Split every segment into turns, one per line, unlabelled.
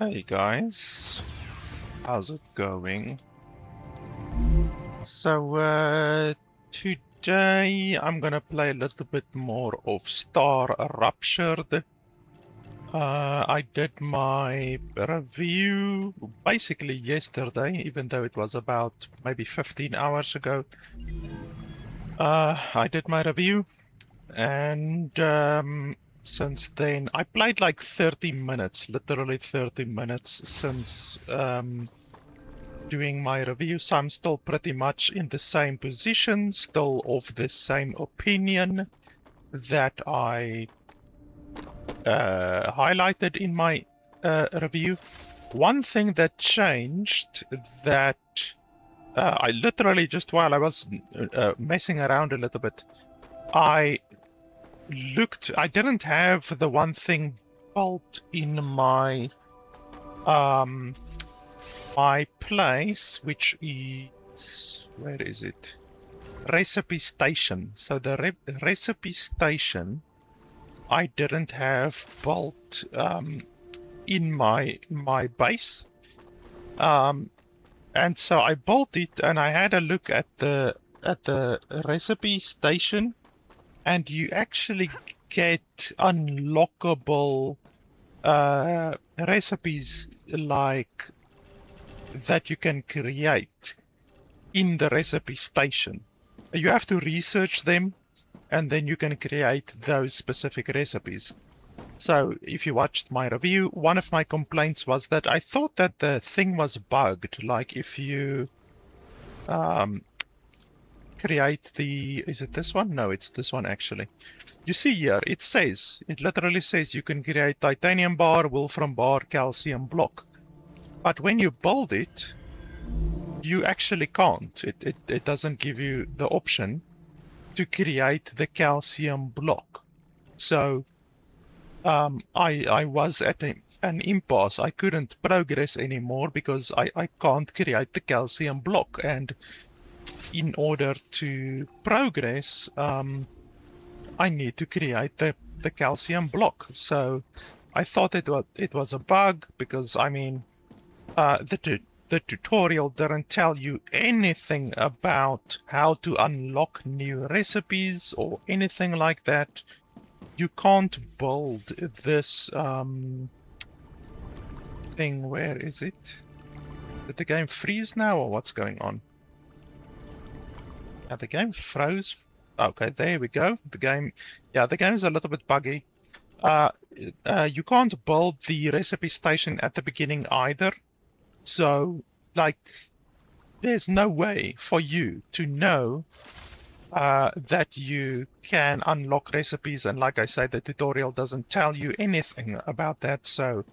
Hey guys, how's it going? So today I'm gonna play a little bit more of StarRupture. I did my review basically yesterday, even though it was about maybe 15 hours ago. I did my review, and since then I played like 30 minutes, literally 30 minutes since doing my review, so I'm still pretty much in the same position, still of the same opinion that I highlighted in my review. One thing that changed that I literally, just while I was messing around a little bit, I didn't have the one thing built in my my place, which is, where is it? Recipe station. So the recipe station I didn't have built in my base, and so I built it, and I had a look at the recipe station, and you actually get unlockable recipes like that you can create in the recipe station. You have to research them, and then you can create those specific recipes. So if you watched my review, one of my complaints was that I thought that the thing was bugged. Like if you create the, is it this one? No, it's this one actually. You see here, it literally says you can create titanium bar, wolfram bar, calcium block. But when you build it, you actually can't. It doesn't give you the option to create the calcium block. So I was at an impasse. I couldn't progress anymore because I can't create the calcium block. And in order to progress, I need to create the calcium block. So I thought it was a bug because, I mean, the tutorial didn't tell you anything about how to unlock new recipes or anything like that. You can't build this thing. Where is it? Did the game freeze now, or what's going on? Yeah, the game froze. Okay, there we go. The game is a little bit buggy. You can't build the recipe station at the beginning either. So, like, there's no way for you to know that you can unlock recipes, and like I said, the tutorial doesn't tell you anything about that. So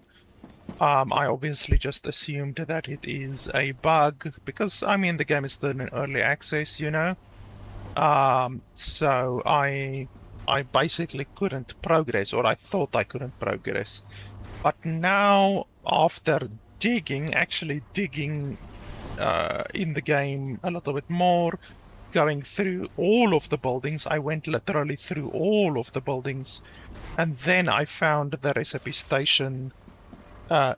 I obviously just assumed that it is a bug because, I mean, the game is still in early access, you know. So I basically couldn't progress, or I thought I couldn't progress. But now, after actually digging in the game a little bit more, going through all of the buildings, I went literally through all of the buildings, and then I found the recipe station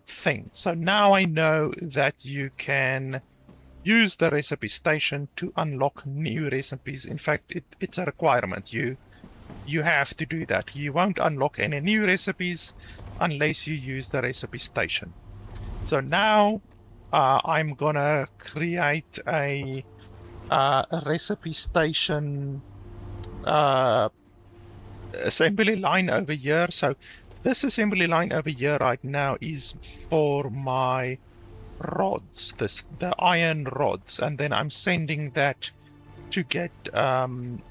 thing. So now I know that you can use the recipe station to unlock new recipes. In fact, it's a requirement. You have to do that. You won't unlock any new recipes unless you use the recipe station. So now I'm gonna create a recipe station assembly line over here. So this assembly line over here right now is for my rods, the iron rods, and then I'm sending that to get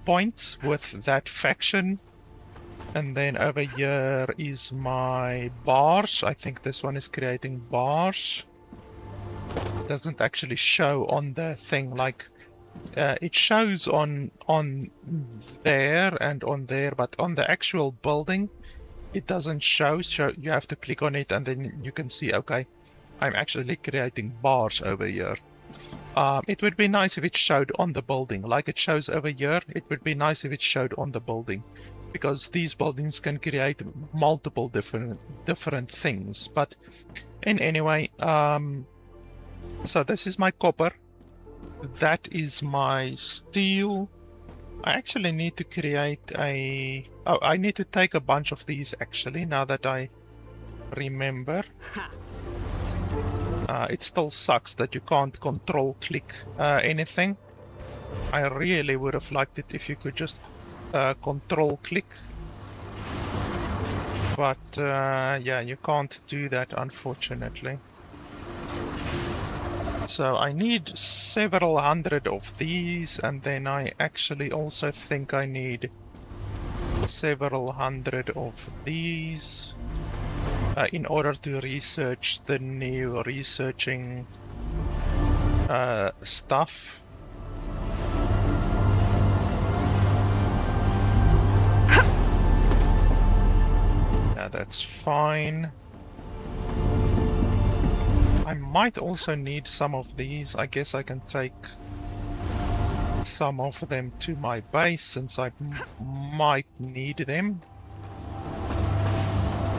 points with that faction. And then over here is my bars. I think this one is creating bars. It doesn't actually show on the thing, like it shows on there and on there, but on the actual building it doesn't show. So you have to click on it and then you can see, okay, I'm actually creating bars over here. It would be nice if it showed on the building like it shows over here. It would be nice if it showed on the building, because these buildings can create multiple different things. But And anyway, so this is my copper. That is my steel. I actually need to create a... Oh, I need to take a bunch of these actually, now that I remember. It still sucks that you can't control click anything. I really would have liked it if you could just control click. But yeah, you can't do that unfortunately. So I need several hundred of these, and then I actually also think I need several hundred of these in order to research the new researching stuff. Yeah, that's fine. I might also need some of these. I guess I can take some of them to my base since I might need them.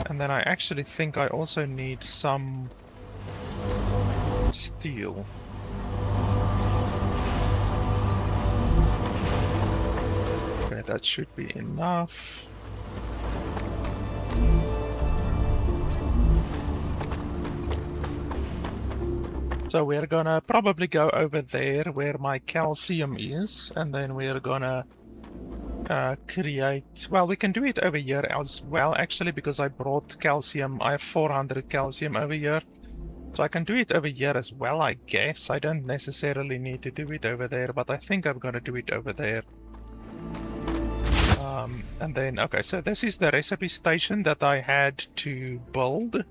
And then I actually think I also need some steel. Okay, that should be enough. So we're gonna probably go over there where my calcium is, and then we're gonna create... Well, we can do it over here as well, actually, because I brought calcium. I have 400 calcium over here. So I can do it over here as well, I guess. I don't necessarily need to do it over there, but I think I'm gonna do it over there. And then, okay, so this is the recipe station that I had to build,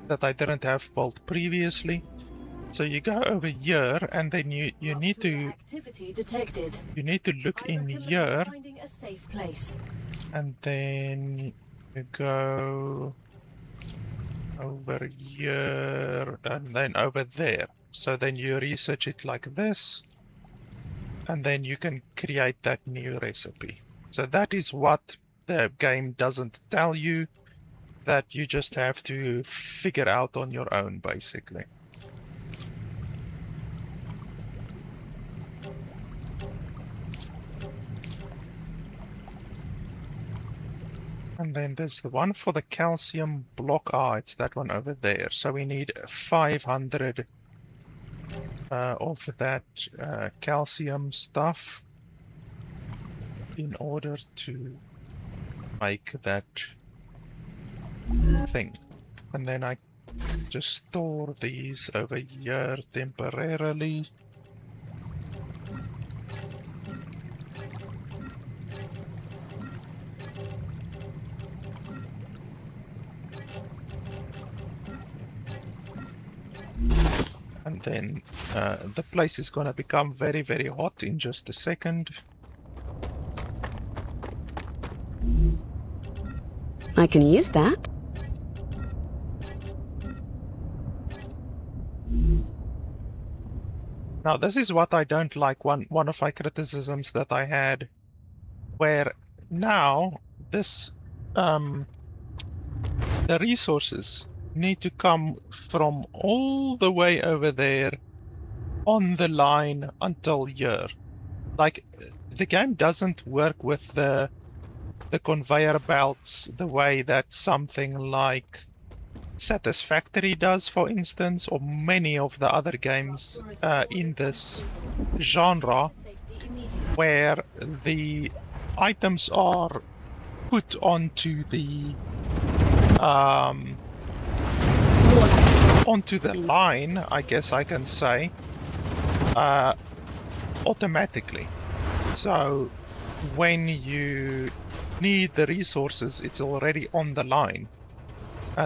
that I didn't have built previously. So you go over here, and then you need to
activity detected.
You need to look in here,
Finding a safe place.
and then you go over here, and then over there. So then you research it like this, and then you can create that new recipe. So that is what the game doesn't tell you, that you just have to figure out on your own, basically. And then there's the one for the calcium block. Ah, it's that one over there. So we need 500 of that calcium stuff in order to make that thing. And then I just store these over here temporarily. And then the place is gonna become very, very hot in just a second.
I can use that.
Now this is what I don't like, one of my criticisms that I had, where now this the resources need to come from all the way over there on the line until here. Like, the game doesn't work with the conveyor belts the way that something like Satisfactory does, for instance, or many of the other games in this genre, where the items are put onto the line, I guess I can say, automatically. So when you need the resources, it's already on the line.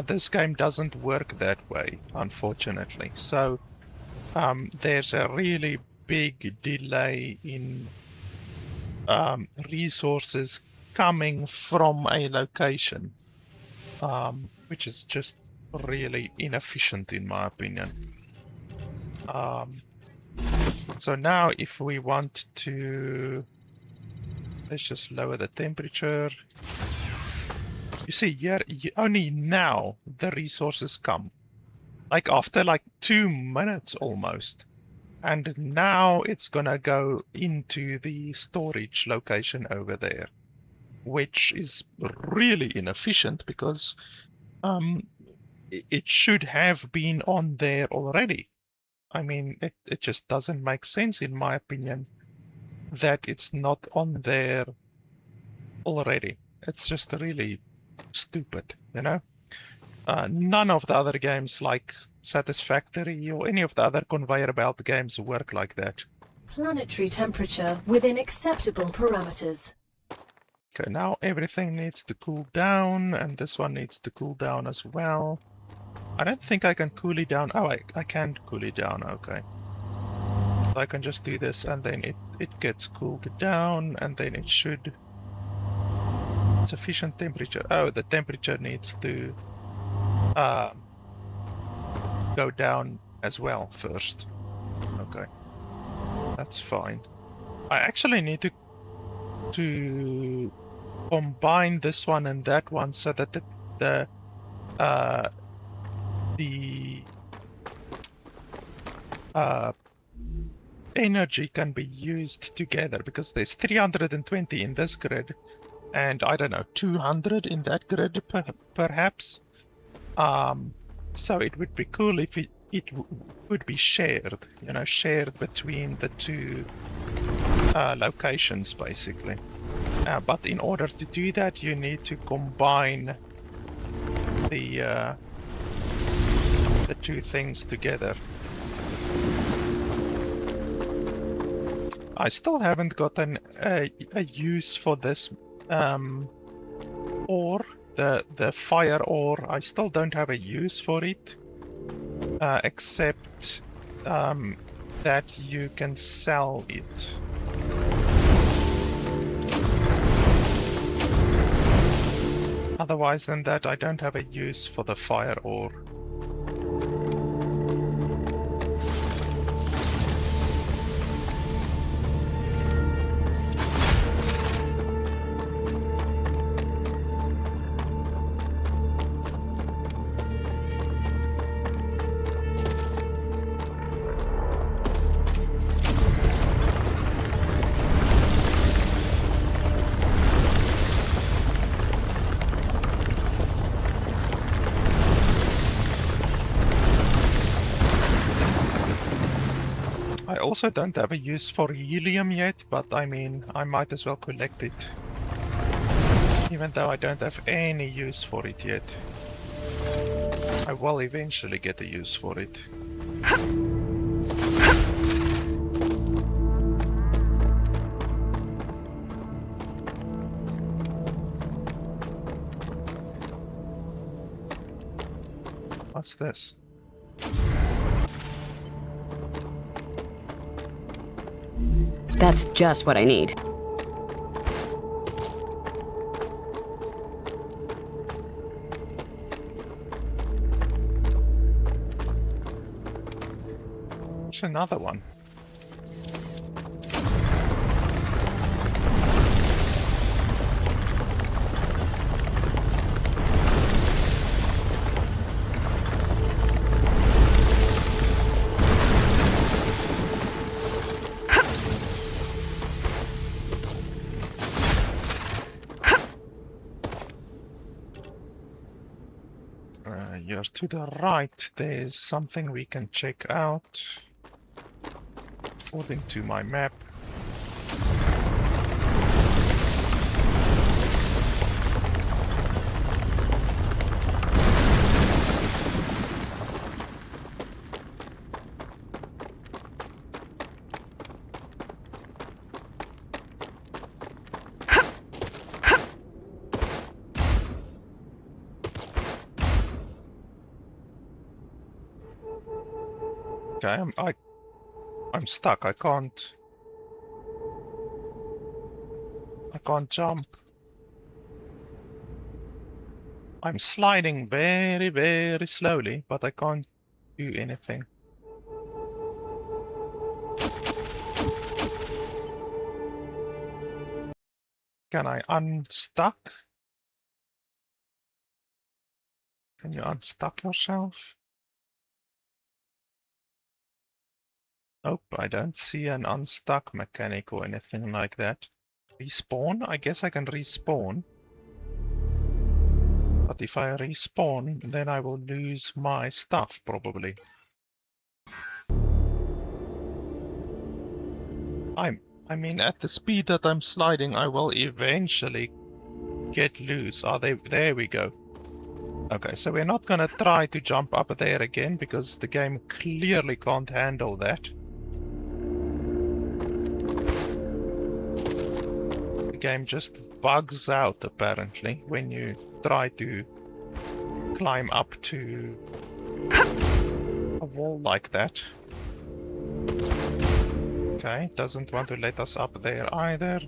This game doesn't work that way, unfortunately. So there's a really big delay in resources coming from a location, which is just really inefficient in my opinion. So now if we want to, let's just lower the temperature. You see here, only now the resources come. like after like 2 minutes almost. And now it's gonna go into the storage location over there, which is really inefficient because it should have been on there already. I mean, it just doesn't make sense, in my opinion, that it's not on there already. It's just really stupid, you know? None of the other games like Satisfactory or any of the other conveyor belt games work like that.
Planetary temperature within acceptable parameters.
Okay, now everything needs to cool down, and this one needs to cool down as well. I don't think I can cool it down. Oh, I can cool it down, okay. So I can just do this, and then it gets cooled down, and then it should... Sufficient temperature. Oh, the temperature needs to go down as well first. Okay, that's fine. I actually need to combine this one and that one so that the energy can be used together, because there's 320 in this grid and I don't know, 200 in that grid perhaps. So it would be cool if it would be shared, you know, shared between the two locations basically. But in order to do that, you need to combine the two things together. I still haven't gotten a use for this ore, the fire ore. I still don't have a use for it, except that you can sell it. Otherwise than that, I don't have a use for the fire ore. I also don't have a use for helium yet, but I mean, I might as well collect it. Even though I don't have any use for it yet. I will eventually get a use for it. What's this?
That's just what I need.
There's another one. Here to the right, there's something we can check out. According to my map. Okay, I'm stuck. I can't jump. I'm sliding very, very slowly, but I can't do anything. Can I unstuck? Can you unstuck yourself? Nope, I don't see an unstuck mechanic or anything like that. Respawn? I guess I can respawn. But if I respawn, then I will lose my stuff, probably. I mean, at the speed that I'm sliding, I will eventually get loose. There we go. Okay, so we're not gonna try to jump up there again, because the game clearly can't handle that. The game just bugs out, apparently, when you try to climb up to a wall like that. Okay, doesn't want to let us up there either.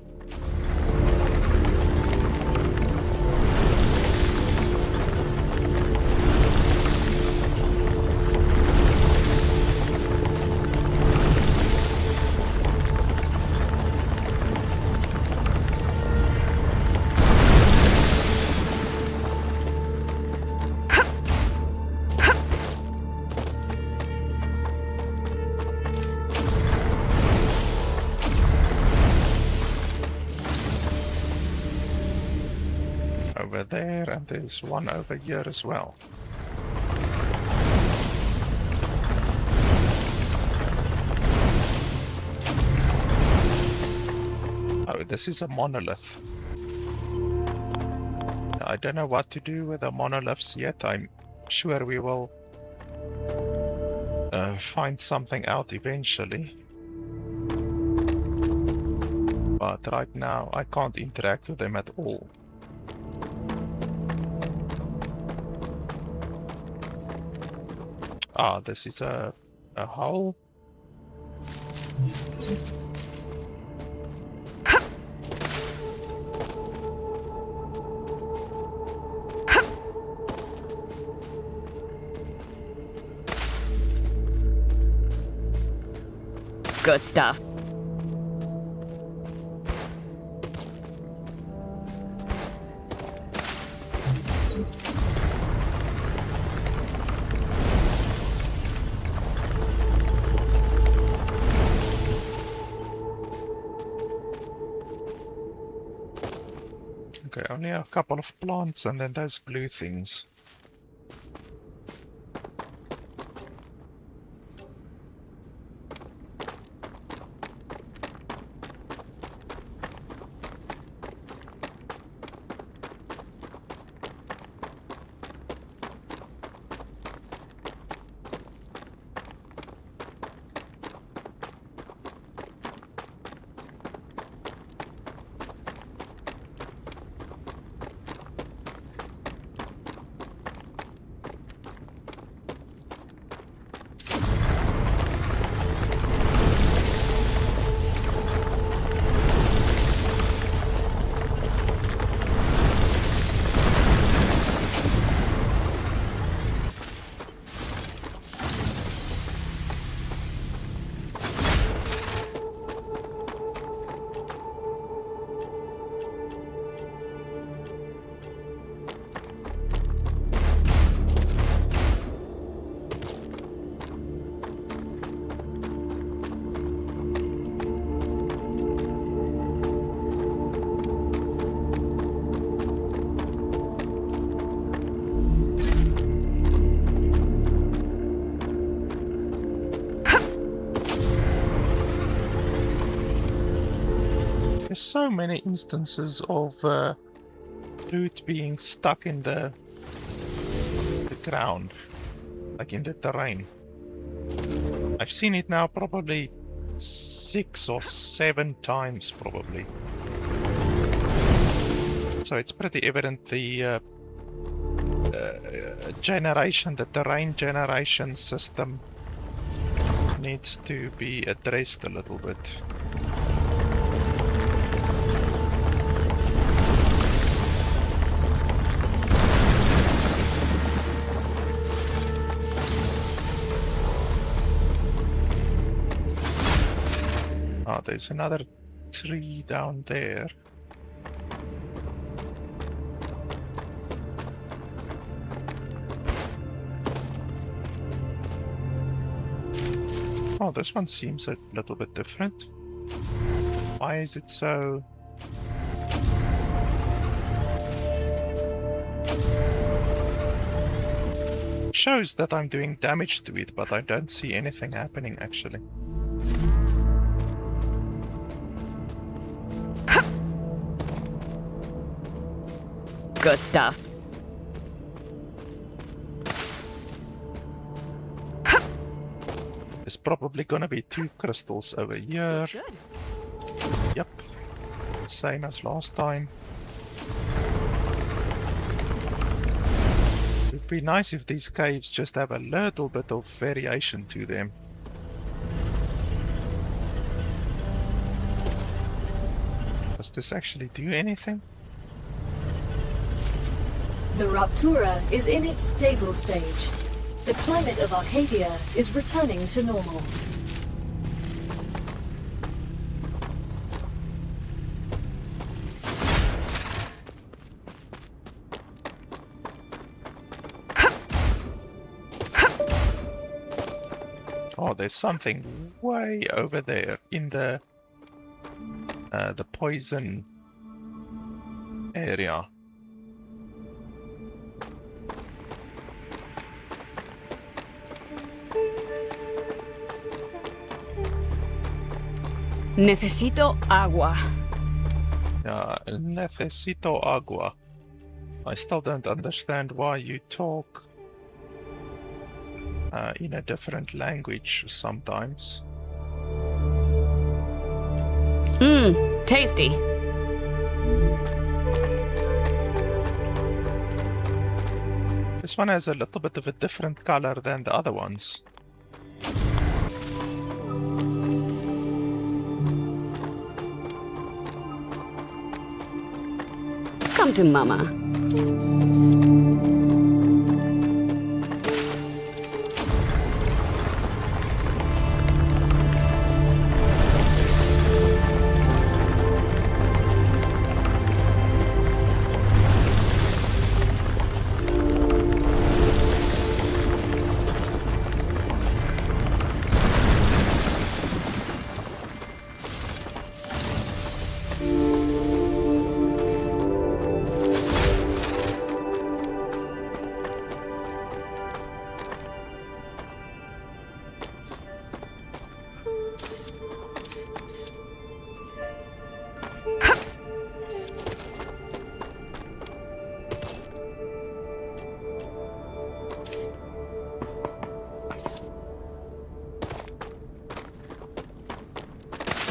Over there, and there's one over here as well. Oh, this is a monolith. I don't know what to do with the monoliths yet. I'm sure we will find something out eventually. But right now, I can't interact with them at all. Ah, this is a hole.
Good stuff.
Okay, only a couple of plants and then those blue things. There's so many instances of loot being stuck in the ground, like in the terrain. I've seen it now probably 6 or 7 times, probably. So it's pretty evident the the terrain generation system needs to be addressed a little bit. Ah, there's another tree down there. Oh, this one seems a little bit different. Why is it so... It shows that I'm doing damage to it, but I don't see anything happening actually.
Good stuff.
There's probably gonna be 2 crystals over here.
Good.
Yep. Same as last time. It'd be nice if these caves just have a little bit of variation to them. Does this actually do anything?
The Raptura is in its stable stage. The climate of Arcadia is returning to normal.
Oh, there's something way over there in the poison area.
Necesito agua.
Necesito agua. I still don't understand why you talk in a different language sometimes.
Mmm, tasty.
This one has a little bit of a different color than the other ones.
Come to mama.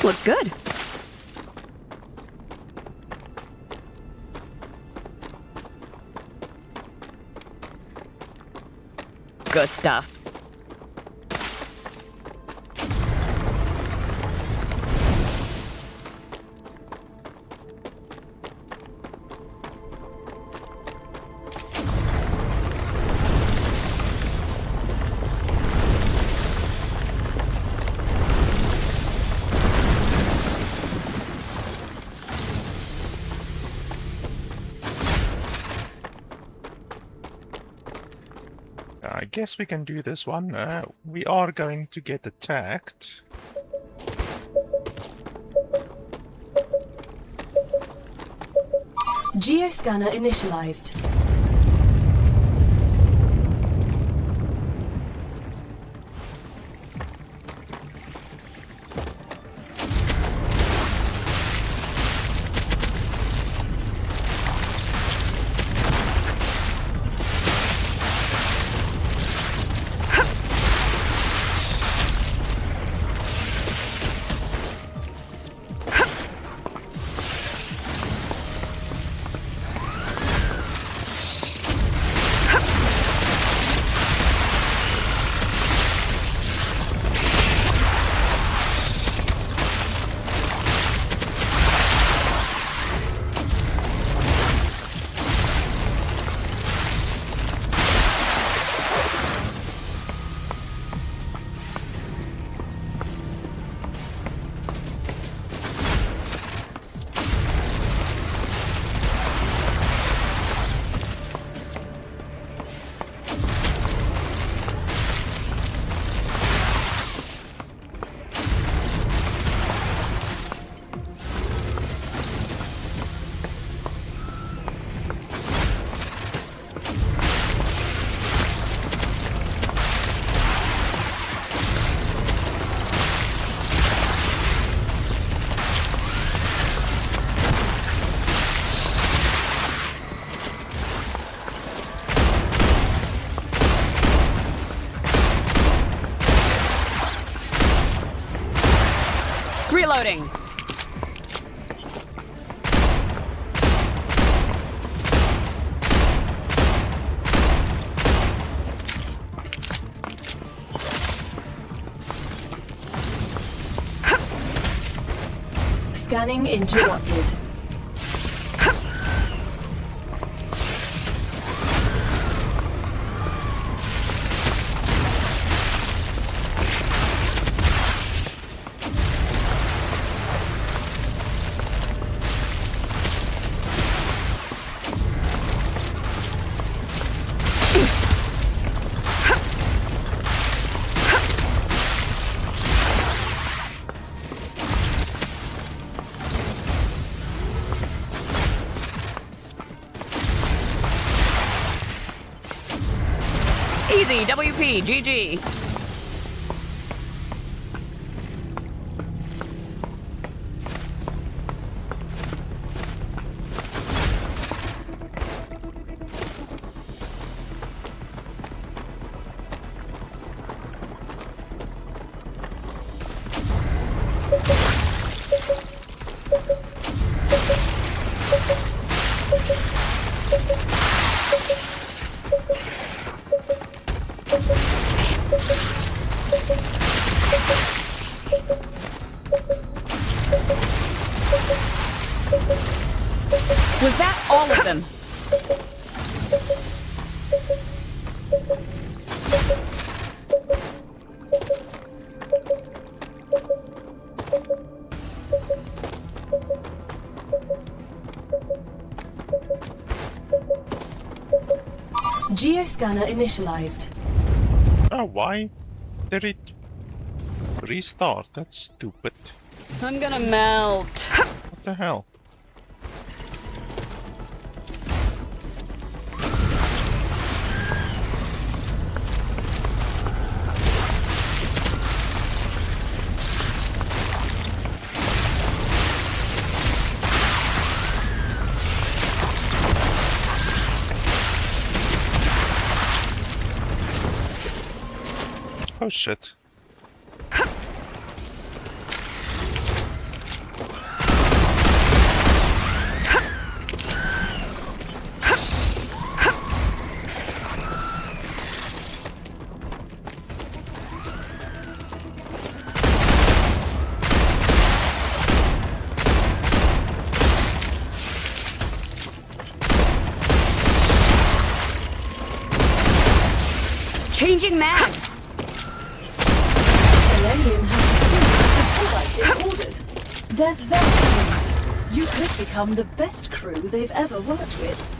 Looks good. Good stuff.
I guess we can do this one. We are going to get attacked.
Geoscanner initialized.
Reloading.
Scanning interrupted.
Easy, WP, GG. Was that all of them?
Geoscanner initialized.
Oh, why did it restart? That's stupid.
I'm gonna melt.
What the hell? Oh shit.
Changing mags.
Selenium has received the products it ordered. They're very pleased. You could become the best crew they've ever worked with.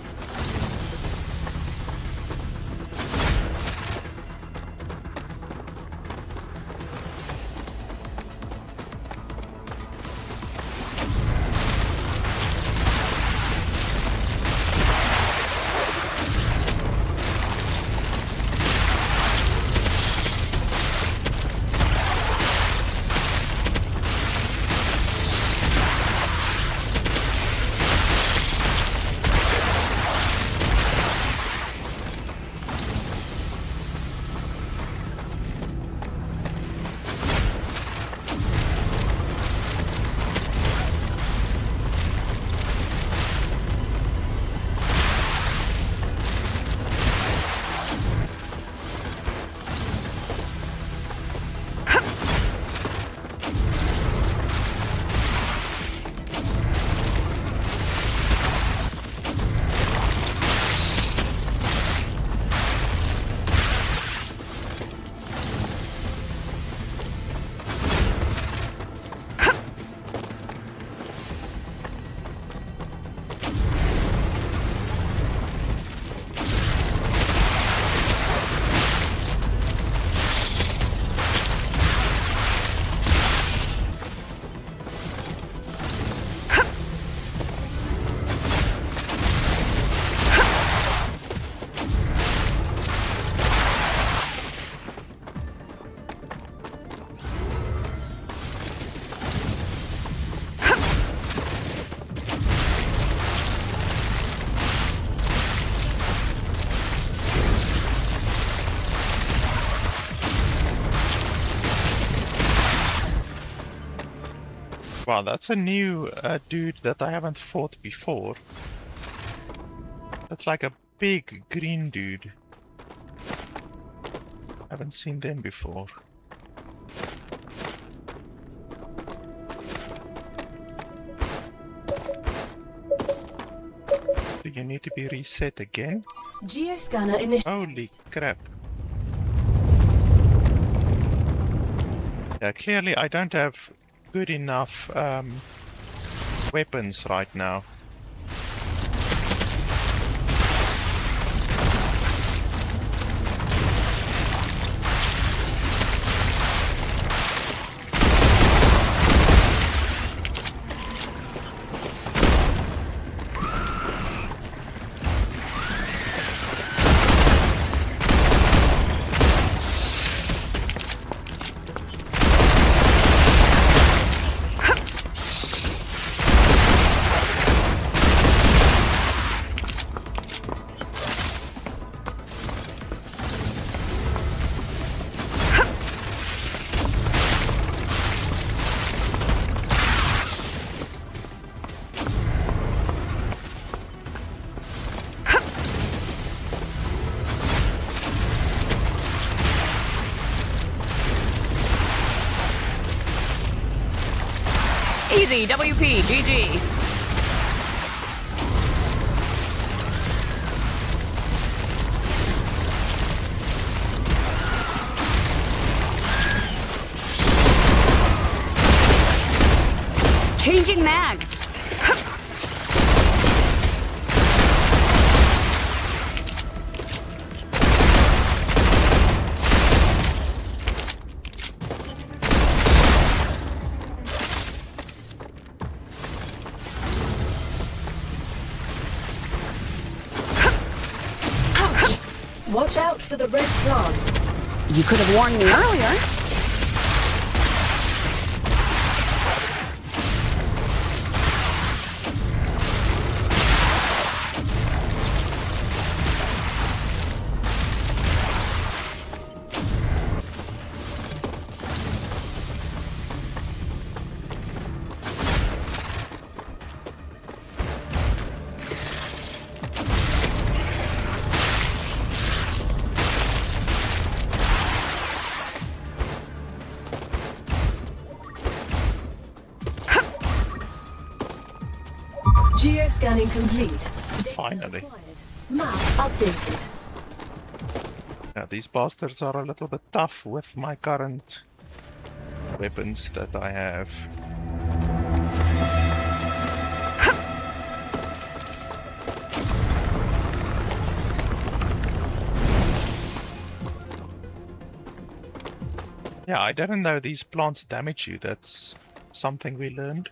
Wow, that's a new dude that I haven't fought before. That's like a big green dude. Haven't seen them before. Do you need to be reset again?
Geoscanner initiated.
Holy crap. Yeah, clearly I don't have good enough weapons right now.
Easy, WP, GG. Changing mags.
Watch out for the red plants.
You could have warned me earlier.
Geoscanning complete.
Finally.
Map updated.
Yeah, these bastards are a little bit tough with my current weapons that I have. Yeah, I didn't know these plants damage you. That's something we learned.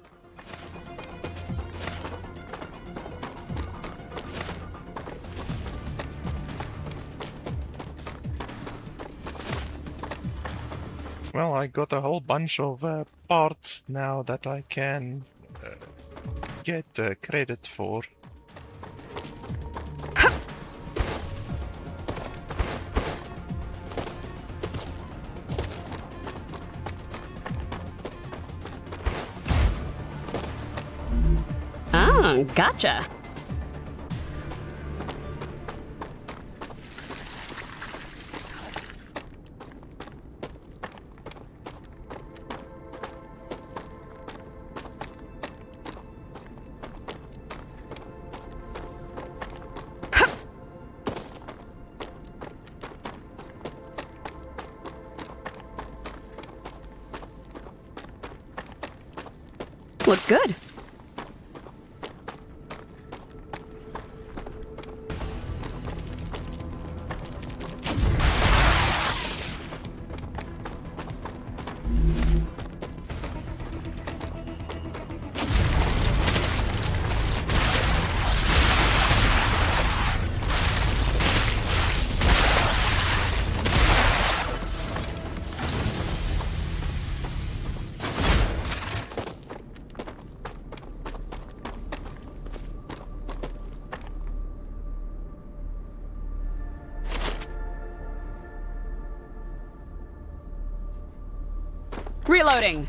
Well, I got a whole bunch of parts now that I can get credit for.
Oh, gotcha. Looks good. Reloading.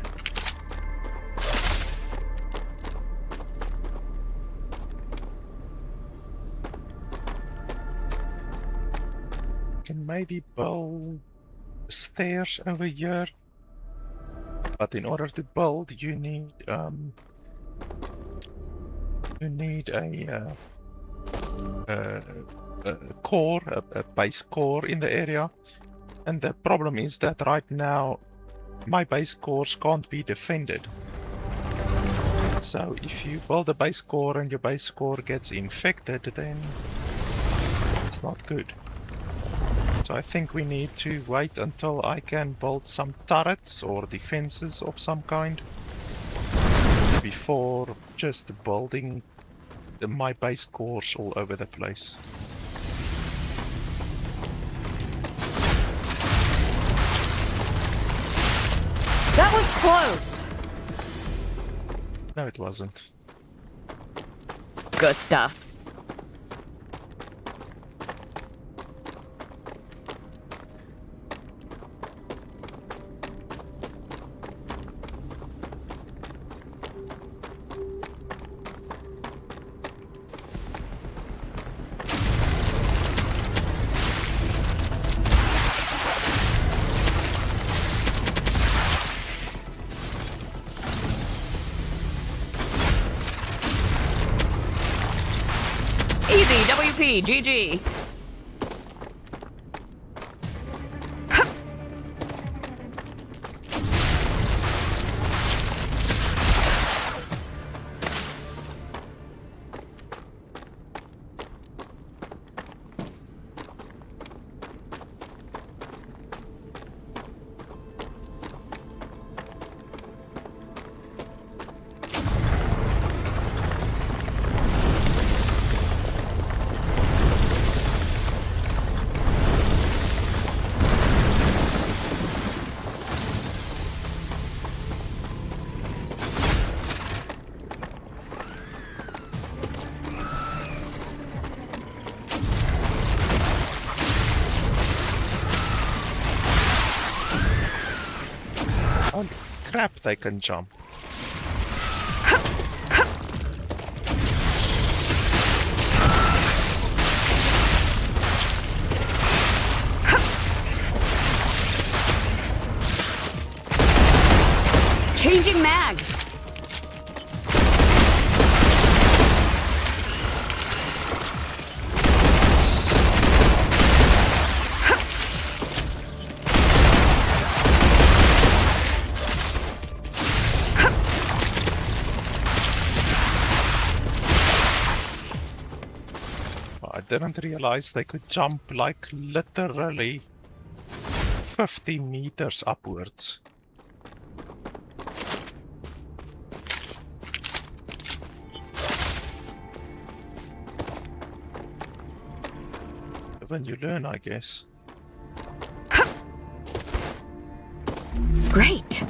maybe build stairs over here. But in order to build, you need a core, a base core in the area. And the problem is that right now my base cores can't be defended. So if you build a base core and your base core gets infected, then it's not good. So I think we need to wait until I can build some turrets or defenses of some kind before just building my base cores all over the place.
That was close.
No, it wasn't.
Good stuff. Easy, WP, GG.
Oh crap, they can jump.
Changing mags.
I didn't realize they could jump like literally 50 meters upwards. When you learn, I guess.
Great.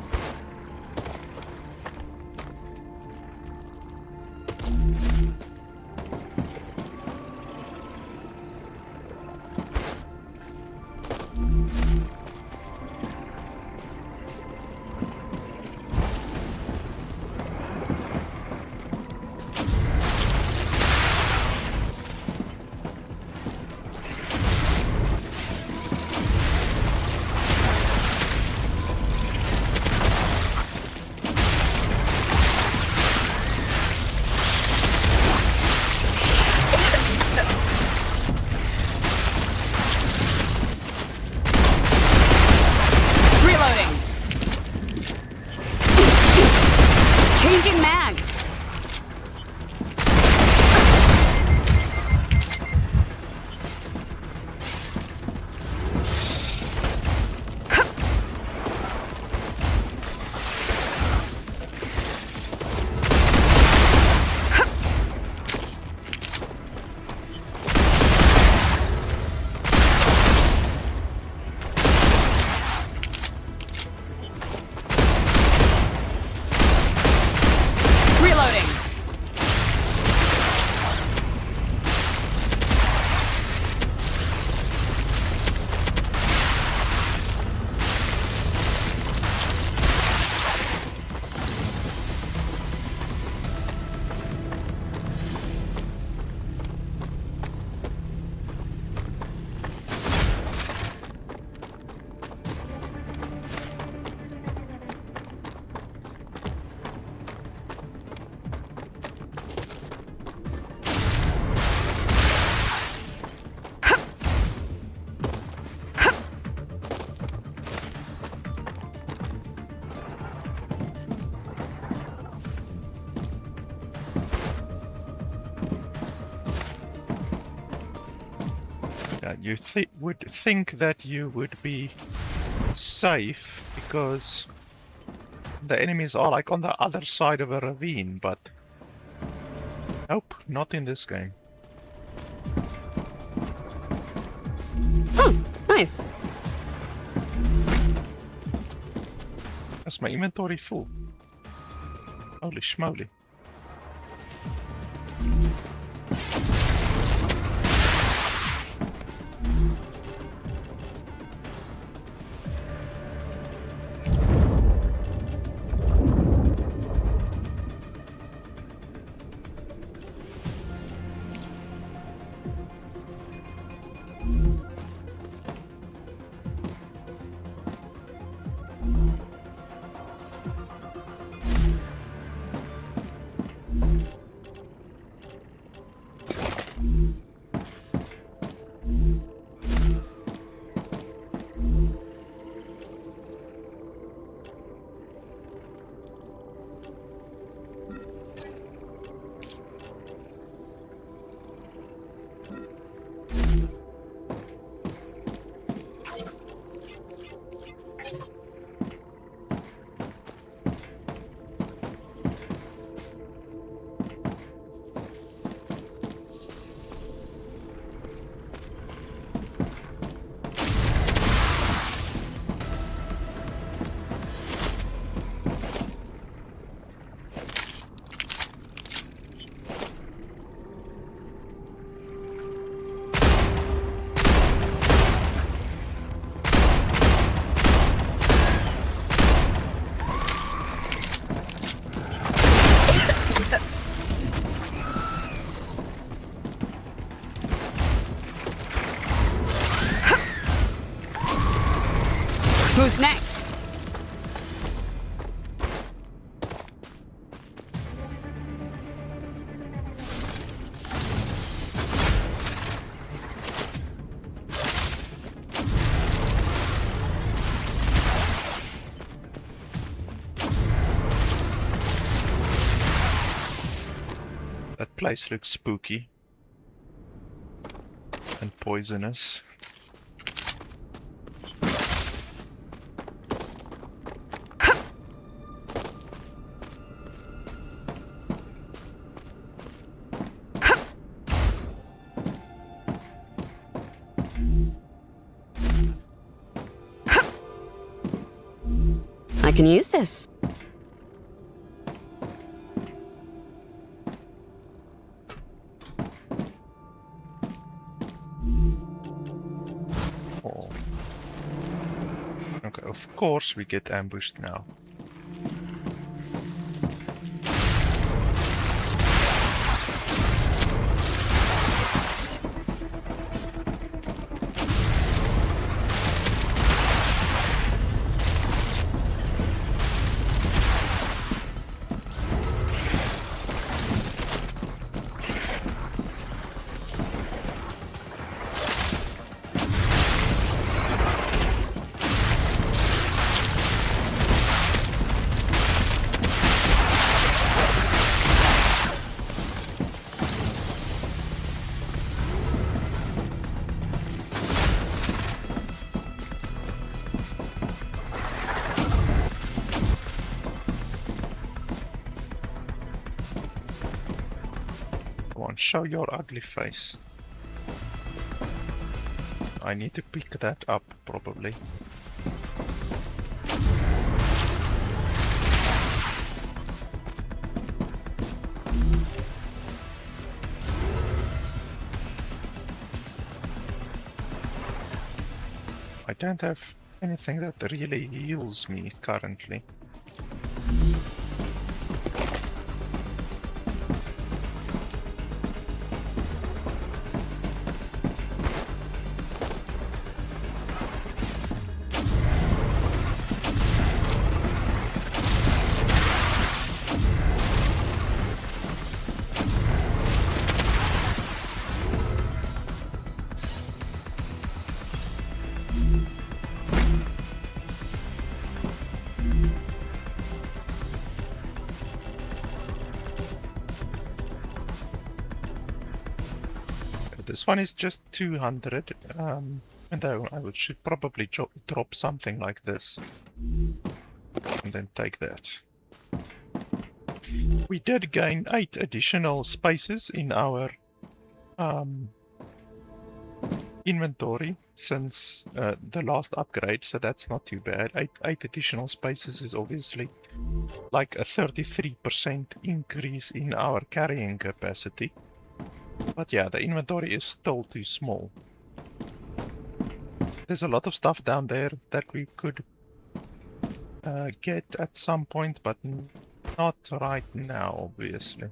You would think that you would be safe because the enemies are like on the other side of a ravine, but nope, not in this game.
Oh, nice.
That's my inventory full. Holy schmoly.
Who's next?
That place looks spooky and poisonous.
I can use this.
Oh. Okay, of course we get ambushed now. Come on, show your ugly face. I need to pick that up, probably. I don't have anything that really heals me currently. this one is just 200. And I should probably drop something like this. And then take that. We did gain 8 additional spaces in our inventory since the last upgrade, so that's not too bad. 8 additional spaces is obviously like a 33% increase in our carrying capacity. But yeah, the inventory is still too small. There's a lot of stuff down there that we could get at some point, but not right now, obviously.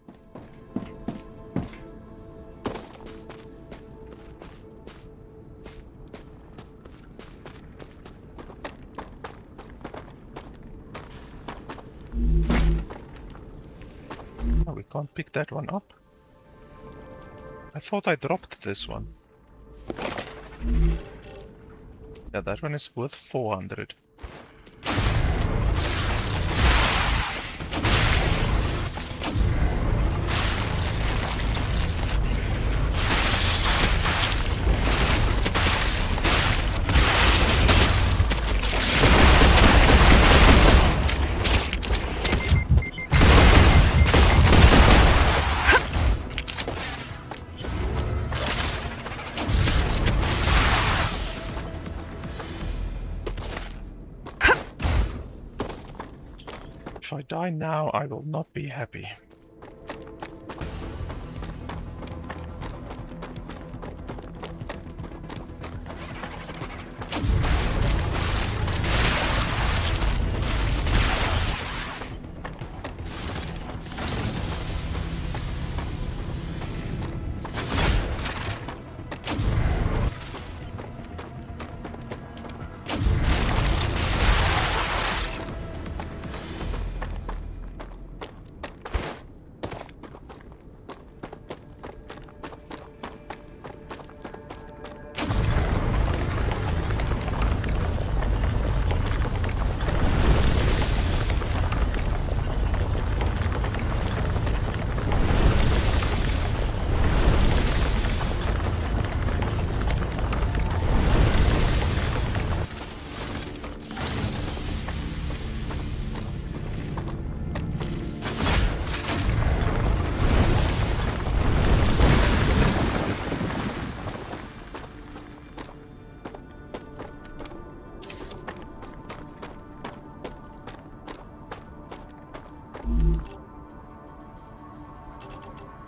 Oh, we can't pick that one up. I thought I dropped this one. Yeah, that one is worth 400. If I die now, I will not be happy.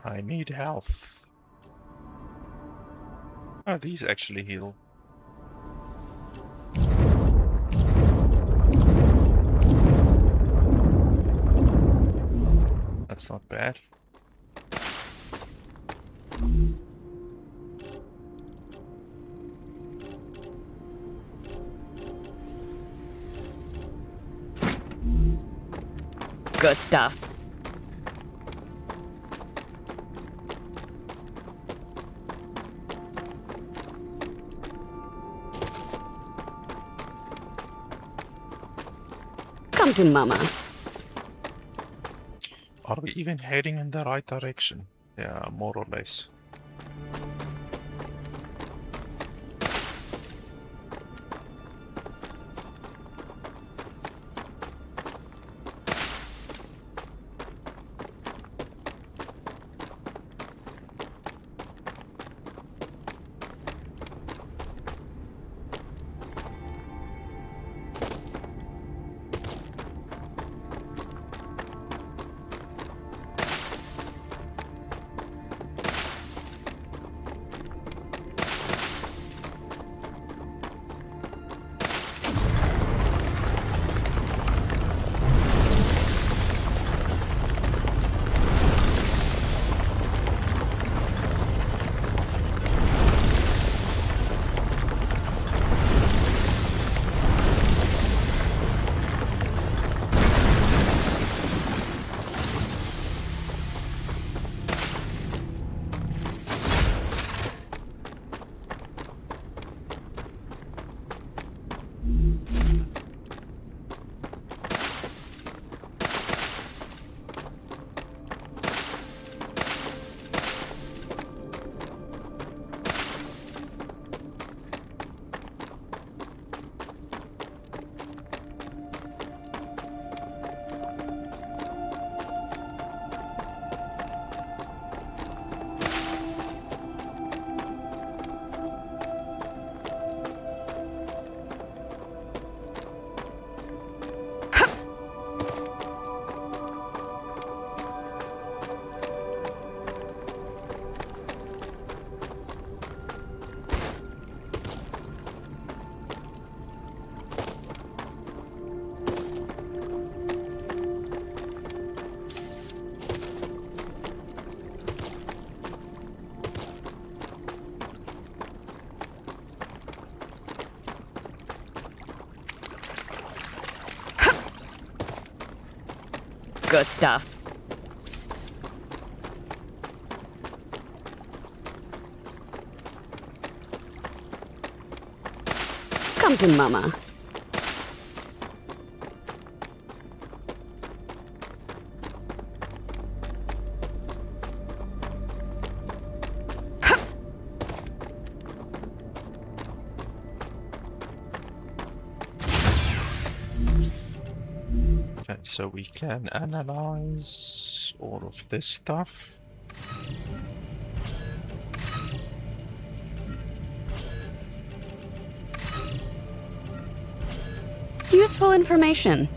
I need health. Oh, these actually heal. That's not bad.
Good stuff. Come to Mama.
Are we even heading in the right direction? Yeah, more or less.
Good stuff. Come to Mama.
Okay, so we can analyze all of this stuff.
Useful information.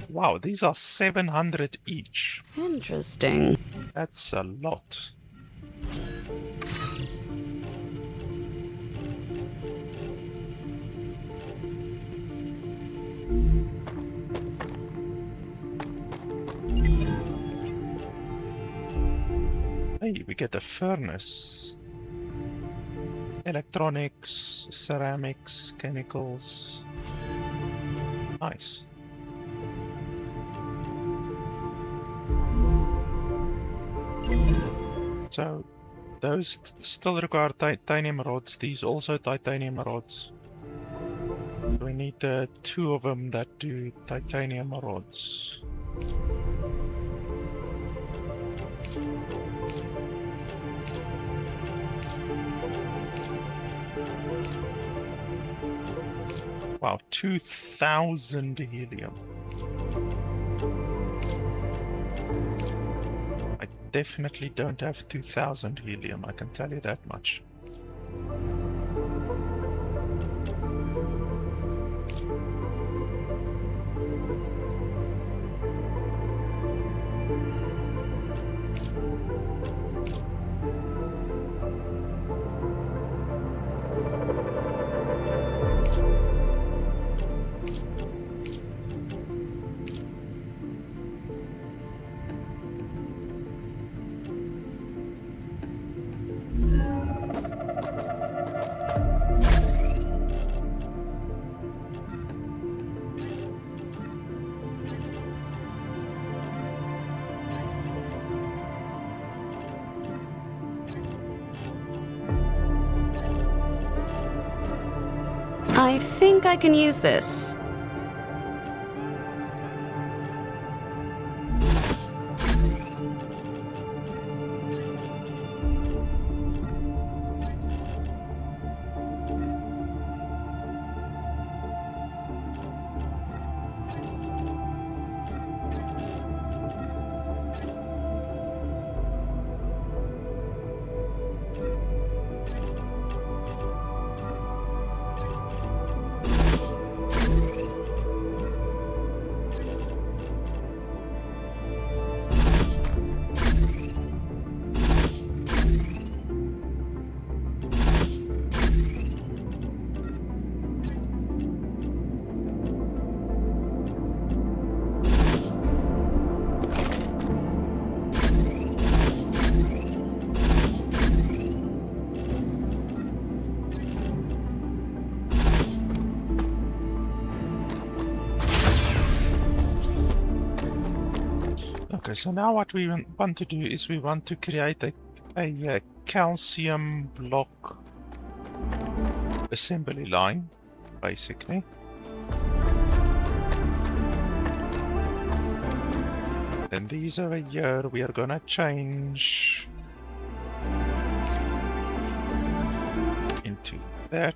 Wow, these are 700 each.
Interesting.
That's a lot. Hey, we get a furnace. Electronics, ceramics, chemicals. Nice. So, those still require titanium rods. These also titanium rods. We need 2 of them that do titanium rods. Wow, 2,000 helium. I definitely don't have 2,000 helium, I can tell you that much.
I think I can use this. Okay, so now what we want to do is we want to create a calcium block assembly line, basically. Then these over here we are gonna change into that.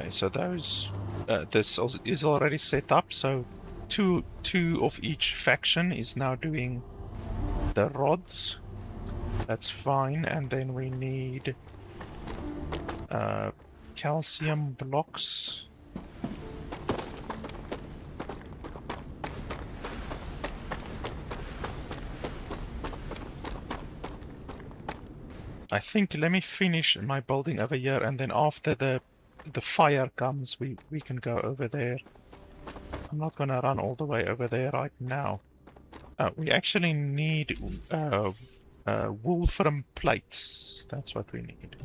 So those, this is already set up. So two of each faction is now doing the rods. That's fine. And then we need calcium blocks.
I think let me finish my building over here, and then after the fire comes, we can go over there. I'm not gonna run all the way over there right now. We actually need wolfram plates. That's what we need.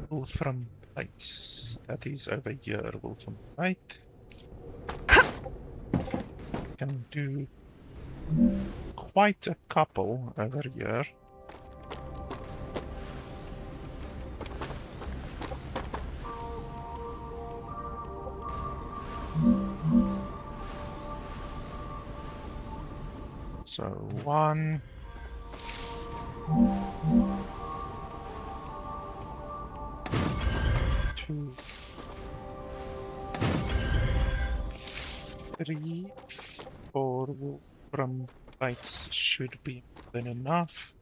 Wolfram plates. That is over here. Wolfram plate. Can do quite a couple over here. So 1, 2, 3, 4 wolfram plates should be more than enough.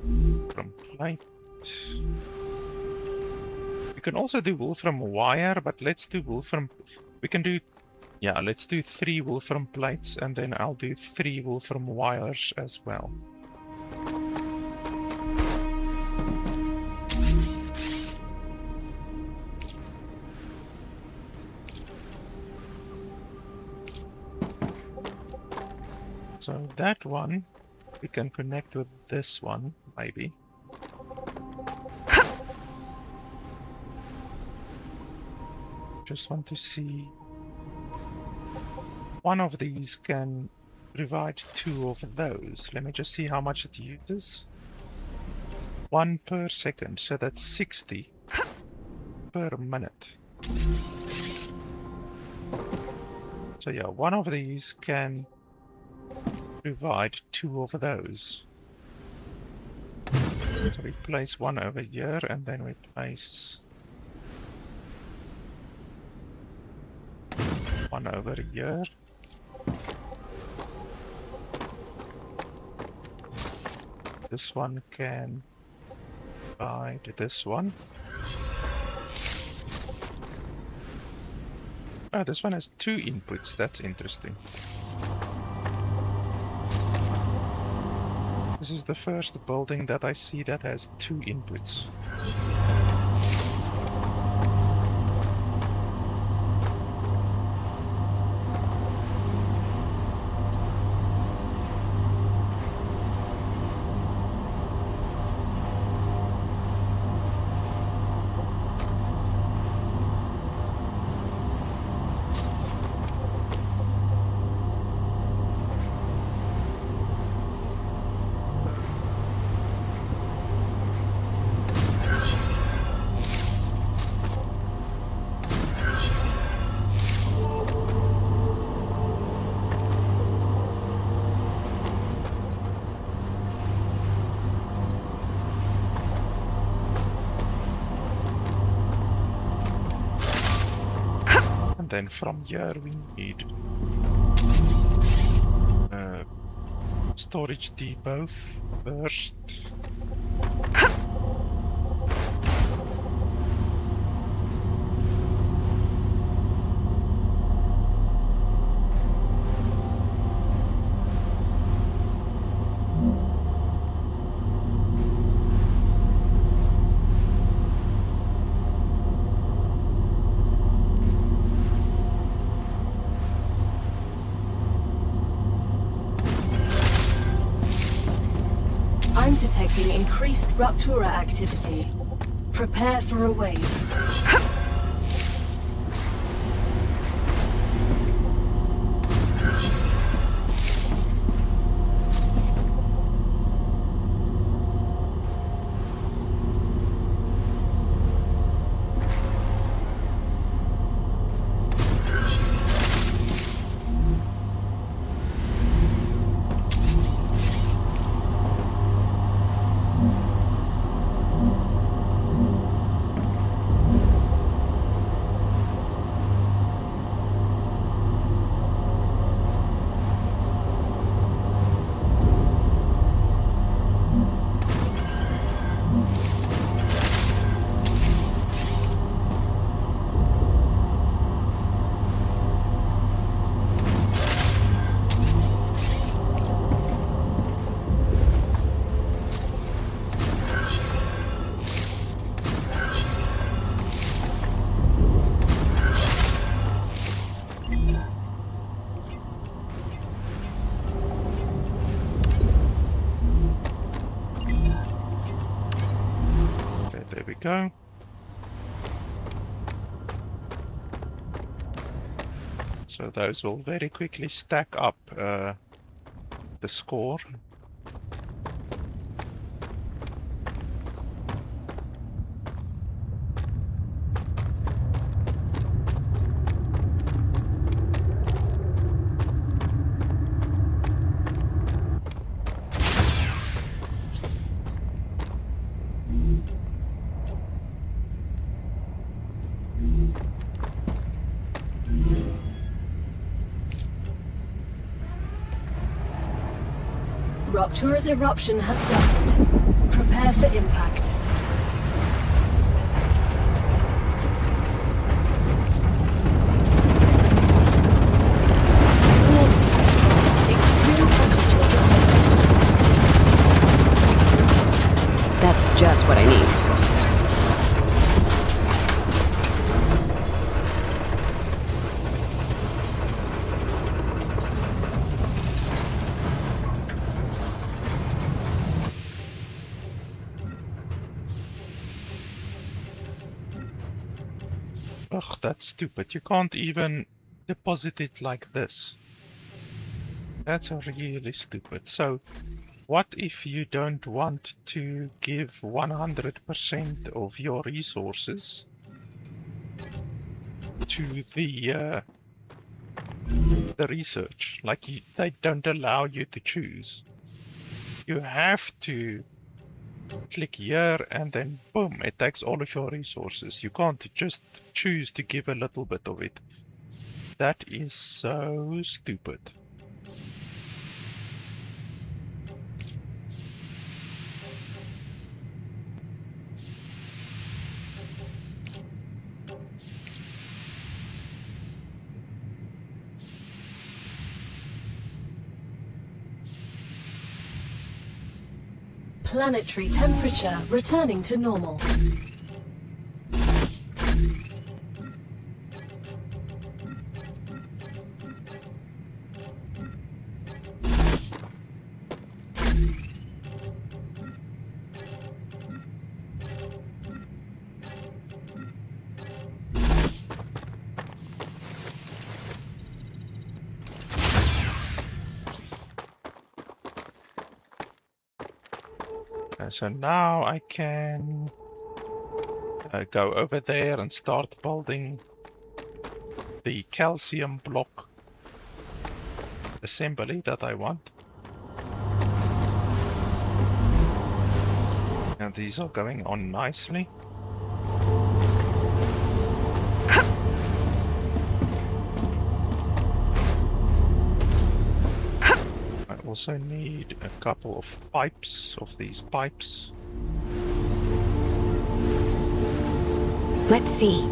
Wolfram plate. We can also do wolfram wire, but let's do wolfram. We can do, yeah, let's do 3 wolfram plates, and then I'll do 3 wolfram wires as well. So that one, we can connect with this one, maybe. Just want to see. One of these can provide 2 of those. Let me just see how much it uses. 1 per second, so that's 60 per minute. So yeah, one of these can provide 2 of those. So we place one over here, and then we place one over here. This one can provide this one. Oh, this one has 2 inputs. That's interesting. This is the first building that I see that has 2 inputs. Then from here we need storage depot first.
Detecting increased Ruptura activity. Prepare for a wave.
So those will very quickly stack up the score.
Rupture's eruption has started. Prepare for impact. Extreme temperature detected.
That's just what I need.
Ugh, that's stupid. You can't even deposit it like this. That's really stupid. So, what if you don't want to give 100% of your resources to the research? Like, they don't allow you to choose. You have to click here and then boom, it takes all of your resources. You can't just choose to give a little bit of it. That is so stupid.
Planetary temperature returning to normal.
So now I can go over there and start building the calcium block assembly that I want. And these are going on nicely. I also need a couple of pipes, of these pipes.
Let's see.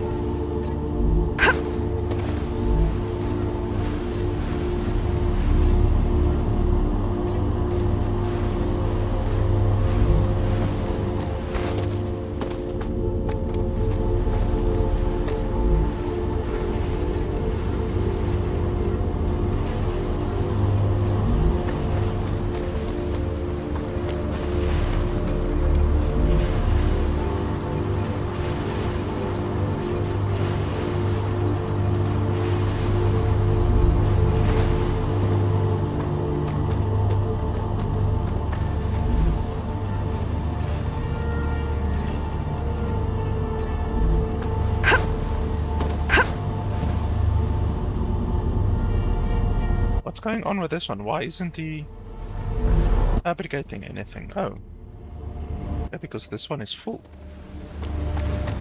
What's going on with this one? Why isn't he fabricating anything? Oh. Yeah, because this one is full.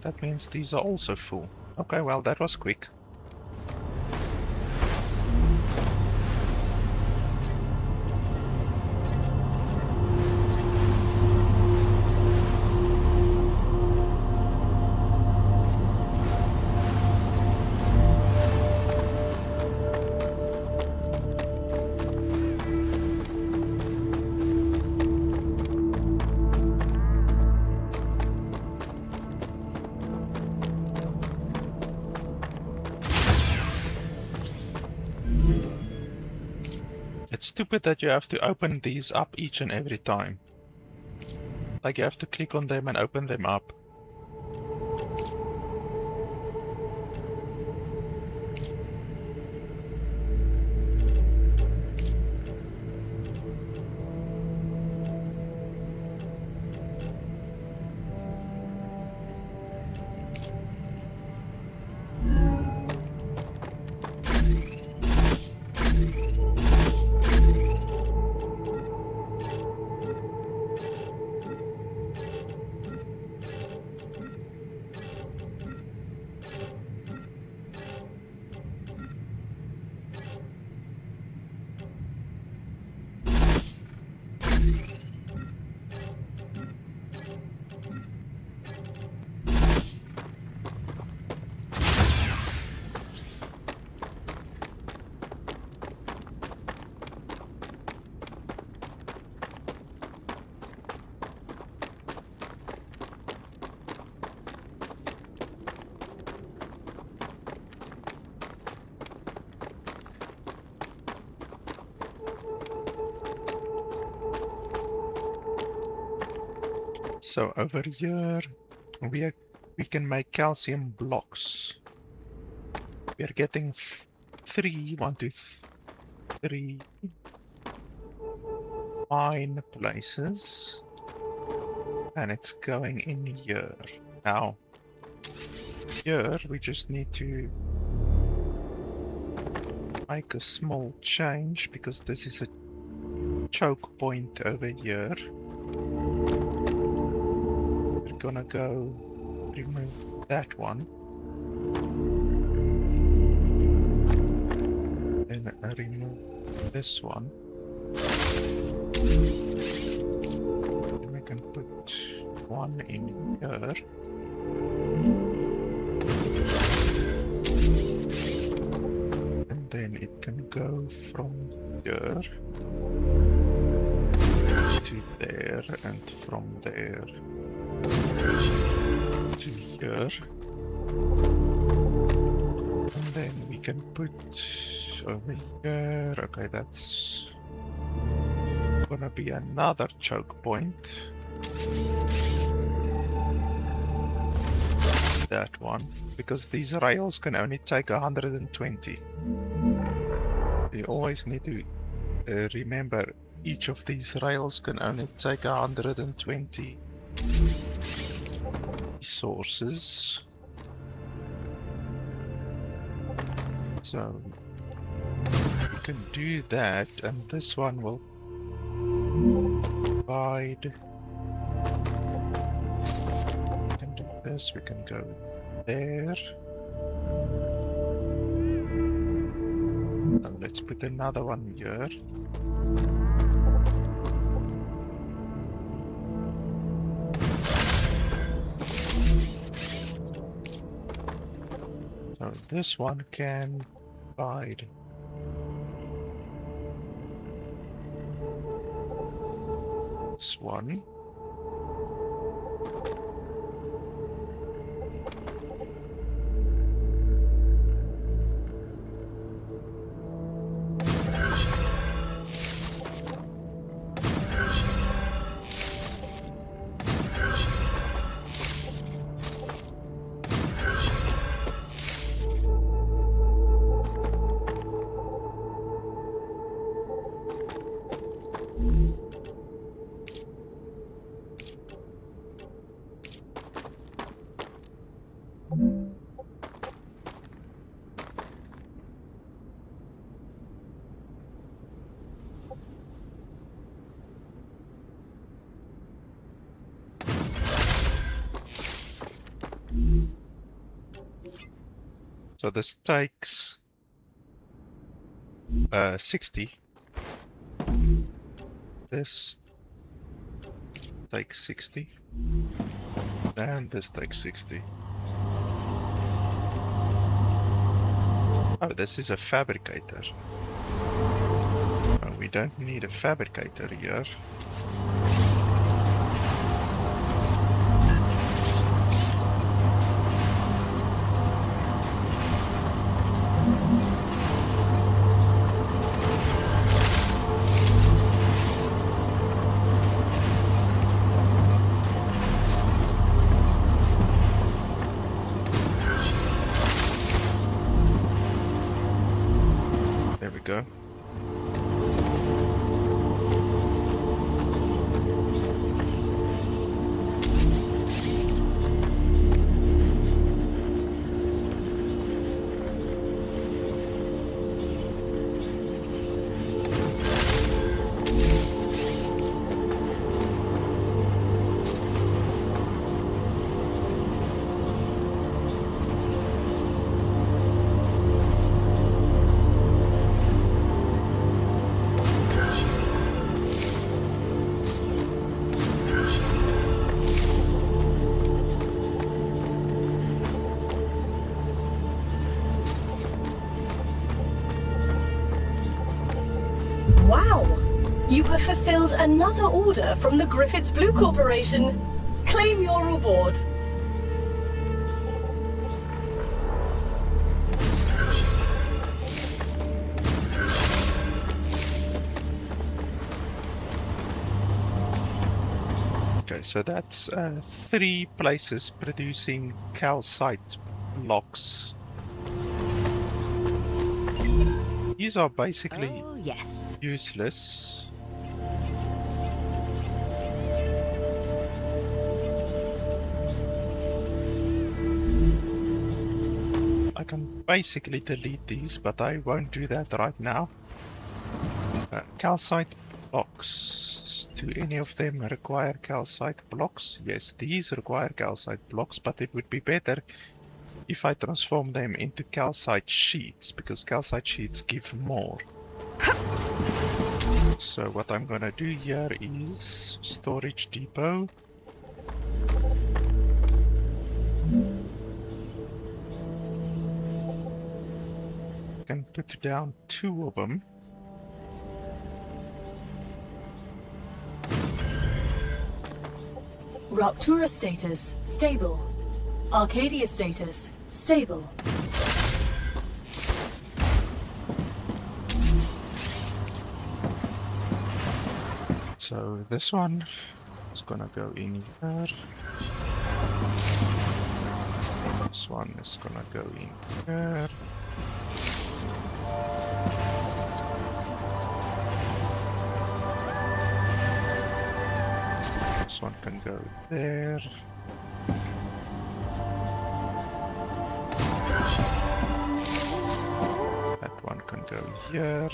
That means these are also full. Okay, well, that was quick. It's stupid that you have to open these up each and every time. Like, you have to click on them and open them up. So over here, we can make calcium blocks. We are getting 1, 2, 3 mine places, and it's going in here. Now, here we just need to make a small change because this is a choke point over here. We're gonna go remove that one. And remove this one. And we can put one in here. And then it can go from here to there, and from there to here. And then we can put over here. Okay, that's gonna be another choke point. That one, because these rails can only take 120. You always need to remember each of these rails can only take 120 resources. So we can do that, and this one will provide. We can do this, we can go there. Now let's put another one here. So this one can provide this one. So this takes 60. This takes 60. And this takes 60. Oh, this is a fabricator. Oh, we don't need a fabricator here. Go.
You have fulfilled another order from the Griffiths Blue Corporation. Claim your reward.
So that's 3 places producing calcite blocks. These are basically
Oh, yes.
useless. I can basically delete these, but I won't do that right now. Calcite blocks. Do any of them require calcite blocks? Yes, these require calcite blocks, but it would be better if I transform them into calcite sheets, because calcite sheets give more. So what I'm gonna do here is storage depot. I can put down 2 of them.
Raptura status, stable. Arcadia status, stable.
So this one is gonna go in here. This one is gonna go in here. This one can go there. That one can go here.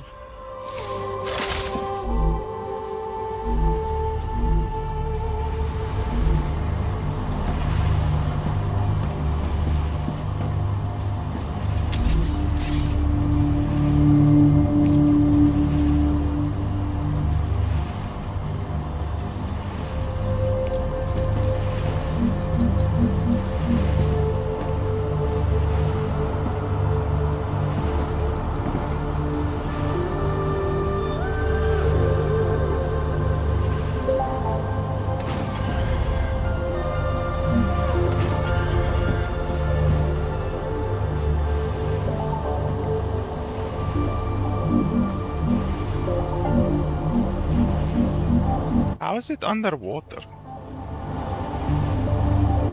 How is it underwater?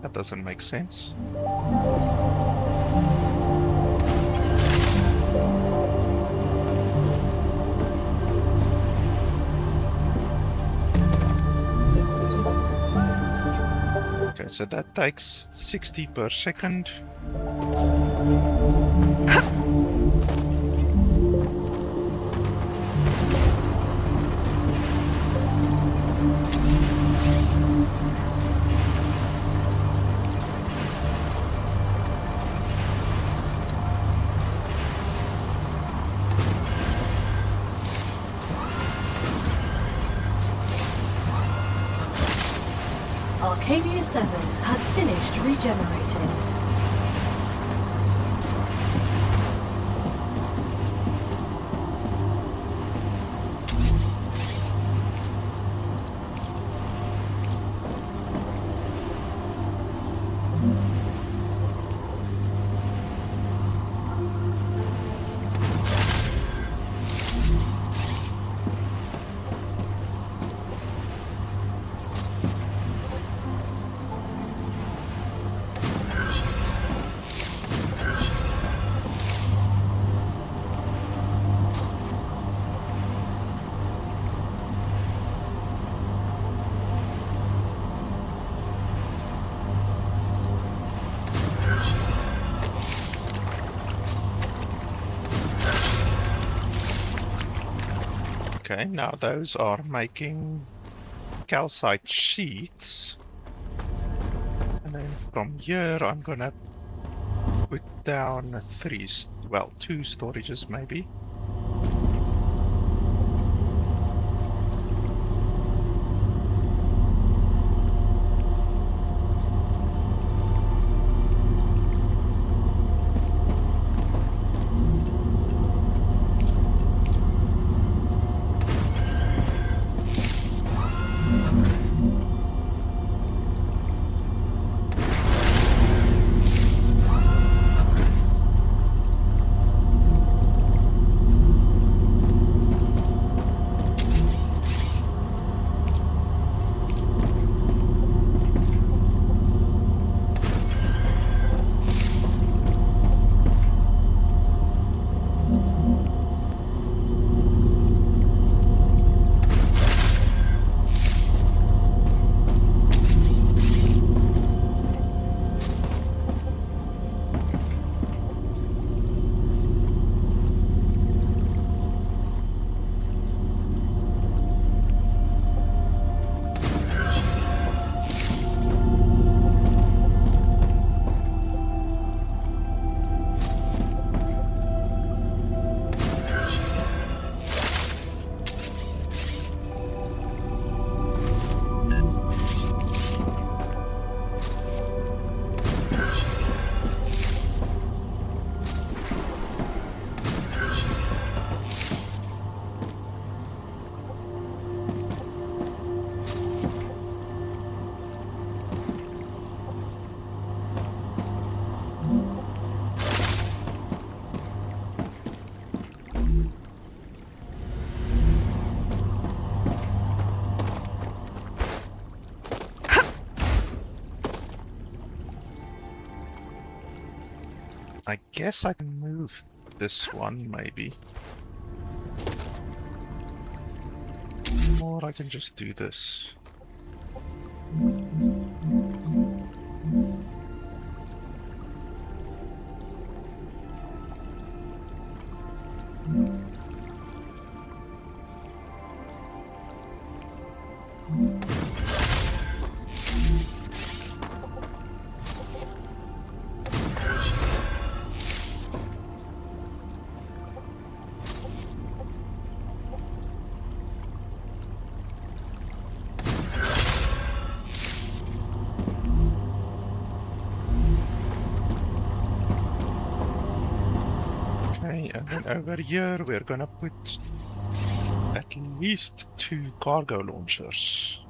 That doesn't make sense. Okay, so that takes 60 per second.
Arcadia 7 has finished regenerating.
Okay, now those are making calcite sheets. And then from here I'm gonna put down 2 storages maybe. I guess I can move this one, maybe. Or I can just do this. And then over here we're gonna put at least 2 cargo launchers.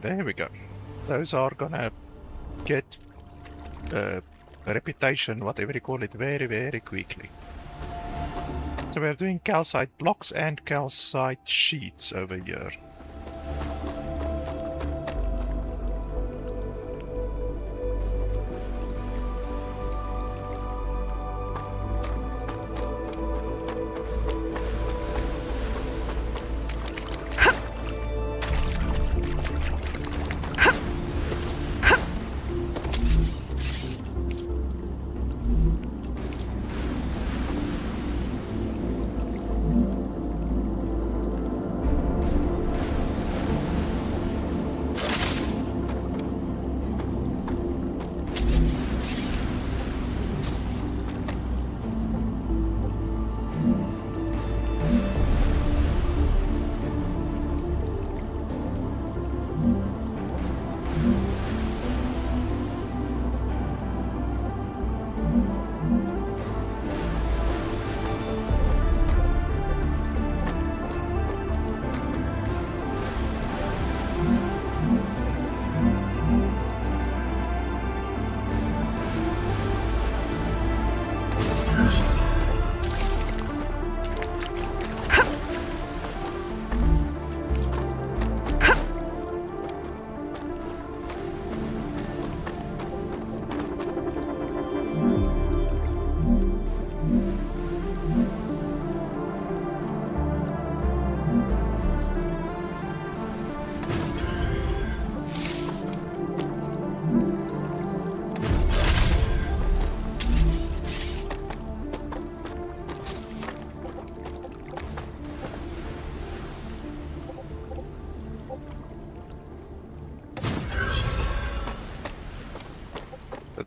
There we go. Those are gonna get reputation, whatever you call it, very, very quickly. So we're doing calcite blocks and calcite sheets over here.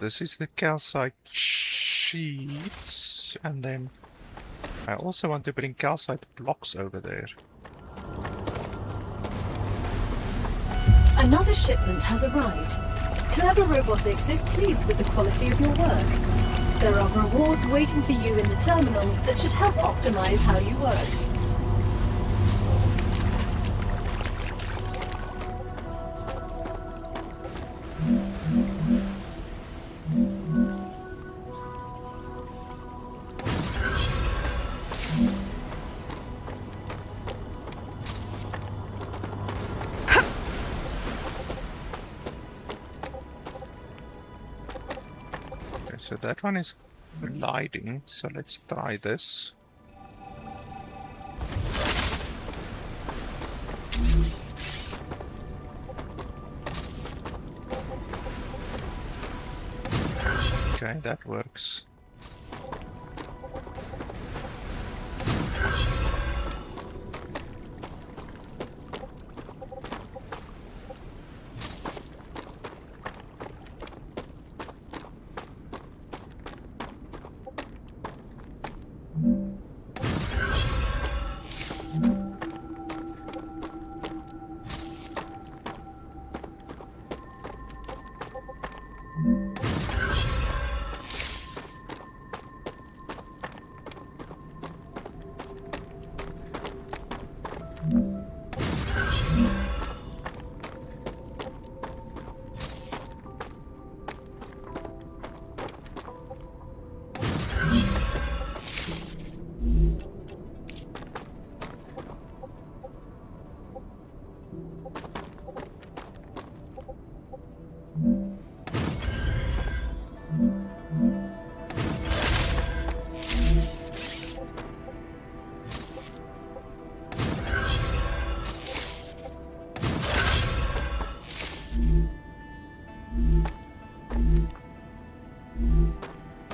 this is the calcite sheets, and then I also want to bring calcite blocks over there.
Another shipment has arrived. Clever Robotics is pleased with the quality of your work. There are rewards waiting for you in the terminal that should help optimize how you work.
So that one is colliding, so let's try this. Okay, that works.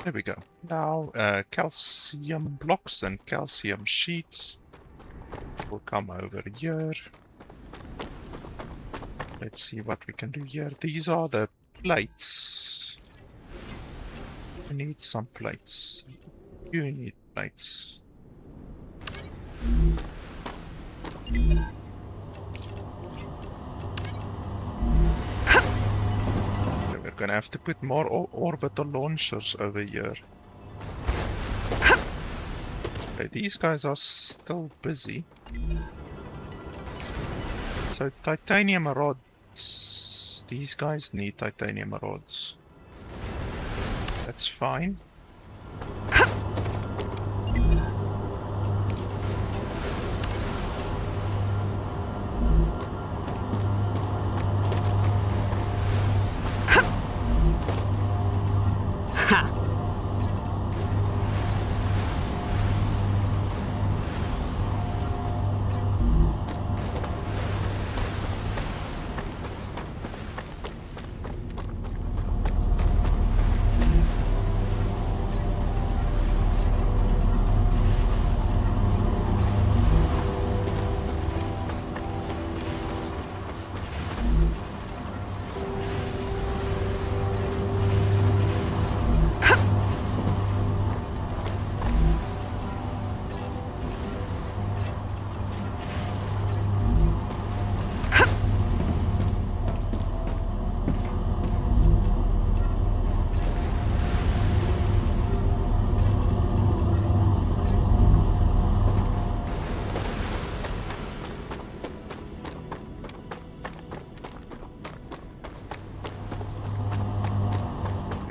There we go. Now calcium blocks and calcium sheets will come over here. Let's see what we can do here. These are the plates. We need some plates. You need plates. We're gonna have to put more orbital launchers over here. Okay, these guys are still busy. So titanium rods. These guys need titanium rods. That's fine.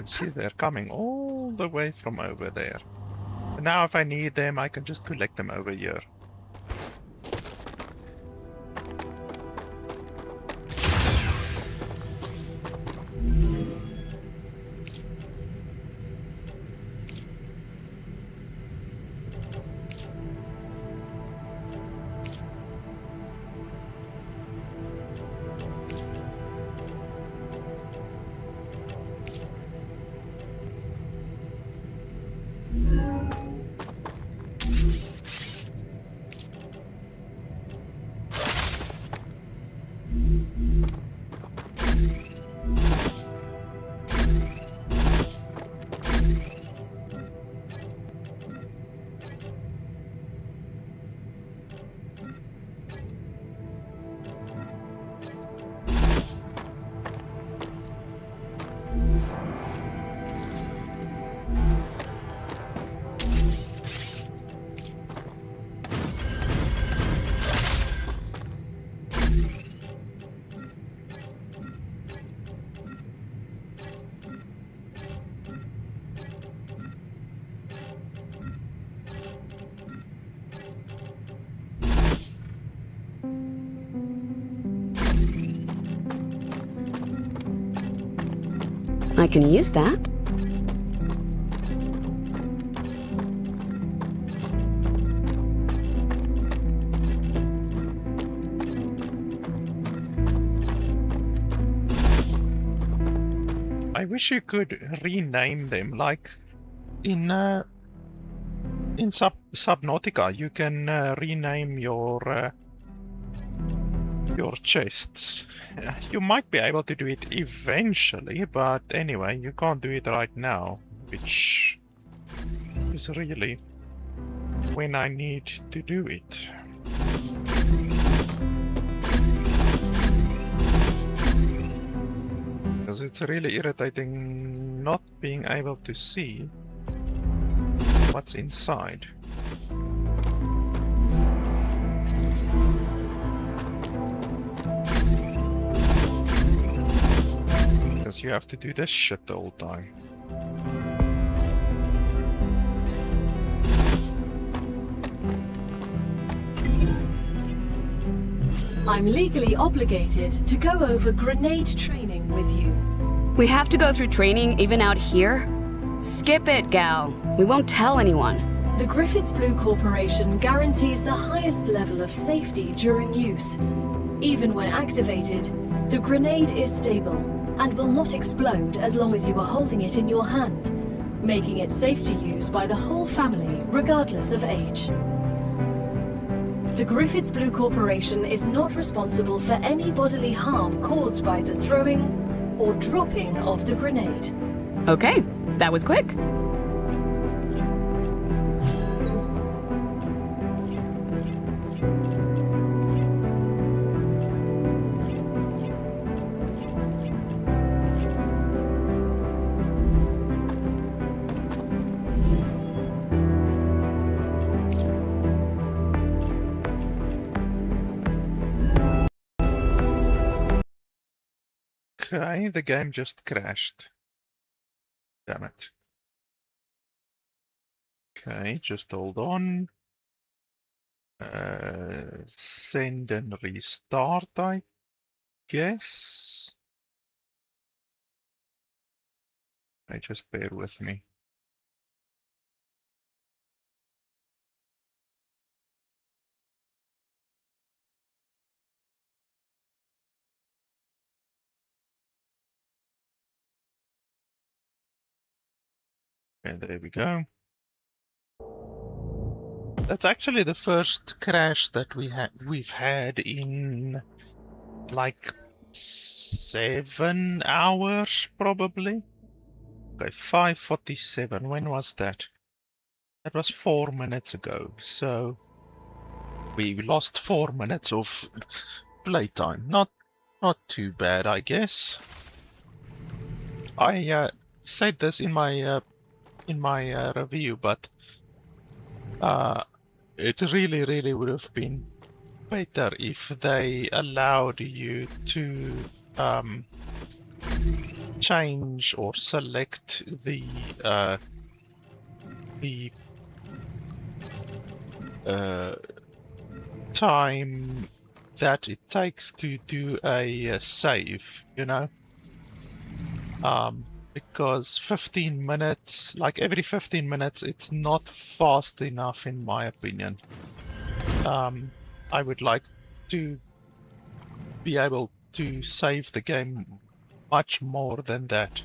See, they're coming all the way from over there. And now if I need them, I can just collect them over here.
I can use that.
I wish you could rename them, like in Subnautica. You can rename your chests. You might be able to do it eventually, but anyway, you can't do it right now, which is really when I need to do it. Because it's really irritating not being able to see what's inside. Because you have to do this shit the whole time.
I'm legally obligated to go over grenade training with you.
We have to go through training even out here? Skip it, gal. We won't tell anyone.
The Griffiths Blue Corporation guarantees the highest level of safety during use. Even when activated, the grenade is stable and will not explode as long as you are holding it in your hand, making it safe to use by the whole family, regardless of age. The Griffiths Blue Corporation is not responsible for any bodily harm caused by the throwing or dropping of the grenade.
Okay, that was quick.
Okay, the game just crashed. Damn it. Okay, just hold on. Send and restart, I guess. Just bear with me. Okay, there we go. That's actually the first crash that we've had in like 7 hours probably. Okay, 5:47. When was that? That was 4 minutes ago. So we lost 4 minutes of playtime. Not too bad, I guess. I said this in my review, but it really would have been better if they allowed you to change or select the time that it takes to do a save, you know. Because 15 minutes, like every 15 minutes, it's not fast enough in my opinion. I would like to be able to save the game much more than that.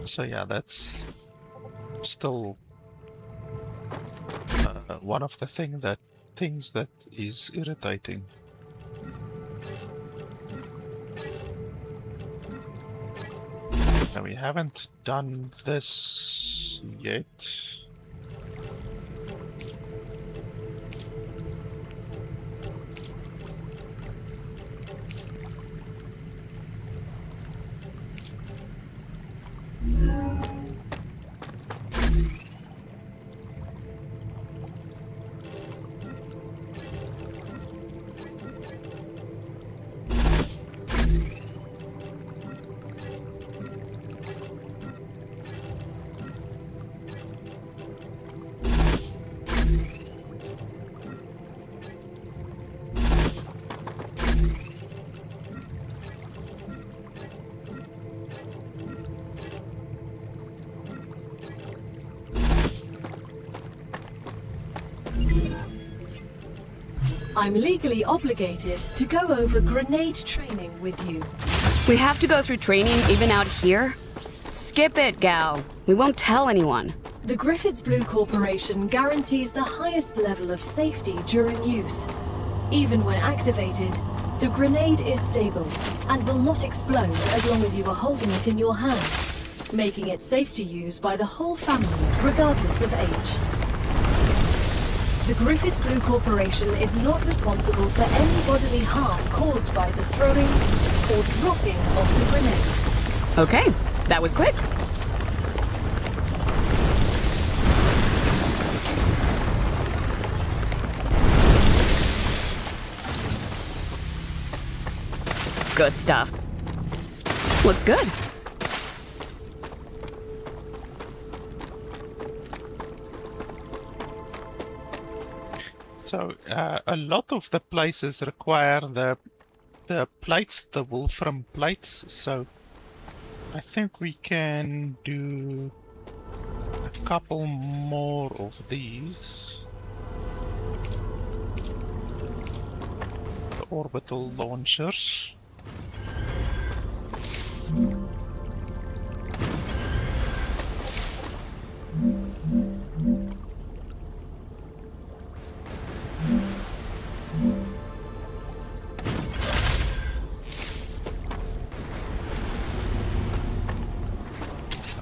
So yeah, that's still one of the things that is irritating. Now, we haven't done this yet.
I'm legally obligated to go over grenade training with you.
We have to go through training even out here? Skip it, gal. We won't tell anyone.
The Griffiths Blue Corporation guarantees the highest level of safety during use. Even when activated, the grenade is stable and will not explode as long as you are holding it in your hand, making it safe to use by the whole family, regardless of age. The Griffiths Blue Corporation is not responsible for any bodily harm caused by the throwing or dropping of the grenade.
Okay, that was quick. Good stuff. Looks good.
So a lot of the places require the plates, the wolfram plates. So I think we can do a couple more of these. The orbital launchers.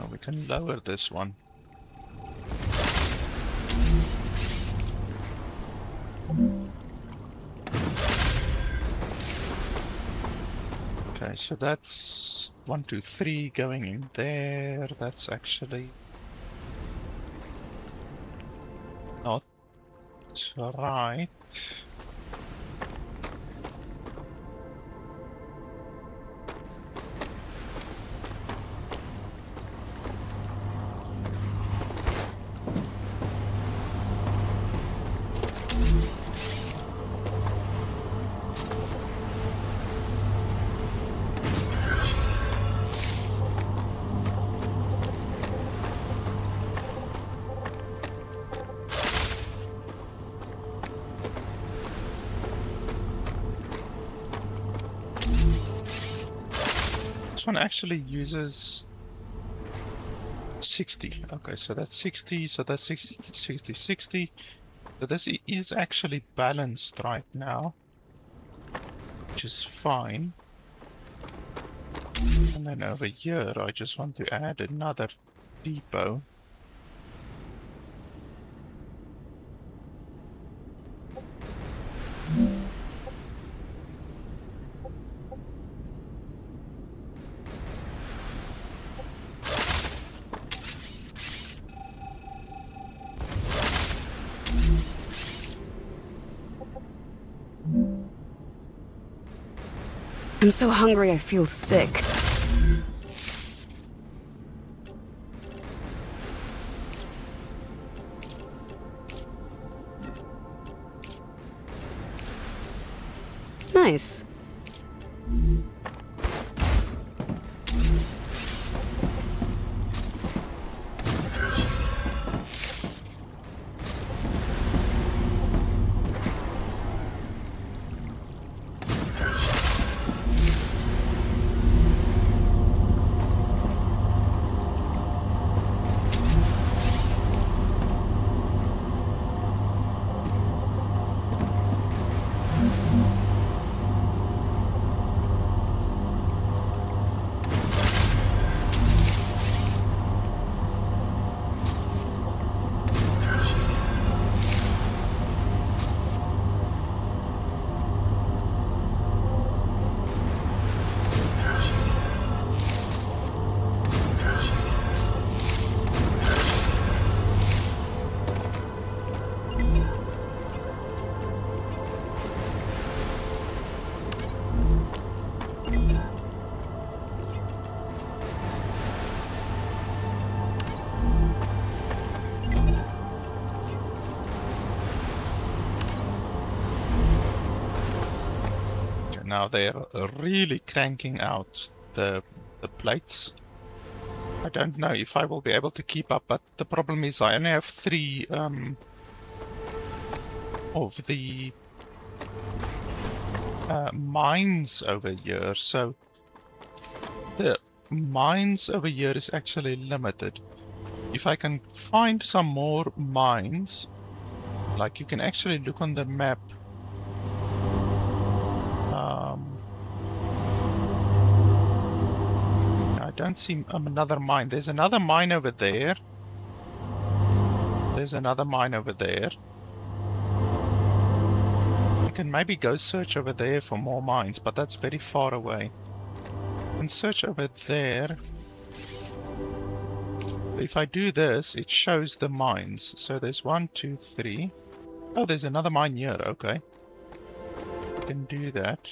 We can lower this one. Okay, so that's 1, 2, 3 going in there. That's actually not right. One actually uses 60. Okay, so that's 60, so that's 60, 60, 60. So this is actually balanced right now, which is fine. And then over here, I just want to add another depot.
I'm so hungry I feel sick. Nice.
Now they're really cranking out the plates. I don't know if I will be able to keep up, but the problem is I only have 3 of the mines over here, so the mines over here is actually limited. If I can find some more mines, like you can actually look on the map. I don't see another mine. There's another mine over there. There's another mine over there. You can maybe go search over there for more mines, but that's very far away. You can search over there. If I do this, it shows the mines. So there's 1, 2, 3. Oh, there's another mine here. Okay. I can do that.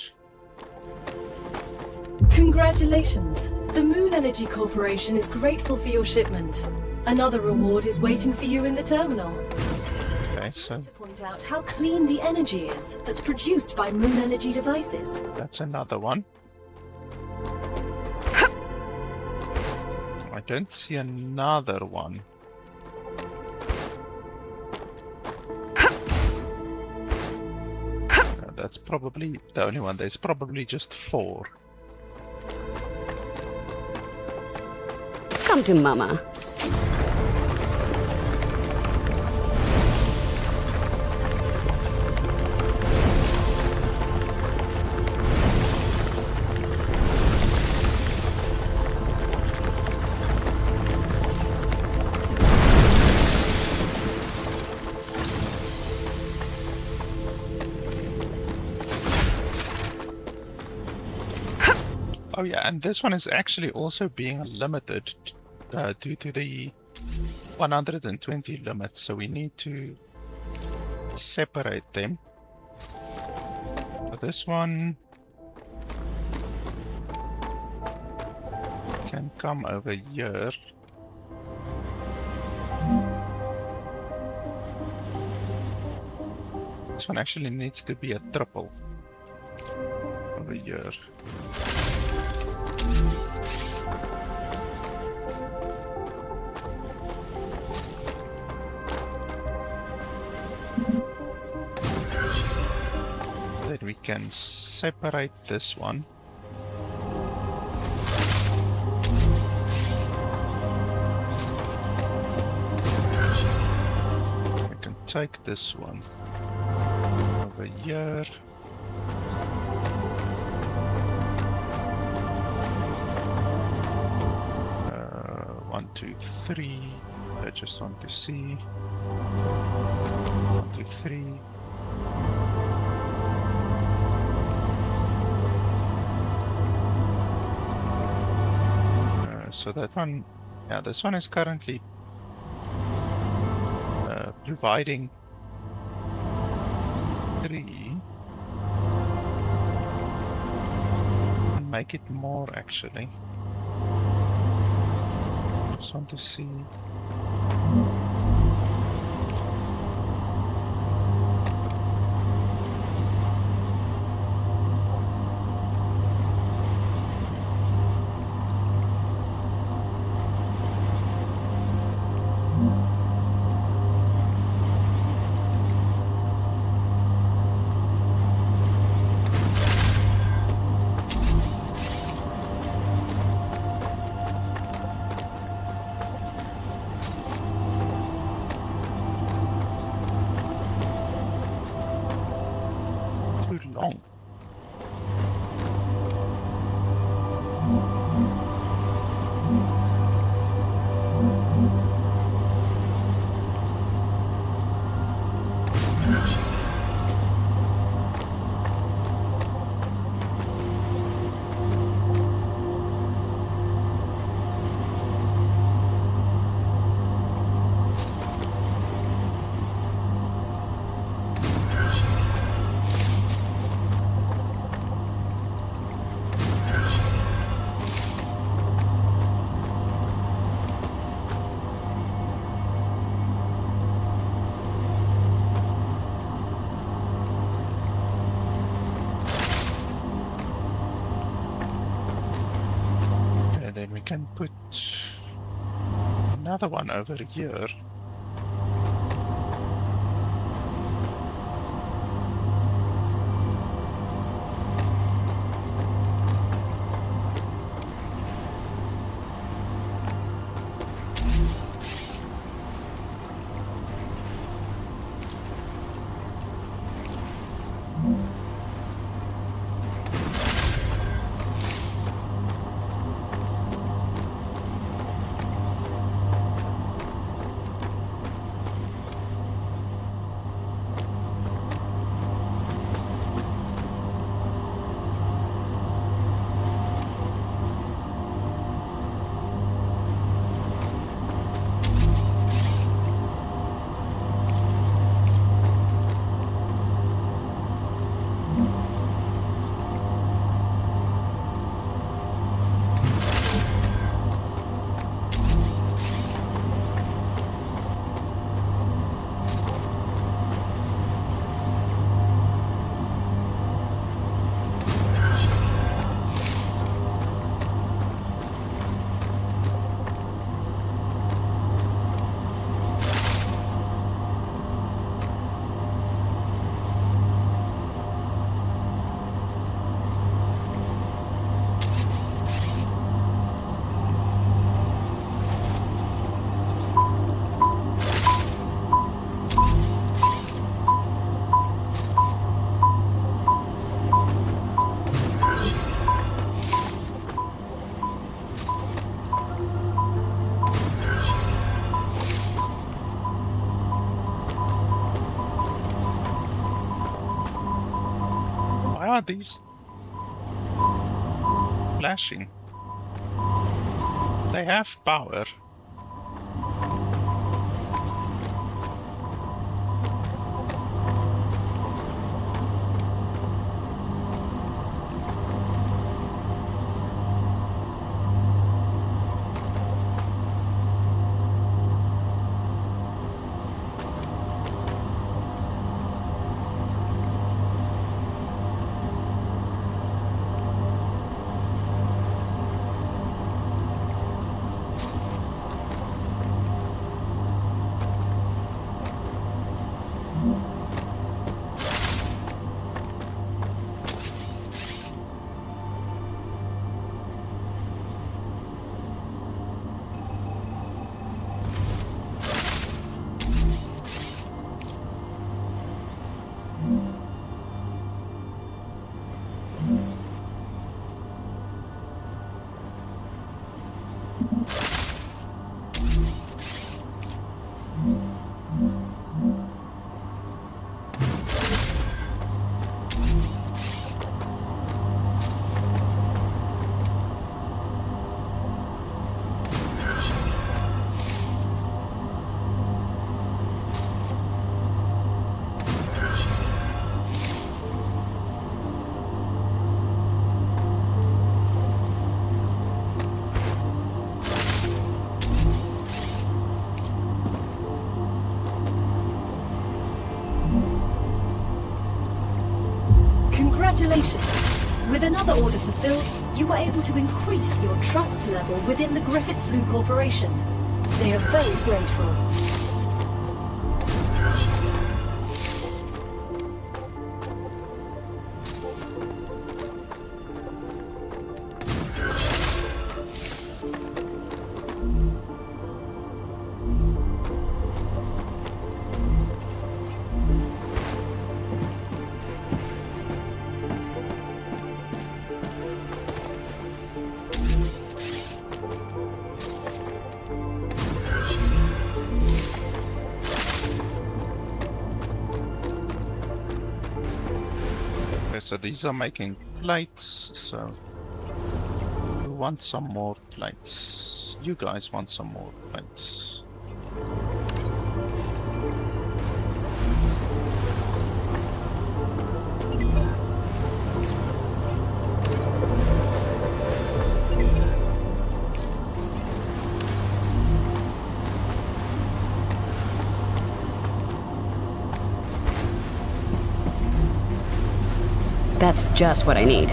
Congratulations! The Moon Energy Corporation is grateful for your shipment. Another reward is waiting for you in the terminal.
Okay, so
To point out how clean the energy is that's produced by Moon Energy devices.
that's another one. I don't see another one. That's probably the only one. There's probably just 4.
Come to Mama.
Oh yeah, and this one is actually also being limited due to the 120 limit, so we need to separate them. So this one can come over here. This one actually needs to be a triple over here. Then we can separate this one. We can take this one over here. 1, 2, 3. I just want to see. 1, 2, 3. So that one, yeah, this one is currently providing 3. Make it more actually. Just want to see. Long. Can put another one over here. Ah, these flashing. They have power.
Congratulations! With another order fulfilled, you were able to increase your trust level within the Griffiths Blue Corporation. They are very grateful.
So these are making plates, so we want some more plates. You guys want some more plates.
That's just what I need.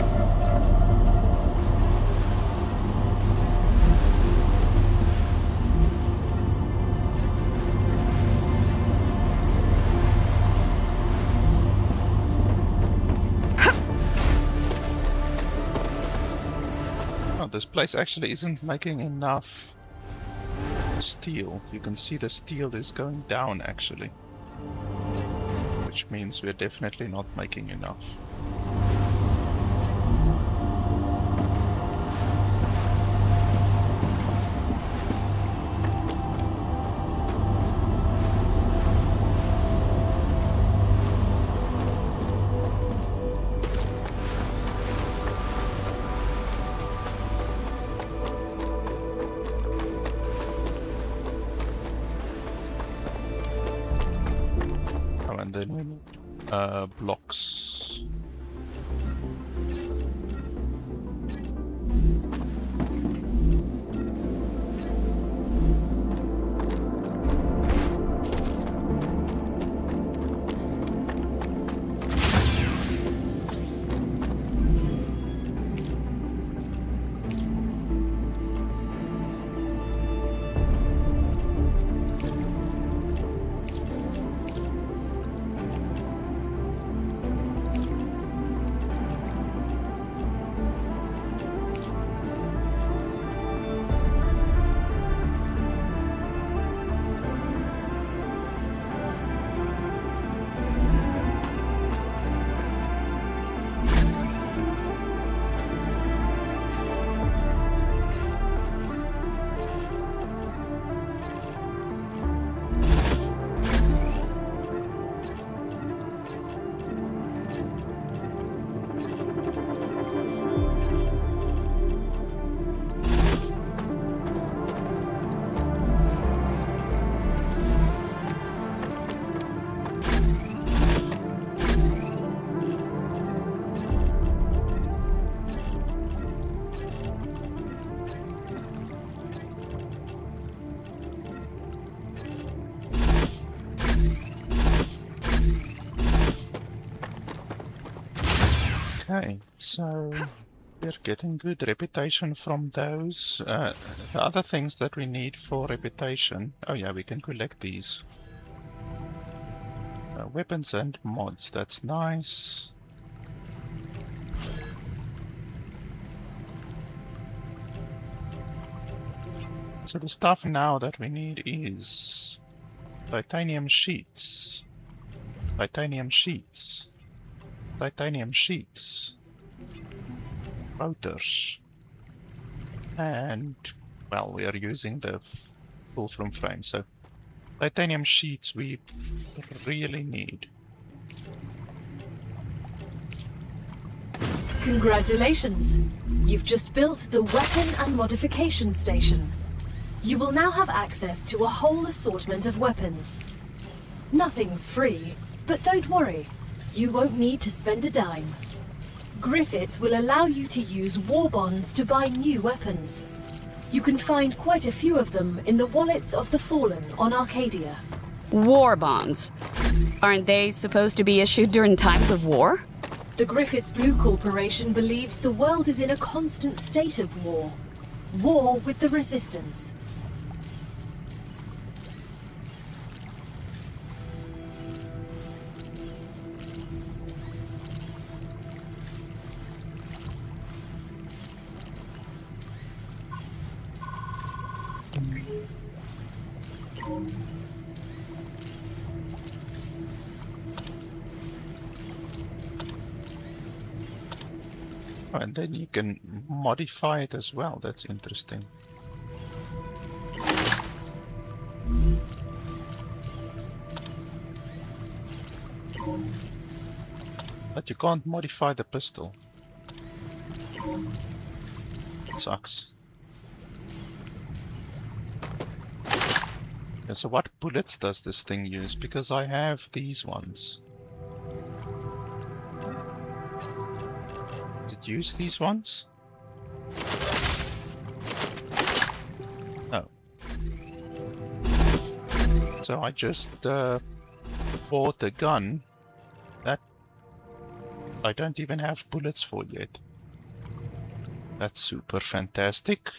Oh, this place actually isn't making enough steel. You can see the steel is going down actually. Which means we're definitely not making enough. And then we need blocks. Okay, so we're getting good reputation from those. The other things that we need for reputation... Oh yeah, we can collect these. Weapons and mods, that's nice. So the stuff now that we need is titanium sheets, titanium sheets, titanium sheets, rotors, and, well, we are using the full-from frame, so titanium sheets we really need.
Congratulations! You've just built the weapon and modification station. You will now have access to a whole assortment of weapons. Nothing's free, but don't worry. You won't need to spend a dime. Griffiths will allow you to use war bonds to buy new weapons. You can find quite a few of them in the wallets of the Fallen on Arcadia.
War bonds. Aren't they supposed to be issued during times of war?
The Griffiths Blue Corporation believes the world is in a constant state of war. War with the Resistance.
And then you can modify it as well, that's interesting. But you can't modify the pistol. It sucks. Yeah, so what bullets does this thing use? Because I have these ones. Use these ones? No. So I just bought a gun that I don't even have bullets for yet. That's super fantastic.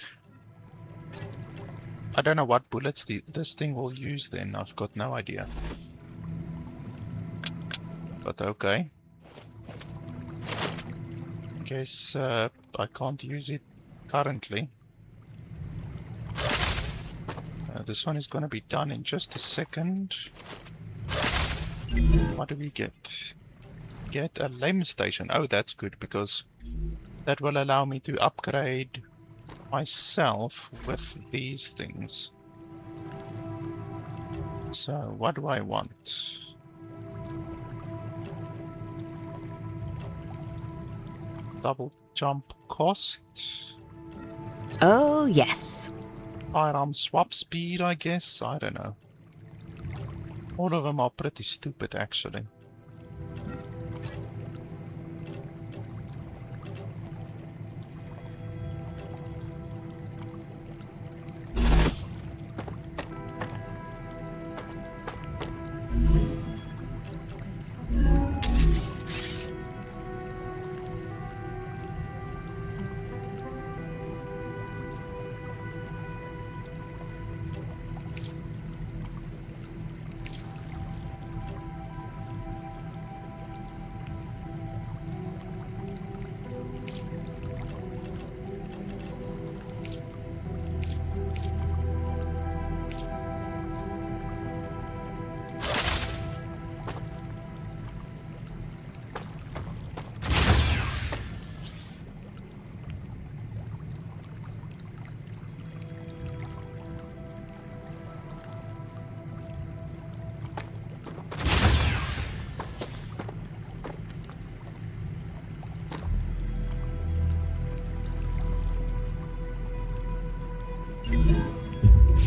I don't know what bullets this thing will use then, I've got no idea. But okay. Guess I can't use it currently. This one is going to be done in just a second. What do we get? Get a lem station. Oh, that's good because that will allow me to upgrade myself with these things. So what do I want? Double jump cost.
Oh, yes.
Firearm swap speed, I guess. I don't know. All of them are pretty stupid, actually.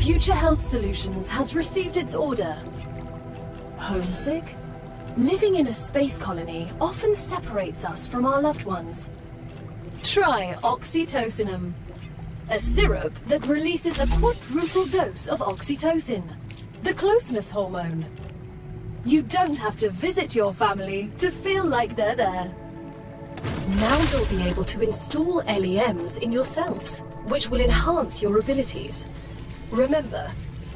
Future Health Solutions has received its order. Homesick? Living in a space colony often separates us from our loved ones. Try oxytocinum, a syrup that releases a quadruple dose of oxytocin, the closeness hormone. You don't have to visit your family to feel like they're there. Now you'll be able to install LEMs in yourselves, which will enhance your abilities. Remember,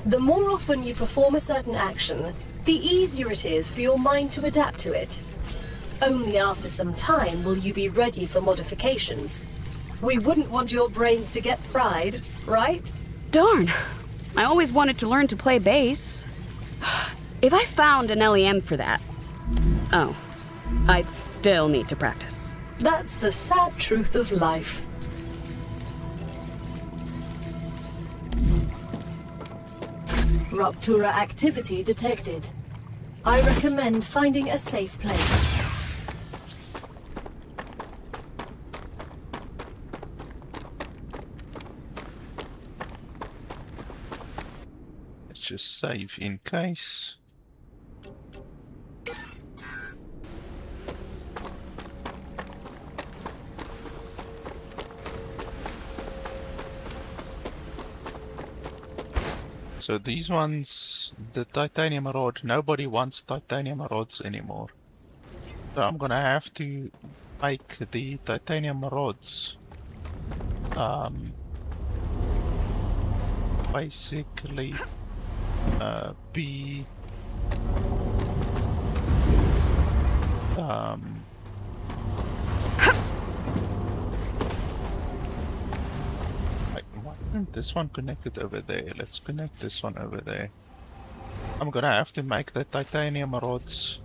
the more often you perform a certain action, the easier it is for your mind to adapt to it. Only after some time will you be ready for modifications. We wouldn't want your brains to get fried, right?
Darn. I always wanted to learn to play bass. If I found an LEM for that... Oh. I'd still need to practice.
That's the sad truth of life. Rupture activity detected. I recommend finding a safe place.
Let's just save in case. So these ones, the titanium rod, nobody wants titanium rods anymore. So I'm gonna have to make the titanium rods basically be why isn't this one connected over there? Let's connect this one over there. I'm gonna have to make the titanium rods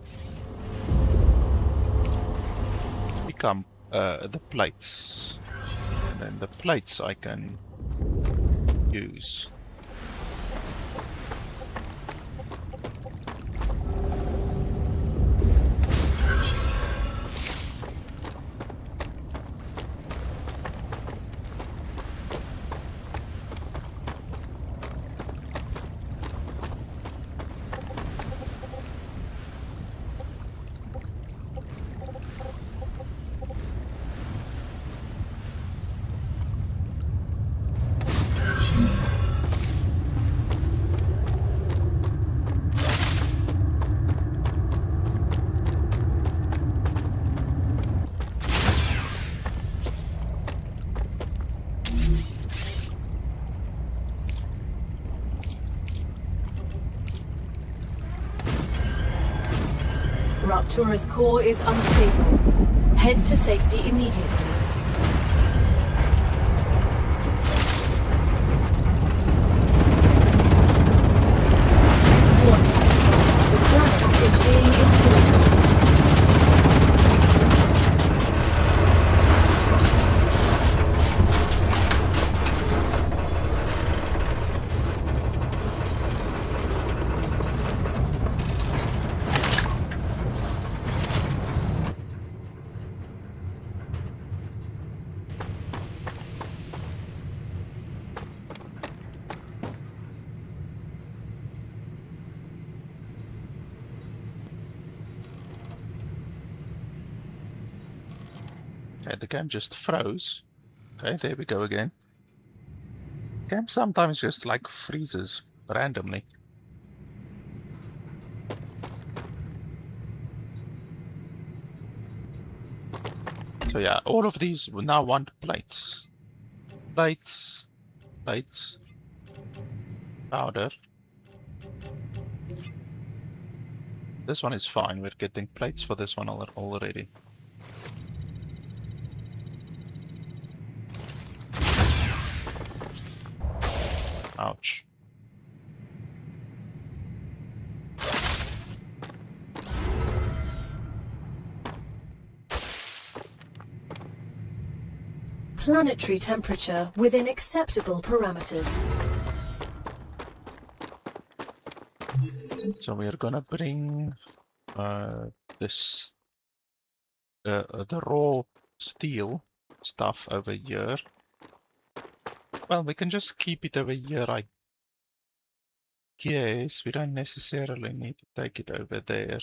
become the plates, and then the plates I can use.
Ruptura's core is unstable. Head to safety immediately. Warning. The planet is being incinerated.
Okay, the game just froze. Okay, there we go again. The game sometimes just like freezes randomly. So yeah, all of these now want plates. Plates, plates, powder. This one is fine, we're getting plates for this one already. Ouch.
Planetary temperature within acceptable parameters.
So we are gonna bring this the raw steel stuff over here. Well, we can just keep it over here, I guess. We don't necessarily need to take it over there.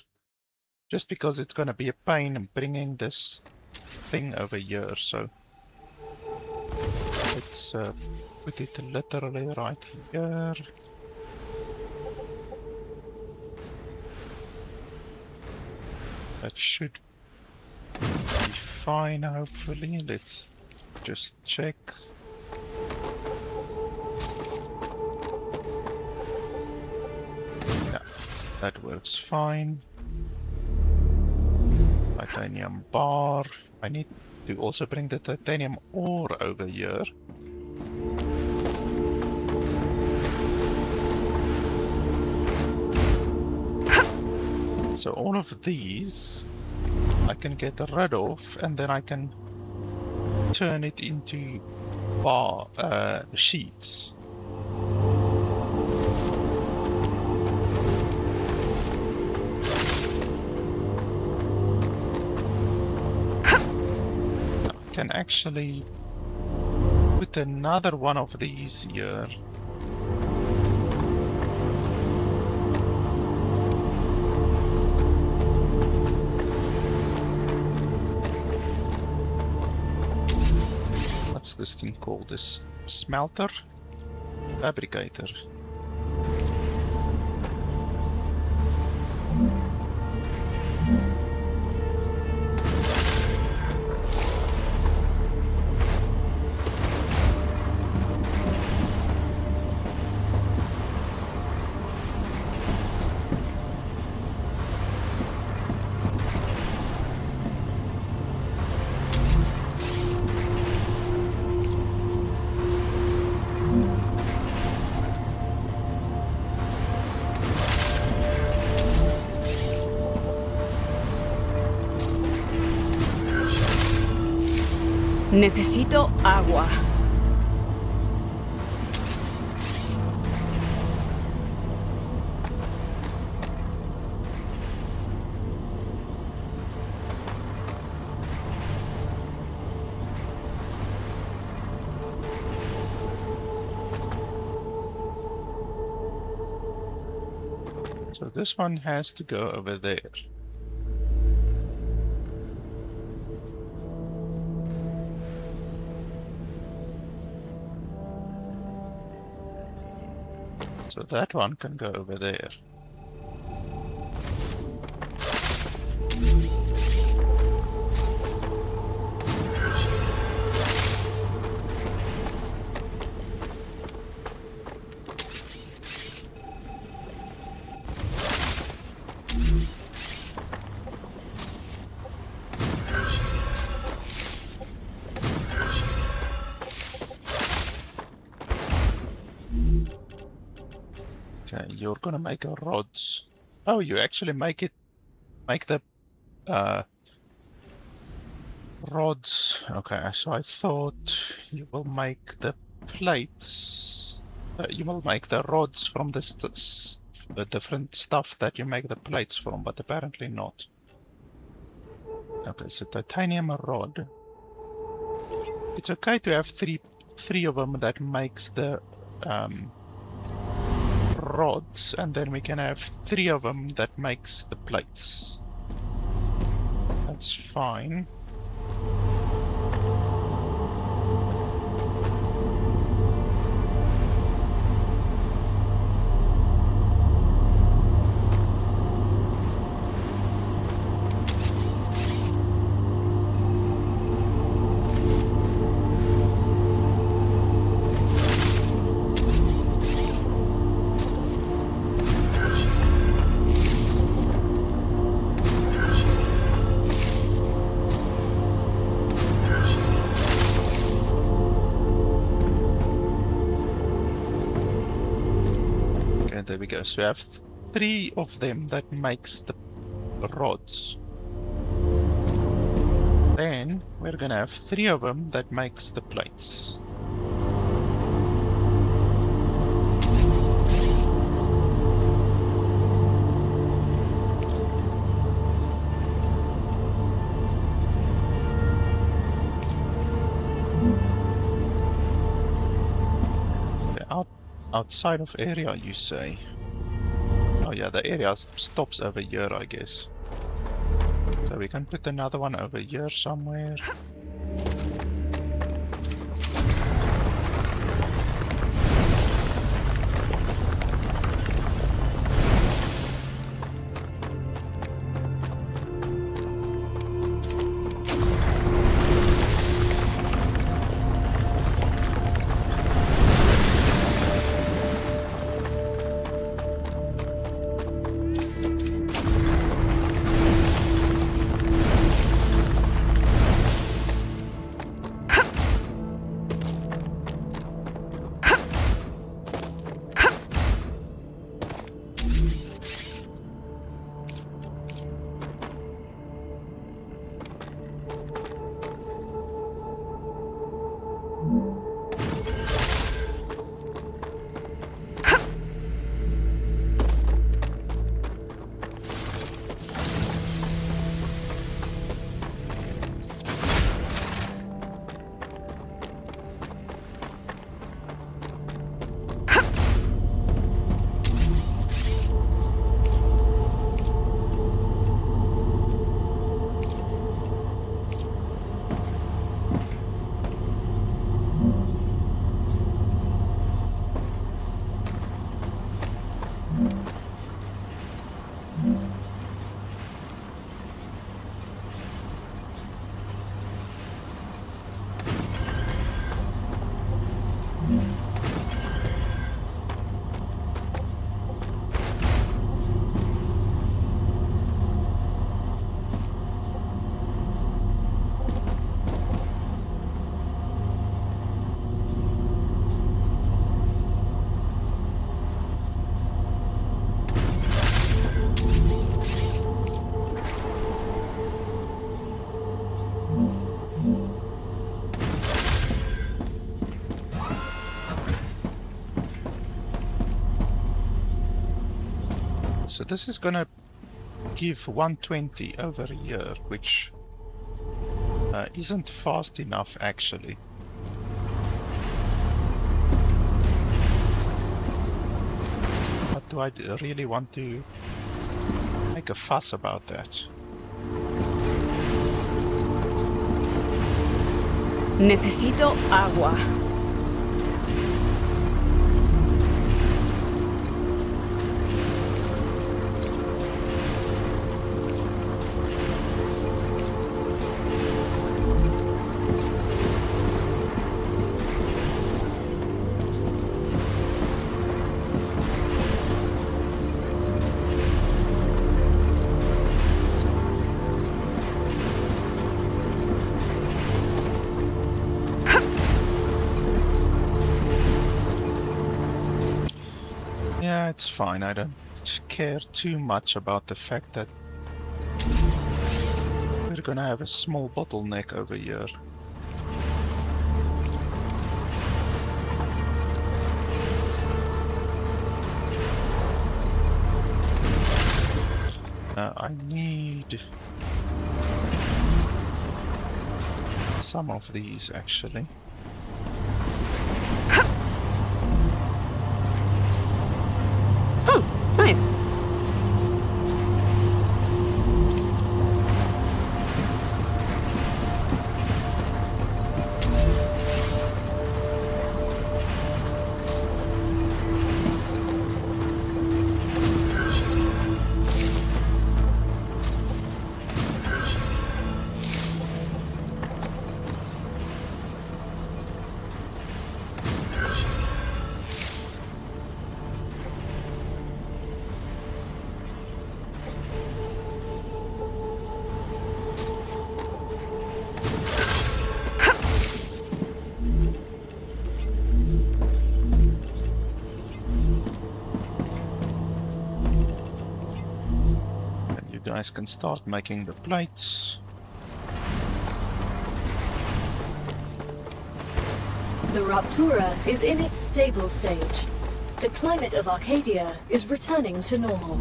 Just because it's gonna be a pain in bringing this thing over here, so let's put it literally right here. That should be fine, hopefully. Let's just check. Yeah, that works fine. Titanium bar. I need to also bring the titanium ore over here. So all of these I can get rid of, and then I can turn it into sheets. I can actually put another one of these here. What's this thing called? This smelter? Fabricator.
Necesito agua.
So this one has to go over there. So that one can go over there. Okay, you're gonna make a rods. Oh, you actually make the rods. Okay, so I thought you will make the plates. You will make the rods from the different stuff that you make the plates from, but apparently not. Okay, so titanium rod. It's okay to have three of them that makes the rods, and then we can have 3 of them that makes the plates. That's fine. There we go. So we have 3 of them that makes the rods. Then we're gonna have 3 of them that makes the plates. Outside of area, you say? Oh yeah, the area stops over here, I guess. So we can put another one over here somewhere. So this is gonna give 120 over here, which isn't fast enough actually. But do I really want to make a fuss about that?
Necesito agua.
Yeah, it's fine. I don't care too much about the fact that we're gonna have a small bottleneck over here. I need some of these actually.
Nice.
Guys can start making the plates.
The Raptura is in its stable stage. The climate of Arcadia is returning to normal.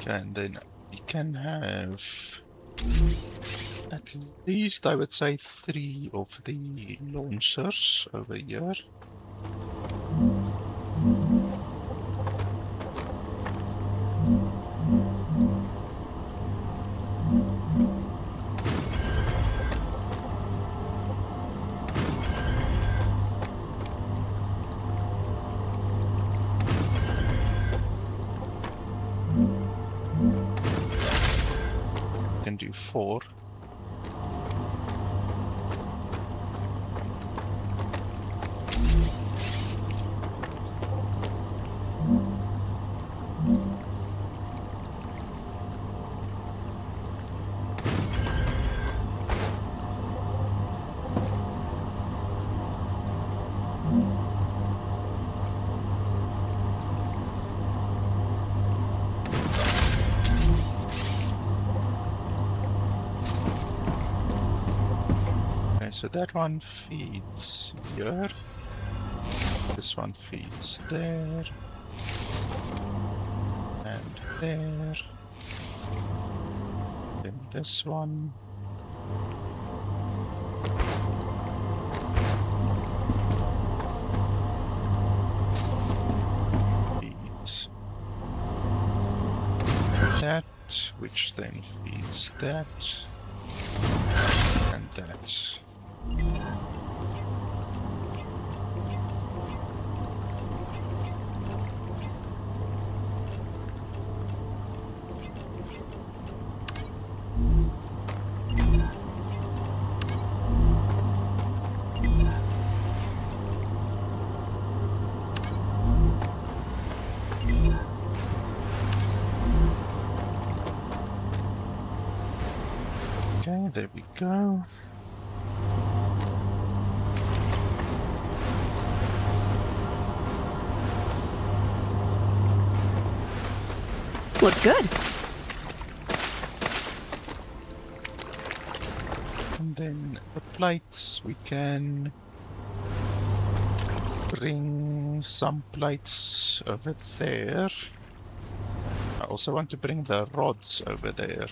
And then we can have at least I would say 3 of the launchers over here. Can do 4. So that one feeds here, this one feeds there, and there, then this one, feeds that, which then feeds that, and that. Okay, there we go.
Looks good.
And then the plates, we can bring some plates over there. I also want to bring the rods over there.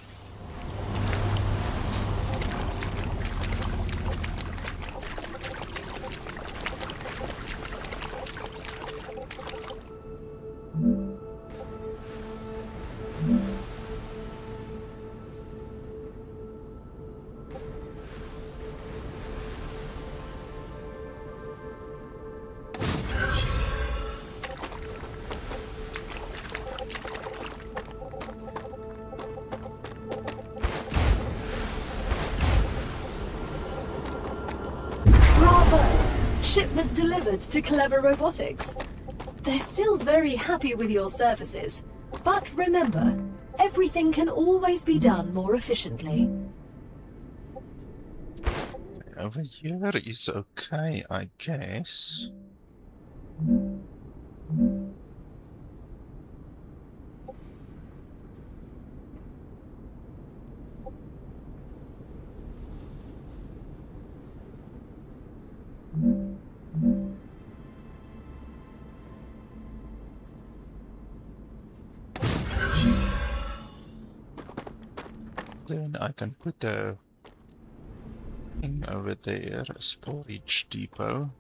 Shipment delivered to Clever Robotics. They're still very happy with your services, but remember, everything can always be done more efficiently.
Over here is okay, I guess. Then I can put a thing over there, a storage depot.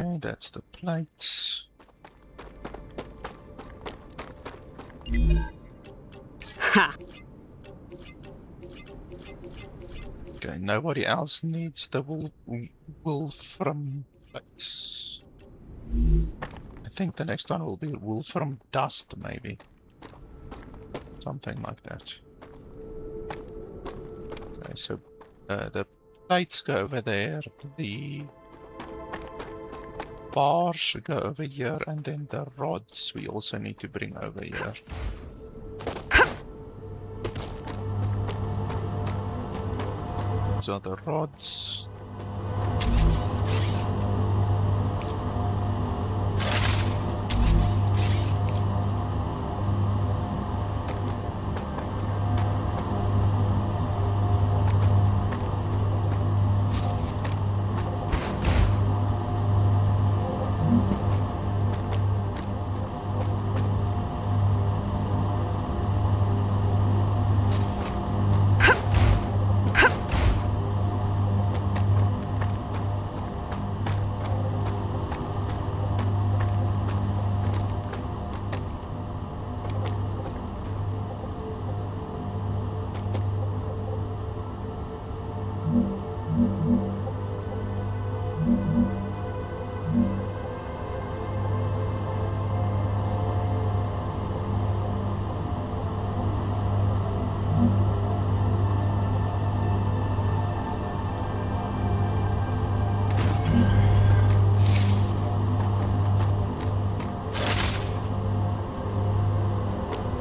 Okay, that's the plates.
Ha!
Okay, nobody else needs the wolfram plates. I think the next one will be wolfram dust, maybe. Something like that. Okay, so the plates go over there, the bars should go over here, and then the rods we also need to bring over here. These are the rods.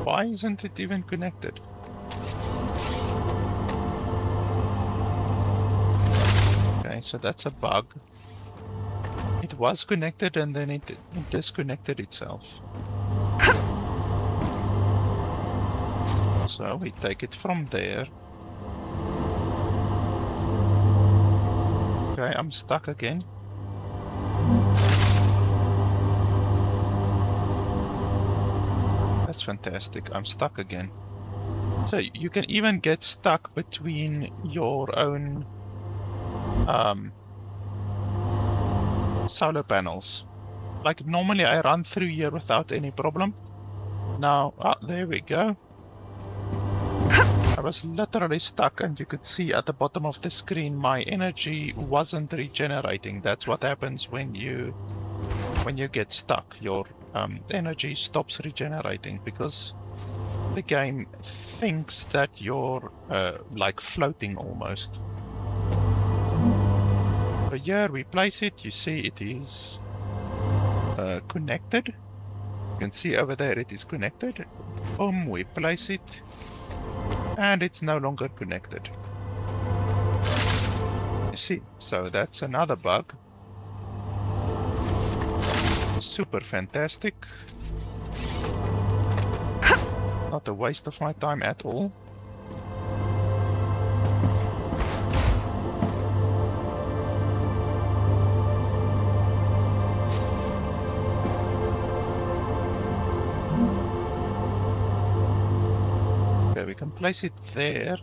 Why isn't it even connected? Okay, so that's a bug. It was connected and then it disconnected itself. So we take it from there. Okay, I'm stuck again. That's fantastic. I'm stuck again. So you can even get stuck between your own solar panels. Like normally I run through here without any problem. Now, there we go. I was literally stuck, and you could see at the bottom of the screen my energy wasn't regenerating. That's what happens when you get stuck. Your energy stops regenerating because the game thinks that you're like floating almost. So here we place it. You see it is connected. You can see over there it is connected. Boom, we place it. And it's no longer connected. You see, so that's another bug. Super fantastic. Not a waste of my time at all. Okay, we can place it there.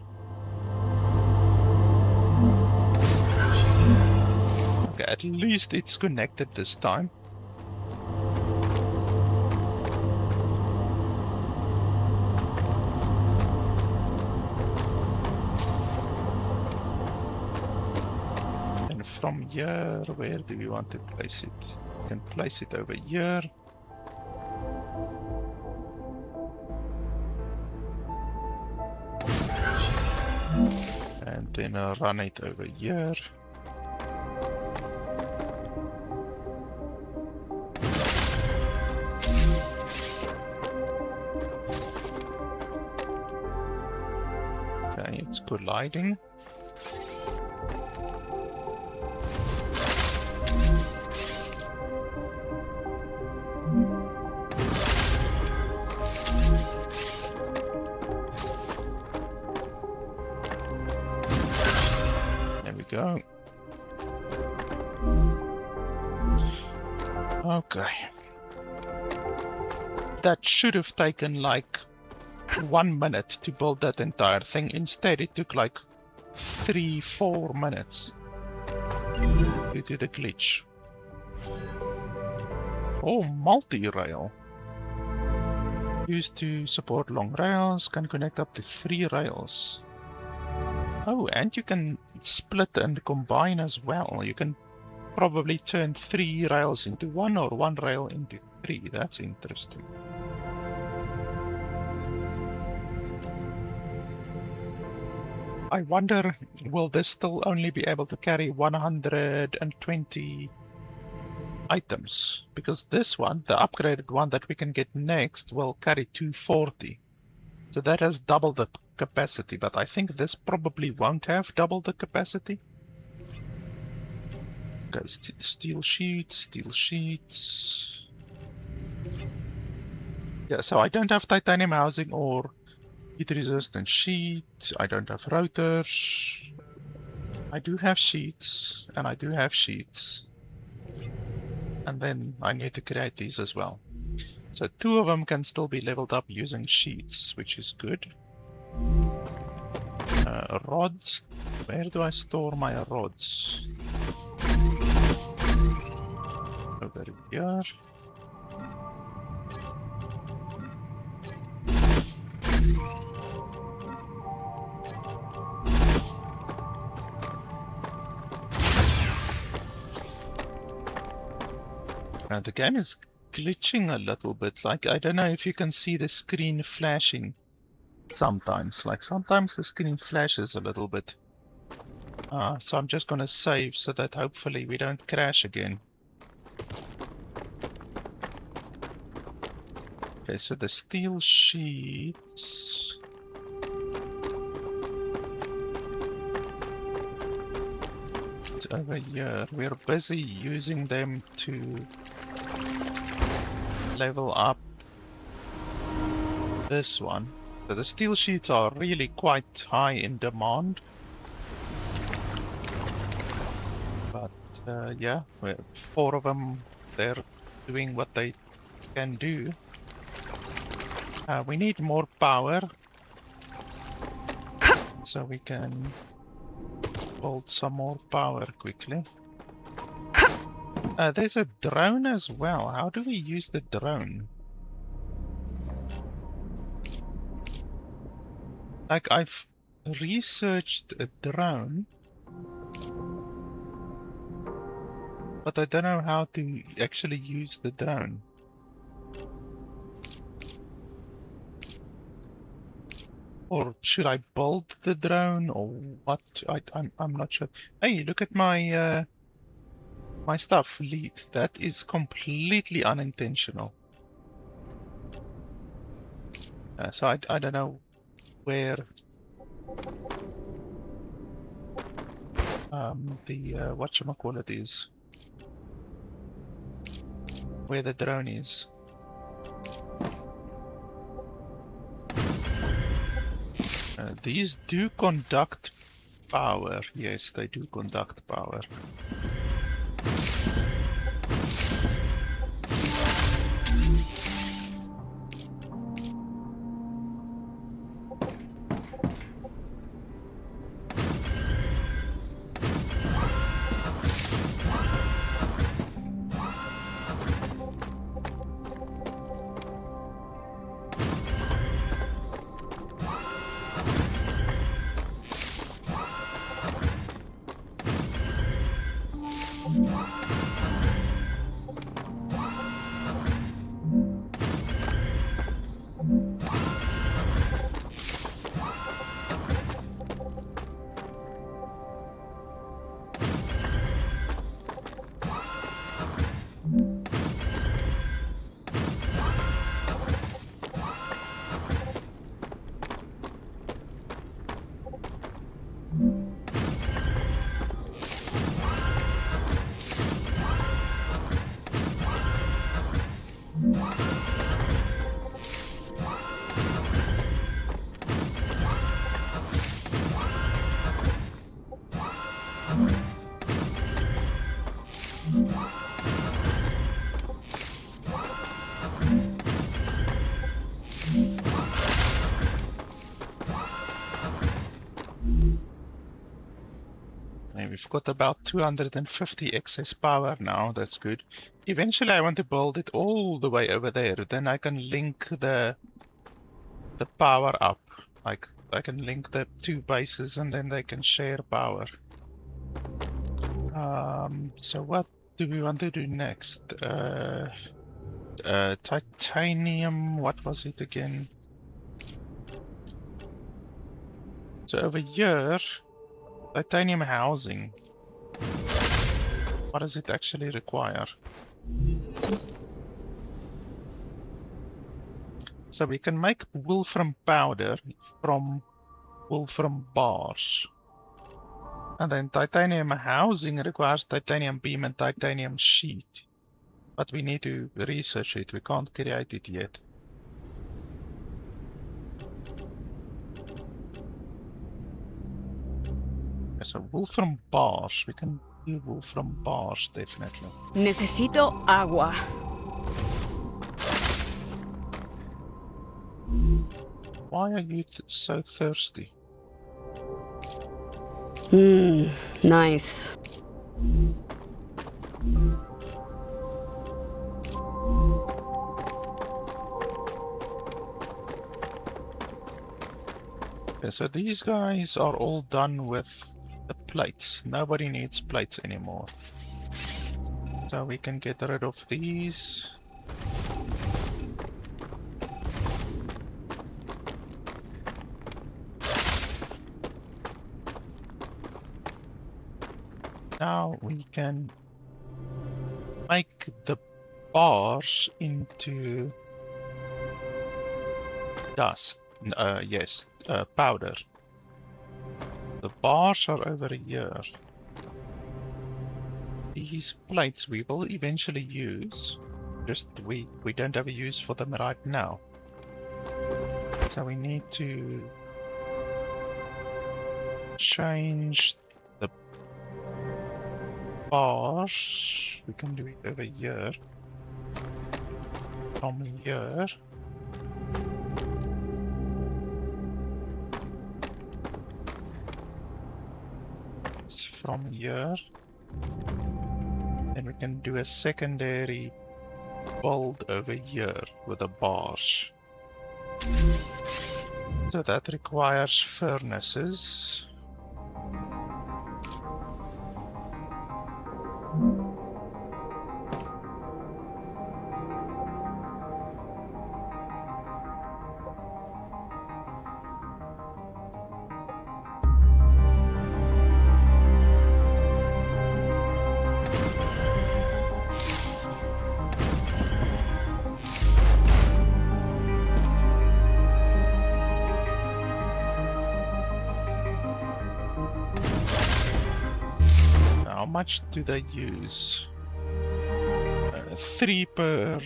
Okay, at least it's connected this time. And from here, where do we want to place it? We can place it over here. And then run it over here. Okay, it's colliding. Go. Okay. That should have taken like 1 minute to build that entire thing. Instead it took like 3-4 minutes due to the glitch. Oh, multi-rail. Used to support long rails, can connect up to 3 rails. Oh, and you can split and combine as well. You can probably turn 3 rails into 1 or 1 rail into 3. That's interesting. I wonder, will this still only be able to carry 120 items? Because this one, the upgraded one that we can get next, will carry 240. So that has double the capacity, but I think this probably won't have double the capacity. Okay, steel sheets. Yeah, so I don't have titanium housing or heat resistant sheet. I don't have rotors. I do have sheets, and I do have sheets. And then I need to create these as well. So 2 of them can still be leveled up using sheets, which is good. Rods. Where do I store my rods? Over here. The game is glitching a little bit. Like, I don't know if you can see the screen flashing sometimes. Like, sometimes the screen flashes a little bit. So I'm just gonna save so that hopefully we don't crash again. Okay, so the steel sheets. It's over here. We're busy using them to level up this one. So the steel sheets are really quite high in demand. But yeah, 4 of them, they're doing what they can do. We need more power, so we can build some more power quickly. There's a drone as well. How do we use the drone? Like, I've researched a drone, but I don't know how to actually use the drone. Or should I build the drone, or what? I'm not sure. Hey, look at my my stuff, lead. That is completely unintentional. So I don't know where the whatchamacallit is. Where the drone is. These do conduct power. Yes, they do conduct power. We've got about 250 excess power now. That's good. Eventually I want to build it all the way over there. Then I can link the power up. Like, I can link the 2 bases and then they can share power. So what do we want to do next? Titanium, what was it again? So over here, titanium housing. What does it actually require? So we can make wolfram powder from wolfram bars. And then titanium housing requires titanium beam and titanium sheet. But we need to research it, we can't create it yet. So wolfram bars, we can do wolfram bars definitely.
Necesito agua.
Why are you so thirsty?
Nice.
Okay, so these guys are all done with the plates. Nobody needs plates anymore. So we can get rid of these. Now we can make the bars into dust. Yes, powder. The bars are over here. These plates we will eventually use. Just we don't have a use for them right now. So we need to change the bars. We can do it over here. From here. From here. Then we can do a secondary build over here with a bars. So that requires furnaces. How much do they use? 3 per,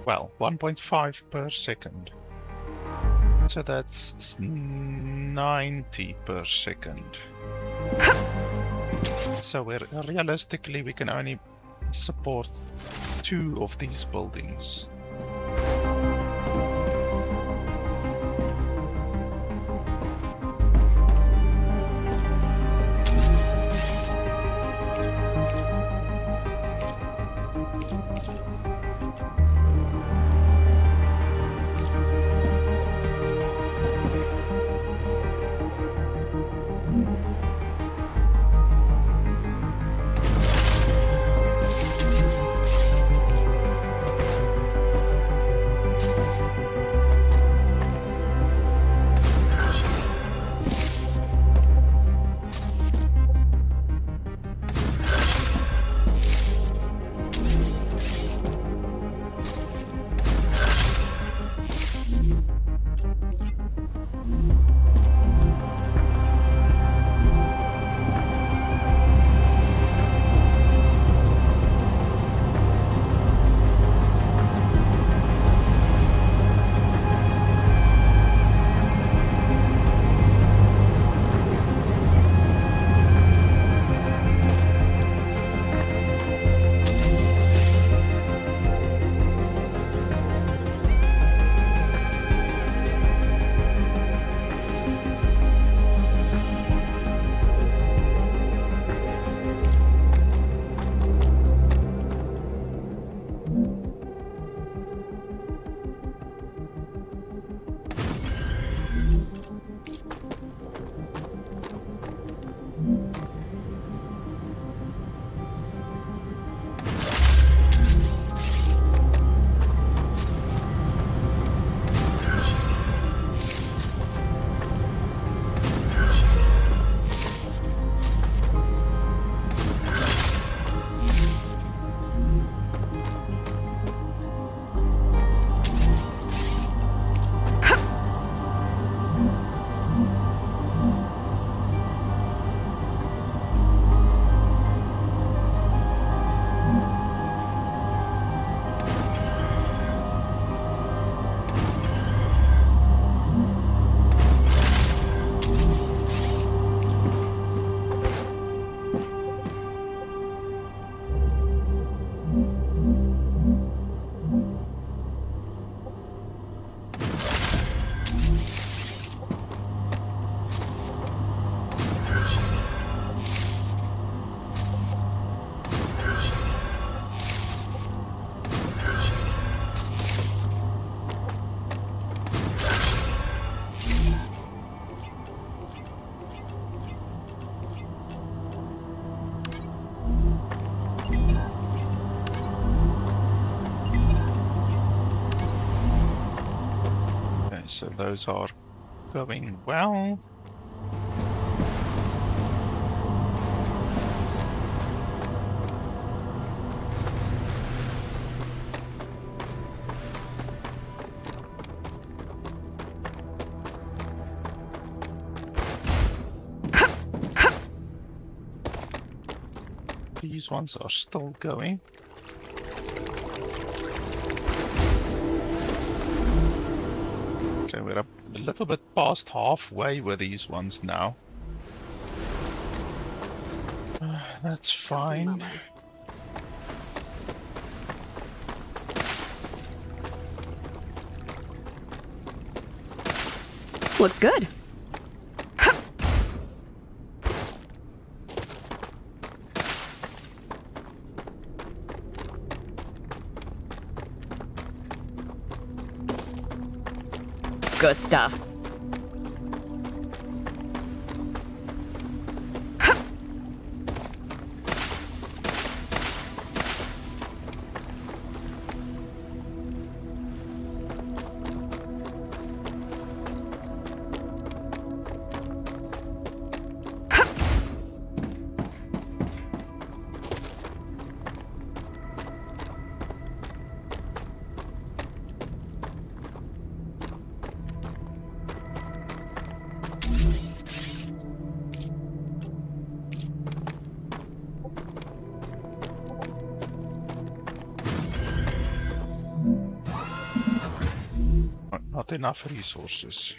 well, 1.5 per second. So that's 90 per second. So realistically we can only support 2 of these buildings. so those are going well. These ones are still going. Okay, we're up a little bit past halfway with these ones now. That's fine.
Looks good. Good stuff.
Not enough resources.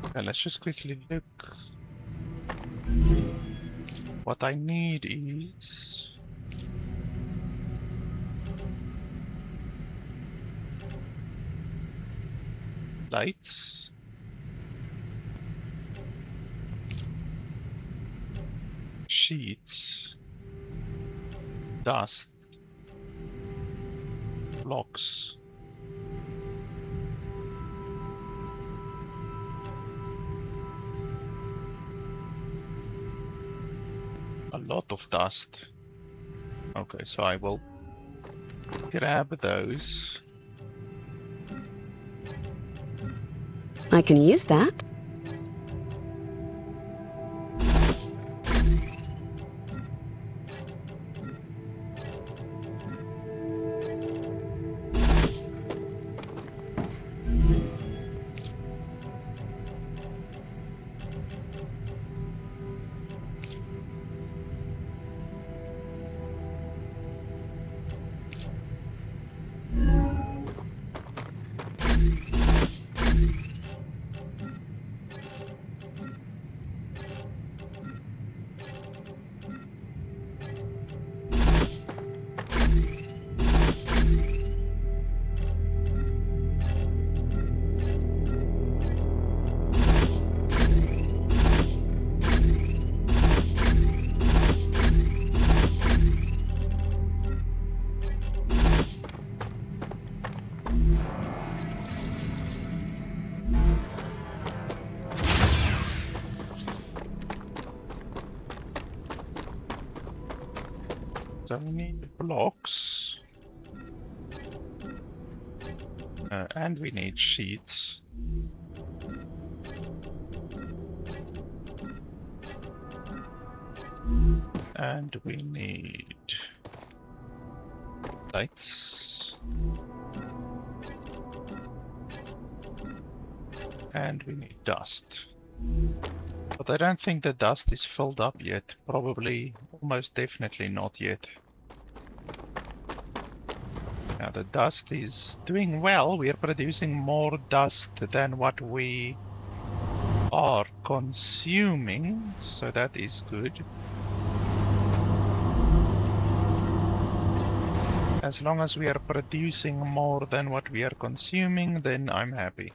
Okay, let's just quickly look. What I need is lights, sheets, dust, blocks, a lot of dust. Okay, so I will grab those.
I can use that.
So we need blocks. And we need sheets. And we need lights. And we need dust. But I don't think the dust is filled up yet. Probably, almost definitely not yet. Now the dust is doing well. We are producing more dust than what we are consuming, so that is good. As long as we are producing more than what we are consuming, then I'm happy.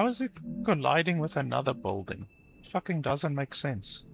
How is it colliding with another building? Fucking doesn't make sense.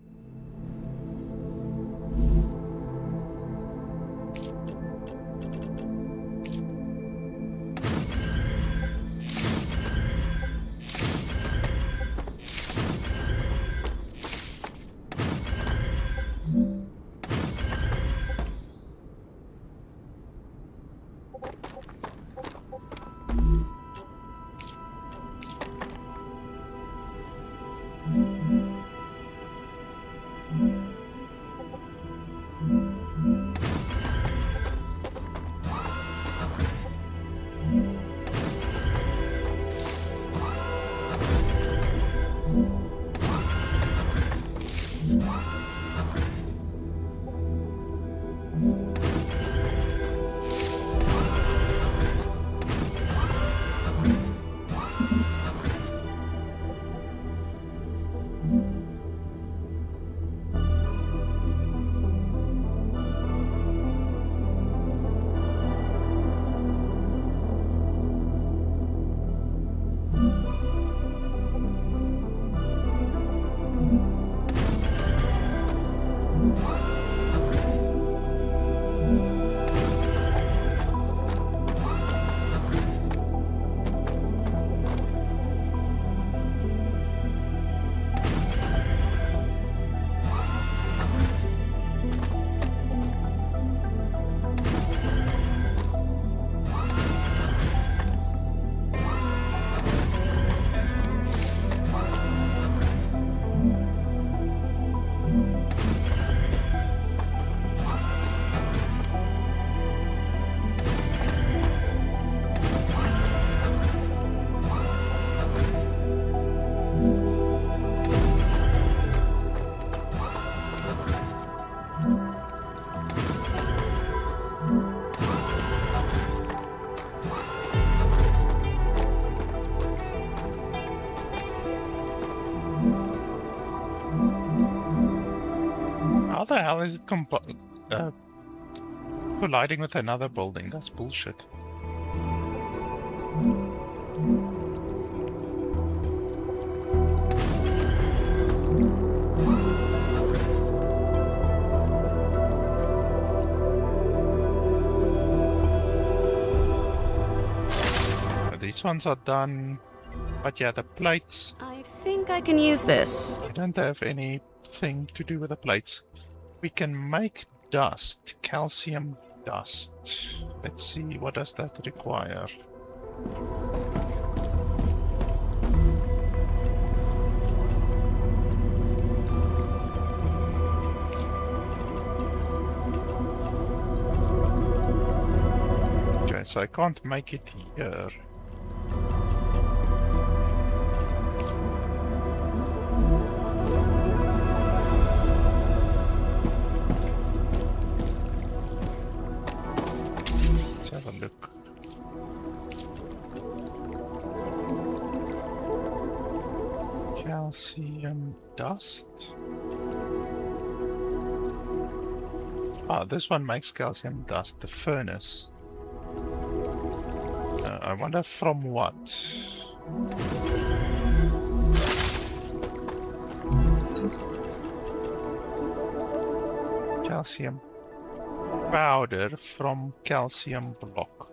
How the hell is it colliding with another building? That's bullshit. These ones are done, but yeah, the plates.
I think I can use this.
I don't have anything to do with the plates. We can make dust, calcium dust. Let's see, what does that require? Okay, so I can't make it here. Have a look. Calcium dust. Ah, this one makes calcium dust, the furnace. I wonder from what? Calcium powder from calcium block.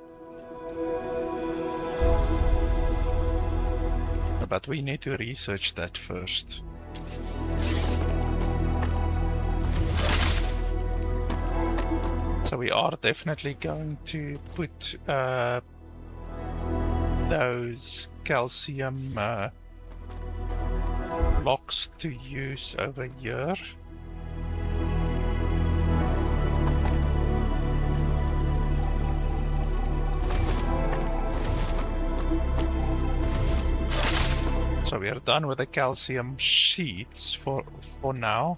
But we need to research that first. So we are definitely going to put those calcium blocks to use over here. So we are done with the calcium sheets for now.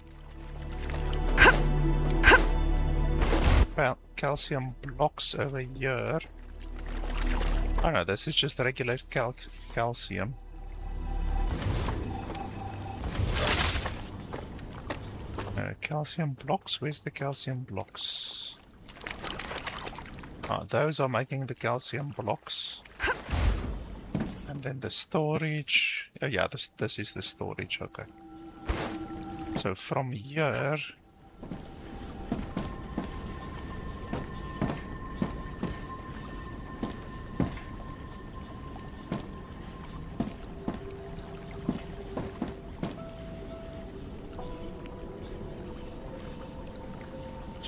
Calcium blocks over here. Oh no, this is just regular calcium. Calcium blocks, where's the calcium blocks? Ah, those are making the calcium blocks. And then the storage. Yeah, this is the storage. Okay. So from here.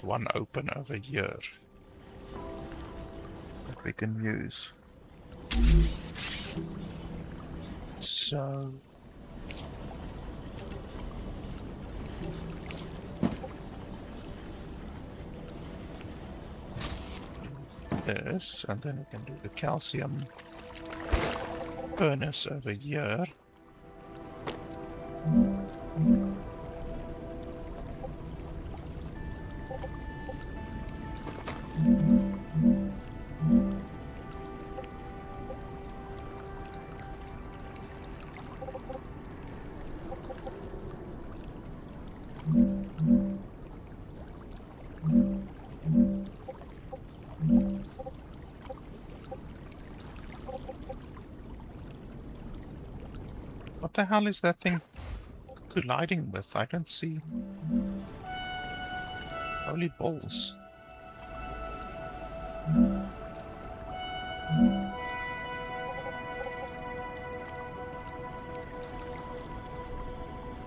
One open over here that we can use. So this, and then we can do the calcium furnace over here. What the hell is that thing colliding with? I don't see. Holy balls.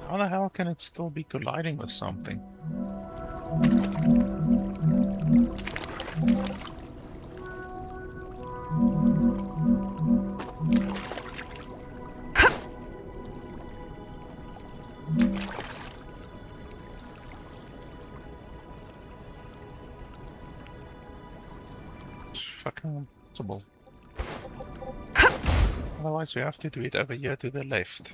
How the hell can it still be colliding with something? It's fucking impossible. Otherwise we have to do it over here to the left.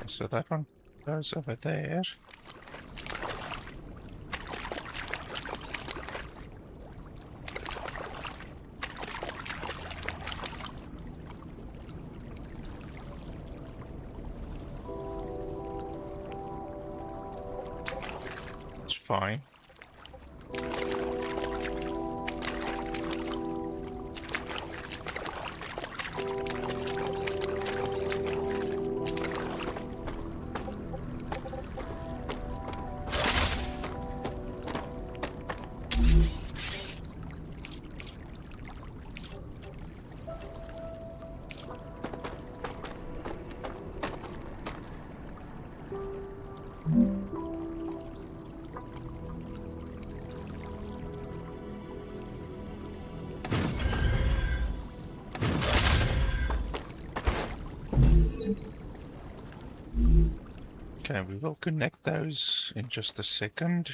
So that one goes over there. It's fine. Okay, we will connect those in just a second.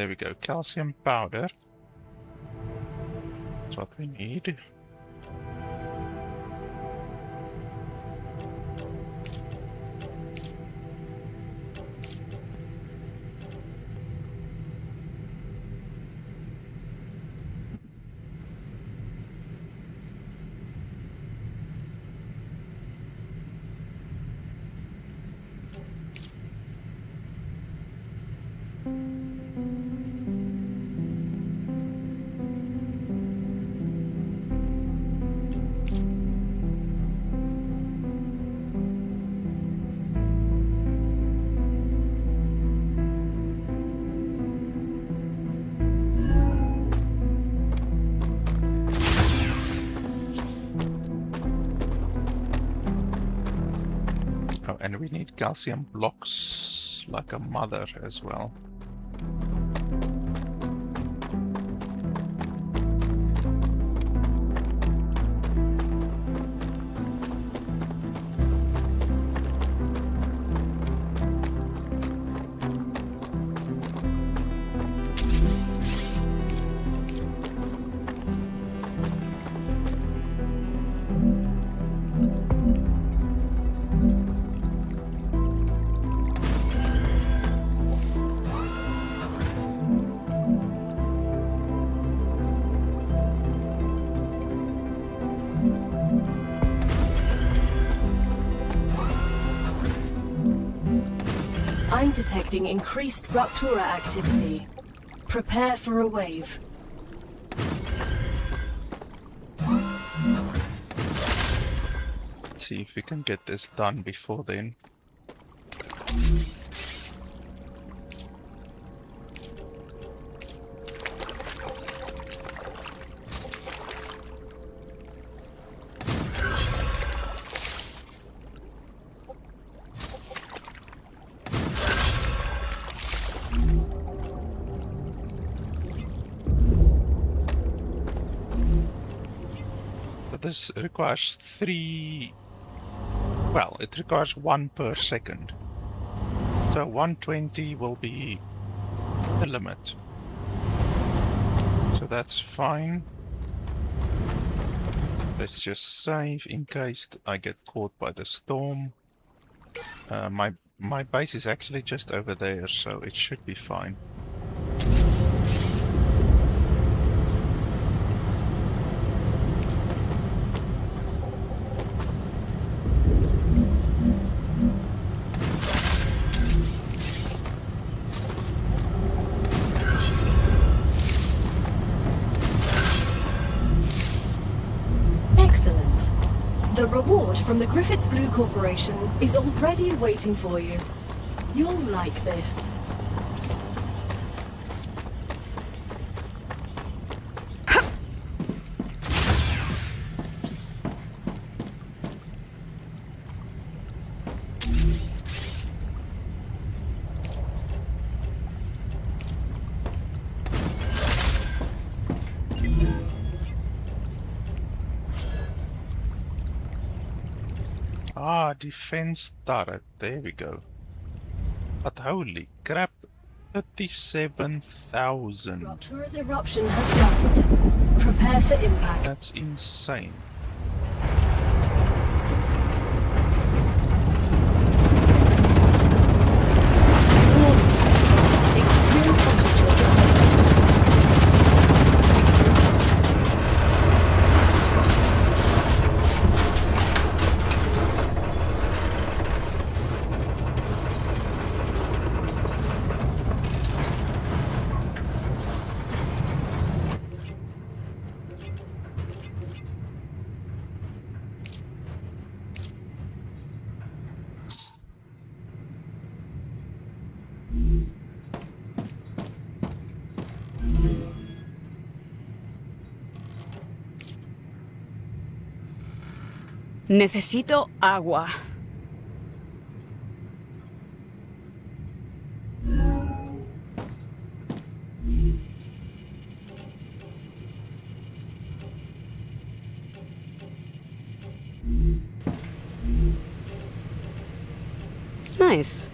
There we go. Calcium powder. That's what we need. Oh, and we need calcium blocks like a mother as well.
I'm detecting increased Raptura activity. Prepare for a wave.
See if we can get this done before then. This requires 3, well, it requires 1 per second. So 120 will be the limit. So that's fine. Let's just save in case I get caught by the storm. My base is actually just over there, so it should be fine.
The reward from the Griffiths Blue Corporation is already waiting for you. You'll like this.
Ah, defense turret, there we go. But holy crap, 37,000.
Raptura's eruption has started. Prepare for impact.
That's insane.
Extreme temperature detected.
Necesito agua. Nice.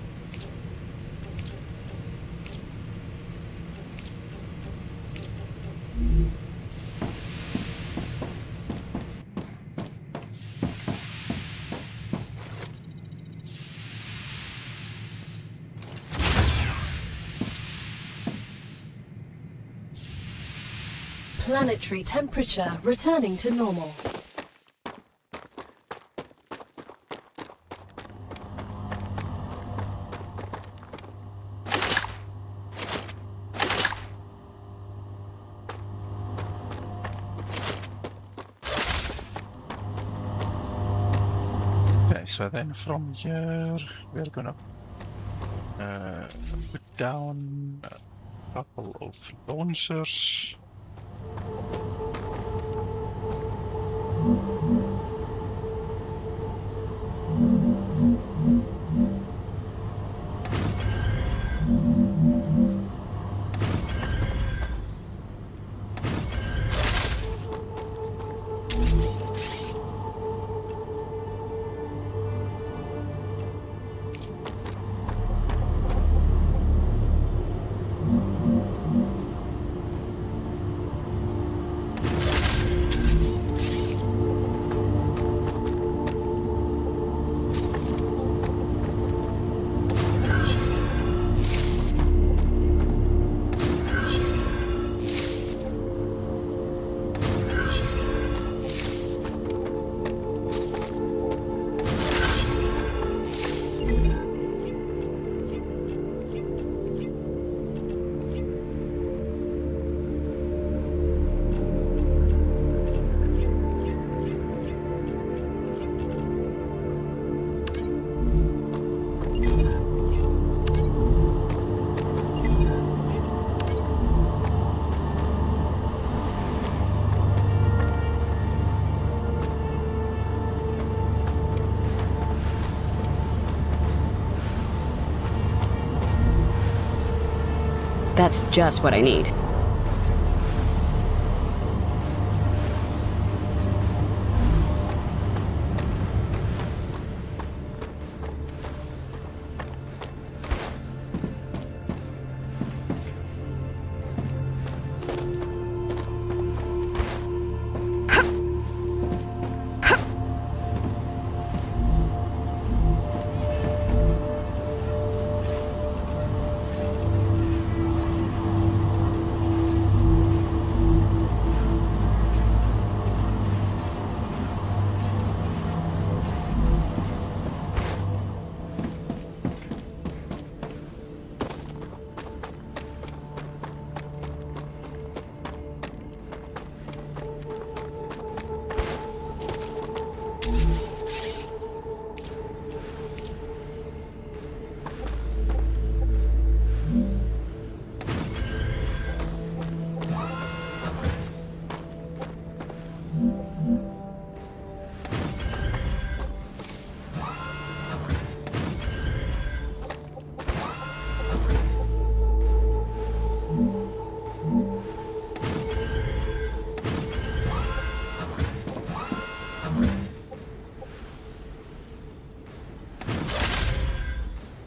planetary temperature returning to normal.
Okay, so then from here we're gonna put down a couple of launchers.
That's just what I need.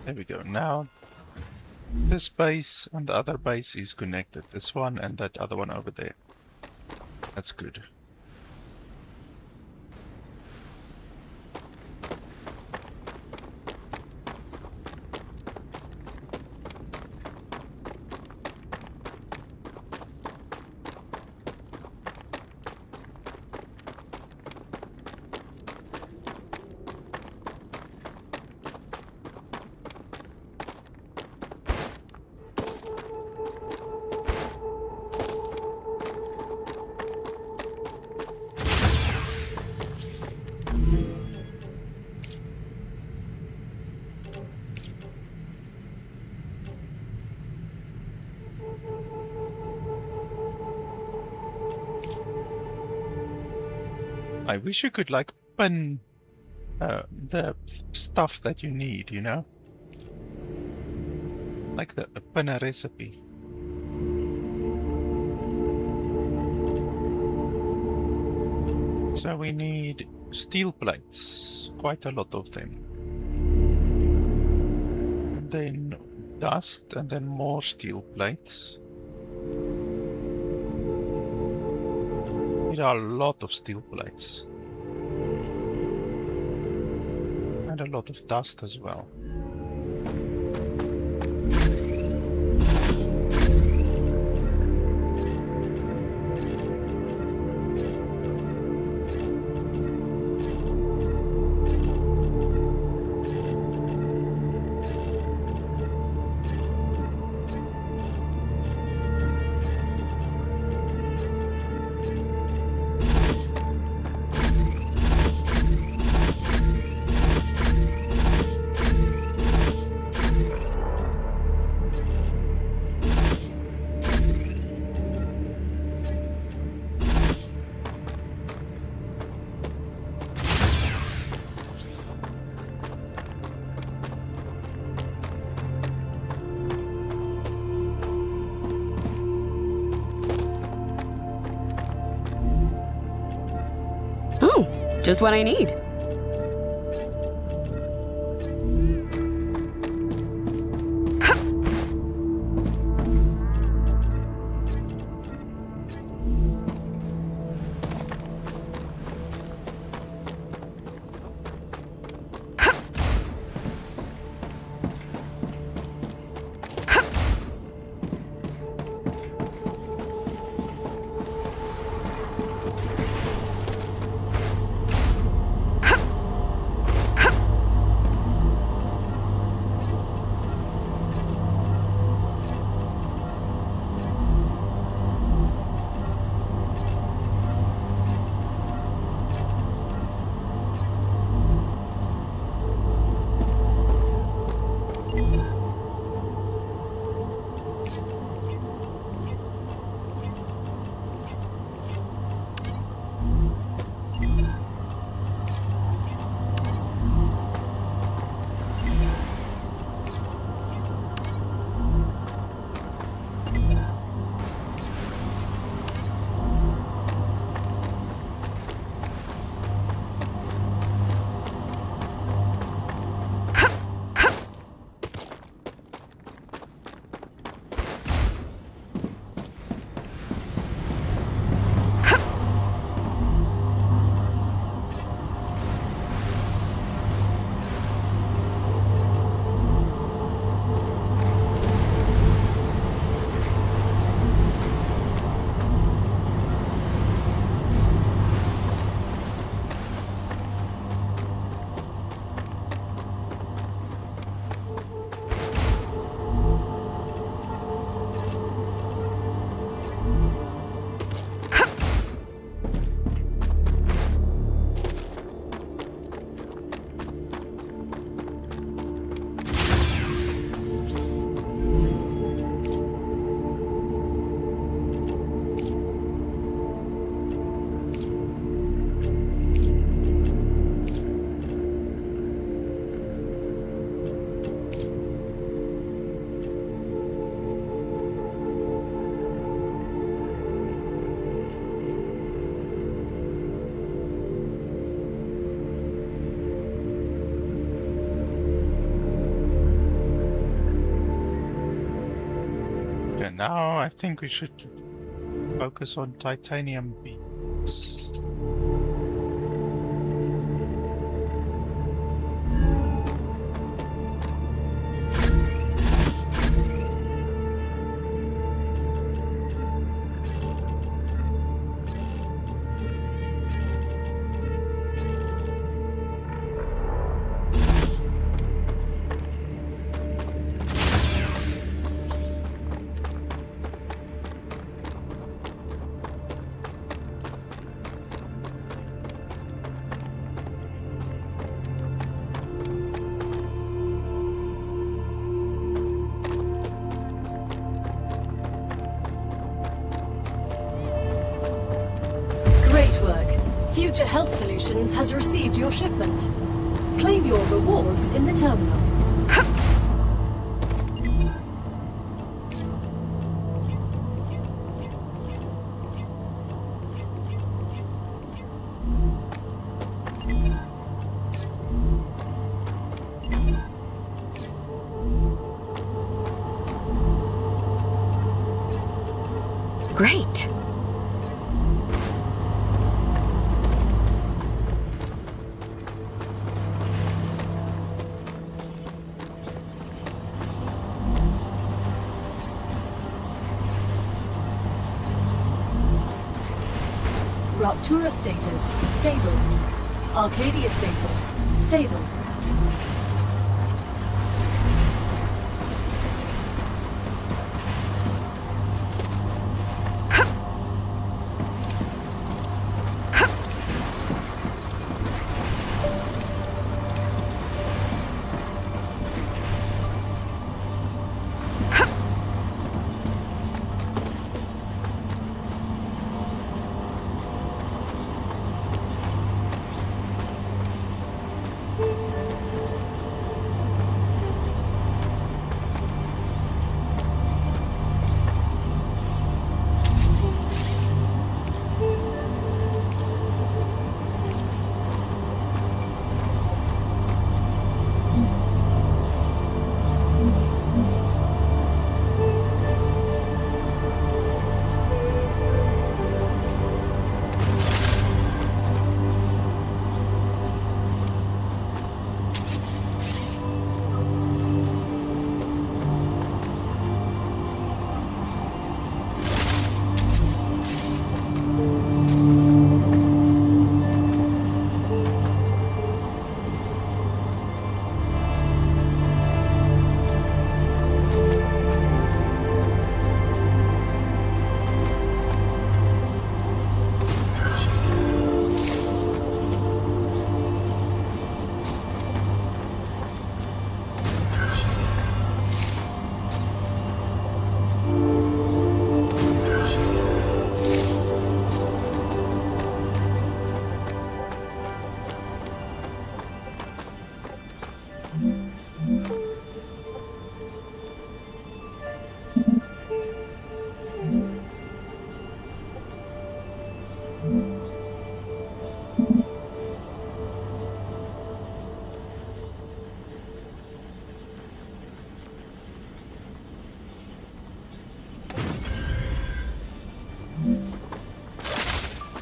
There we go. Now this base and the other base is connected. This one and that other one over there. That's good. I wish you could like pin the stuff that you need, you know? Like the pin a recipe. So we need steel plates, quite a lot of them. And then dust and then more steel plates. There are a lot of steel plates. And a lot of dust as well.
Just what I need.
Now I think we should focus on titanium beams.
Future Health Solutions has received your shipment. Claim your rewards in the terminal.
Great.
Raptura status, stable. Arcadia status, stable.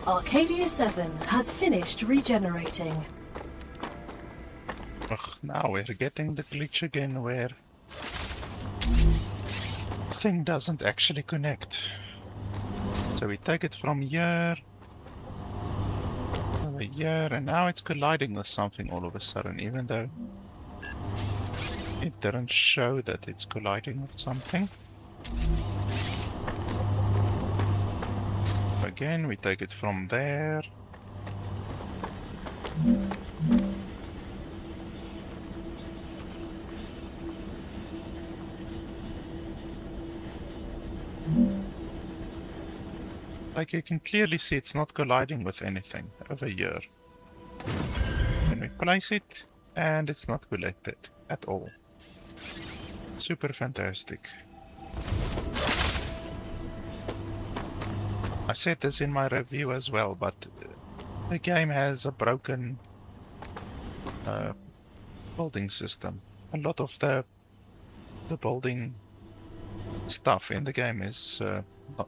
Arcadia 7 has finished regenerating.
Ugh, now we're getting the glitch again where thing doesn't actually connect. So we take it from here over here, and now it's colliding with something all of a sudden, even though it didn't show that it's colliding with something. Again, we take it from there. Like you can clearly see it's not colliding with anything over here. Then we place it and it's not collected at all. Super fantastic. I said this in my review as well, but the game has a broken building system. A lot of the building stuff in the game is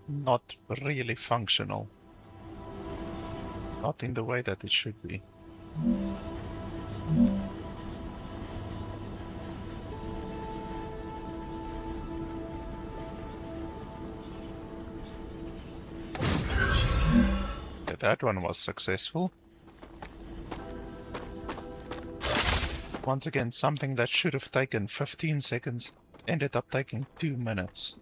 not really functional. Not in the way that it should be. That one was successful. Once again, something that should have taken 15 seconds ended up taking 2 minutes.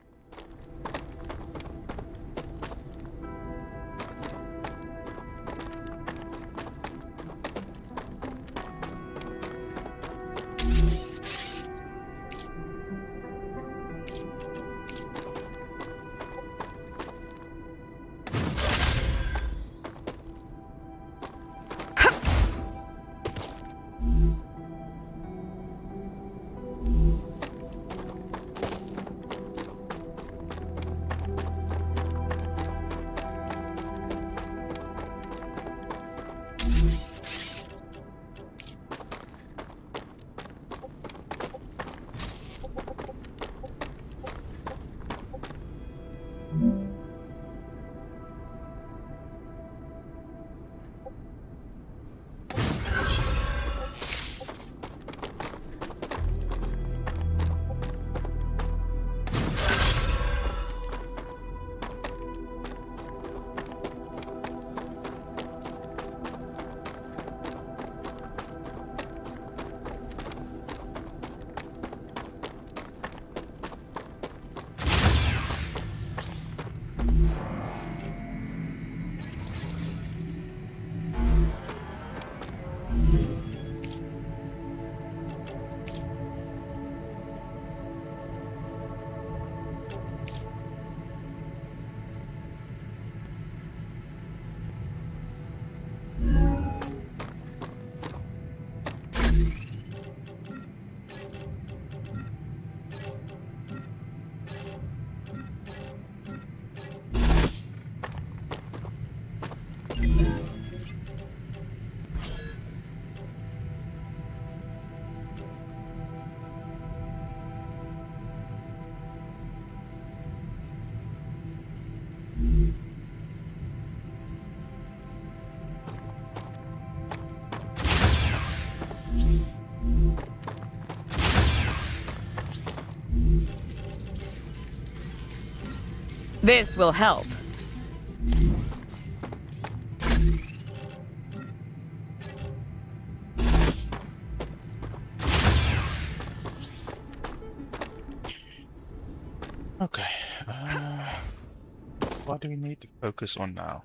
This will help.
Okay. What do we need to focus on now?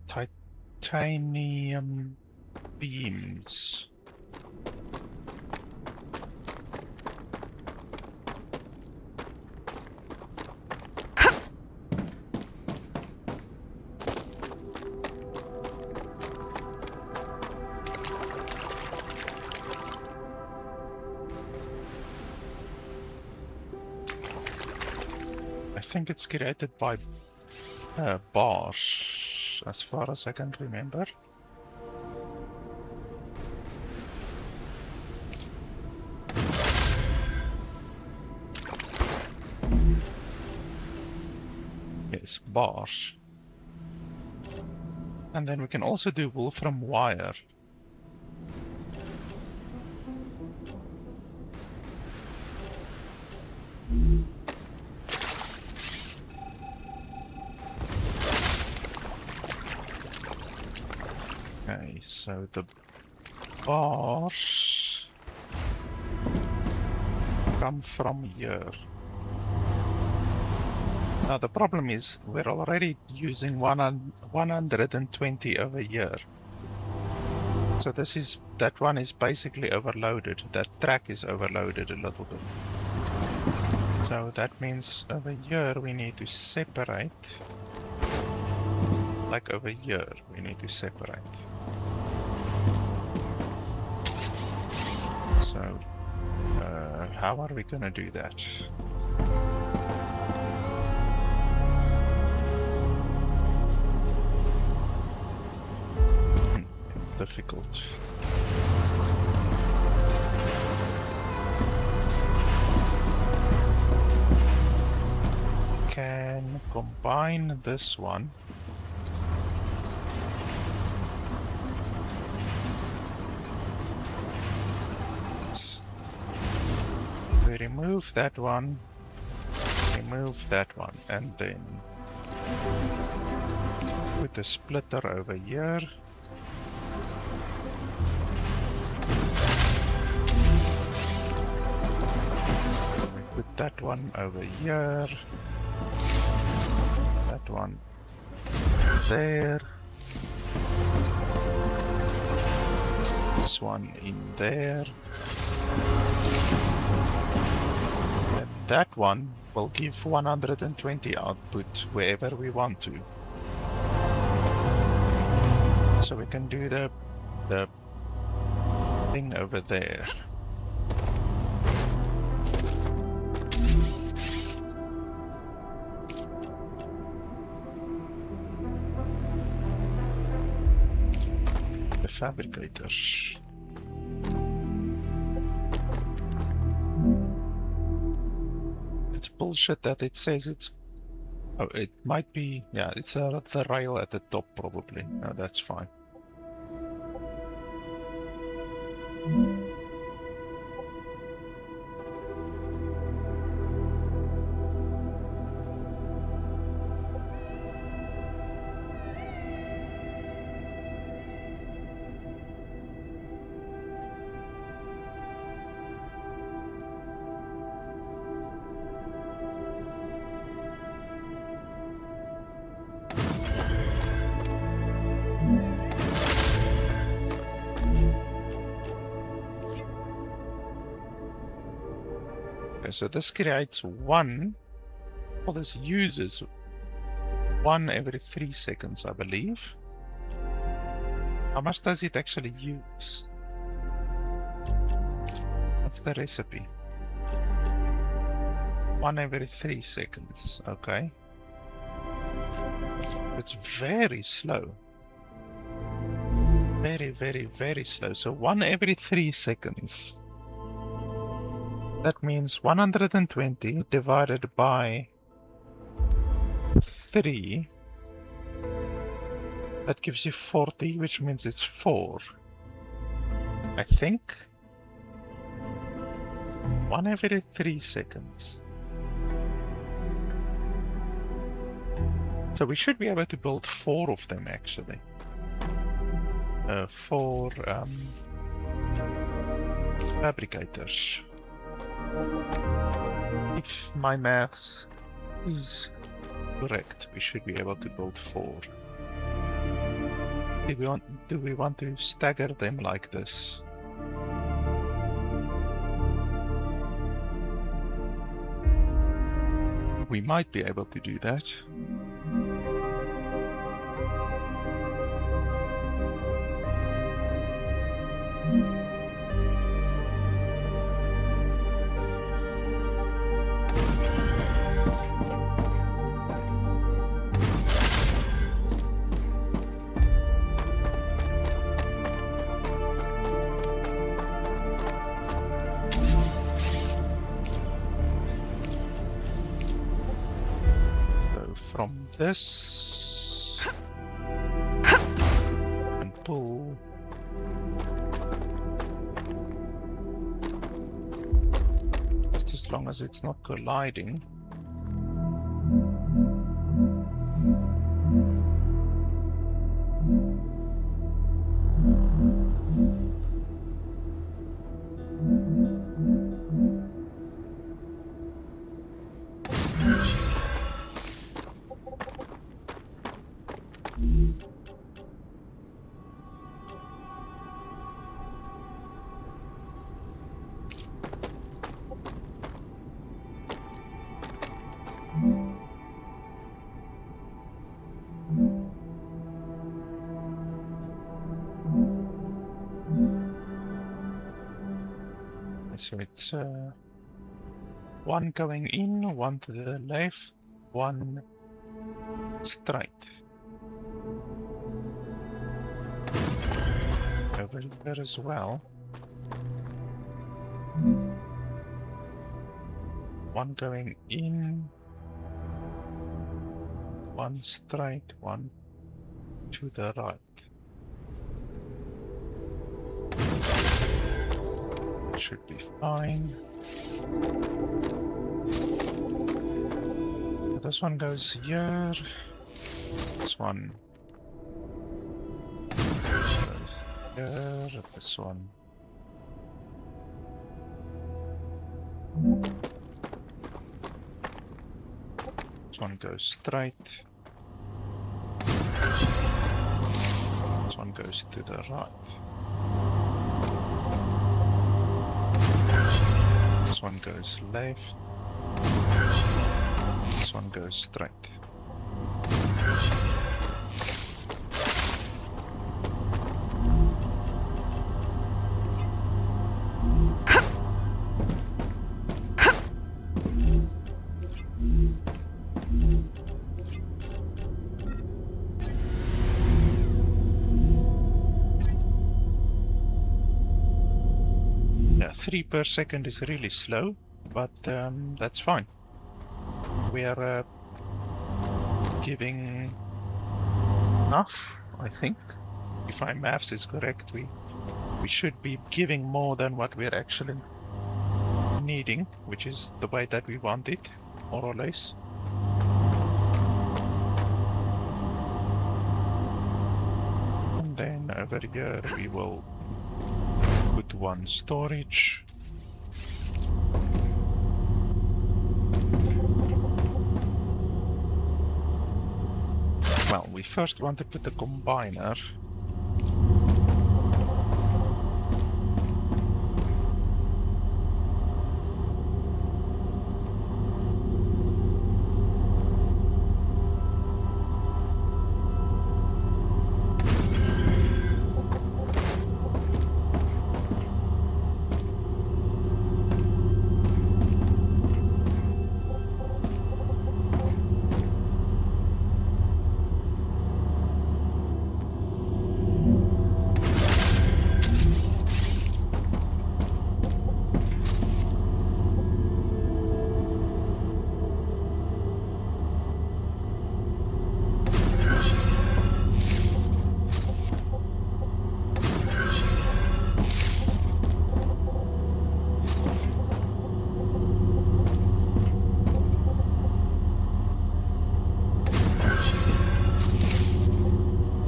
Titanium beams. I think it's created by bars, as far as I can remember. Yes, bars. And then we can also do wolfram wire. Okay, so the bars come from here. Now the problem is we're already using 120 over here. So that one is basically overloaded. That track is overloaded a little bit. So that means over here we need to separate. Like over here we need to separate. So how are we gonna do that? Difficult. Can combine this one. We remove that one, and then put a splitter over here. Put that one over here, that one there, this one in there, and that one will give 120 output wherever we want to. So we can do the thing over there. Fabricators. It's bullshit that it says it's... Oh, it might be... Yeah, it's the rail at the top probably. No, that's fine. So this creates one, well this uses one every 3 seconds I believe. How much does it actually use? What's the recipe? One every 3 seconds, okay. It's very slow. Very slow. So one every 3 seconds. That means 120 divided by 3. That gives you 40, which means it's 4. I think. 1 every 3 seconds. So we should be able to build 4 of them actually. 4 fabricators. If my maths is correct, we should be able to build 4. Do we want to stagger them like this? We might be able to do that. from this and pull just as long as it's not colliding. So it's one going in, one to the left, one straight. Over there as well. One going in, one straight, one to the right. Should be fine. This one goes here. This one goes here. This one. This one goes straight. This one goes to the right. This one goes left. This one goes straight. Yeah, 3 per second is really slow, but that's fine. We are giving enough, I think. If my maths is correct, we should be giving more than what we're actually needing, which is the way that we want it, more or less. And then over here we will put one storage. Well, we first want to put the combiner.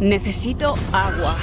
Necesito agua.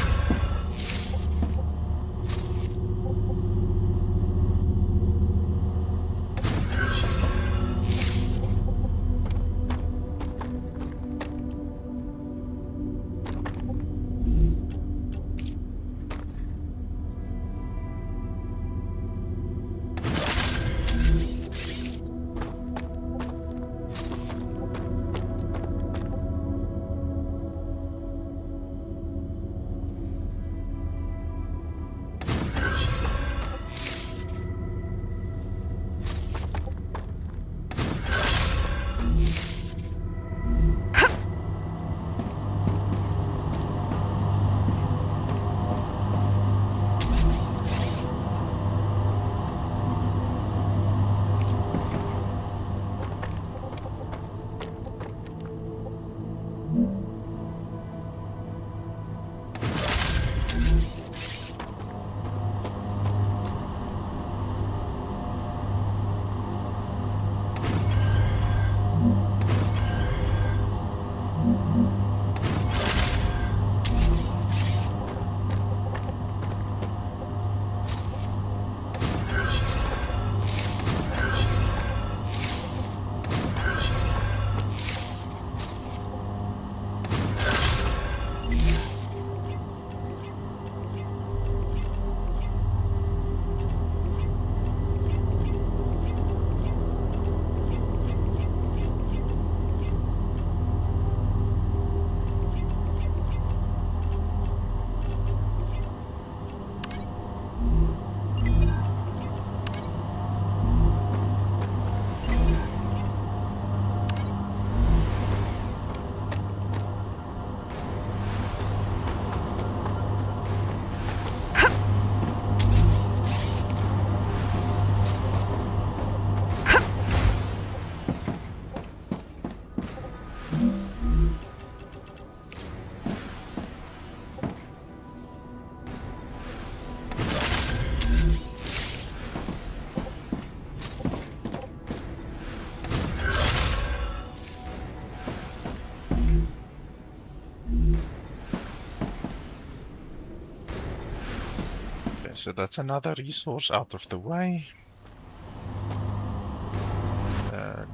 So that's another resource out of the way.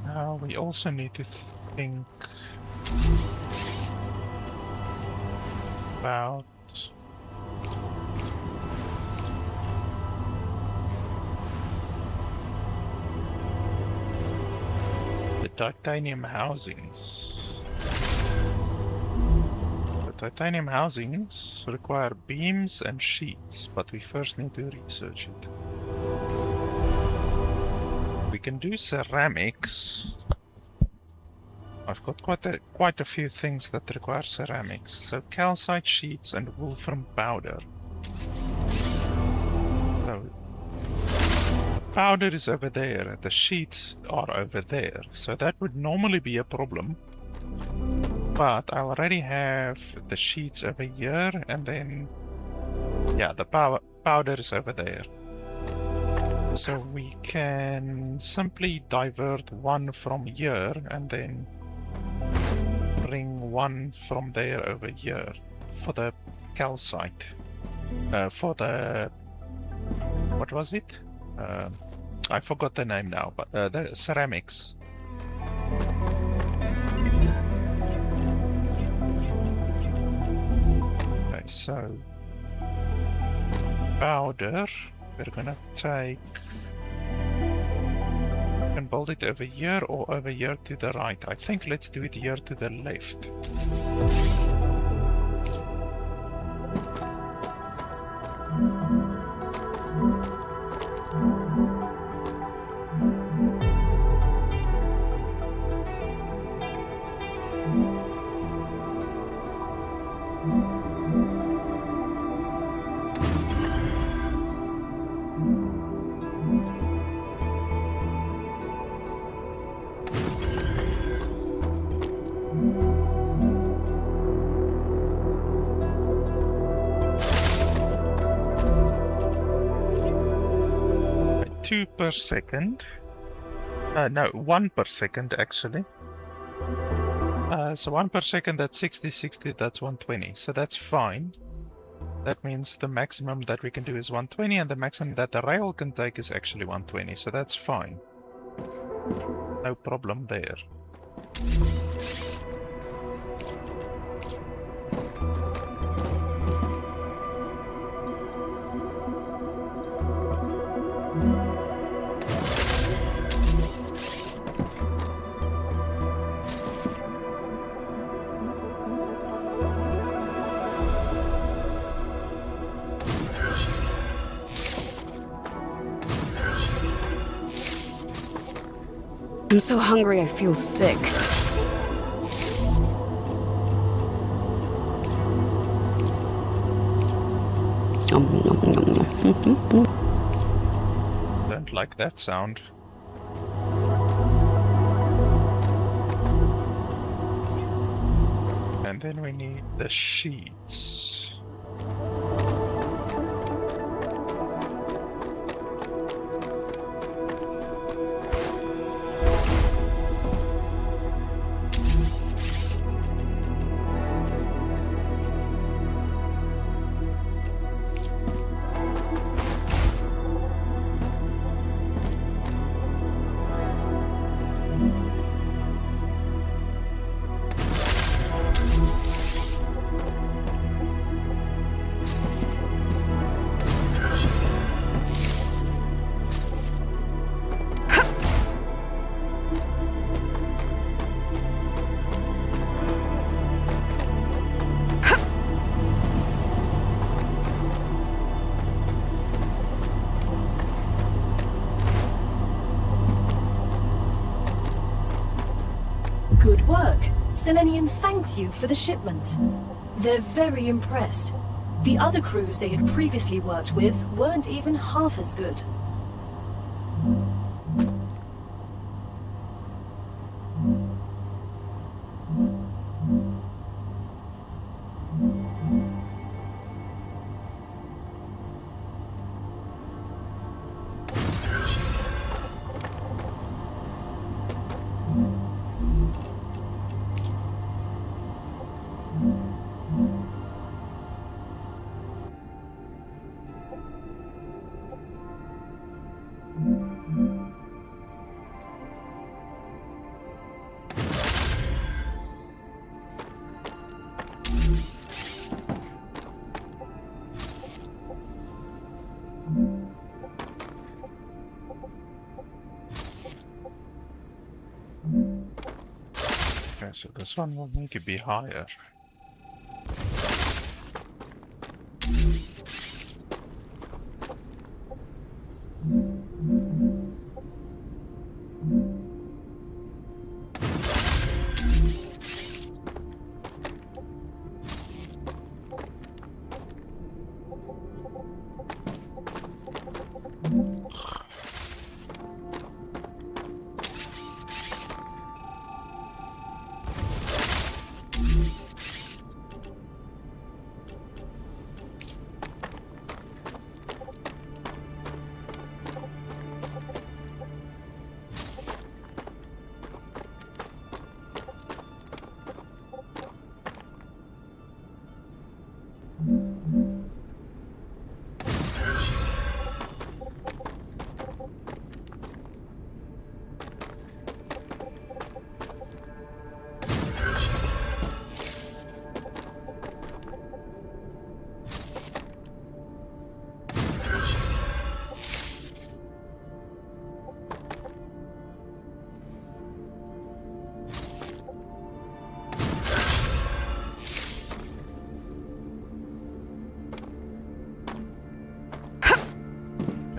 Now we also need to think about the titanium housings. The titanium housings require beams and sheets, but we first need to research it. We can do ceramics. I've got quite a few things that require ceramics. So calcite sheets and wolfram powder. So powder is over there, the sheets are over there. So that would normally be a problem. But I already have the sheets over here, and then yeah, the powder is over there. So we can simply divert one from here and then bring one from there over here for the calcite. For the... what was it? I forgot the name now, but the ceramics. Okay, so powder, we're gonna take... we can build it over here or over here to the right. I think let's do it here to the left. Per second. No, 1 per second actually. So 1 per second, that's 60, 60, that's 120. So that's fine. That means the maximum that we can do is 120, and the maximum that the rail can take is actually 120. So that's fine. No problem there.
I'm so hungry I feel sick.
Don't like that sound. And then we need the sheets.
Good work. Selenian thanks you for the shipment. They're very impressed. The other crews they had previously worked with weren't even half as good.
Okay, so this one will need to be higher.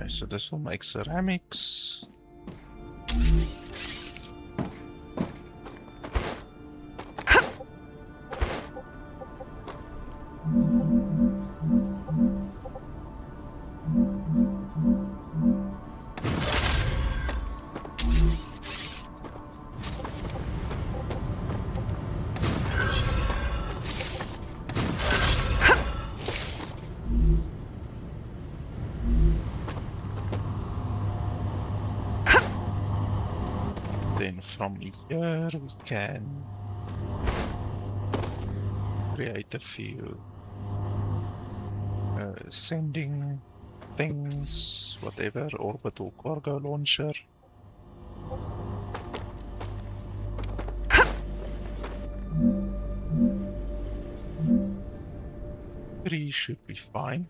So this will make ceramics. Then from here we can create a few sending things, whatever, orbital cargo launcher. 3 should be fine.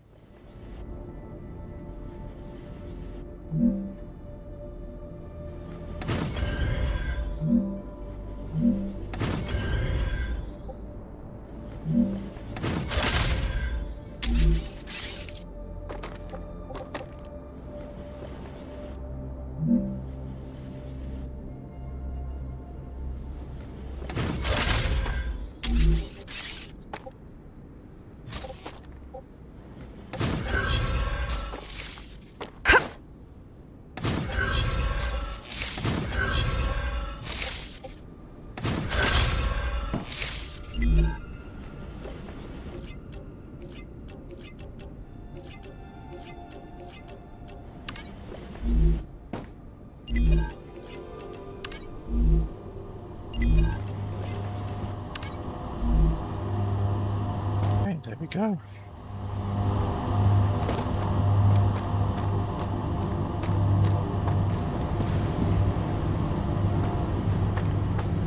There we go.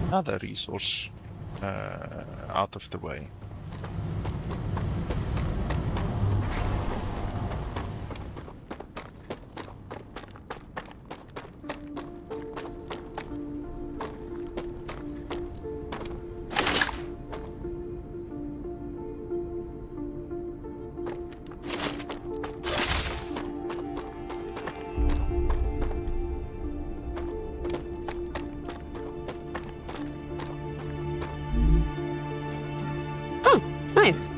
Another resource out of the way.
Nice.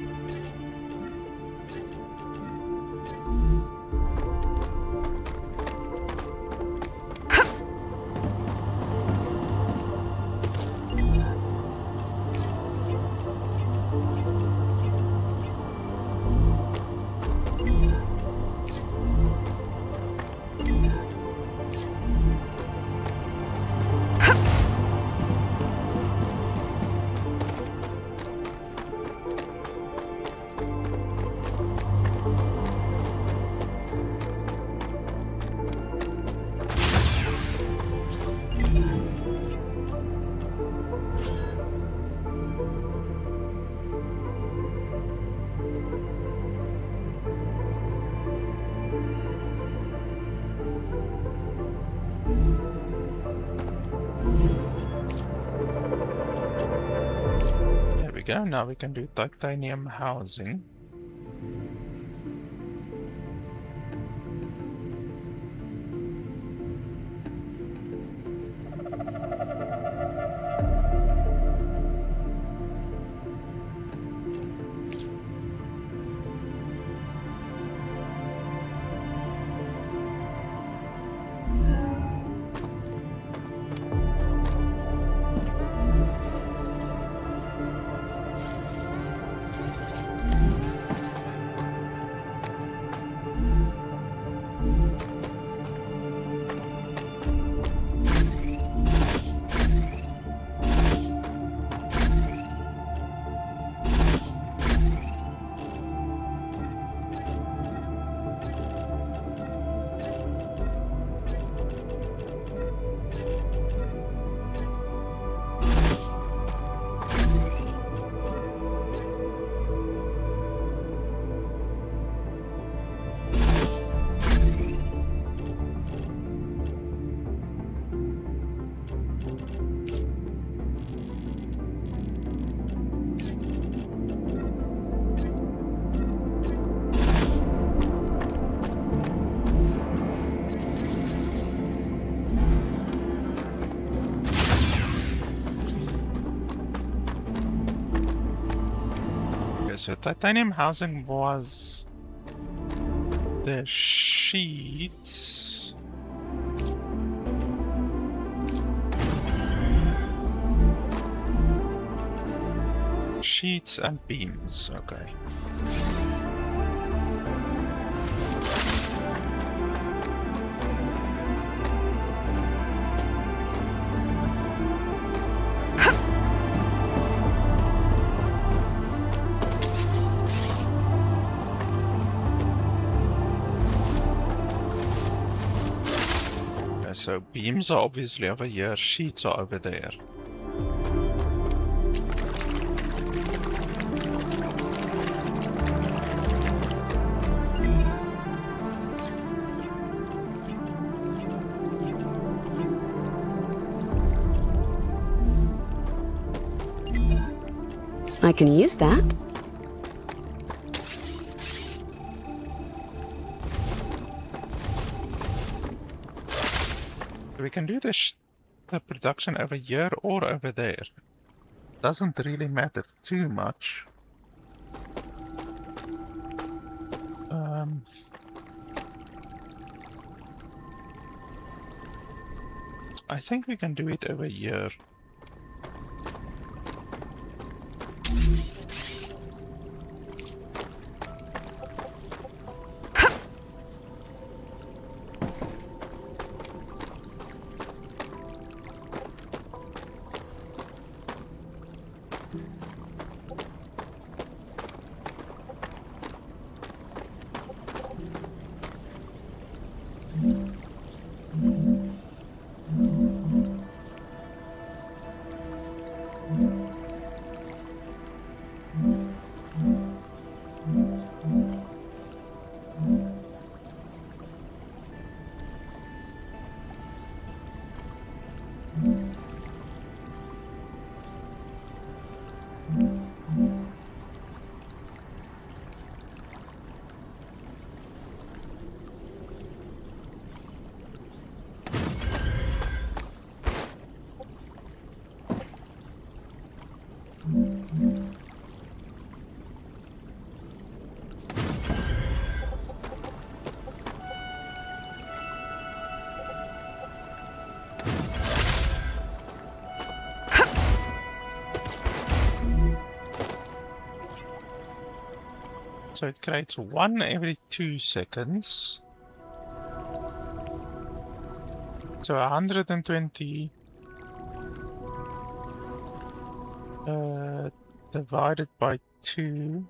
we go. Now we can do titanium housing. So titanium housing was the sheets. Sheets and beams, okay. So beams are obviously over here, sheets are over there.
I can use that.
We can do the production over here or over there. Doesn't really matter too much. I think we can do it over here. So it creates one every 2 seconds. So 120 divided by 2.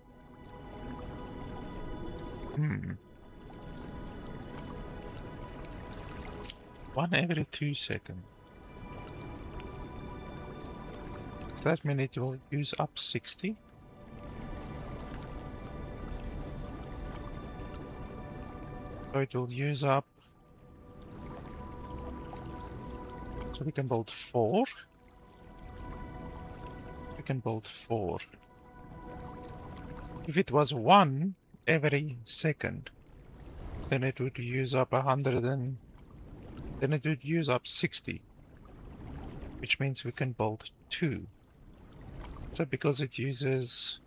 One every 2 seconds. That means it will use up 60. So it will use up. So we can build 4. we can build 4. If it was 1 every second, then it would use up 100 and then it would use up 60, which means we can build 2. So because it uses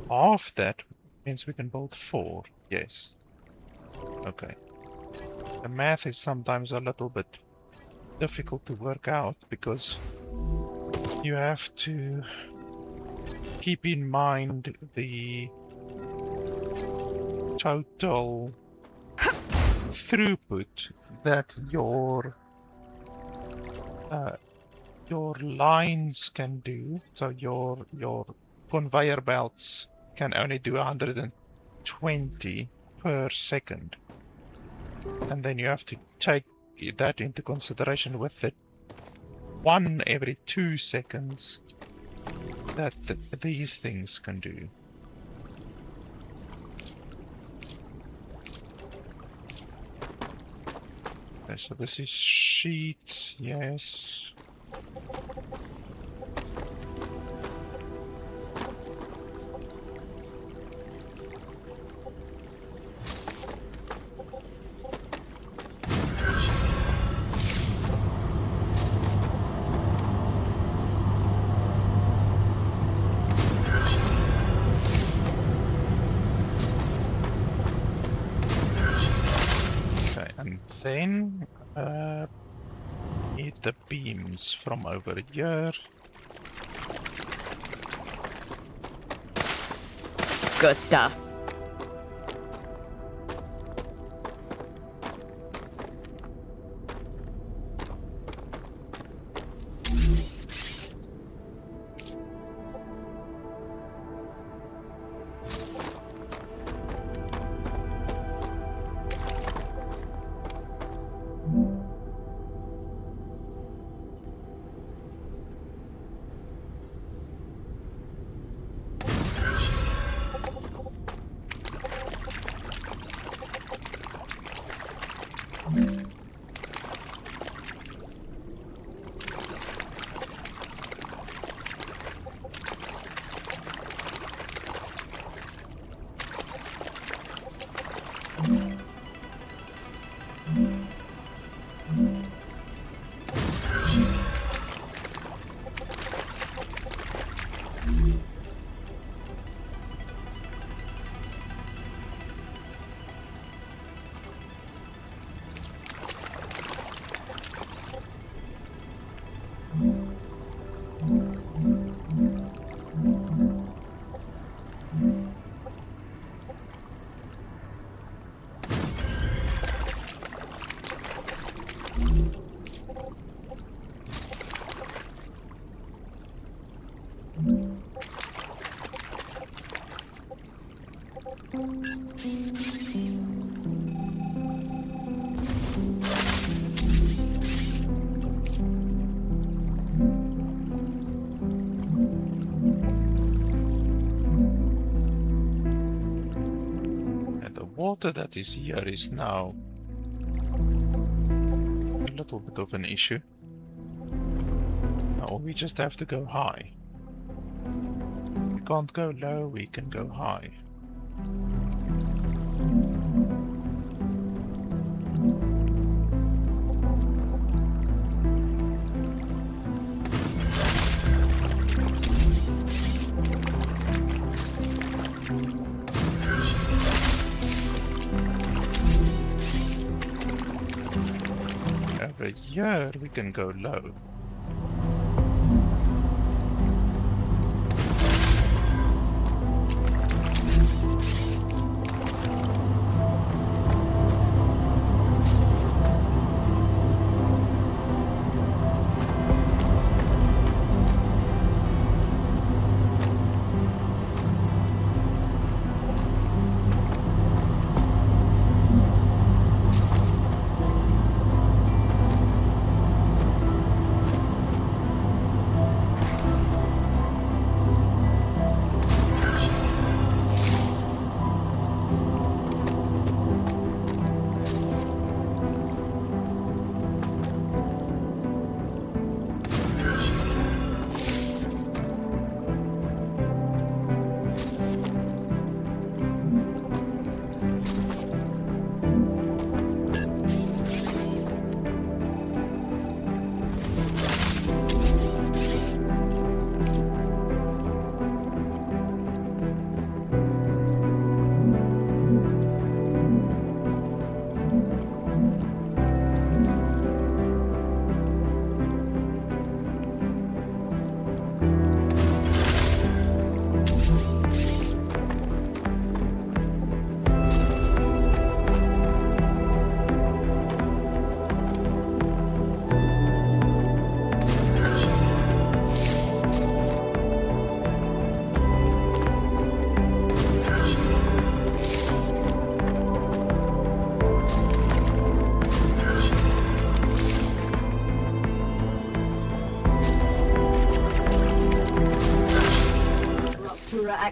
half that, means we can build 4. Yes. Okay. The math is sometimes a little bit difficult to work out because you have to keep in mind the total throughput that your lines can do. So your conveyor belts can only do 120 per second, and then you have to take that into consideration with the 1 every 2 seconds that these things can do. Okay, so this is sheet, yes. Then need the beams from over here.
Good stuff.
That is here is now a little bit of an issue. Now we just have to go high. We can't go low, we can go high. Over here we can go low.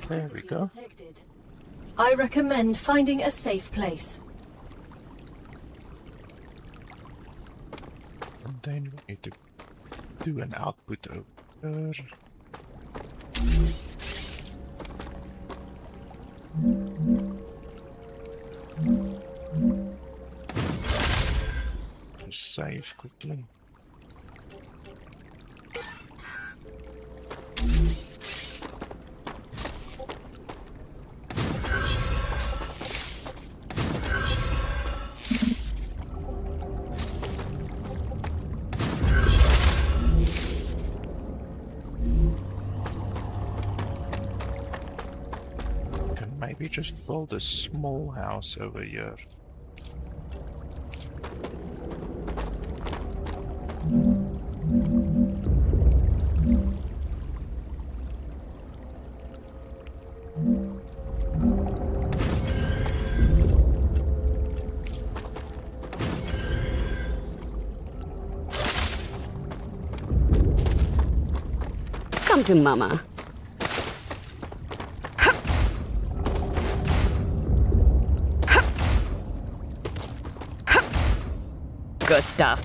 There we go.
Detected. I recommend finding a safe place.
And then we need to do an output over there. Just save quickly. Maybe just build a small house over here.
Come to Mama. Good stuff.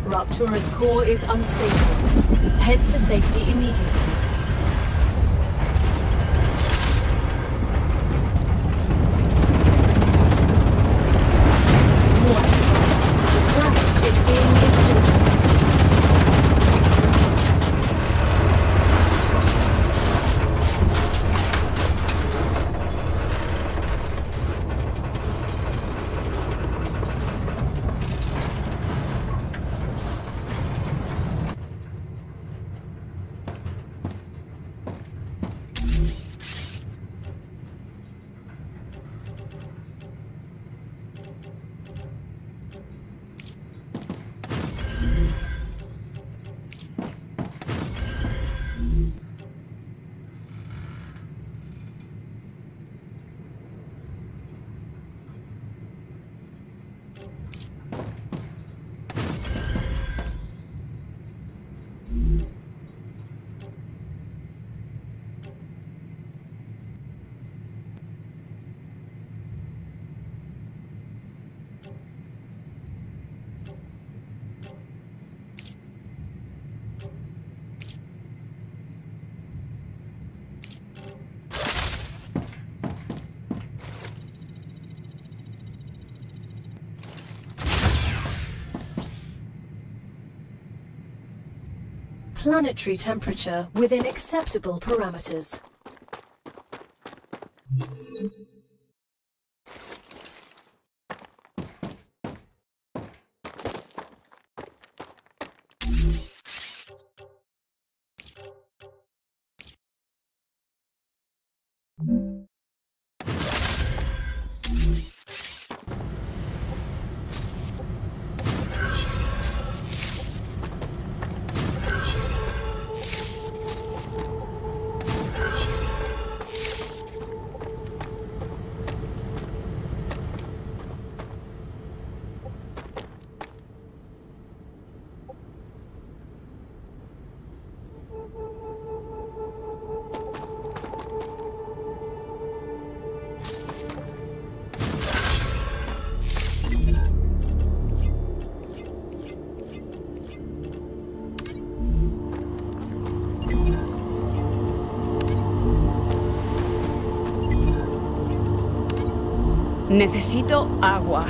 Raptura's core is unstable. Head to safety immediately. Warning. The planet is being incinerated. Planetary temperature within acceptable parameters.
Necesito agua.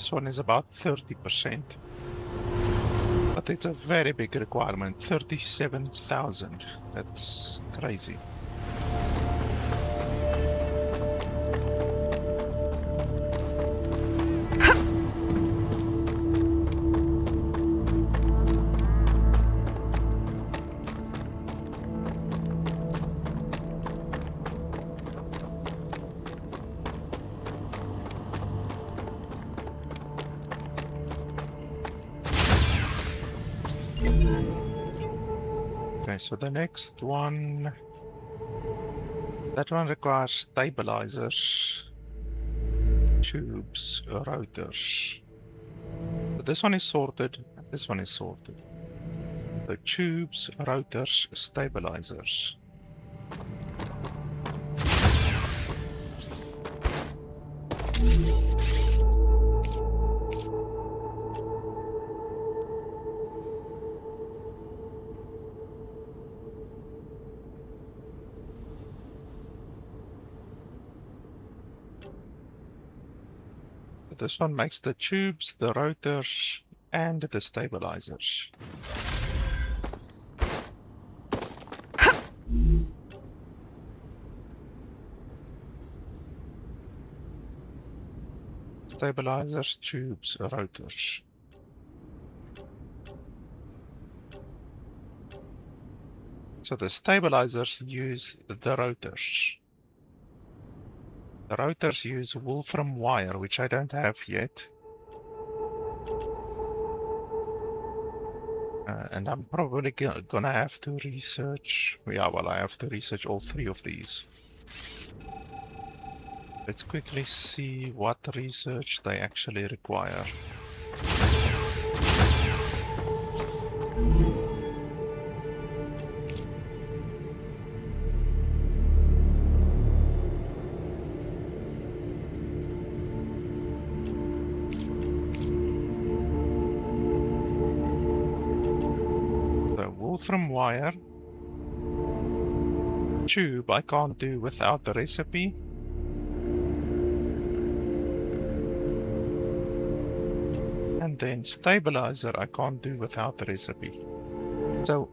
this one is about 30%. But it's a very big requirement, 37,000. That's crazy. Okay, so the next one, that one requires stabilizers, tubes, rotors. So this one is sorted, and this one is sorted. So tubes, rotors, stabilizers. This one makes the tubes, the rotors, and the stabilizers. Stabilizers, tubes, rotors. So the stabilizers use the rotors. The rotors use wolfram wire, which I don't have yet. And I'm probably gonna have to research... Yeah, well, I have to research all three of these. Let's quickly see what research they actually require. From wire, tube I can't do without the recipe, and then stabilizer I can't do without the recipe. So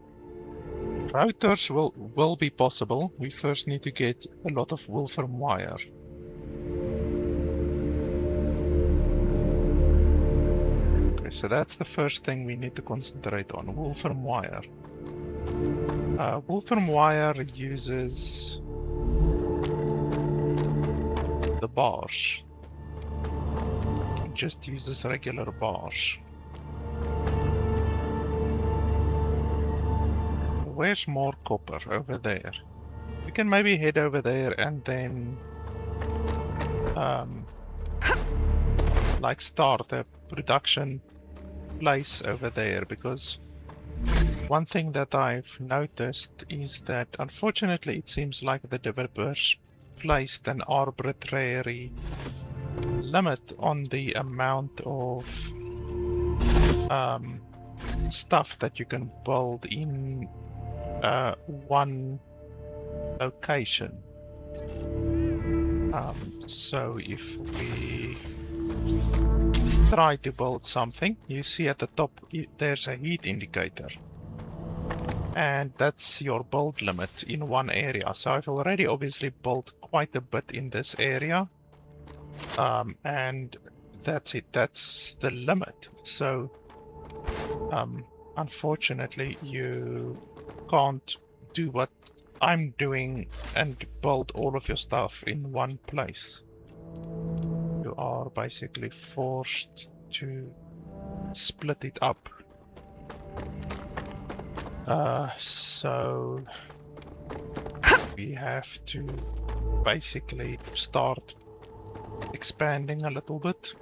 rotors will be possible. We first need to get a lot of wolfram wire. Okay, so that's the first thing we need to concentrate on, wolfram wire. Wolfram wire uses the bars. It just uses regular bars. Where's more copper? Over there. We can maybe head over there and then like start a production place over there, because one thing that I've noticed is that unfortunately it seems like the developers placed an arbitrary limit on the amount of stuff that you can build in one location. So if we try to build something, you see at the top there's a heat indicator. And that's your build limit in one area. So I've already obviously built quite a bit in this area. And that's it, that's the limit. So unfortunately you can't do what I'm doing and build all of your stuff in one place. You are basically forced to split it up. So we have to basically start expanding a little bit.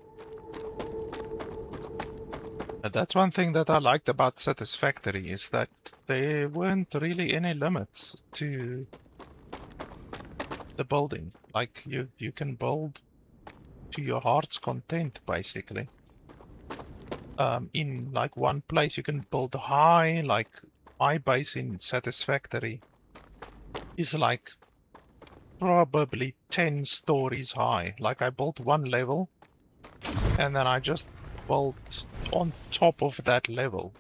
That's one thing that I liked about Satisfactory, is that there weren't really any limits to the building. Like you can build to your heart's content basically. In like one place you can build high, like my base in Satisfactory is like probably 10 stories high. Like I built one level and then I just built on top of that level,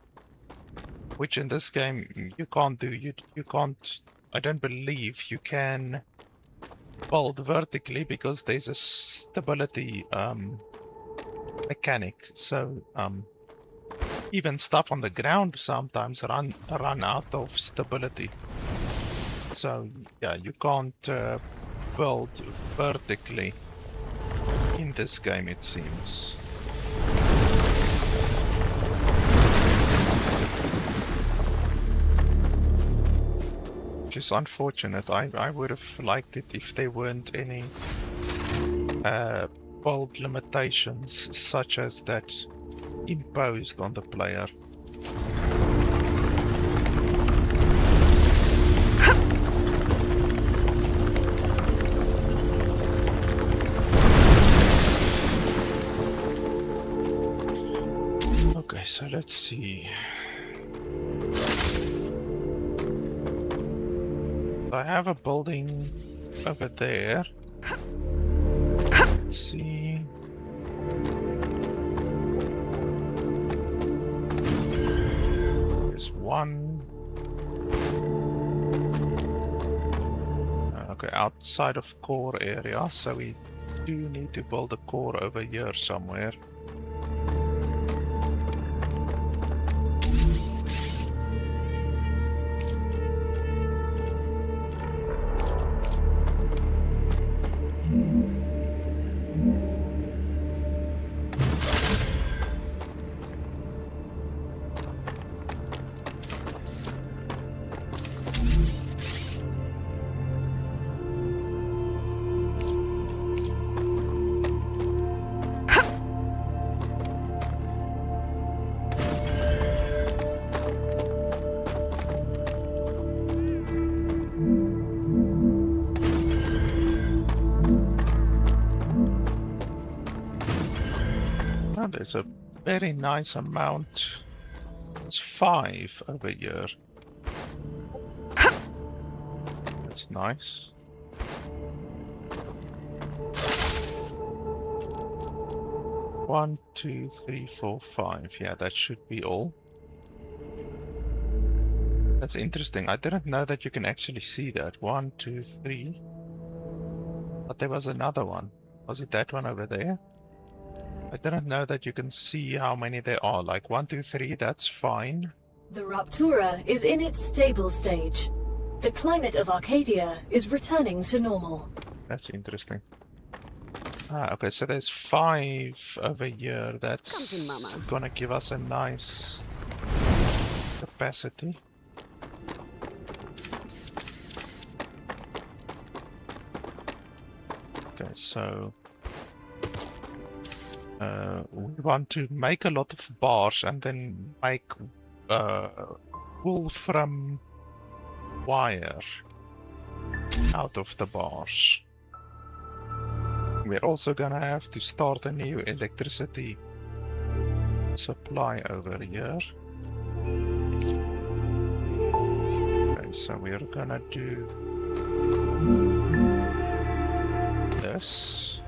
which in this game you can't do. You can't. I don't believe you can build vertically because there's a stability mechanic. So even stuff on the ground sometimes run out of stability. So yeah, you can't build vertically in this game, it seems. Which is unfortunate. I would have liked it if there weren't any build limitations such as that imposed on the player. Okay, so let's see. I have a building over there. Let's see. There's one. Okay, outside of core area, so we do need to build a core over here somewhere. There's a very nice amount. It's 5 over here. That's nice. One, 2, 3, 4, 5. Yeah, that should be all. That's interesting. I didn't know that you can actually see that. 1, 2, 3. But there was another one. Was it that one over there? I didn't know that you can see how many there are. Like 1, 2, 3, that's fine.
The Raptura is in its stable stage. The climate of Arcadia is returning to normal.
That's interesting. Ah, okay, so there's 5 over here. That's gonna give us a nice capacity. Okay, so we want to make a lot of bars and then make wool from wire out of the bars. We're also gonna have to start a new electricity supply over here. Okay, so we're gonna do this.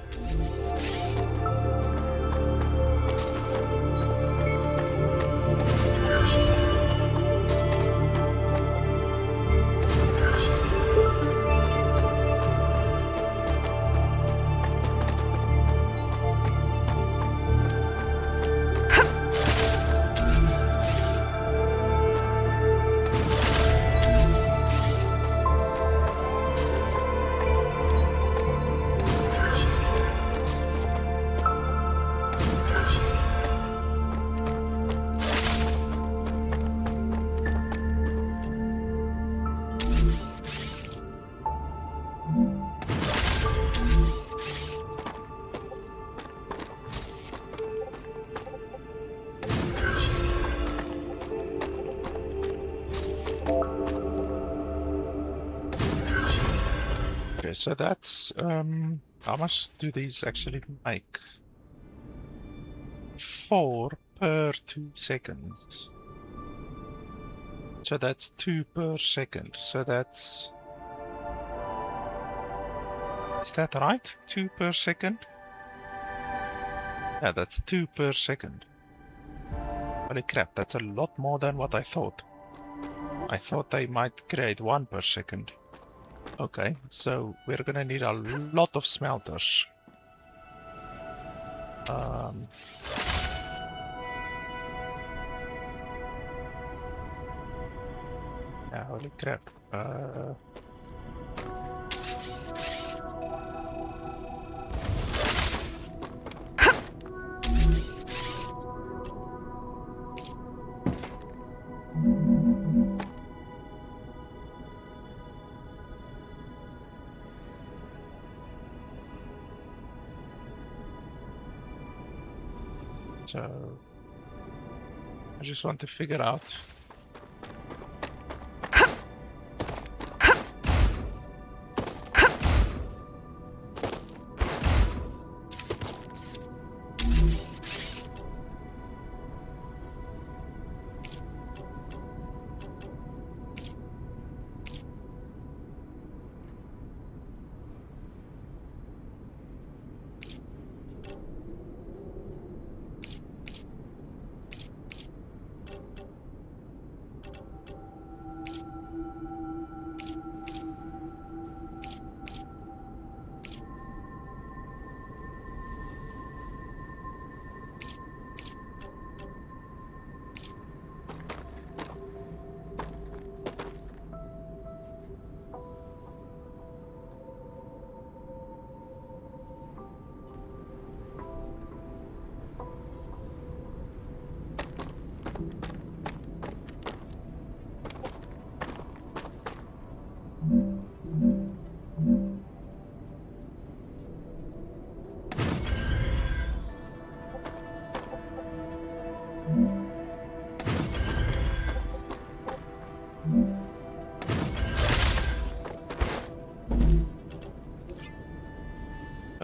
So that's how much do these actually make? 4 per 2 seconds. So that's 2 per second. So that's... Is that right? 2 per second? Yeah, that's 2 per second. Holy crap, that's a lot more than what I thought. I thought they might create 1 per second. Okay, so we're gonna need a lot of smelters. Yeah, holy crap. So I just want to figure out.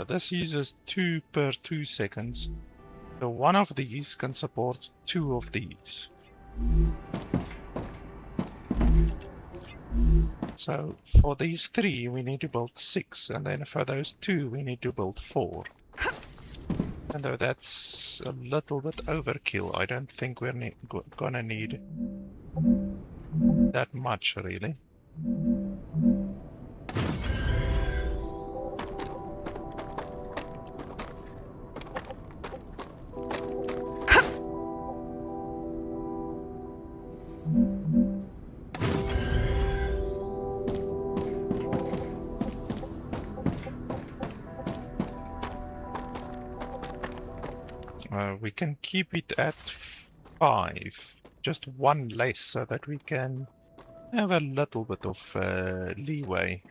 This uses 2 per 2 seconds. So one of these can support 2 of these. So for these 3 we need to build 6, and then for those 2 we need to build 4. And though that's a little bit overkill, I don't think we're gonna need that much really. We can keep it at 5, just 1 less, so that we can have a little bit of leeway.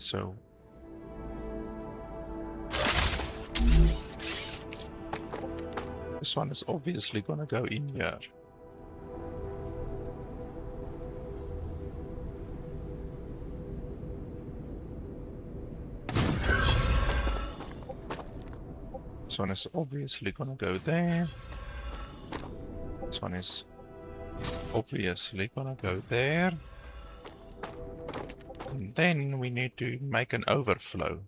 So this one is obviously going to go in here. This one is obviously going to go there. This one is obviously going to go there. And then we need to make an overflow.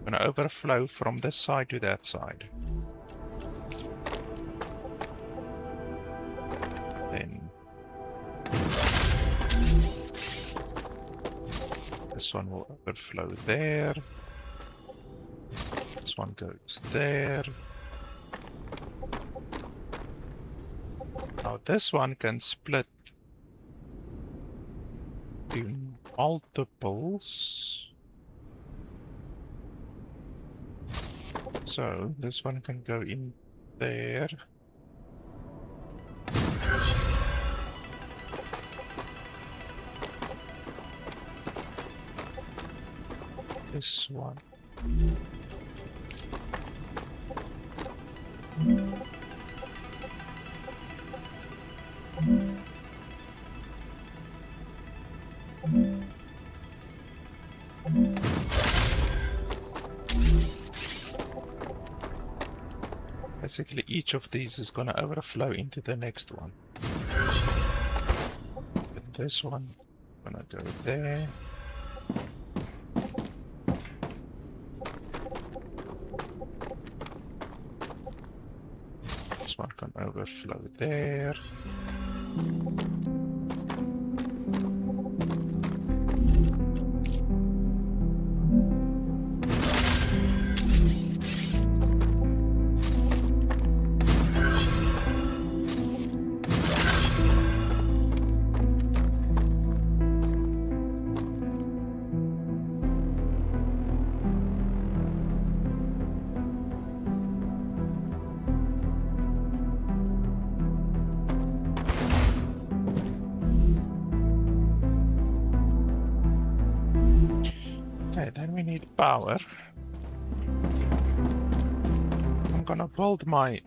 An overflow from this side to that side. Then this one will overflow there. This one goes there. Now this one can split to multiples. So this one can go in there. this one. Basically, each of these is going to overflow into the next one. And this one going to go there. This one can overflow there. Power. I'm gonna build my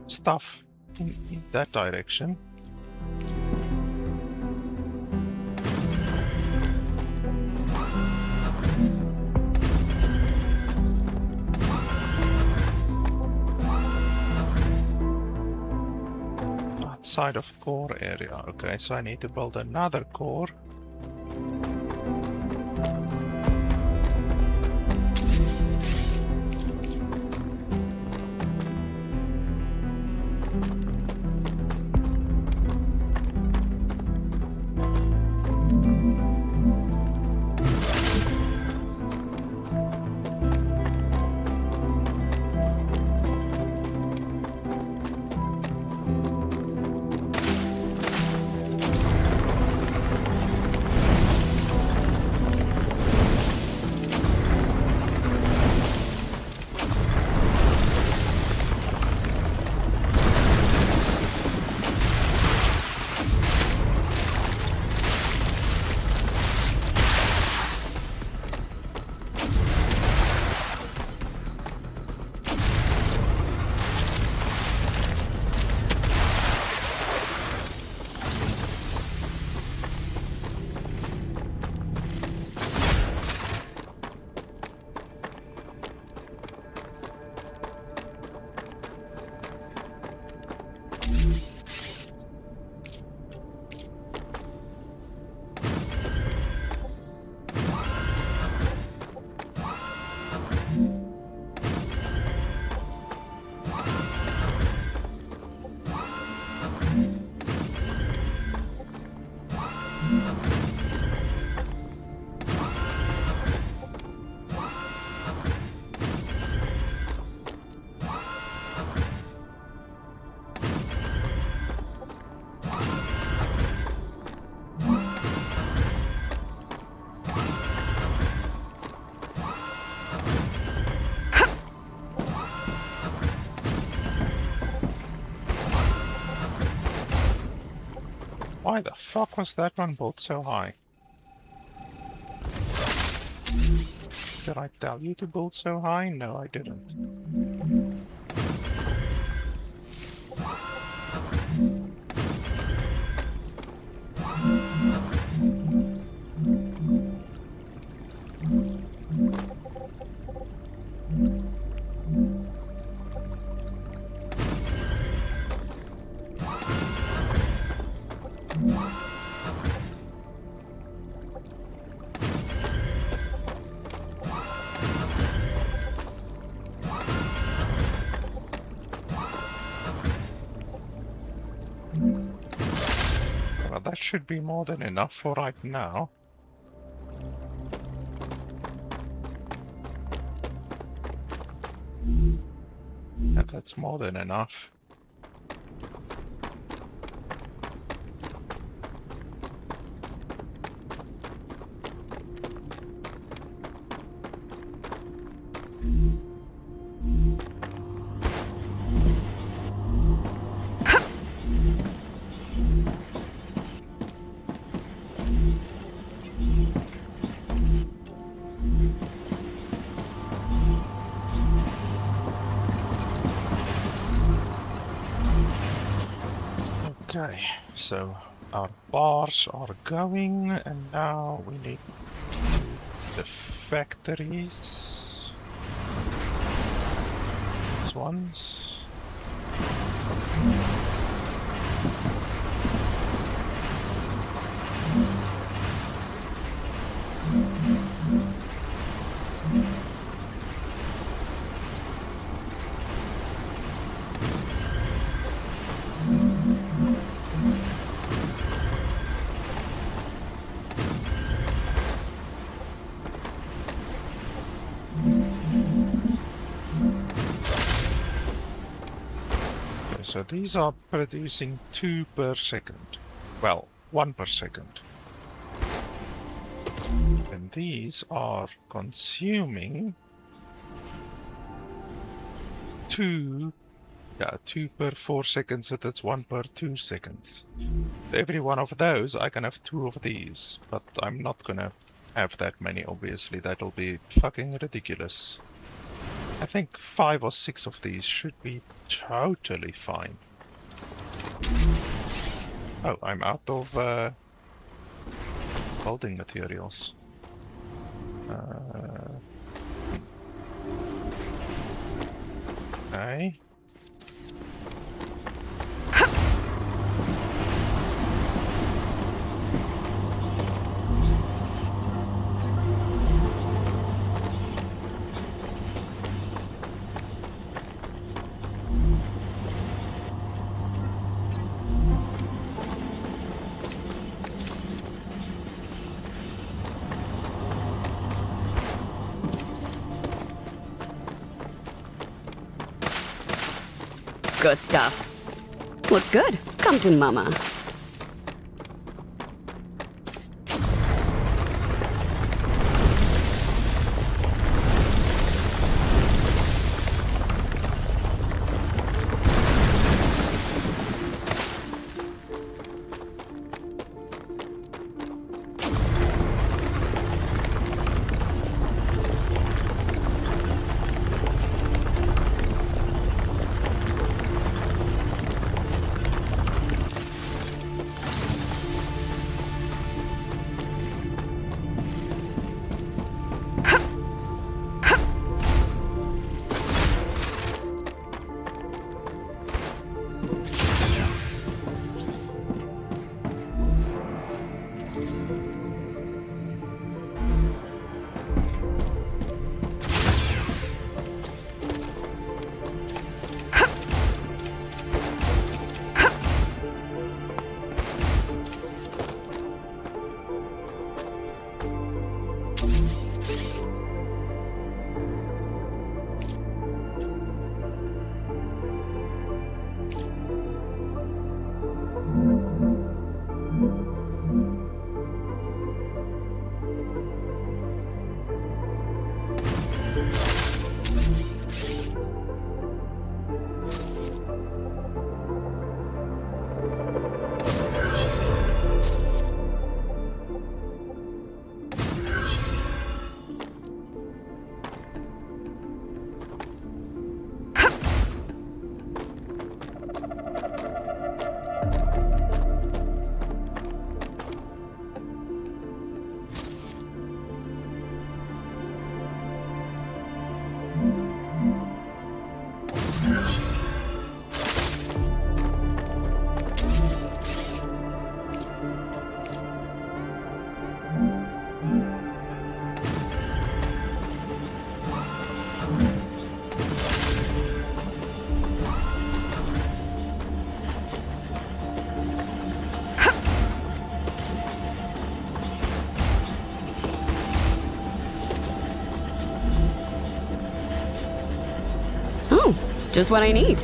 stuff in that direction. Outside of core area. Okay, so I need to build another core. Why the fuck was that one built so high? Did I tell you to build so high? No, I didn't. Well, that should be more than enough for right now. Yeah, that's more than enough. Okay, so our bars are going, and now we need the factories. These ones. So these are producing 2 per second. Well, 1 per second. And these are consuming 2 per 4 seconds, so that's 1 per 2 seconds. Every one of those, I can have 2 of these, but I'm not gonna have that many, obviously. That'll be fucking ridiculous. I think 5 or 6 of these should be totally fine. Oh, I'm out of building materials. Okay.
Good stuff. Looks good. Come to mama. Just what I need.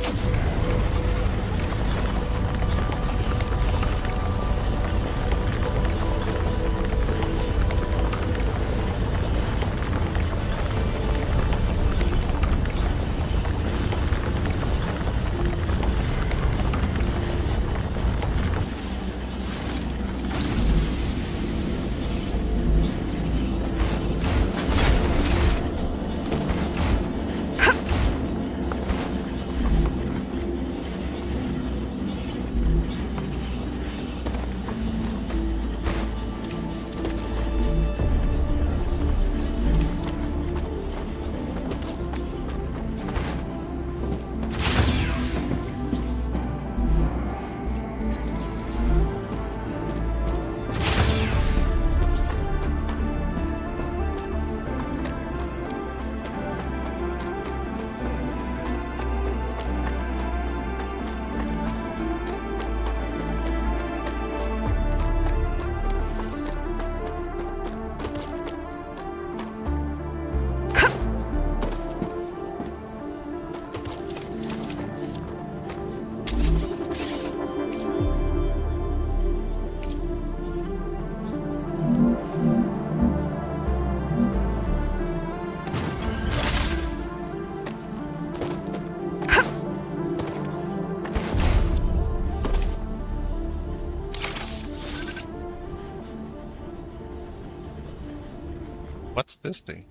What's this thing?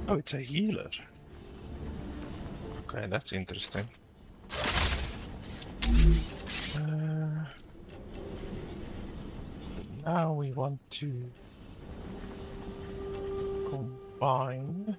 Oh, it's a healer. Okay, that's interesting. Now we want to combine.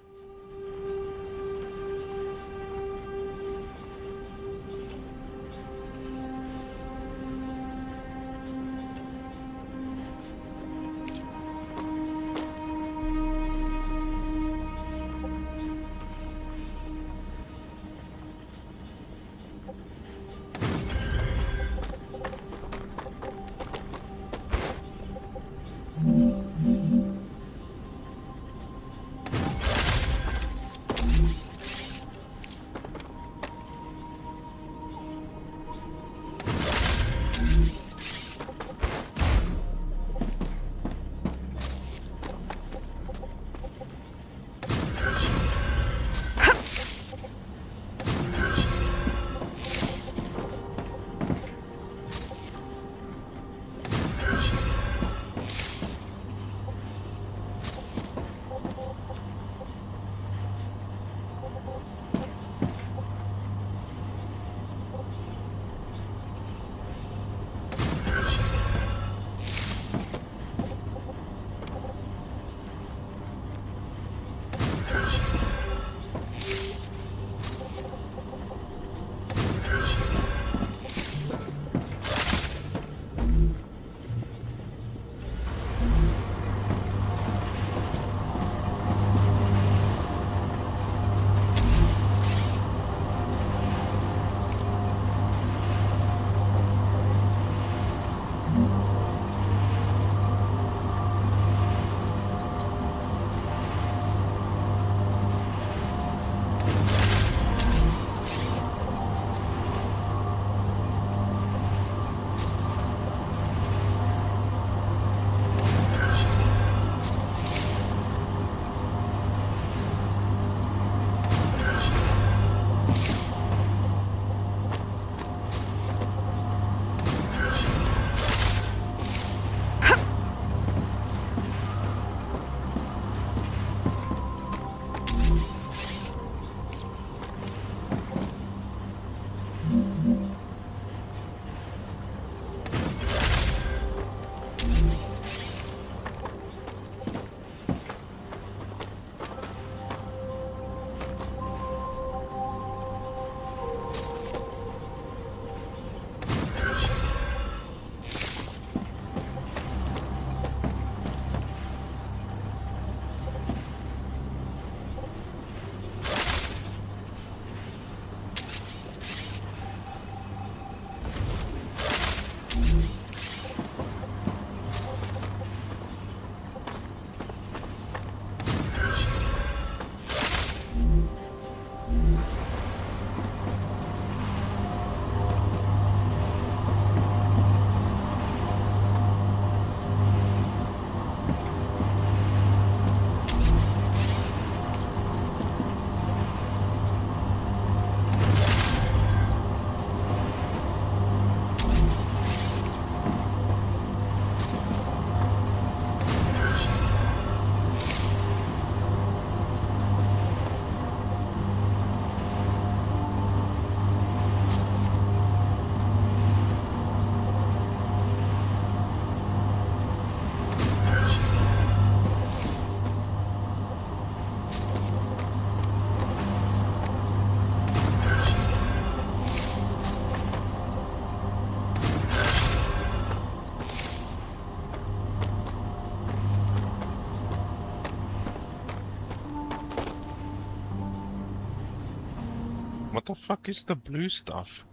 What the fuck is the blue stuff?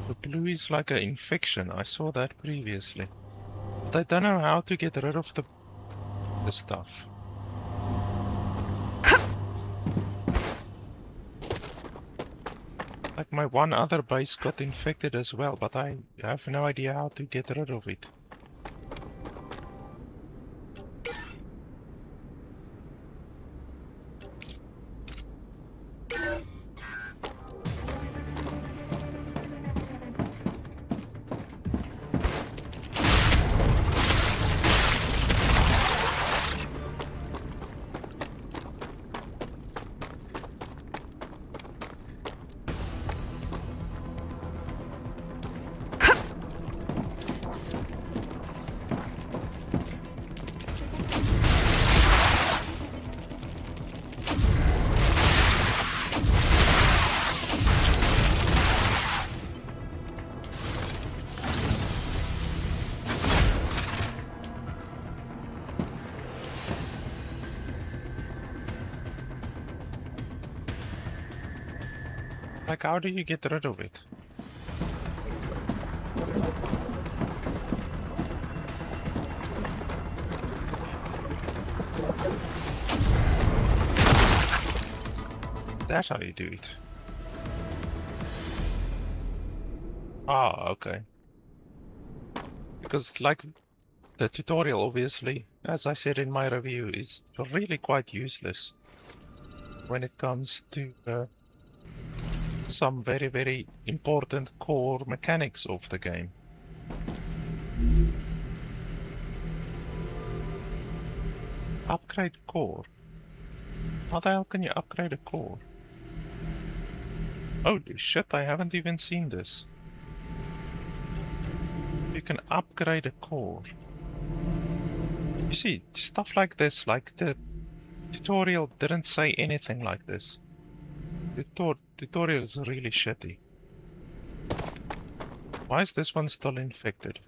The blue is like an infection. I saw that previously. But I don't know how to get rid of the stuff. Like my one other base got infected as well, but I have no idea how to get rid of it. Like, how do you get rid of it? That's how you do it. Ah, okay. Because, like, the tutorial, obviously, as I said in my review, is really quite useless when it comes to some very, very important core mechanics of the game. Upgrade core. How the hell can you upgrade a core? Holy shit, I haven't even seen this. You can upgrade a core. You see, stuff like this, like the tutorial didn't say anything like this. The tutorial is really shitty. Why is this one still infected?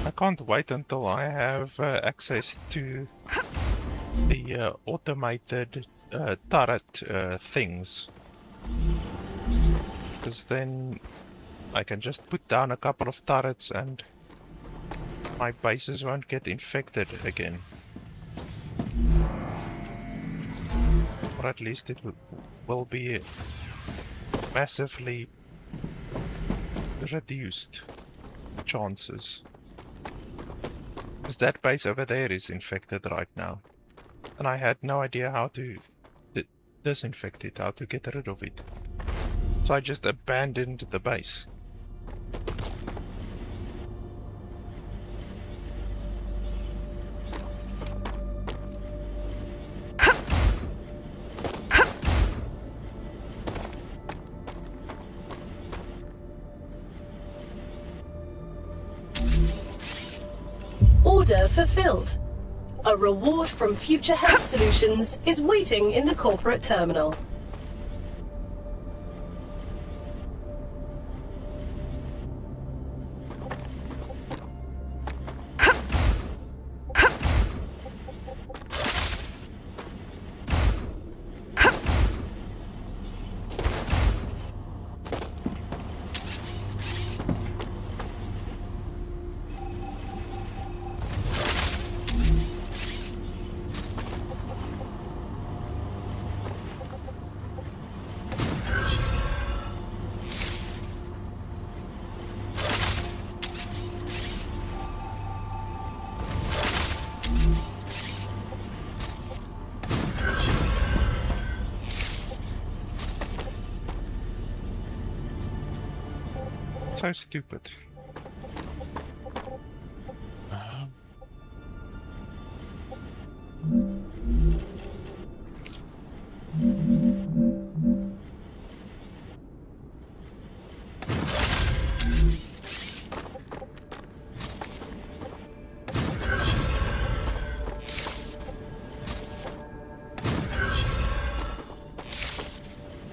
I can't wait until I have access to the automated turret things, because then I can just put down a couple of turrets and my bases won't get infected again. Or at least it will be massively reduced chances. Because that base over there is infected right now. And I had no idea how to disinfect it, how to get rid of it. So I just abandoned the base.
Order fulfilled. A reward from Future Health Solutions is waiting in the corporate terminal.
So stupid.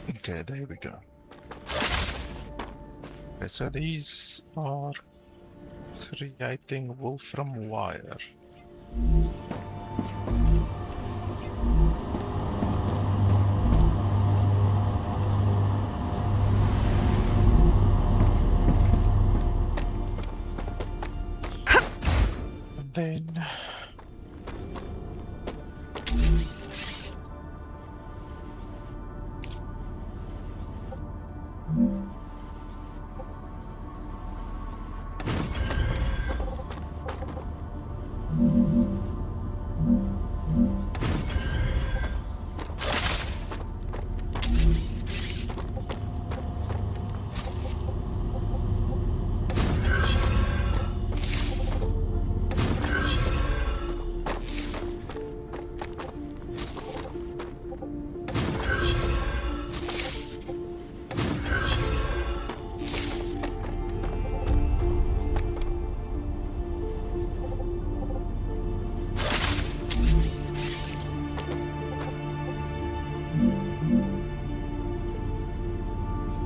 Okay, there we go. Okay, so these are creating wolfram wire. And then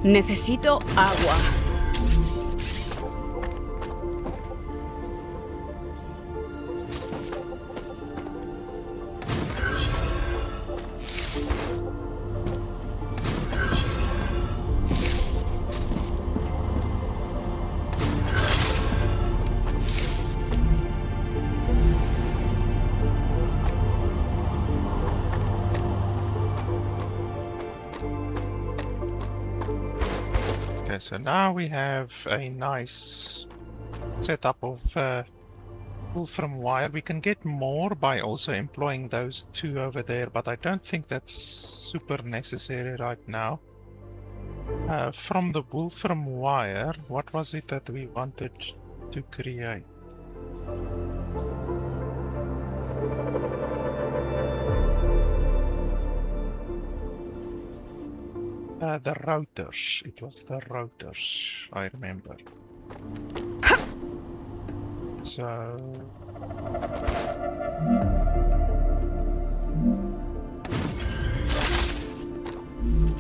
Necesito agua.
Okay, so now we have a nice setup of wolfram wire. We can get more by also employing those two over there, but I don't think that's super necessary right now. From the wolfram wire, what was it that we wanted to create? The rotors. It was the rotors, I remember. So...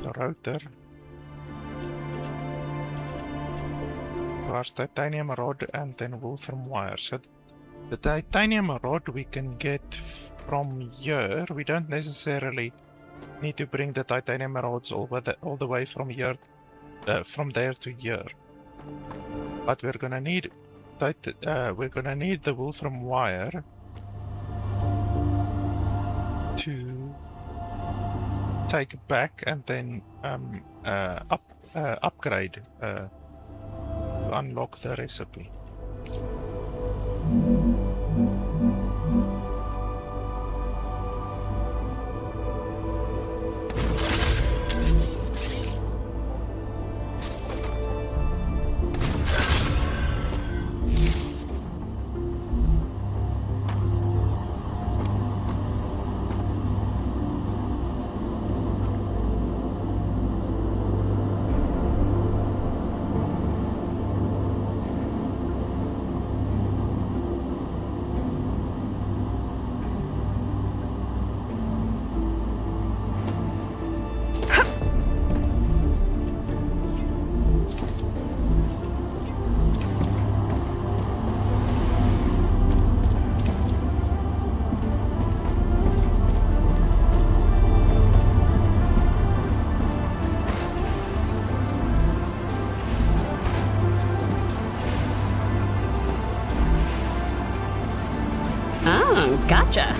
the rotor was titanium rod and then wolfram wire. So the titanium rod we can get from here. We don't necessarily need to bring the titanium rods all the way from here, from there to here. But we're gonna need the wolfram wire to take back and then upgrade to unlock the recipe.
Gotcha.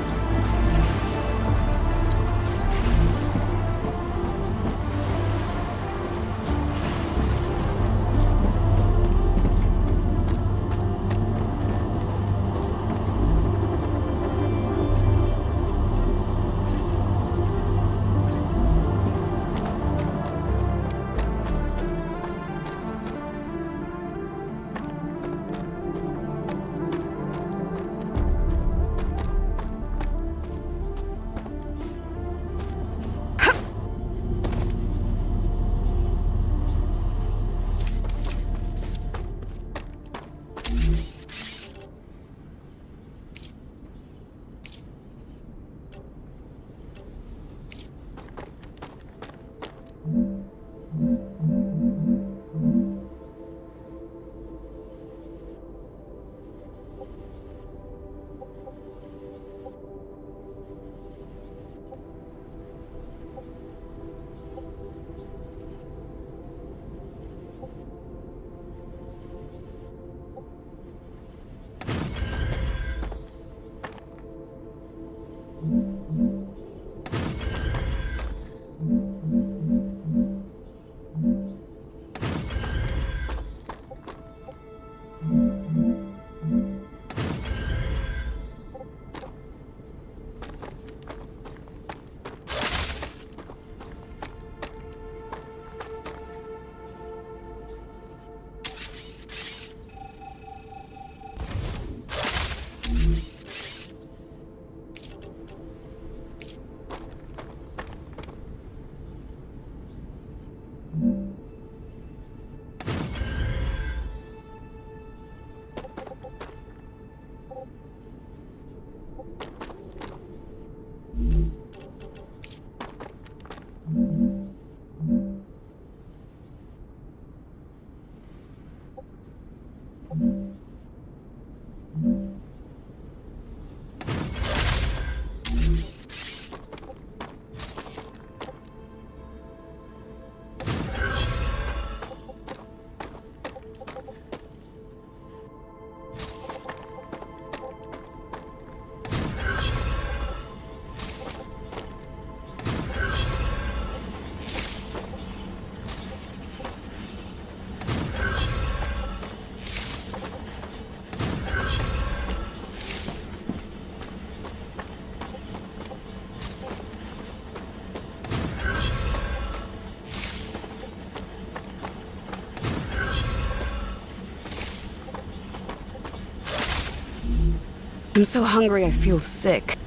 I'm so hungry I feel sick.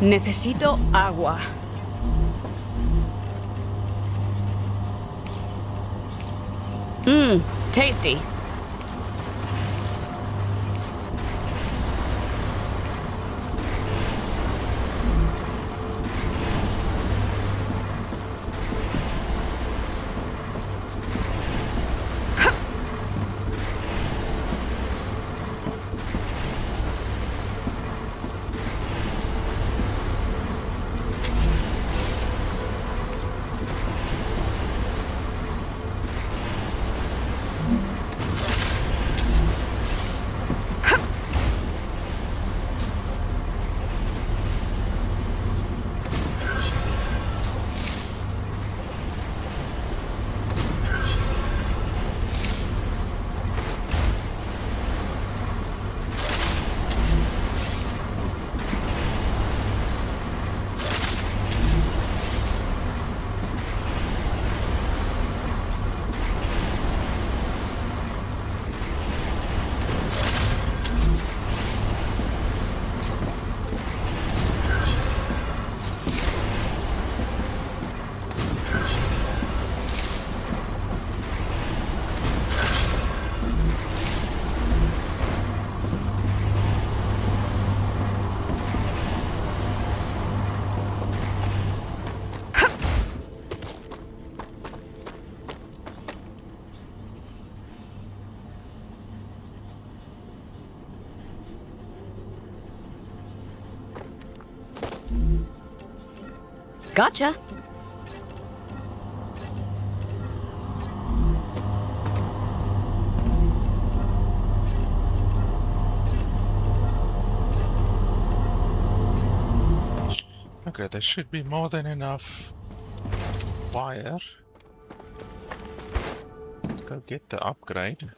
Necesito agua. Mmm, tasty. Gotcha.
Okay, there should be more than enough wire. Let's go get the upgrade.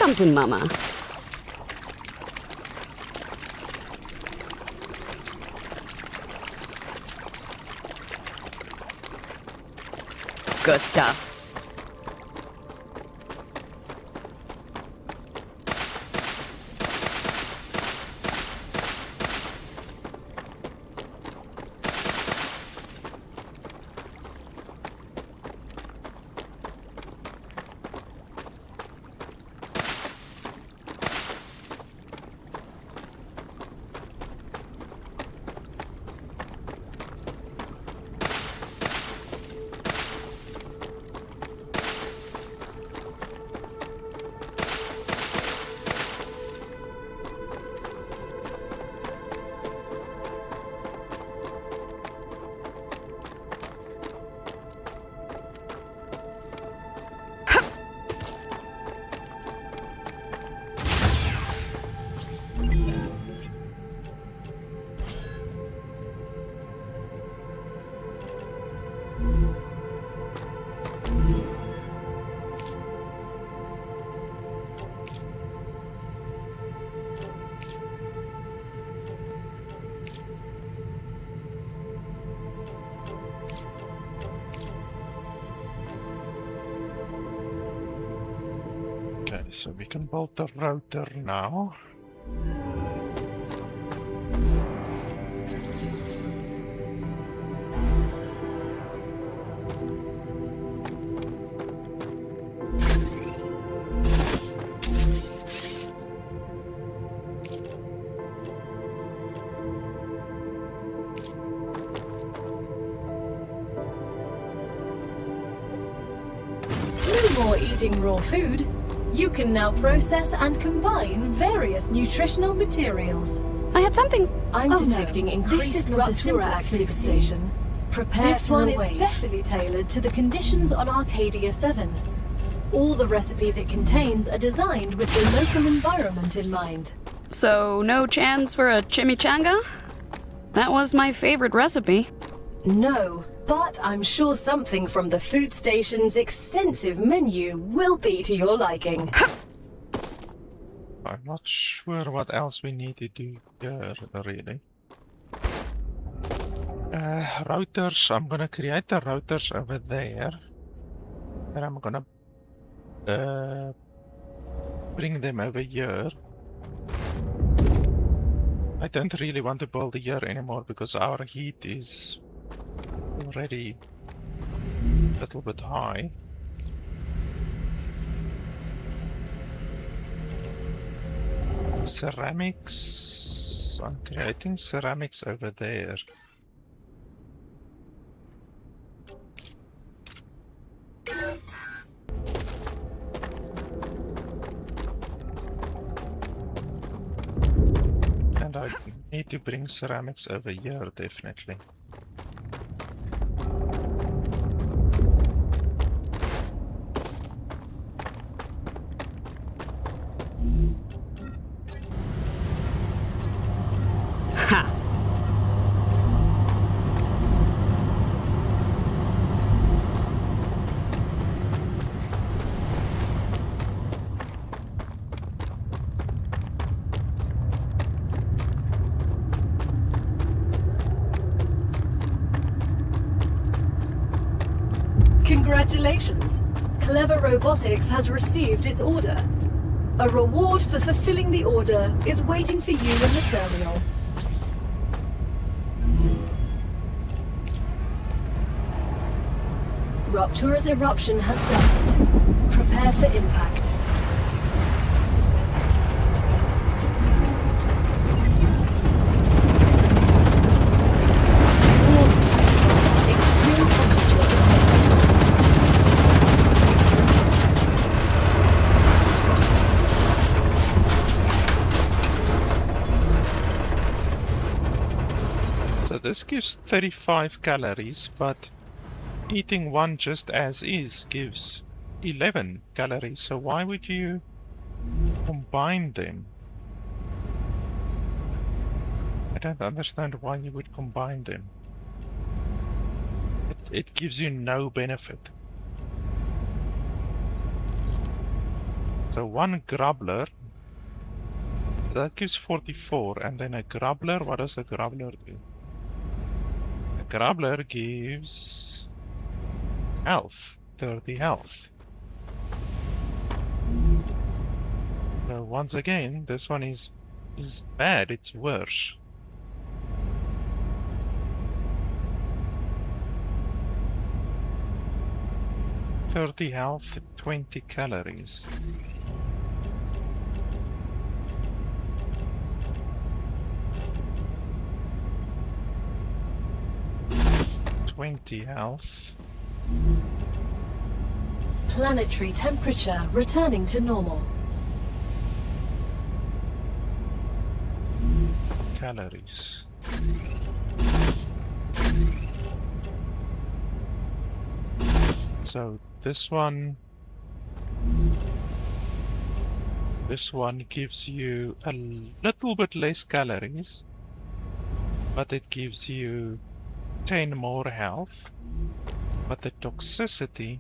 Come to Mama. Good stuff. Okay, so we can build the rotor now.
no more eating raw food, you can now process and combine various nutritional materials.
I had something.
I'm detecting increased rupture activity. Prepare this one is specially tailored to the conditions on Arcadia 7. All the recipes it contains are designed with the local environment in mind.
So, no chance for a chimichanga? That was my favorite recipe.
No, but I'm sure something from the food station's extensive menu will be to your liking.
I'm not sure what else we need to do here, really. Routers, I'm gonna create the routers over there. And I'm gonna bring them over here. I don't really want to build here anymore because our heat is already a little bit high. Ceramics. I'm creating ceramics over there. And I need to bring ceramics over here, definitely.
Ha!
Congratulations! Clever Robotics has received its order. A reward for fulfilling the order is waiting for you in the terminal. Rupture's eruption has started. Prepare for impact. Extreme temperature detected.
So this gives 35 calories, but eating one just as is gives 11 calories. So why would you combine them? I don't understand why you would combine them. It gives you no benefit. So one grubbler, that gives 44, and then a grubbler, what does a grubbler do? A grubbler gives health, 30 health. So once again, this one is bad, it's worse. $30 health, 20 calories. $20 health.
Planetary temperature returning to normal.
Calories. So this one gives you a little bit less calories, but it gives you 10 more health, but the toxicity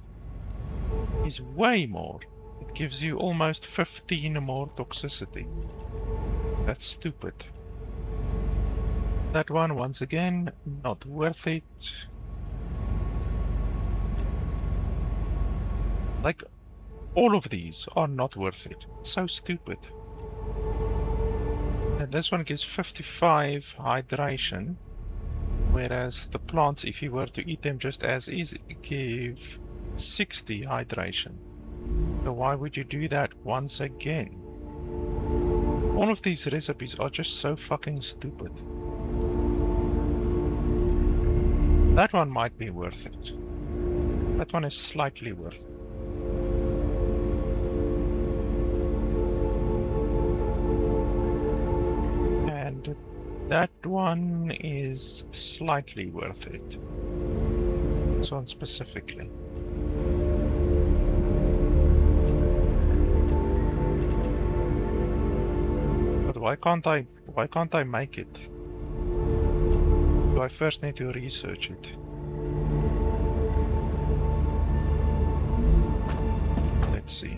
is way more. It gives you almost 15 more toxicity. That's stupid. That one, once again, not worth it. Like, all of these are not worth it. So stupid. And this one gives 55 hydration, whereas the plants, if you were to eat them just as is, give 60 hydration. So why would you do that once again? All of these recipes are just so fucking stupid. That one might be worth it. That one is slightly worth it. That one is slightly worth it. This one specifically. But why can't I make it? Do I first need to research it? Let's see.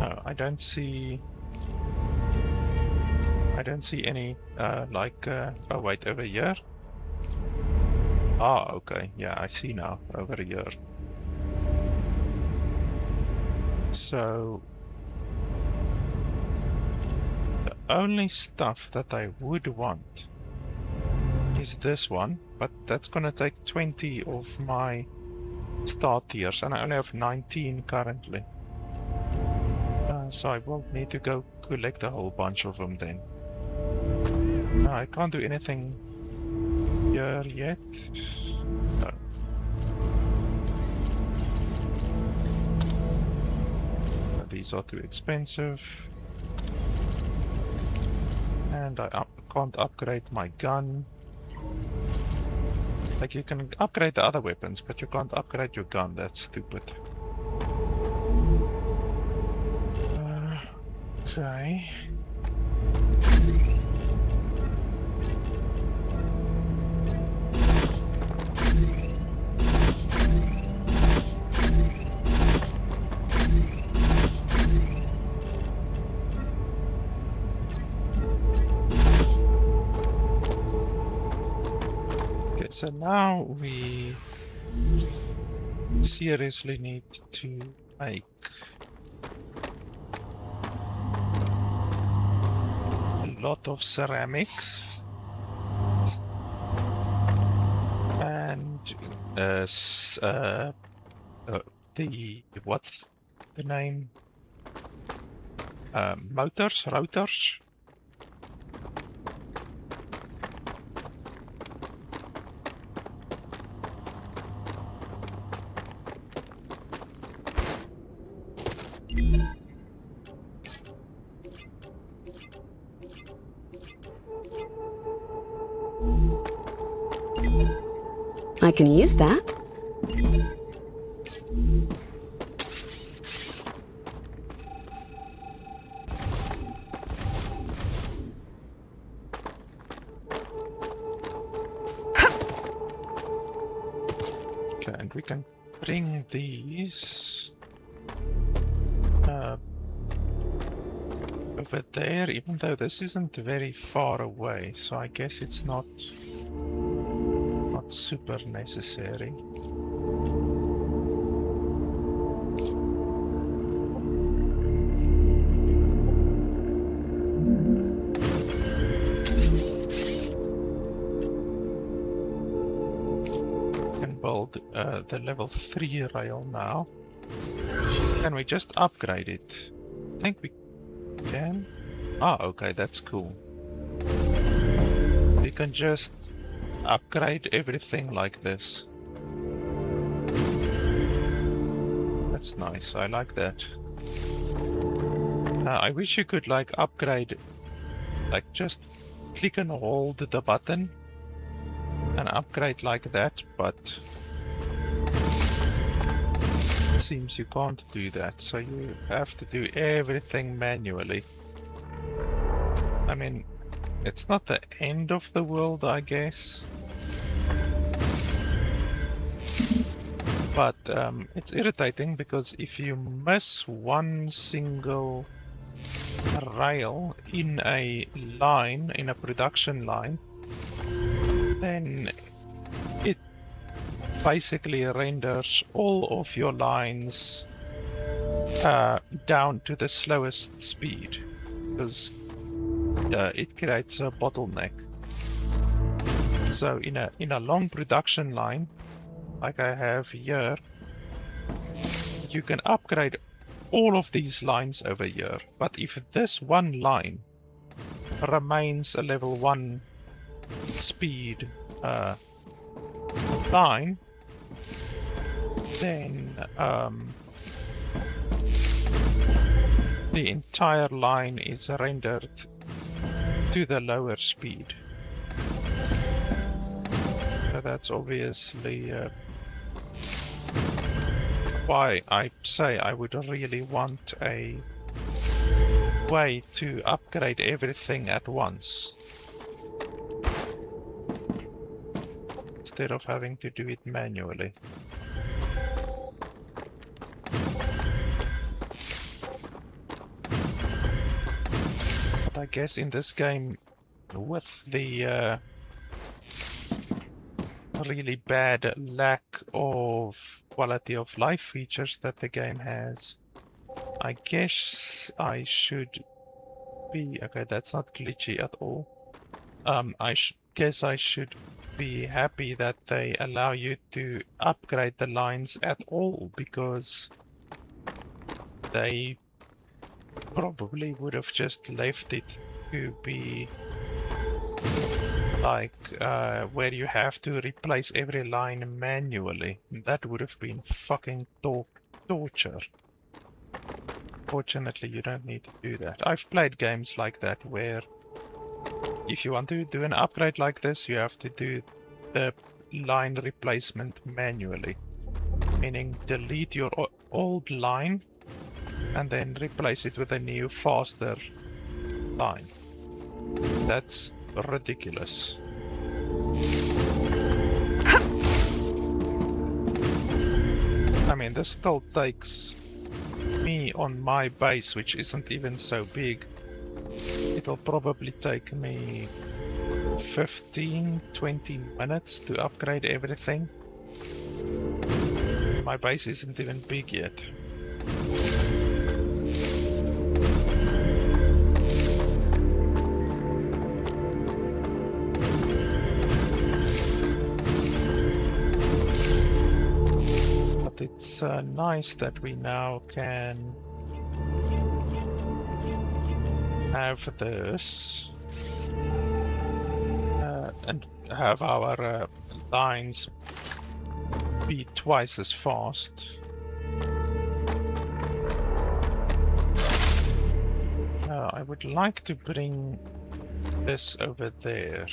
No, I don't see any oh wait, over here. Ah, okay, yeah, I see now, over here. So the only stuff that I would want is this one, but that's gonna take 20 of my star tiers, and I only have 19 currently. So I will need to go collect a whole bunch of them then. I can't do anything here yet. No. These are too expensive. And I can't upgrade my gun. Like, you can upgrade the other weapons, but you can't upgrade your gun. That's stupid. Okay. Okay, so now we seriously need to make lot of ceramics and what's the name? Rotors.
I can use that.
Okay, and we can bring these over there, even though this isn't very far away, so I guess it's not super necessary. Can build the level 3 rail now. Can we just upgrade it? I think we can. Ah, okay, that's cool. We can just upgrade everything like this. That's nice, I like that. I wish you could like upgrade, like just click and hold the button and upgrade like that, but it seems you can't do that, so you have to do everything manually. I mean, it's not the end of the world, I guess. But it's irritating because if you miss one single rail in a line, in a production line, then it basically renders all of your lines down to the slowest speed, because it creates a bottleneck. So in a long production line, like I have here, you can upgrade all of these lines over here. But if this one line remains a level 1 speed line, then the entire line is rendered to the lower speed. So that's obviously why I say I would really want a way to upgrade everything at once, instead of having to do it manually. But I guess in this game, with the really bad lack of quality of life features that the game has, I guess I should be... okay, that's not glitchy at all. I guess I should be happy that they allow you to upgrade the lines at all, because they probably would have just left it to be like where you have to replace every line manually. That would have been fucking torture. Fortunately, you don't need to do that. I've played games like that where if you want to do an upgrade like this, you have to do the line replacement manually. Meaning delete your old line and then replace it with a new, faster line. That's ridiculous. I mean, this still takes me on my base, which isn't even so big. It'll probably take me 15-20 minutes to upgrade everything. My base isn't even big yet. But it's nice that we now can have this and have our lines be twice as fast. I would like to bring this over there.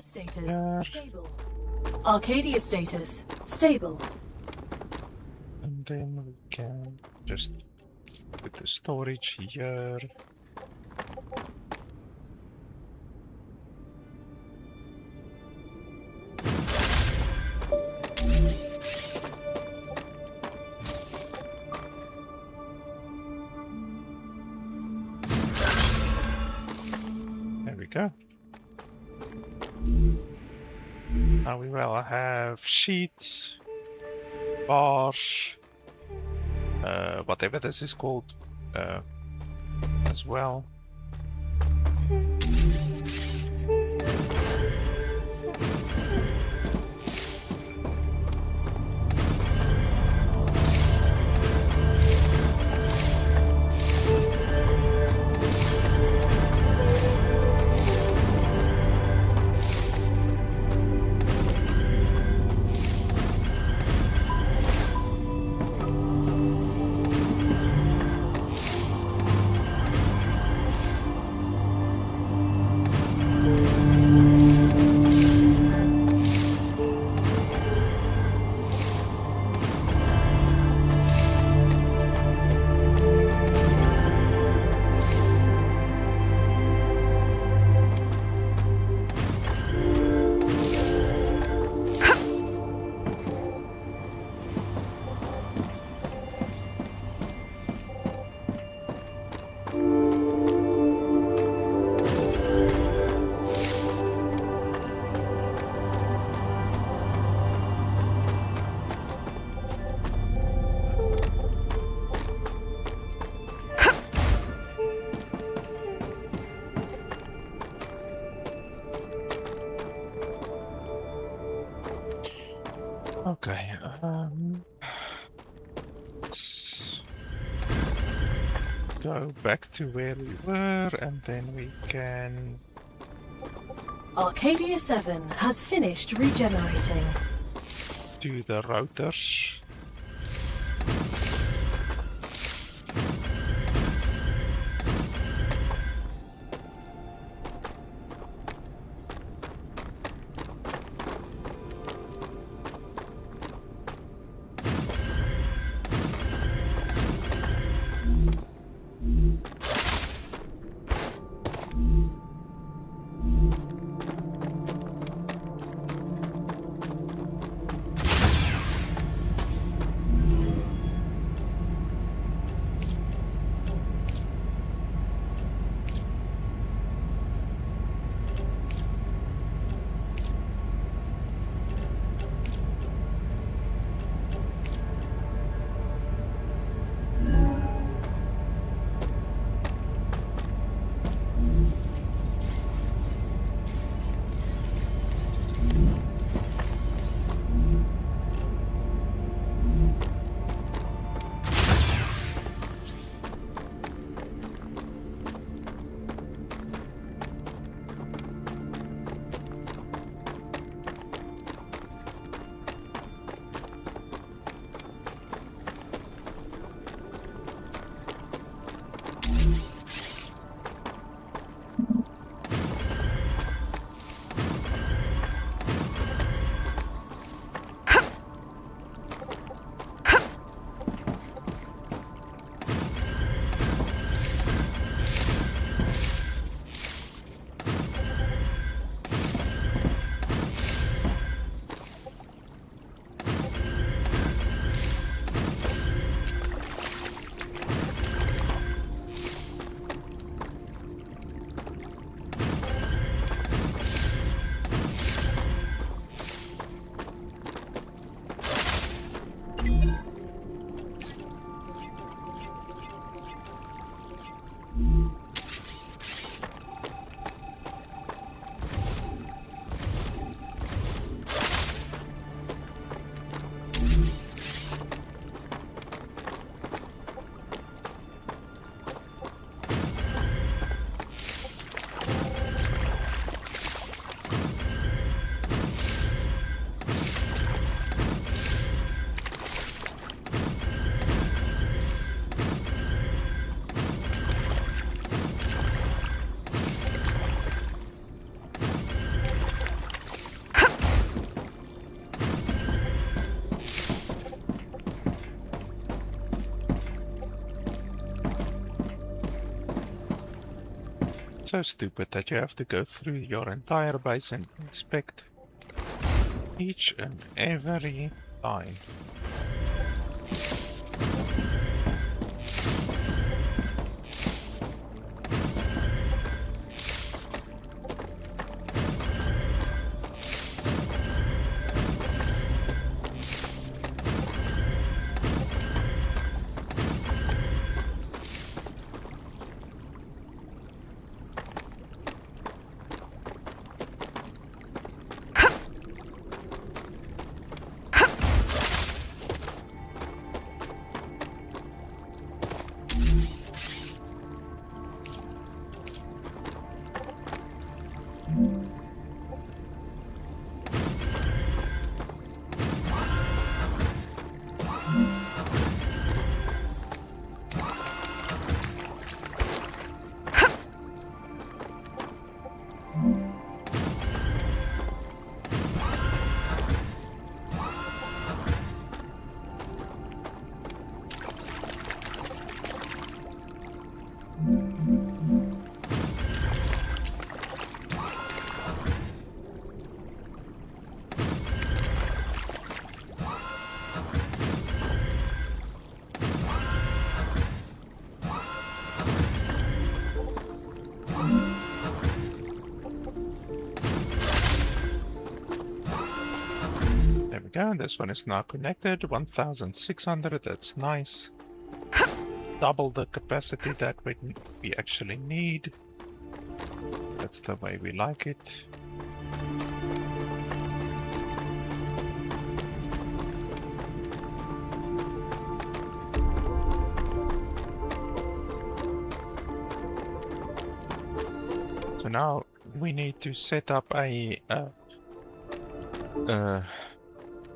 Status stable. Arcadia status stable.
And then we can just put the storage here. There we go. Now we will have sheets, bars, whatever this is called, as well. Okay. Let's go back to where we were, and then we can.
Arcadia 7 has finished regenerating.
Do the rotors. So stupid that you have to go through your entire base and inspect each and every line. Go. This one is now connected, 1600, that's nice. Double the capacity that we actually need. That's the way we like it. now we need to set up a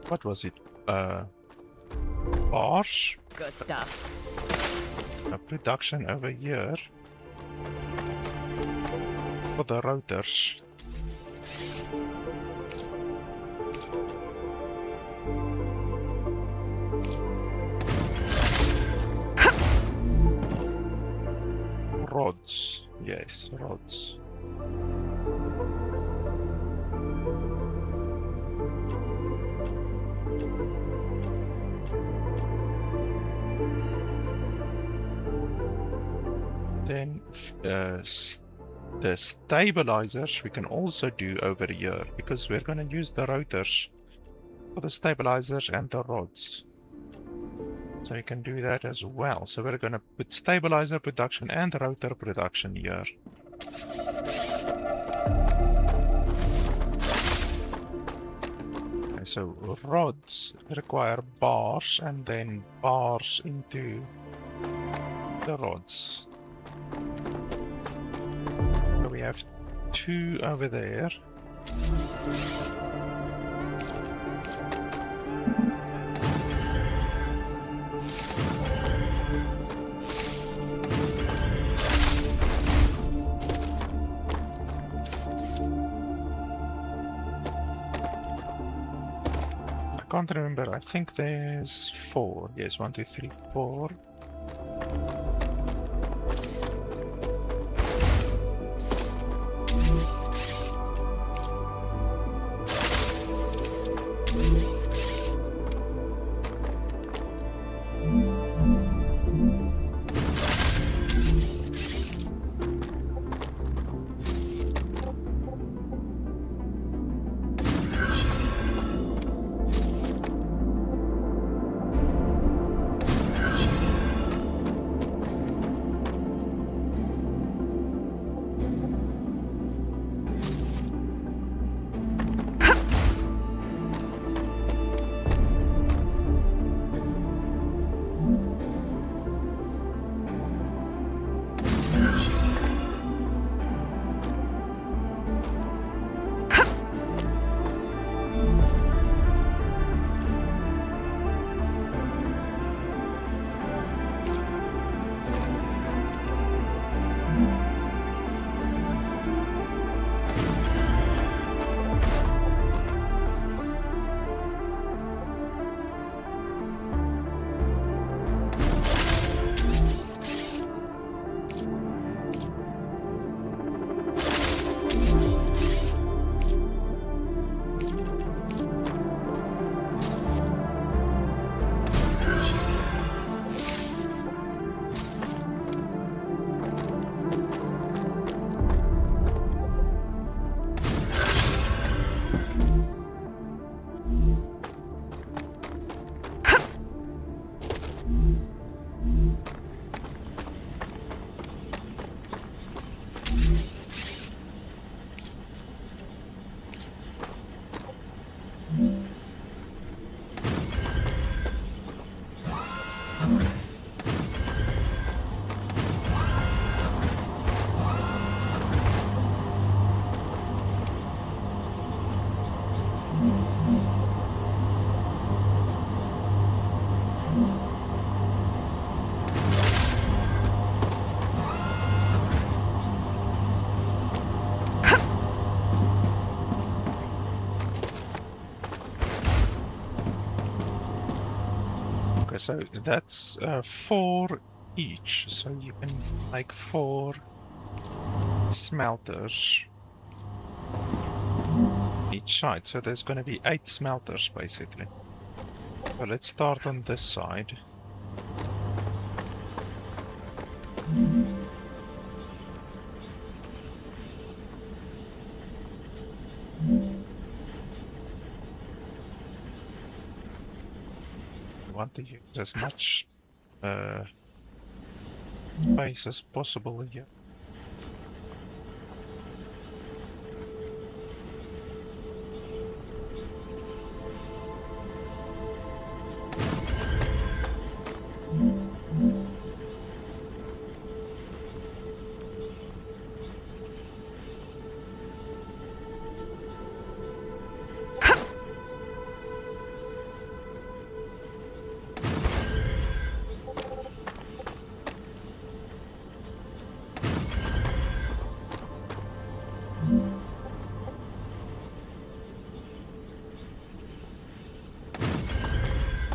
what was it? Bars?
Good stuff.
A production over here for the rotors. Rods, yes, rods. Then the stabilizers we can also do over here because we're going to use the rotors for the stabilizers and the rods. So you can do that as well. So we're going to put stabilizer production and rotor production here. Okay, so rods require bars and then bars into the rods. So we have 2 over there. I can't remember, I think there's 4. Yes, 1, 2, 3, 4. So that's 4 each, so you can make 4 smelters each side, so there's going to be 8 smelters basically. So let's start on this side. Want to use as much space as possible here.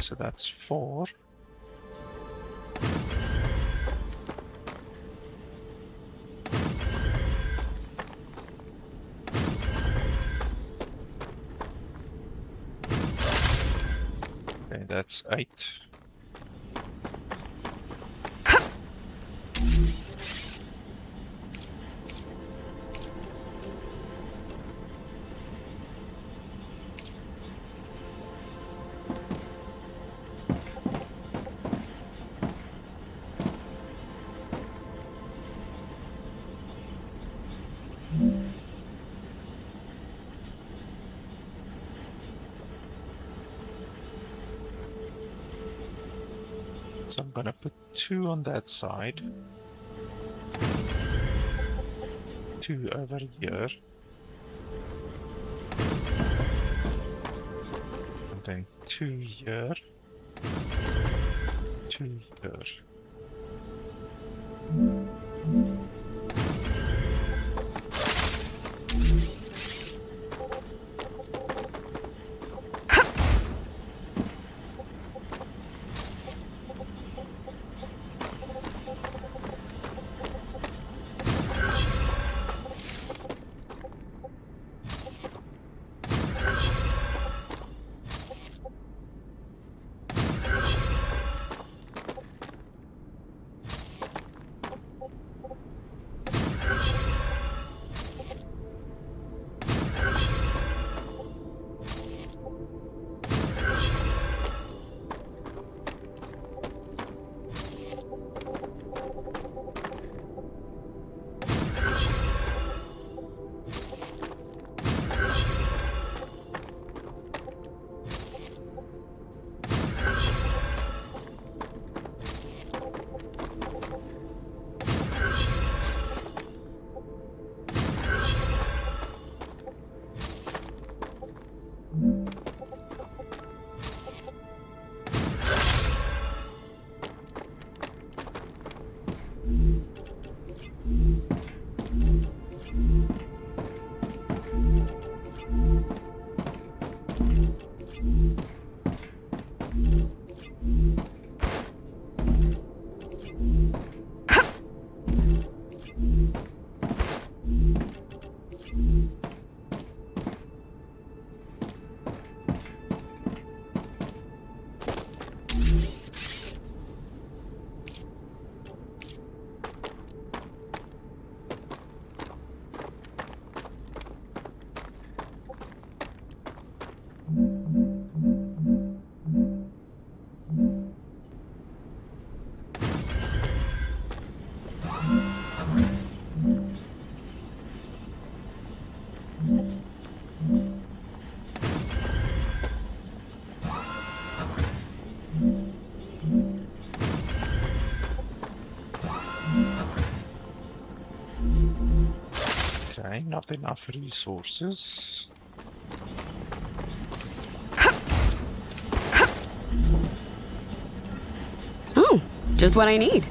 so that's 4. Okay, that's 8. So I'm gonna put 2 on that side. 2 over here. And then 2 here. 2 here. Okay, not enough resources.
Oh, just what I need.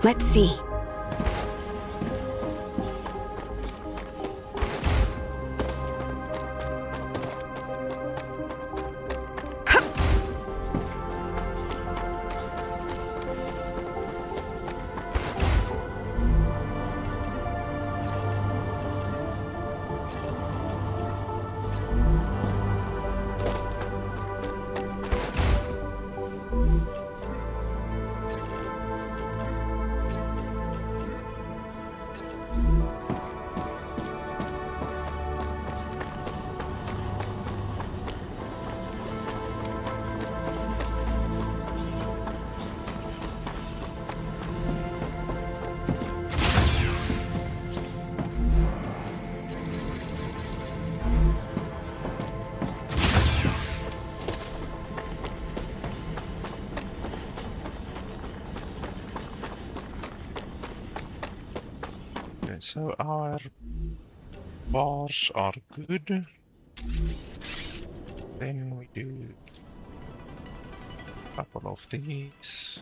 Let's see.
So our bars are good. Then we do a couple of these.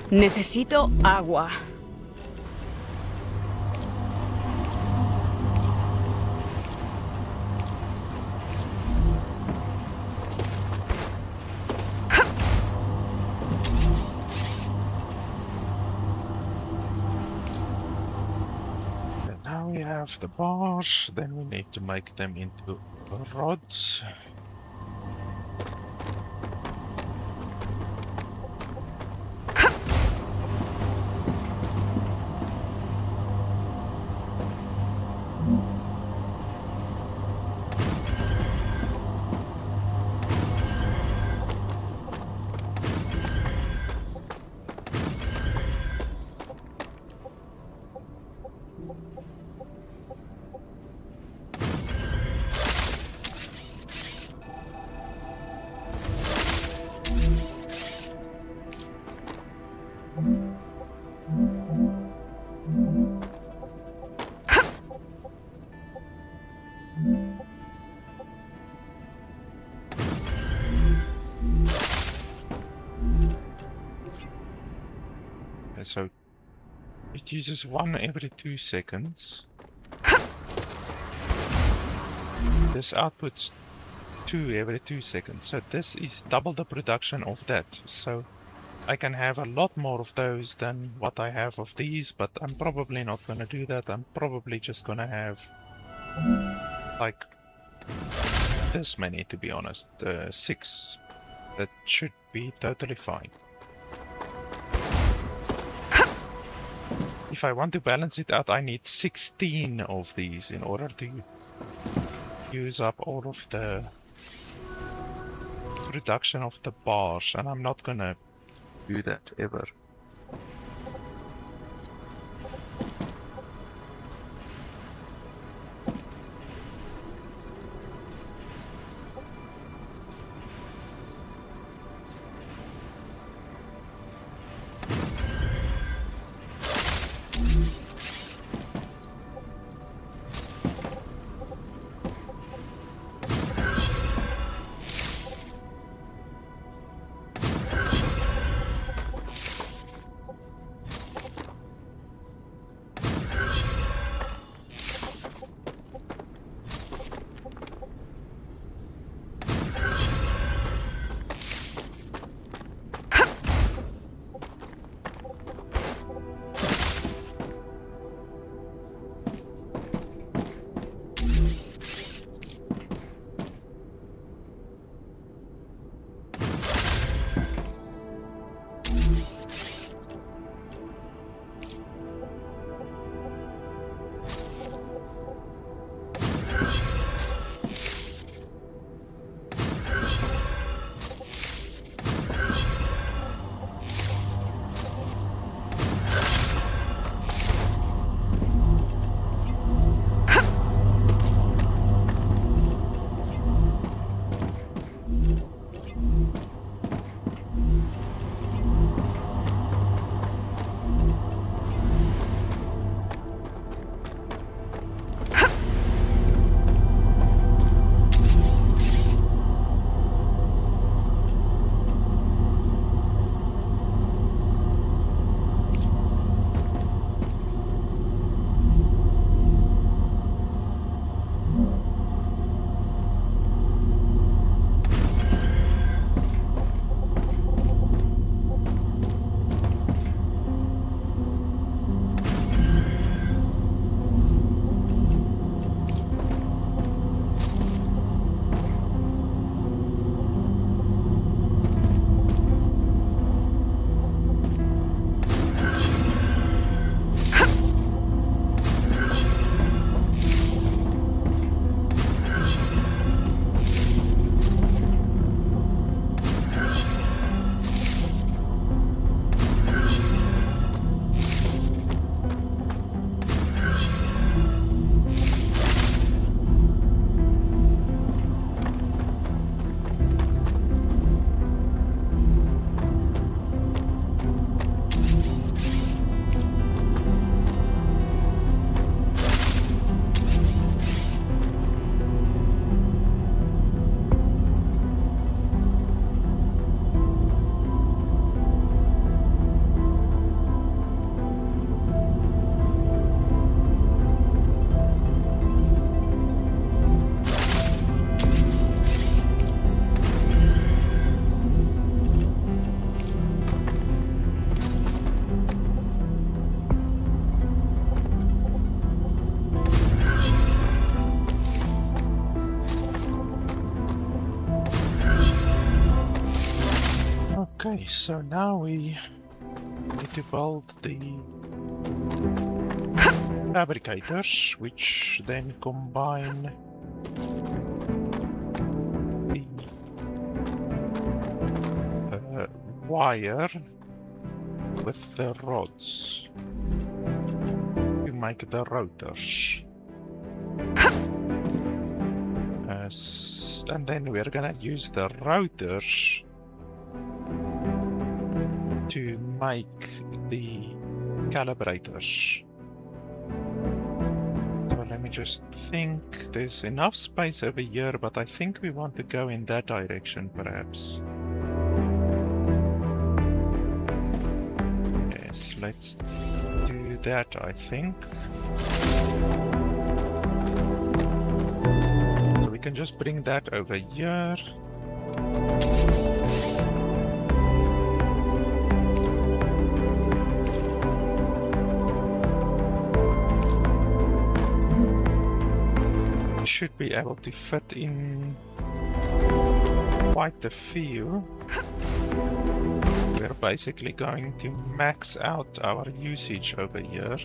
Necesito agua.
And now we have the bars, then we need to make them into rods. So it uses 1 every 2 seconds. This outputs 2 every 2 seconds. So this is double the production of that. So I can have a lot more of those than what I have of these, but I'm probably not going to do that. I'm probably just going to have like this many, to be honest. 6. That should be totally fine. If I want to balance it out, I need 16 of these in order to use up all of the production of the bars, and I'm not gonna do that ever. Okay, so now we need to build the fabricators, which then combine the wire with the rods to make the rotors. And then we're gonna use the rotors to make the calibrators. So let me just think. There's enough space over here, but I think we want to go in that direction perhaps. Yes, let's do that, I think. So we can just bring that over here. Should be able to fit in quite a few. We're basically going to max out our usage over here.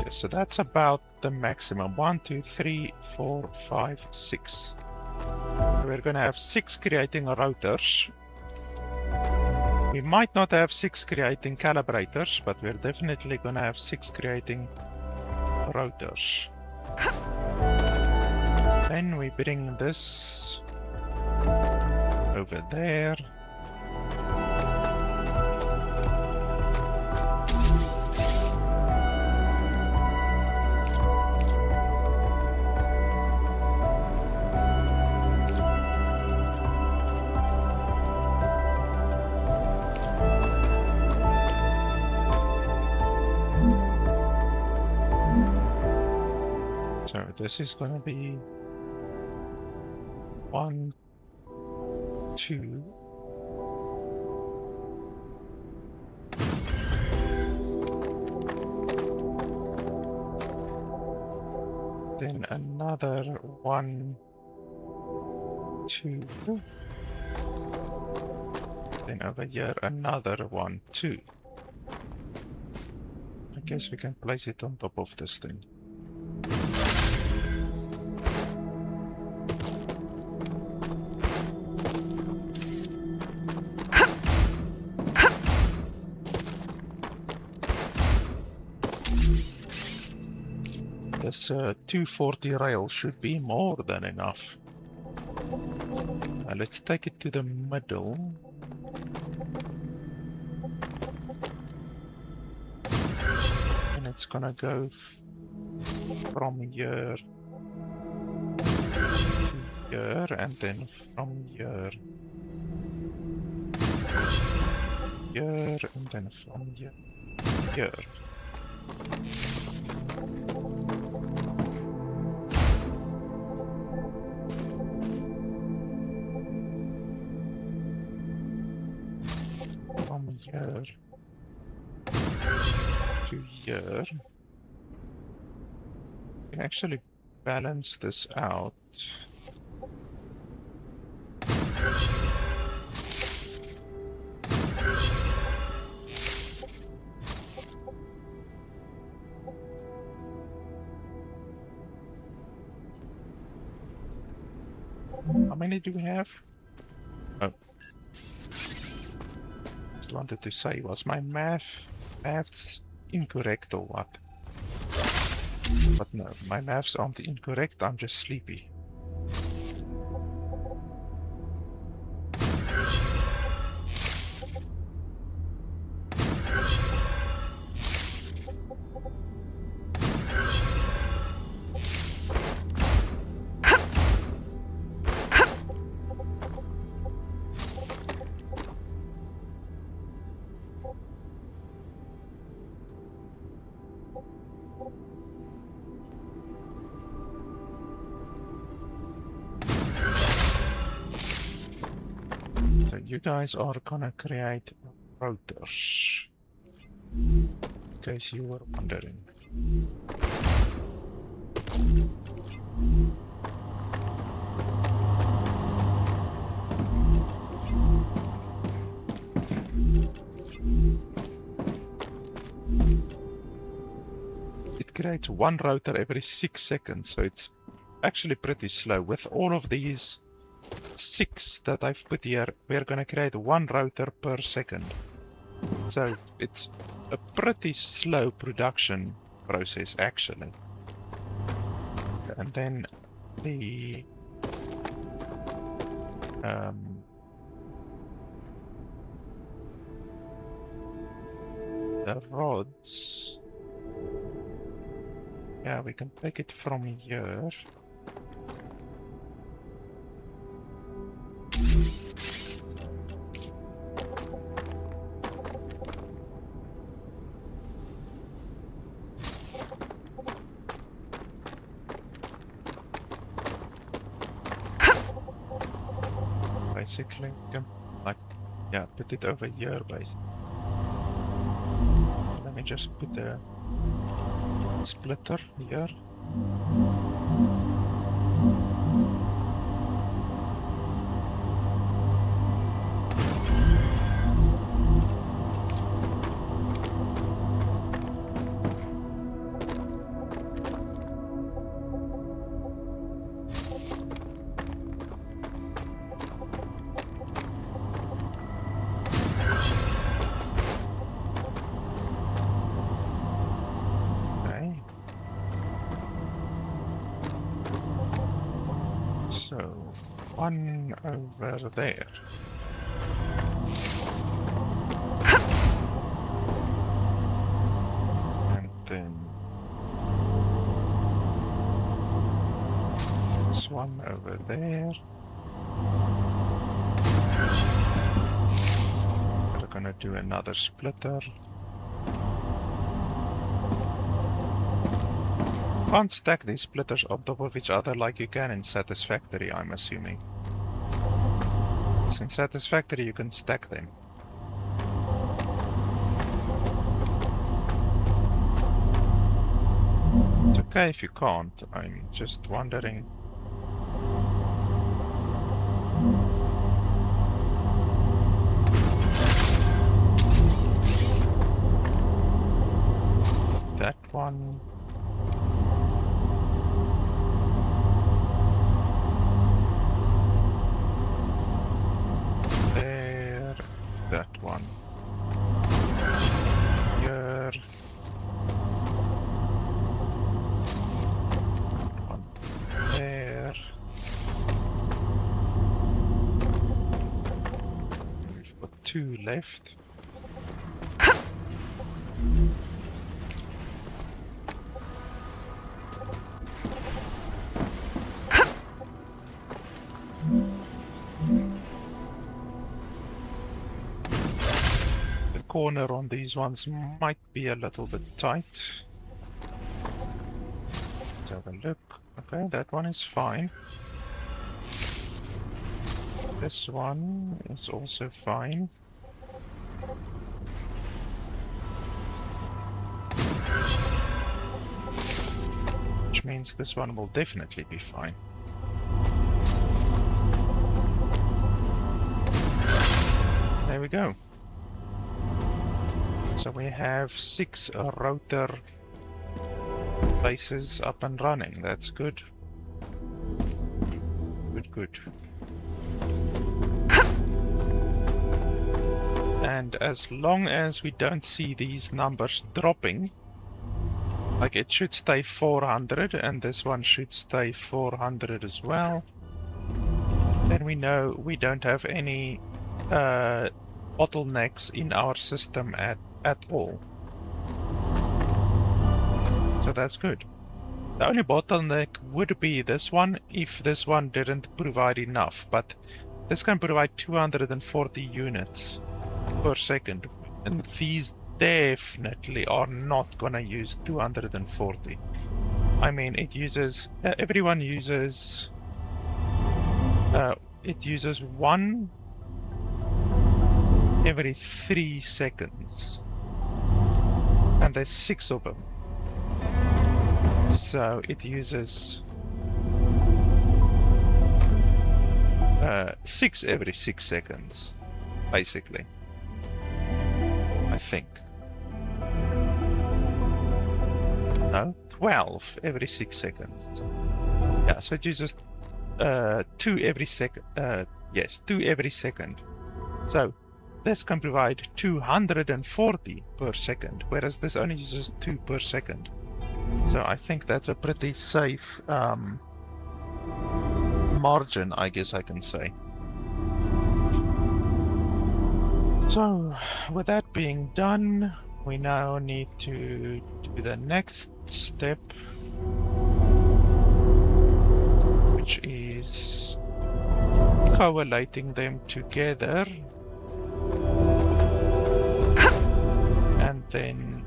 So that's about the maximum. 1, 2, 3, 4, 5, 6. We're gonna have 6 creating rotors. We might not have 6 creating calibrators, but we're definitely gonna have 6 creating rotors. Then we bring this over there. This is gonna be 1, 2. Then another 1, 2. Then over here another 1, 2. I guess we can place it on top of this thing. This 240 rail should be more than enough. Let's take it to the middle. And it's gonna go from here to here, and then from here here, and then from here here. Here to here. We can actually balance this out. How many do we have? Oh. Just wanted to say, was my maths incorrect or what? But no, my maths aren't incorrect, I'm just sleepy. So you guys are gonna create rotors, in case you were wondering. It creates one rotor every 6 seconds, so it's actually pretty slow. With all of these 6 that I've put here, we're gonna create one rotor per second. So it's a pretty slow production process actually. And then the rods, yeah, we can take it from here. Basically, like, yeah, put it over here, basically. Let me just put a splitter here. One over there. And then this one over there. We're gonna do another splitter. Can't stack these splitters on top of each other like you can in Satisfactory, I'm assuming. In Satisfactory you can stack them. It's okay if you can't, I'm just wondering. That one. That one here, one there. We've got 2 left. Corner on these ones might be a little bit tight. Let's have a look. Okay, that one is fine. This one is also fine. Which means this one will definitely be fine. There we go. So we have 6 rotor bases up and running. That's good. Good, good. And as long as we don't see these numbers dropping, like it should stay 400 and this one should stay 400 as well, then we know we don't have any bottlenecks in our system at all. So that's good. The only bottleneck would be this one if this one didn't provide enough, but this can provide 240 units per second, and these definitely are not gonna use 240. I mean, it uses, everyone uses, it uses one every 3 seconds, and there's 6 of them. So it uses 6 every 6 seconds, basically. I think. No, 12 every 6 seconds. Yeah, so it uses 2 every second. Yes, 2 every second. So this can provide 240 per second, whereas this only uses 2 per second. So I think that's a pretty safe margin, I guess I can say. So with that being done, we now need to do the next step, which is collating them together and then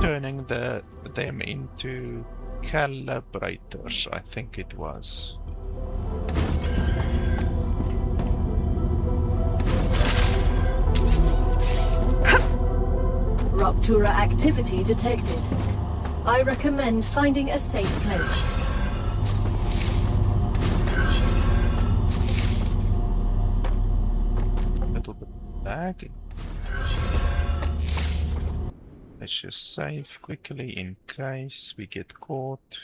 turning them into calibrators, I think it was.
Rupture activity detected. I recommend finding a safe place.
A little bit lag. Let's just save quickly in case we get caught.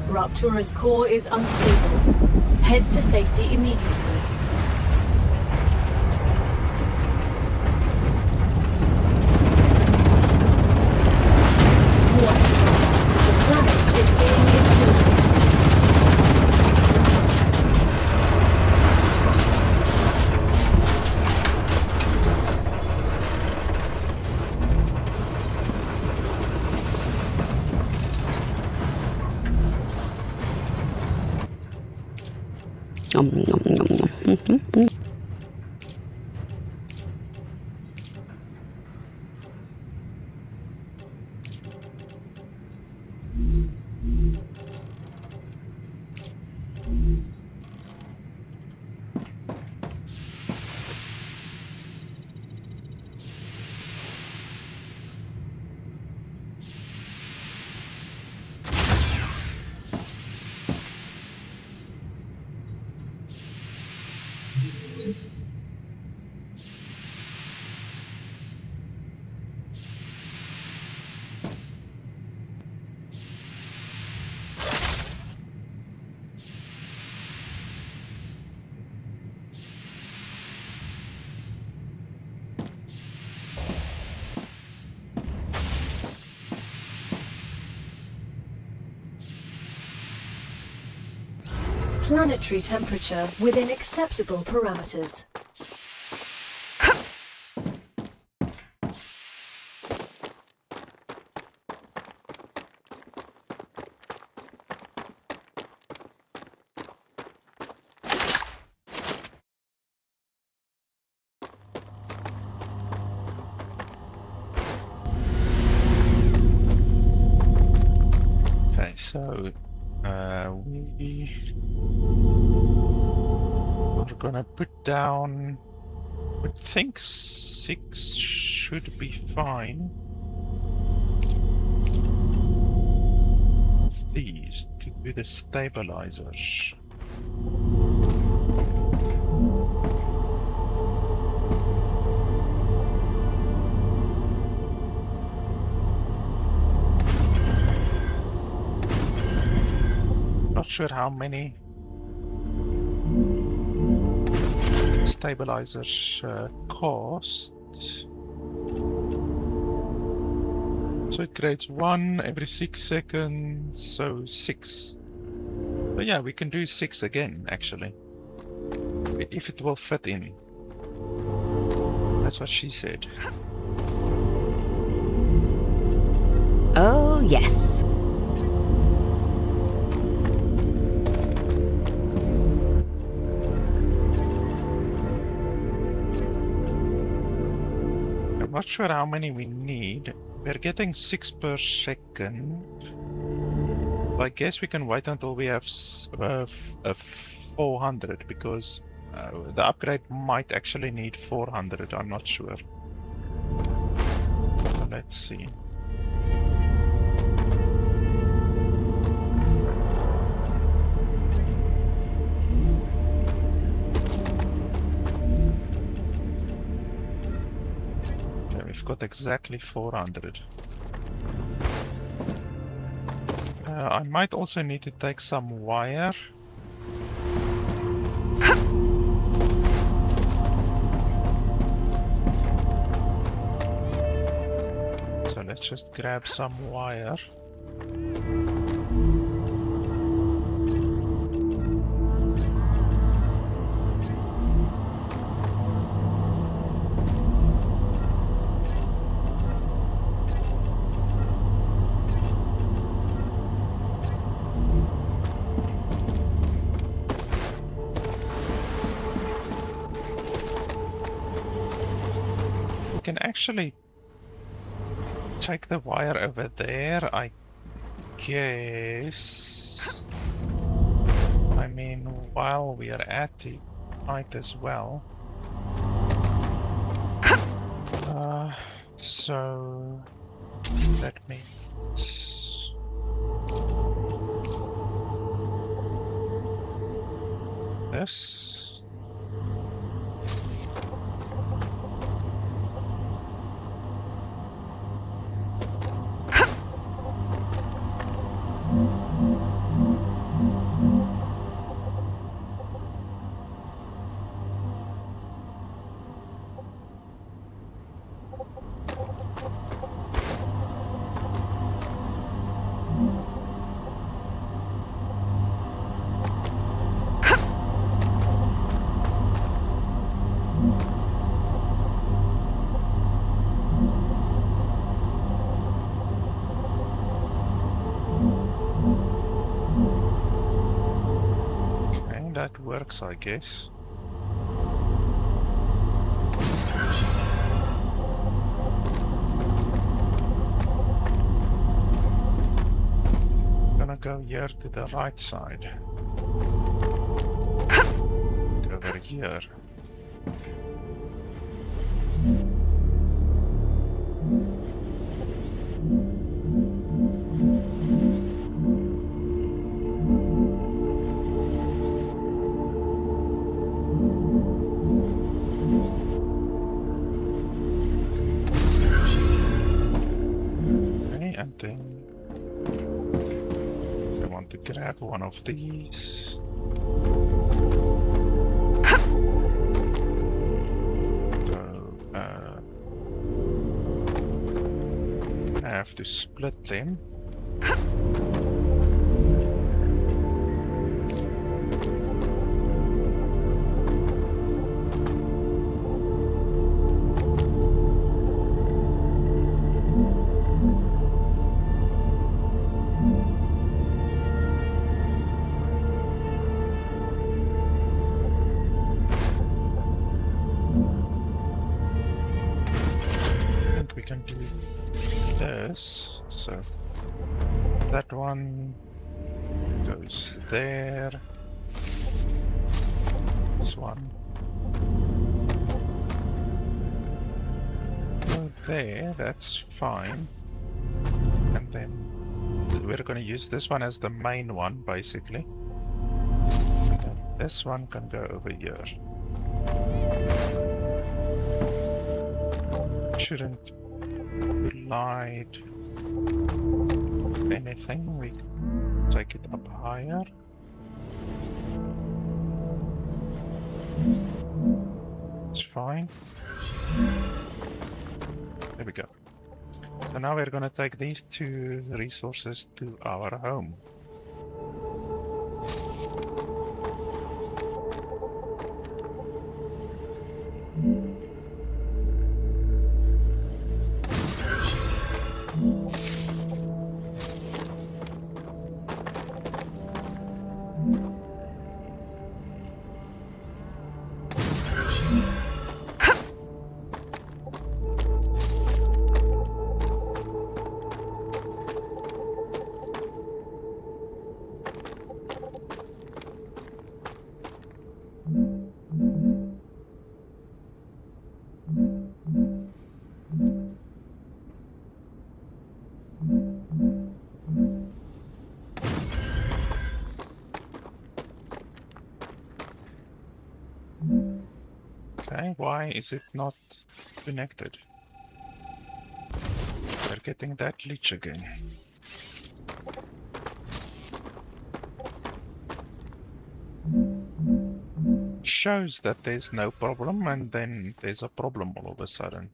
Ruptura's core is unstable. Head to safety immediately. Warning. The planet is being incinerated.
Nom, nom, nom, nom. Mm-hmm.
planetary temperature within acceptable parameters.
So we are gonna put down, I think 6 should be fine. Of these to be the stabilizers. Not sure how many stabilizers cost. So it creates 1 every 6 seconds, so 6. But yeah, we can do 6 again, actually. If it will fit in. That's what she said.
Oh, yes.
I'm not sure how many we need. We're getting 6 per second. I guess we can wait until we have 400 because the upgrade might actually need 400. I'm not sure. So let's see. Got exactly 400. I might also need to take some wire. So let's just grab some wire. Can actually take the wire over there, I guess. I mean, while we are at it, might as well. So that means this. That works, I guess. Gonna go here to the right side. Over here. Grab one of these. So, I have to split them.
So that one goes there. This one. Go there, that's fine. And then we're gonna use this one as the main one, basically. And then this one can go over here. Shouldn't collide anything. We take it up higher. It's fine. There we go. So now we're gonna take these two resources to our home. Okay, why is it not connected? We're getting that glitch again. Shows that there's no problem, and then there's a problem all of a sudden.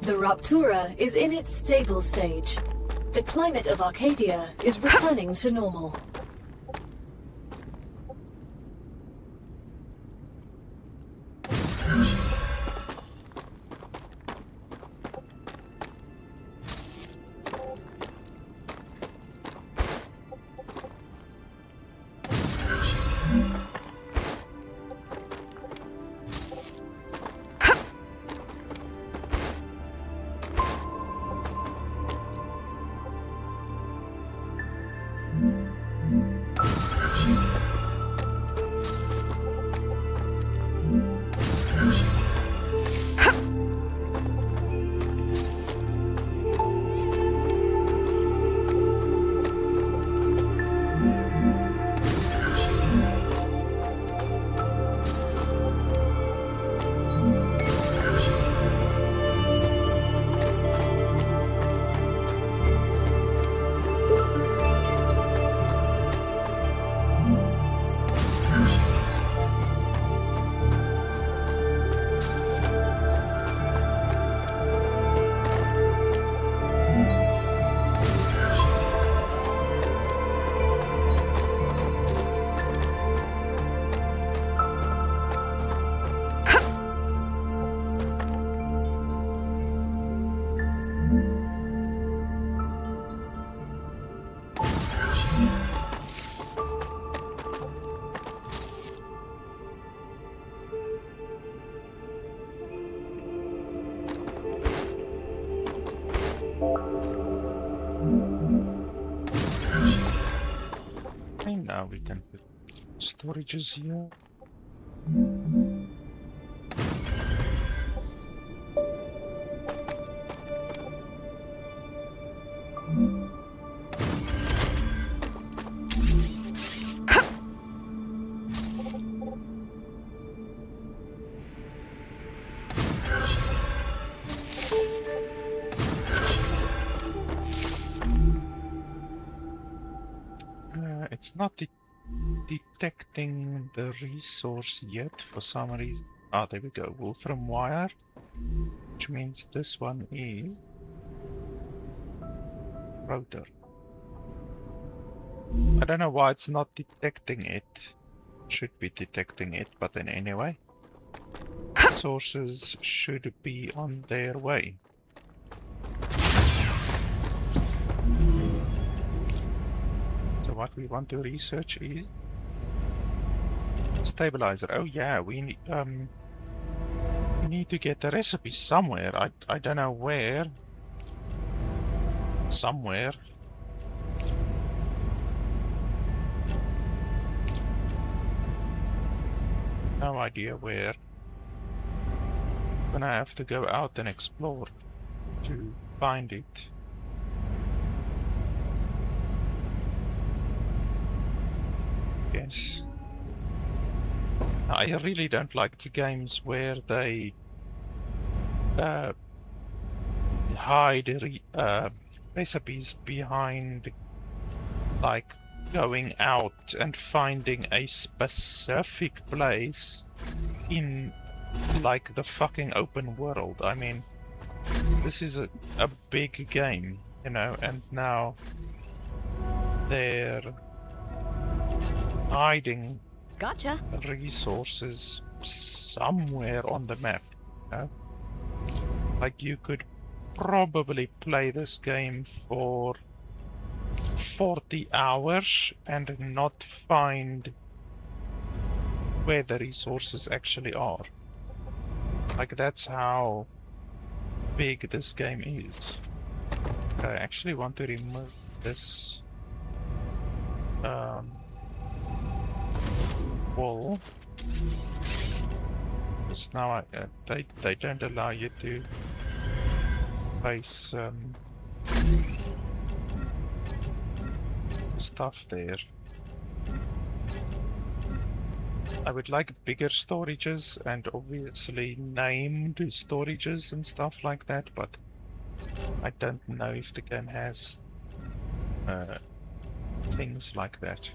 The Raptura is in its stable stage. The climate of Arcadia is returning to normal.
can put storages here. It's not detecting the resource yet for some reason. Ah, there we go. Wolfram wire, which means this one is rotor. I don't know why it's not detecting it. It should be detecting it, but then anyway. Resources should be on their way. So what we want to research is stabilizer. Oh yeah, we need to get the recipe somewhere. I don't know where. Somewhere. No idea where. Gonna have to go out and explore to find it. Yes. I really don't like games where they hide recipes behind, like, going out and finding a specific place in, like, the fucking open world. I mean, this is a big game, you know, and now they're hiding
Gotcha.
resources somewhere on the map, you know? Like, you could probably play this game for 40 hours and not find where the resources actually are. Like, that's how big this game is. I actually want to remove this wall, because now they don't allow you to place stuff there. I would like bigger storages and obviously named storages and stuff like that, but I don't know if the game has things like that.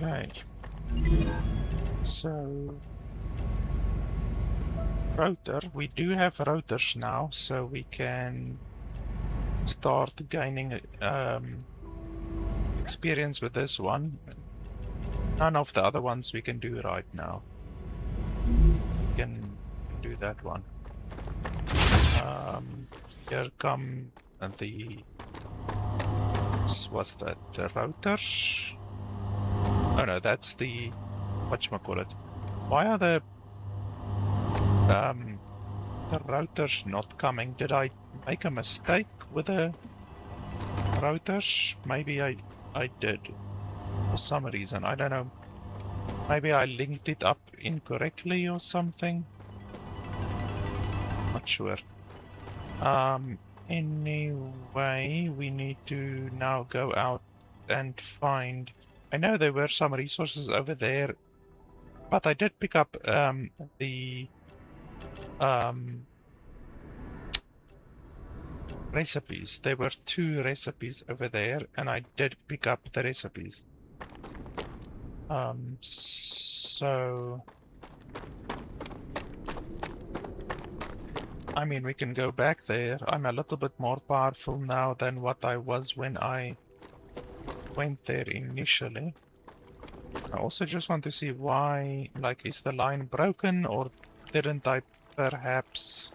Okay, so rotor, we do have rotors now, so we can start gaining experience with this one. None of the other ones we can do right now. We can do that one. Here come the... what's that? The rotors? Oh no, that's the... whatchamacallit. Why are the rotors not coming? Did I make a mistake with the rotors? Maybe I did. For some reason, I don't know. Maybe I linked it up incorrectly or something. Not sure. Anyway, we need to now go out and find... I know there were some resources over there, but I did pick up the recipes. There were 2 recipes over there, and I did pick up the recipes. So I mean, we can go back there. I'm a little bit more powerful now than what I was when I went there initially. I also just want to see why, like, is the line broken, or didn't I perhaps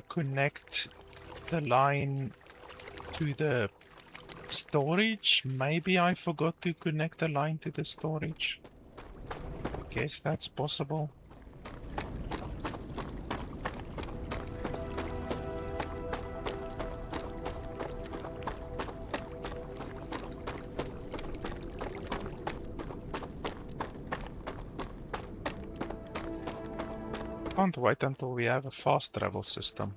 connect the line to the storage. Maybe I forgot to connect the line to the storage. Guess that's possible. Can't wait until we have a fast travel system.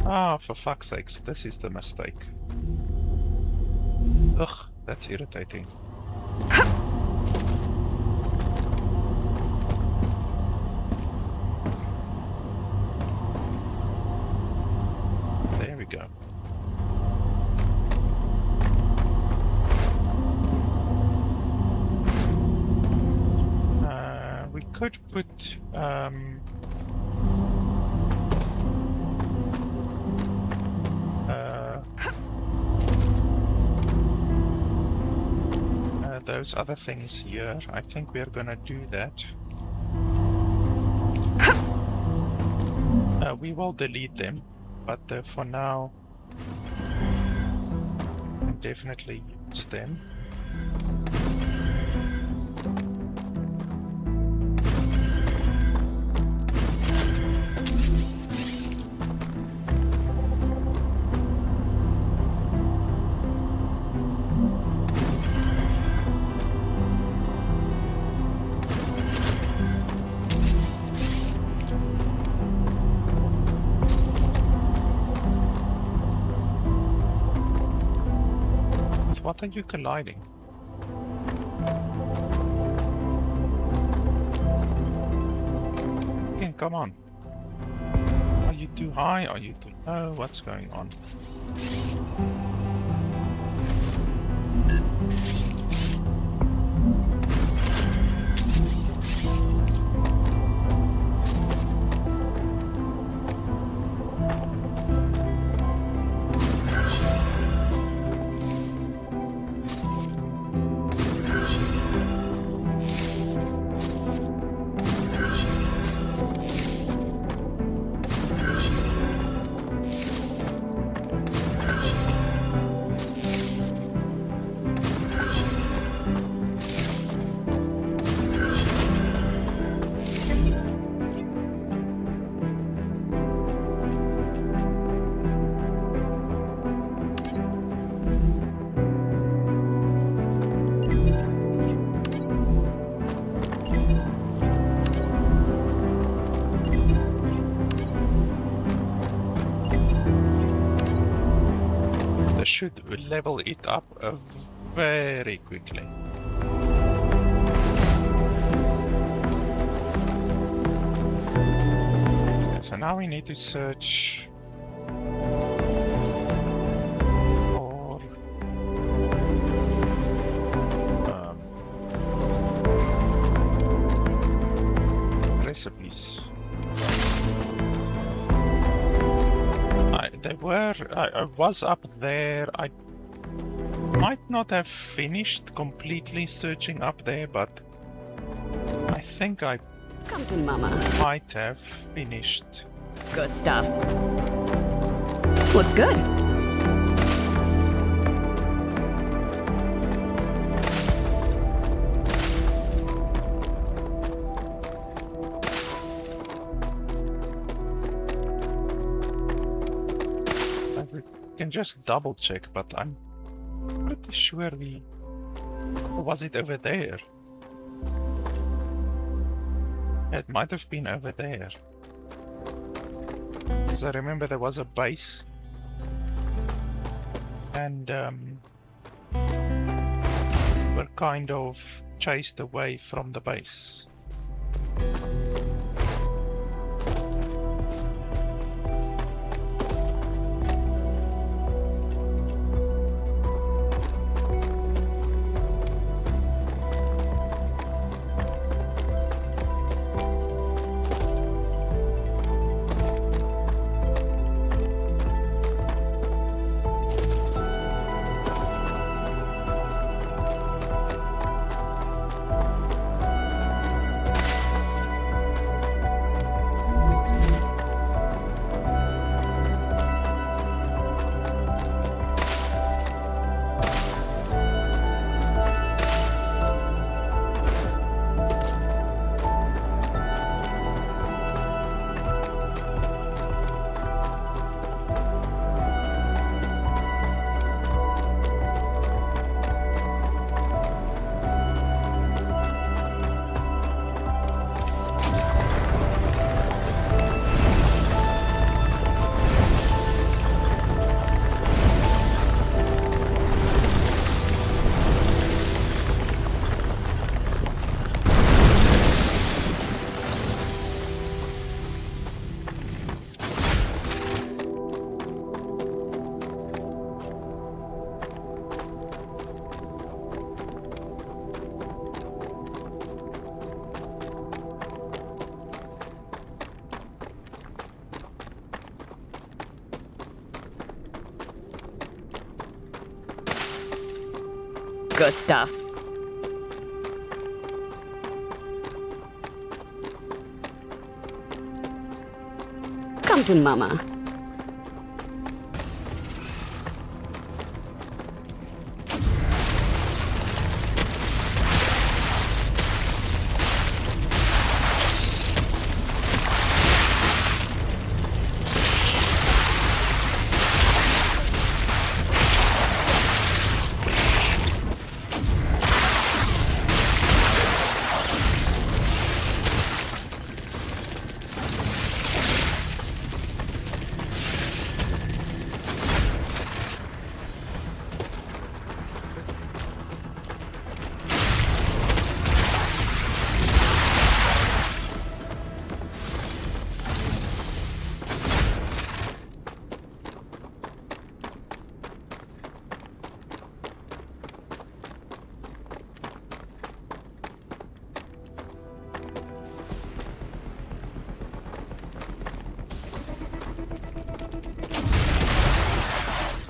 Ah, for fuck's sakes, this is the mistake. Ugh, that's irritating. There we go. We could put those other things here. I think we're gonna do that. We will delete them, but for now, I'll definitely use them. What are you colliding? Okay, come on. Are you too high? Are you too low? What's going on? Should level it up very quickly. Okay, so now we need to search for recipes. I was up there. I might not have finished completely searching up there, but I think I
Come to Mama.
might have finished.
Good stuff. Looks good.
Can just double check, but I'm pretty sure or was it over there? It might have been over there. Because I remember there was a base. And we're kind of chased away from the base.
Good stuff. Come to Mama.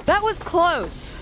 That was close.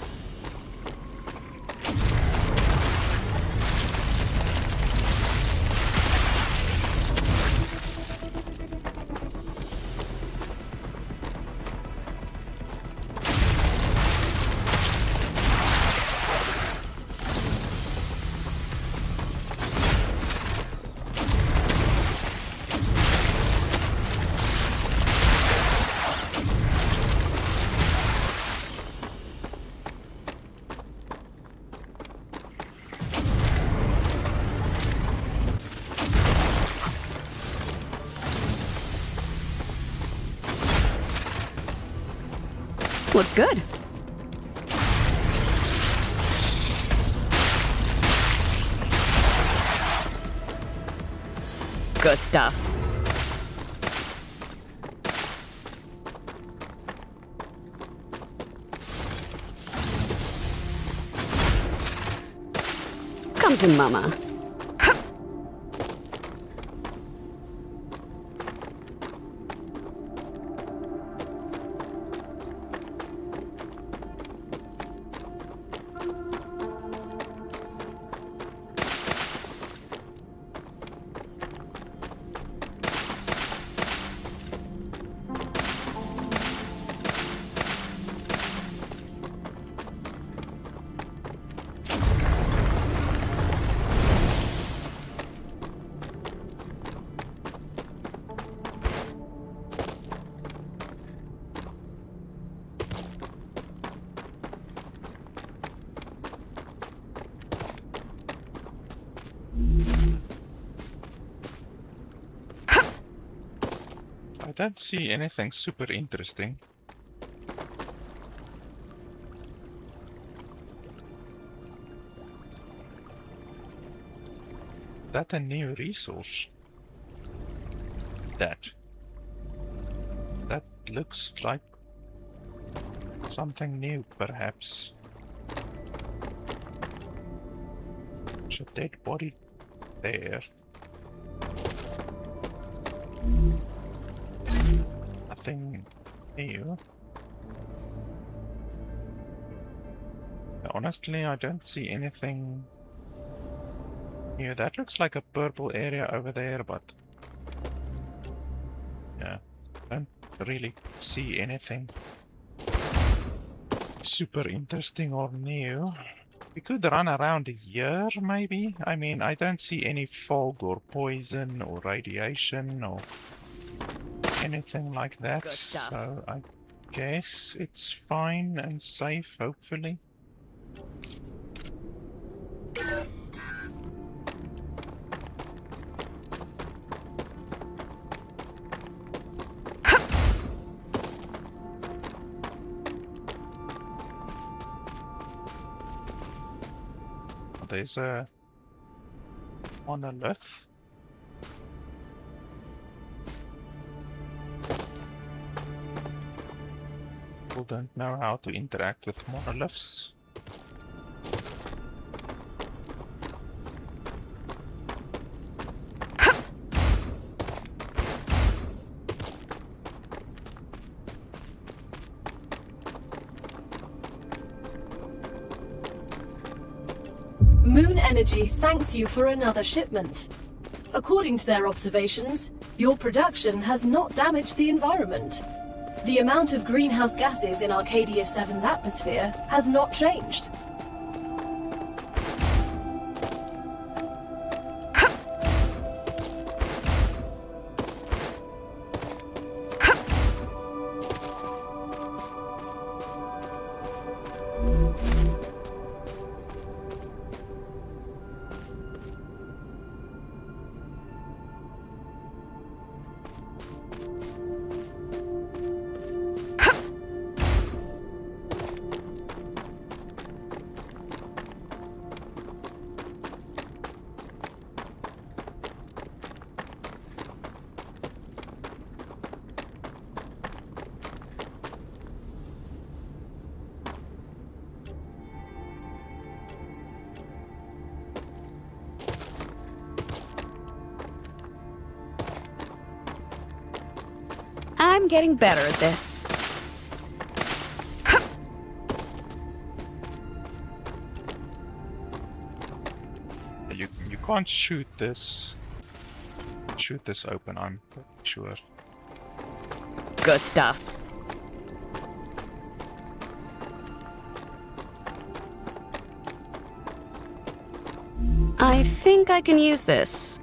Looks good. Good stuff. Come to Mama.
I don't see anything super interesting. That a new resource? That looks like something new, perhaps. There's a dead body there. Nothing new. Honestly, I don't see anything new. That looks like a purple area over there, but yeah, I don't really see anything super interesting or new. We could run around here, maybe. I mean, I don't see any fog or poison or radiation or anything like that.
Good stuff.
So I guess it's fine and safe, hopefully. There's a monolith. People don't know how to interact with monoliths.
Moon Energy thanks you for another shipment. According to their observations, your production has not damaged the environment. The amount of greenhouse gases in Arcadia 7's atmosphere has not changed.
I'm getting better at this.
You can't shoot this open, I'm pretty sure.
Good stuff. I think I can use this.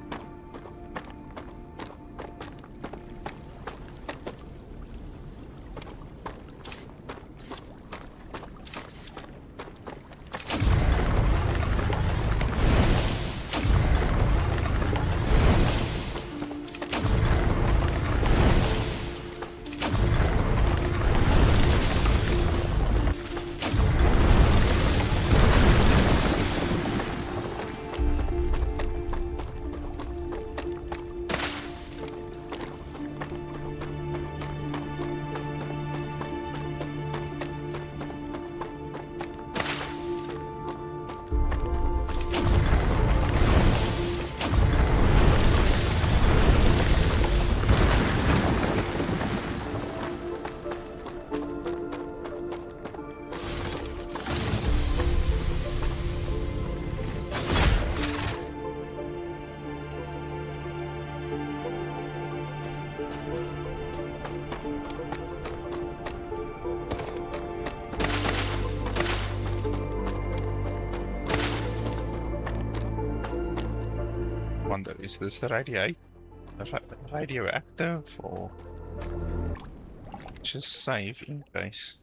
Wonder, is this the radioactive or just save in case?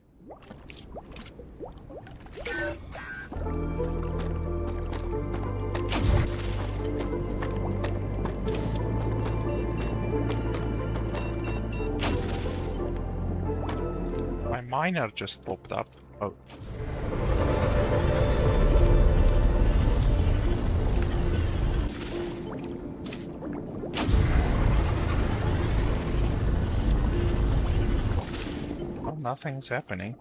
My miner just popped up. Oh. Nothing's happening.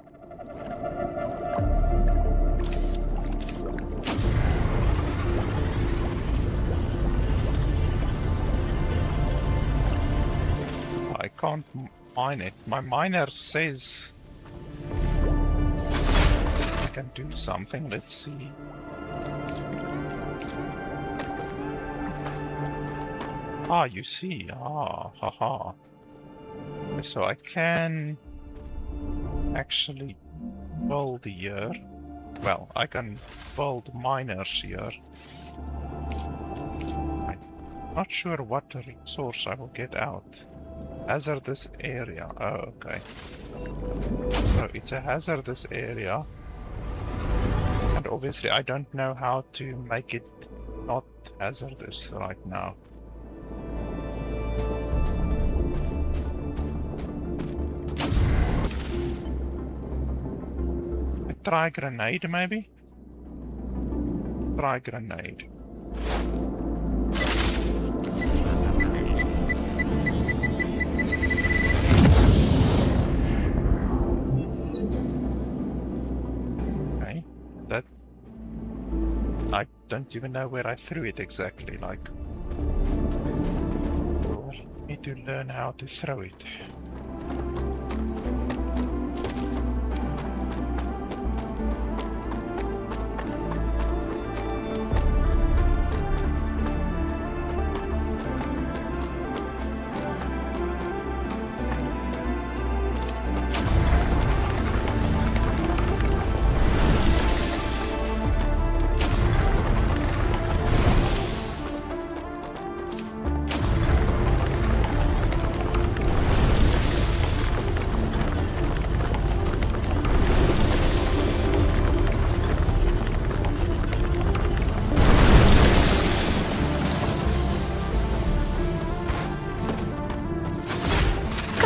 I can't mine it. My miner says I can do something. Let's see. Ah, you see. Ah, haha. So I can actually build here. Well, I can build miners here. I'm not sure what resource I will get out. Hazardous area. Oh, okay. So it's a hazardous area. And obviously I don't know how to make it not hazardous right now. Try grenade, maybe? Try grenade. Okay, that... I don't even know where I threw it exactly, like... I need to learn how to throw it.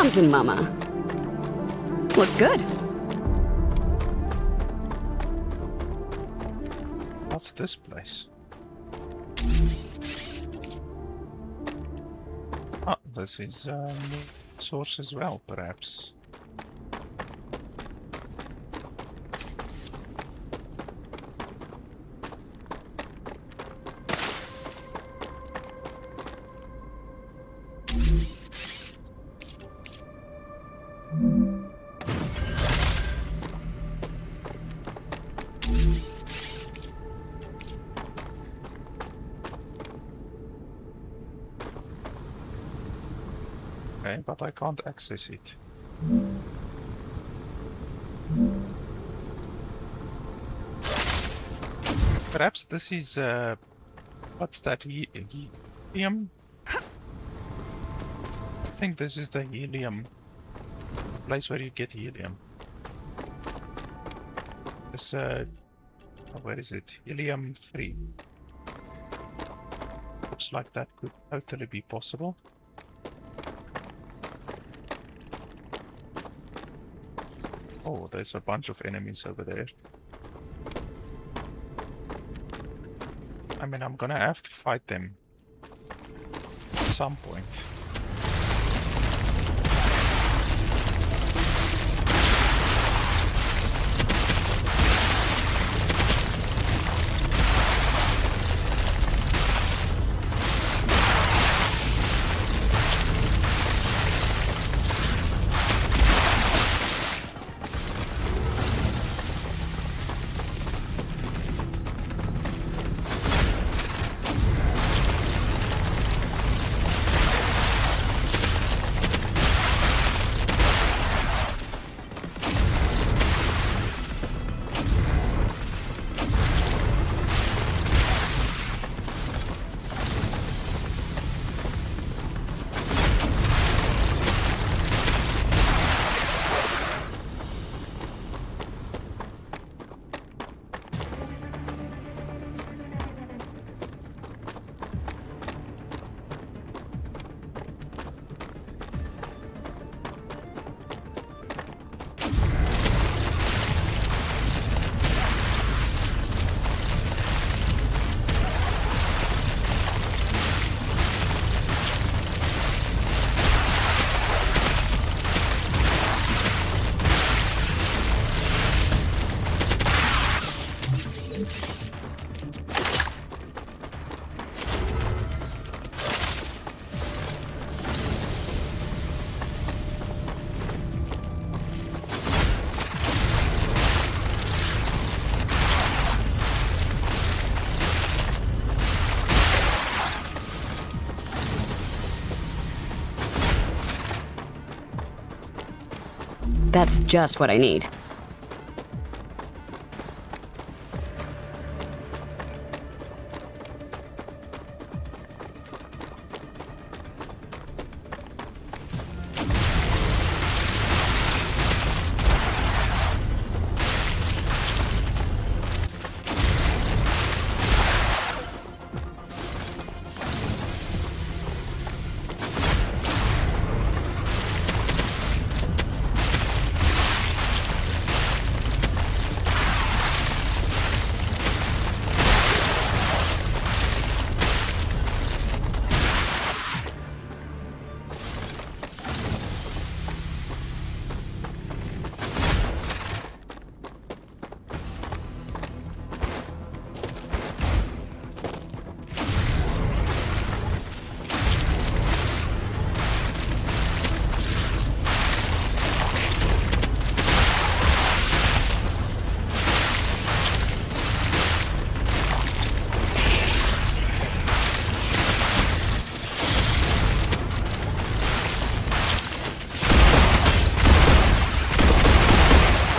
something, Mama. Looks good.
What's this place? Oh, this is source as well, perhaps. Okay, but I can't access it. Perhaps this is what's that? Helium? I think this is the helium place where you get helium. This where is it? Helium 3. Looks like that could totally be possible. Oh, there's a bunch of enemies over there. I mean, I'm gonna have to fight them at some point.
That's just what I need.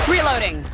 Reloading.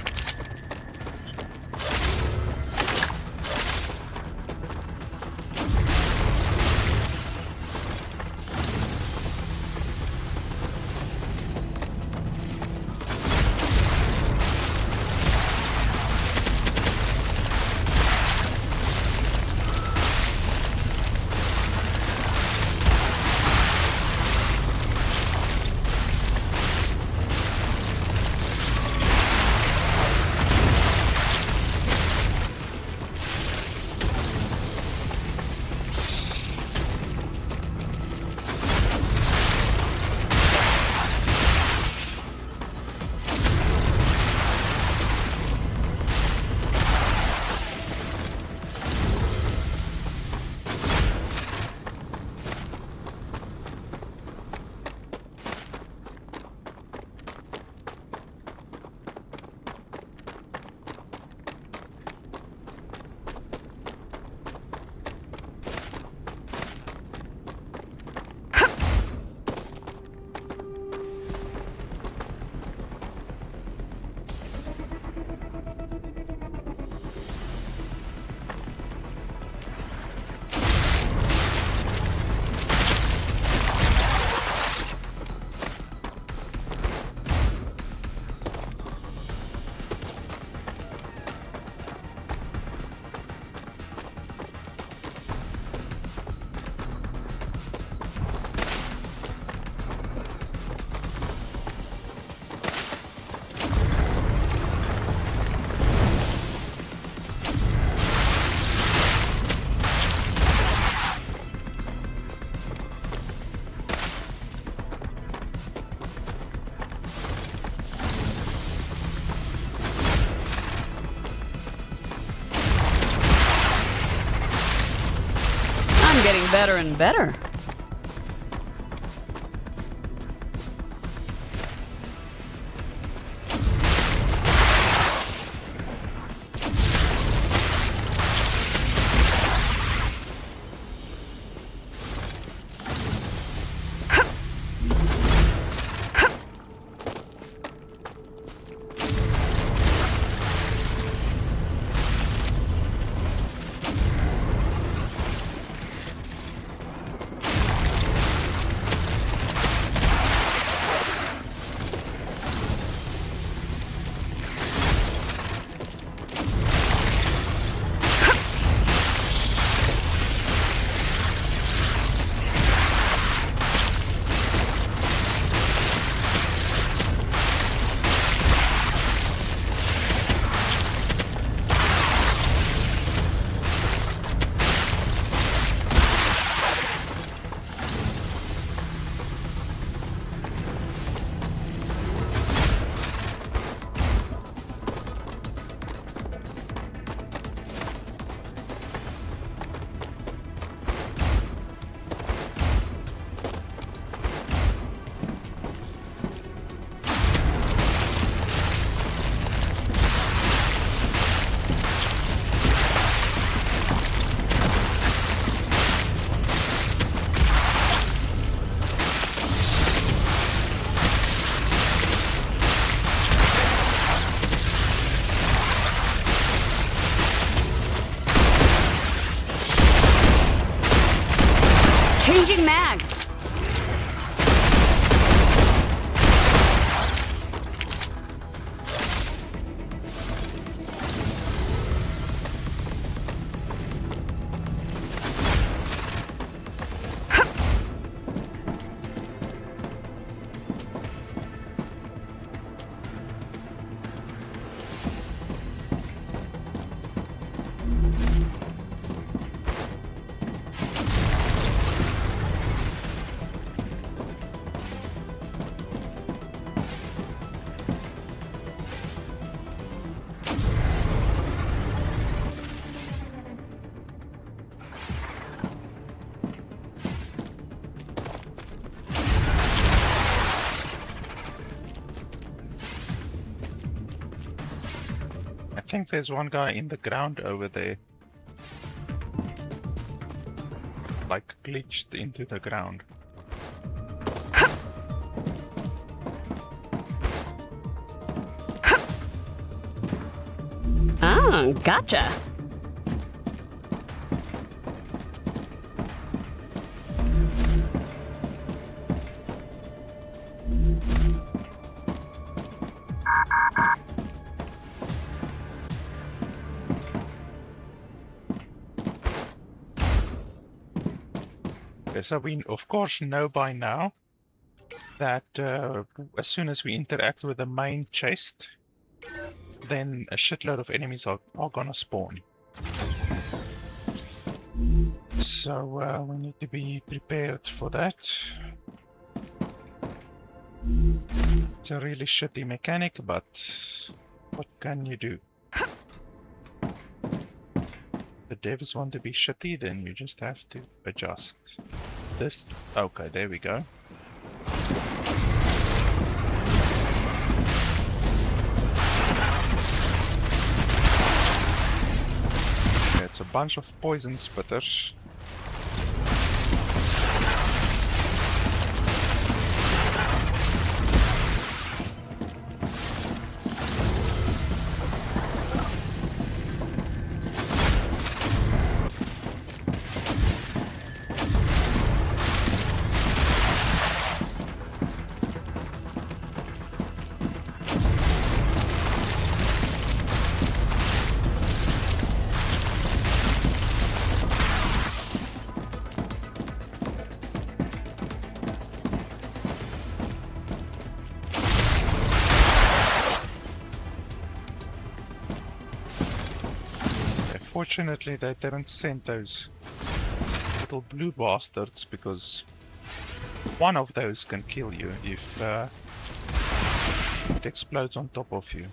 getting better and better. Changing mags.
I think there's one guy in the ground over there. Like glitched into the ground.
Ah, gotcha.
So we of course know by now that as soon as we interact with the main chest, then a shitload of enemies are gonna spawn. So we need to be prepared for that. It's a really shitty mechanic, but what can you do? The devs want to be shitty, then you just have to adjust. This, okay, there we go. Okay, it's a bunch of poison spitters. Fortunately, they didn't send those little blue bastards, because one of those can kill you if it explodes on top of you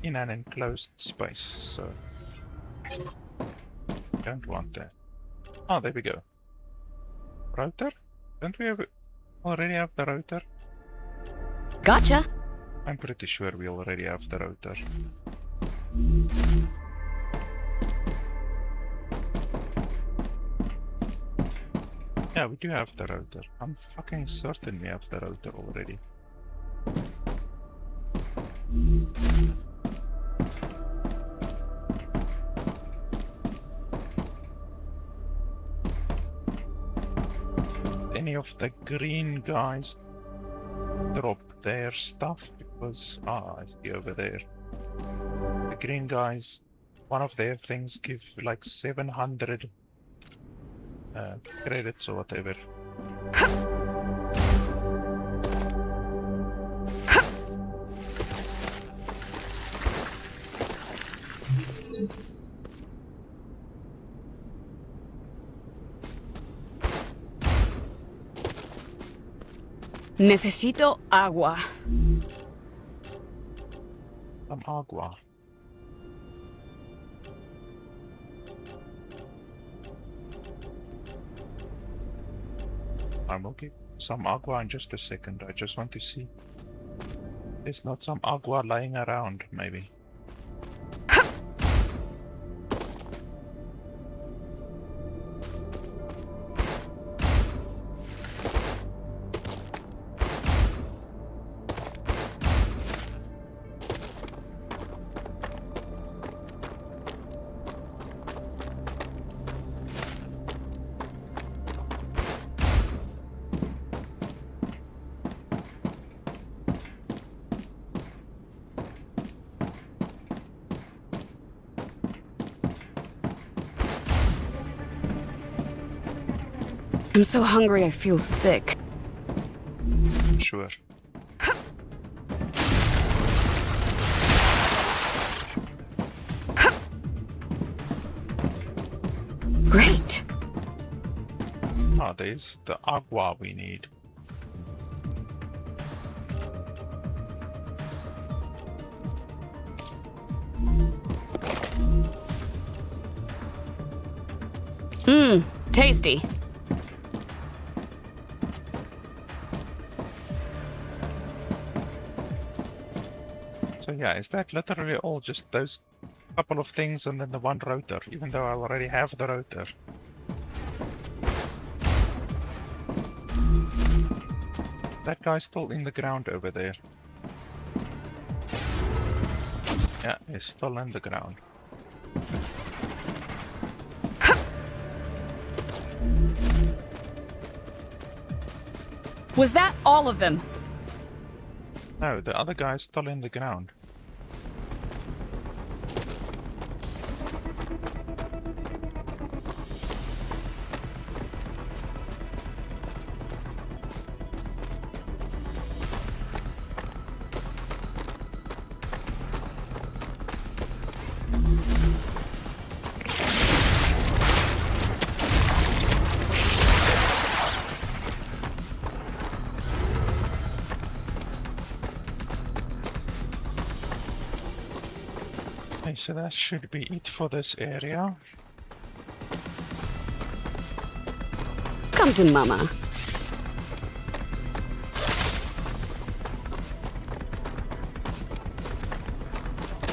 in an enclosed space, so don't want that. Oh, there we go. Rotor? Don't we already have the rotor?
Gotcha.
I'm pretty sure we already have the rotor. Yeah, we do have the rotor. I'm fucking certain we have the rotor already. Any of the green guys drop their stuff because I see over there. The green guys, one of their things give like 700 credits or whatever.
Necesito agua.
Some agua. I will give some agua in just a second. I just want to see. There's not some agua lying around, maybe.
I'm so hungry I feel sick.
Sure.
Great.
Ah, there's the agua we need.
Mmm, tasty.
So yeah, is that literally all just those couple of things and then the one rotor, even though I already have the rotor? That guy's still in the ground over there. Yeah, he's still in the ground.
Was that all of them?
No, the other guy's still in the ground. Okay, so that should be it for this area.
Come to mama.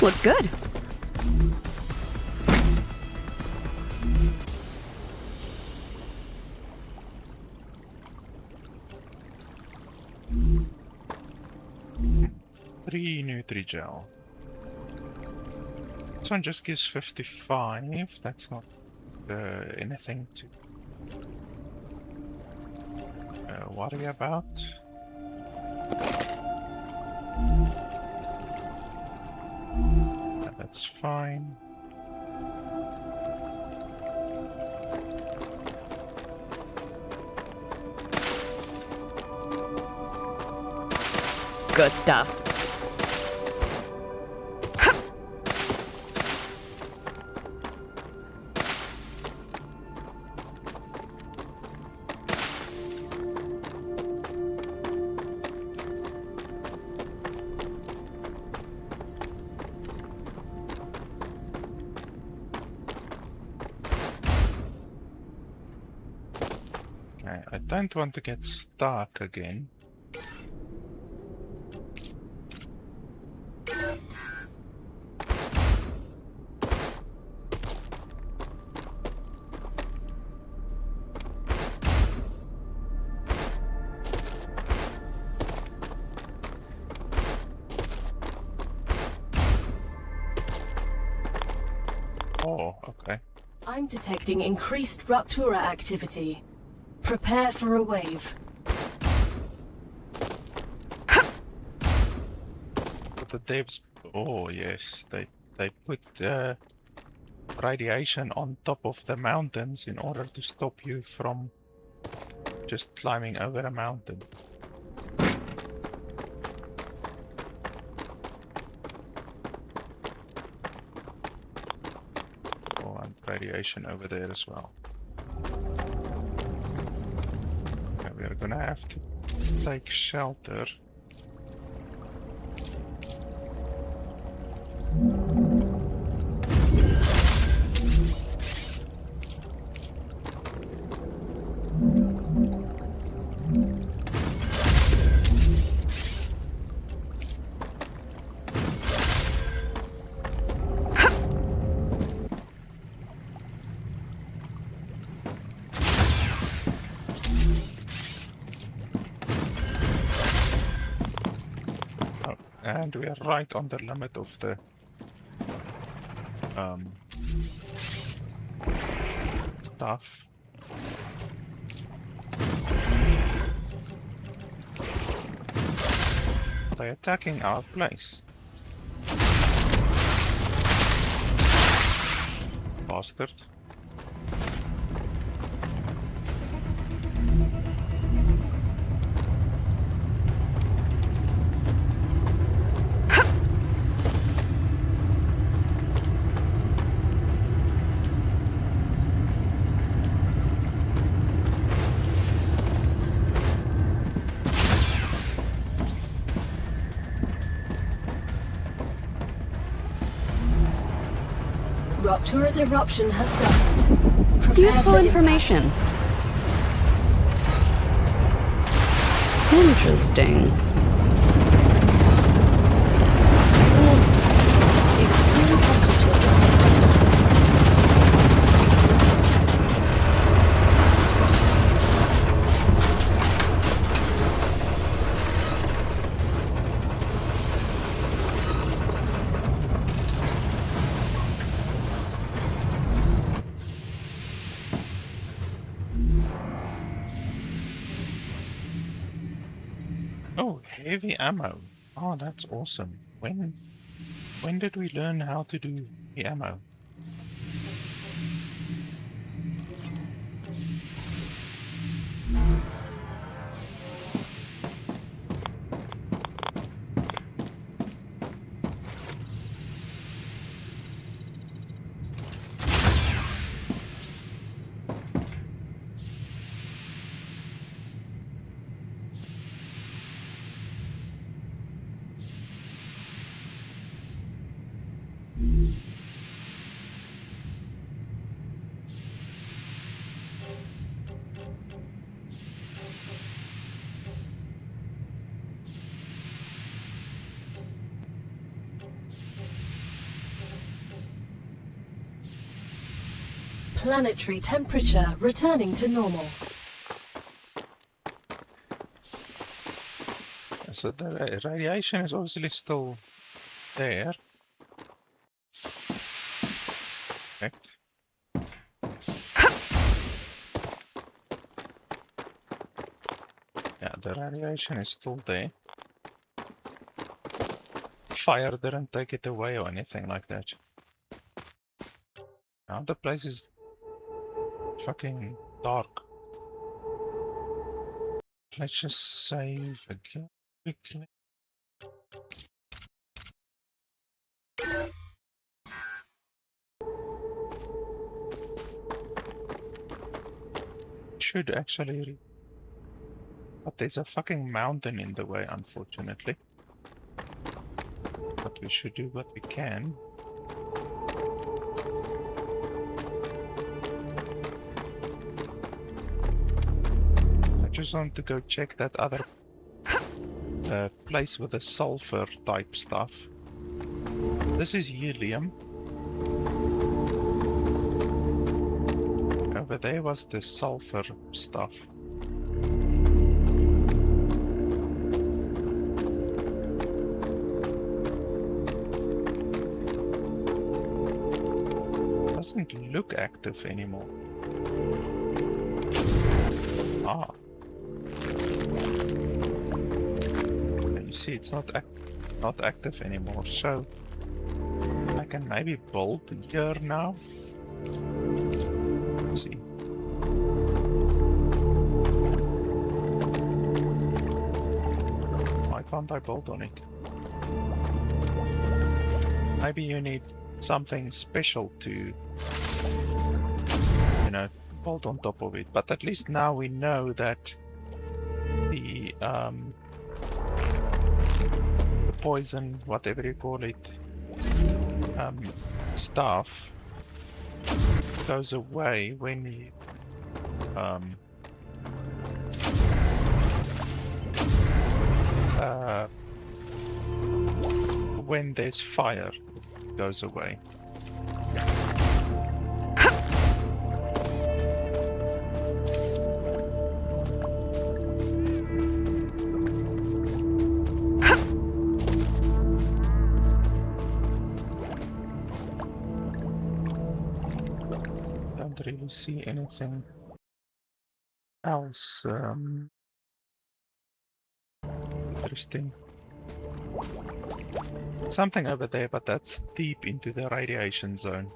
Looks good.
Three Nutri-Gel. This one just gives 55. That's not anything to worry about. That's fine.
Good stuff.
don't want to get stuck again.
Oh, okay.
I'm detecting increased Ruptura activity. Prepare for a wave.
But the devs, oh yes, they put radiation on top of the mountains in order to stop you from just climbing over a mountain. Oh, and radiation over there as well. Okay, we're gonna have to take shelter. And we are right on the limit of the stuff. They're attacking our place. Bastard.
Ruptura's eruption has started. Prepare
Useful
for
information. Interesting.
Extreme temperature detected.
Oh, heavy ammo. Oh, that's awesome. When did we learn how to do the ammo?
Planetary temperature returning to normal.
So the radiation is obviously still there. Correct. Yeah, the radiation is still there. Fire didn't take it away or anything like that. Now the place is fucking dark. Let's just save again quickly. Should actually but there's a fucking mountain in the way, unfortunately. But we should do what we can.
just want to go check that other place with the sulfur type stuff. This is helium. Over there was the sulfur stuff. Doesn't look active anymore. Ah. And you see it's not active anymore, so I can maybe build here now. Let's see. Why can't I build on it? Maybe you need something special to, you know, build on top of it. But at least now we know that the poison, whatever you call it, stuff goes away when you when there's fire, it goes away. Don't really see anything else interesting. Something over there, but that's deep into the radiation zone.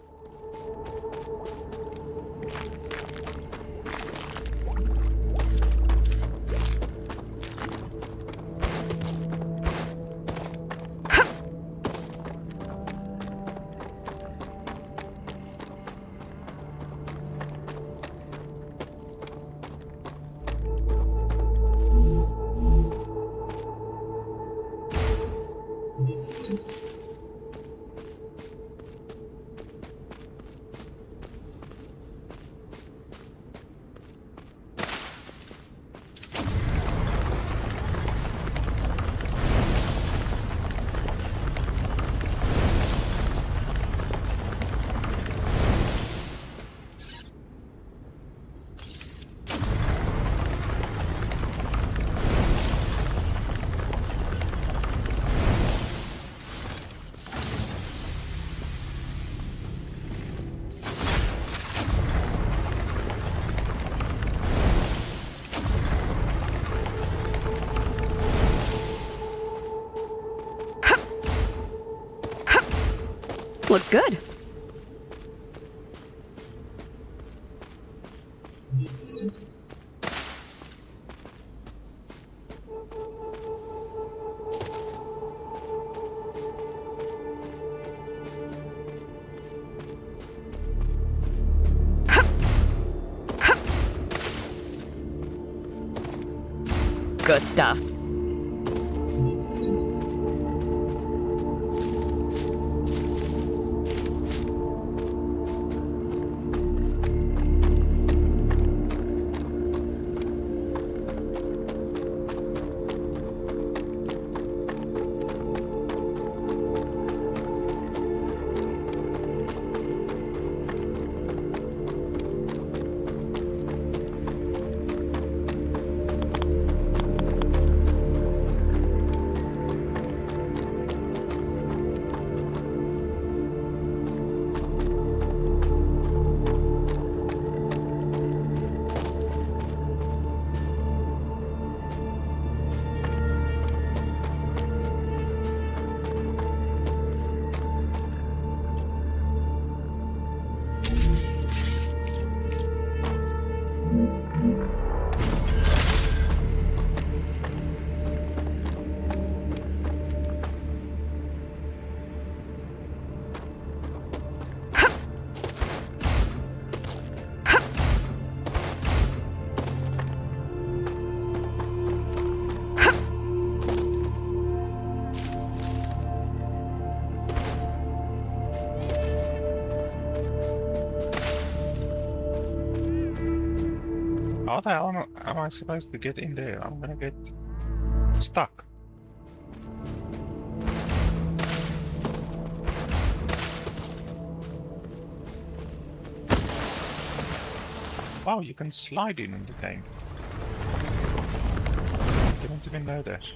Looks good. Good stuff.
How the hell am I supposed to get in there? I'm gonna get stuck. Wow, you can slide in the game. Didn't even know that.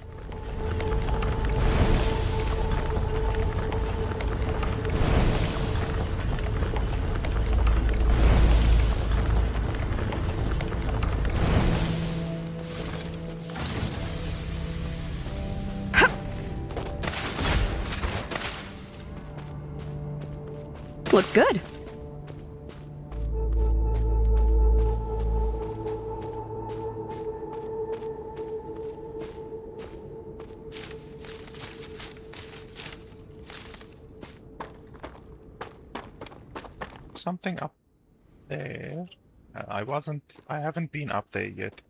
Looks good.
Something up there. I haven't been up there yet.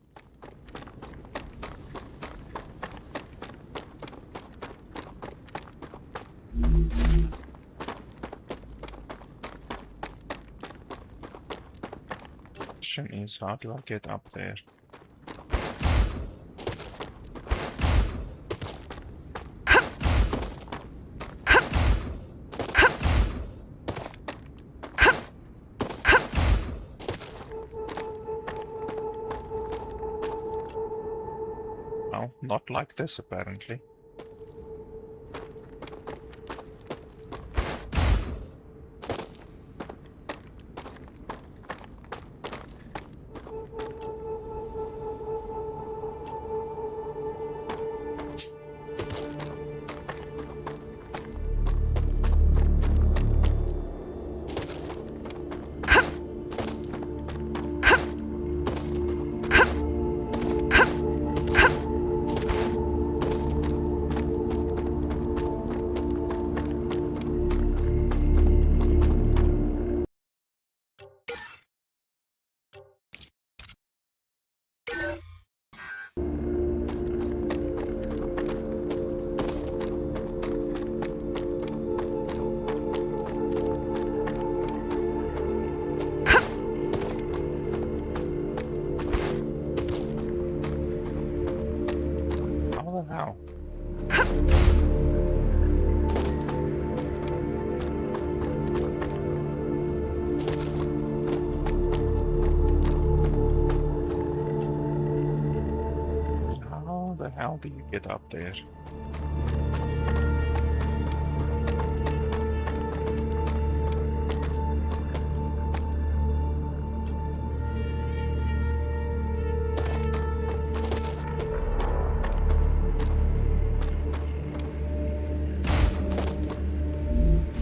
Question is, how do I get up there? Well, not like this apparently. How? How the hell do you get up there?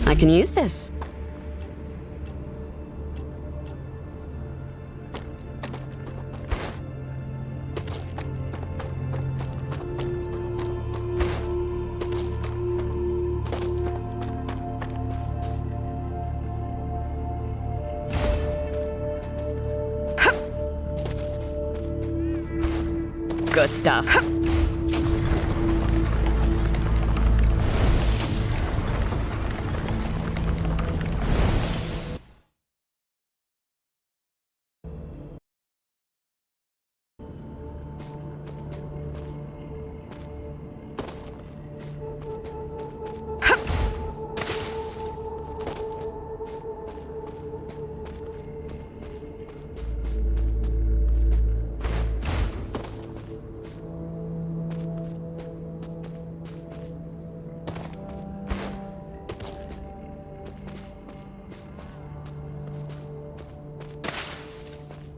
I can use this. Good stuff.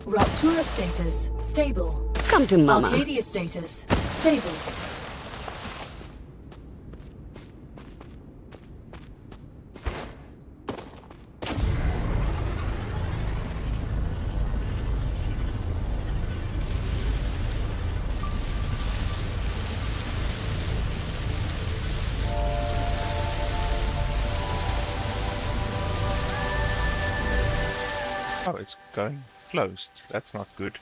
Raptura status, stable.
Come to mama.
Arcadia status, stable.
Oh, it's going closed. That's not good.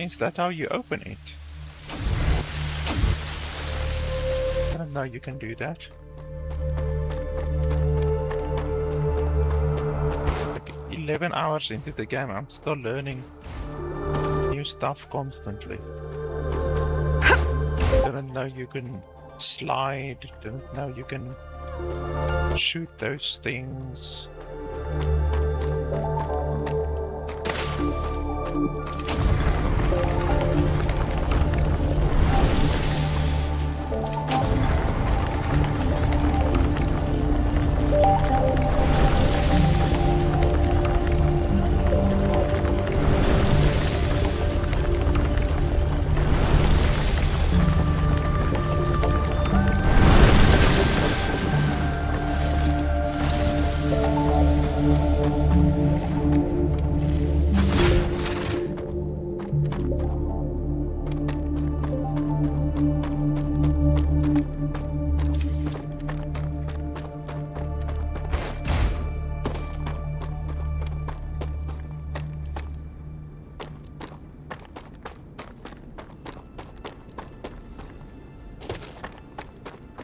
Is that how you open it? I don't know you can do that. Like 11 hours into the game, I'm still learning new stuff constantly. Didn't know you can slide, didn't know you can shoot those things.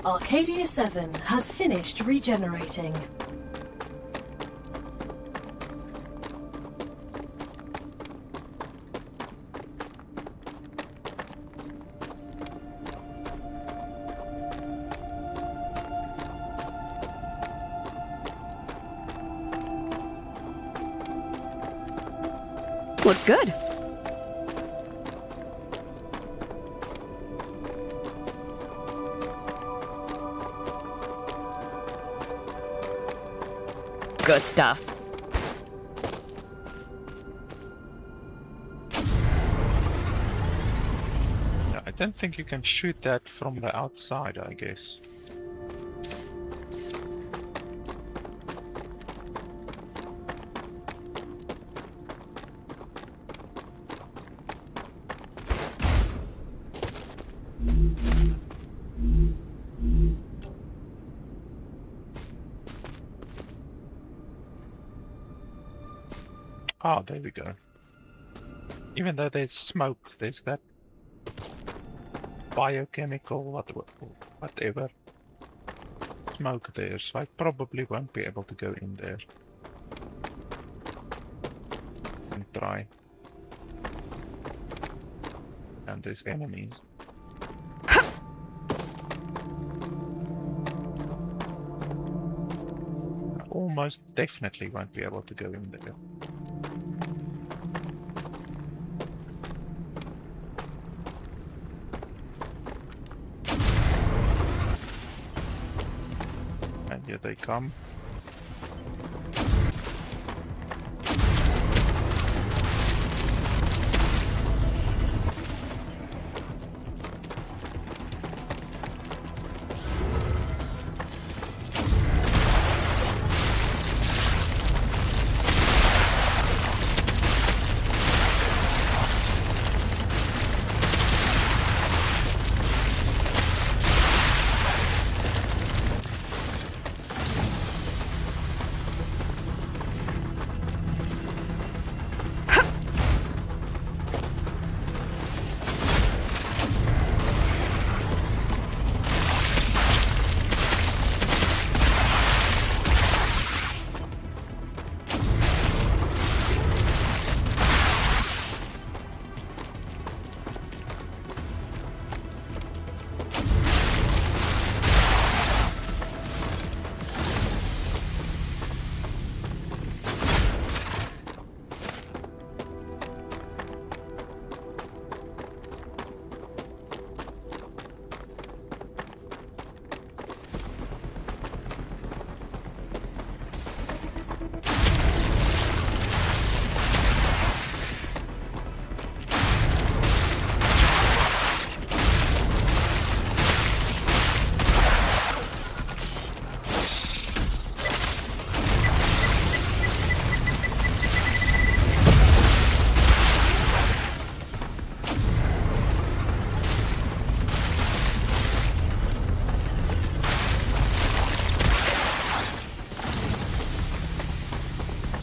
Arcadia 7 has finished regenerating.
Looks good. Good stuff.
I don't think you can shoot that from the outside, I guess. Oh, there we go. Even though there's smoke, there's that biochemical whatever smoke there, so I probably won't be able to go in there and try. And there's enemies. I almost definitely won't be able to go in there. Here they come.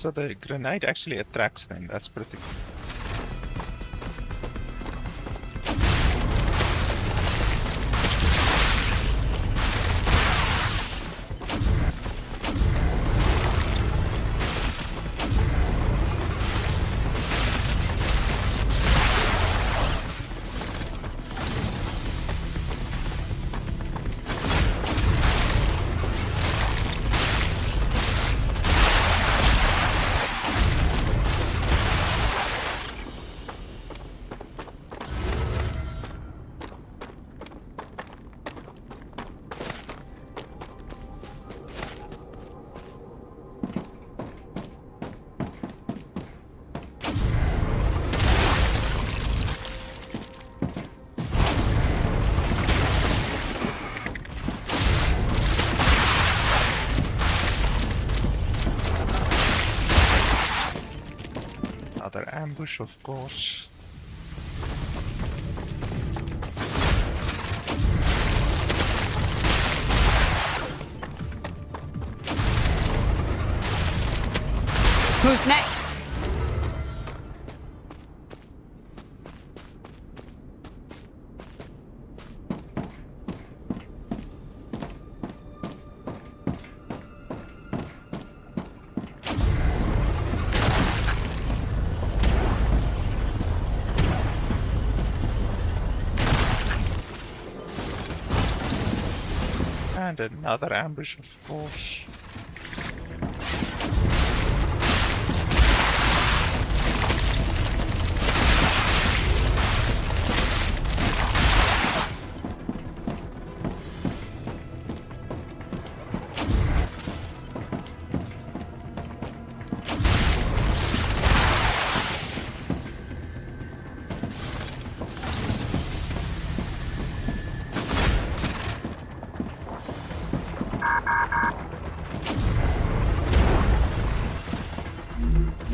So the grenade actually attracts them, that's pretty cool. another ambush, of course.
Who's next?
And another ambush, of course.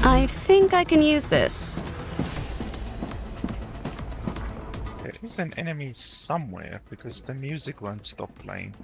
I think I can use this.
There is an enemy somewhere because the music won't stop playing.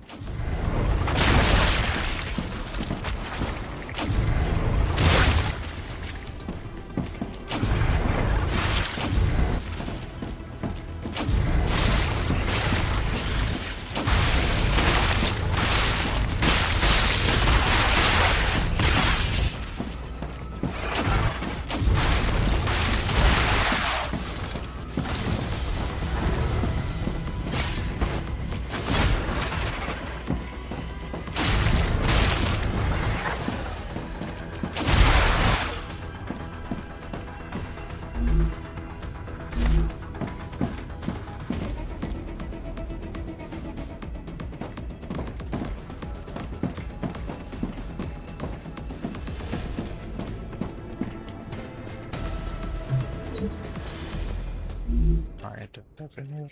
I don't have any.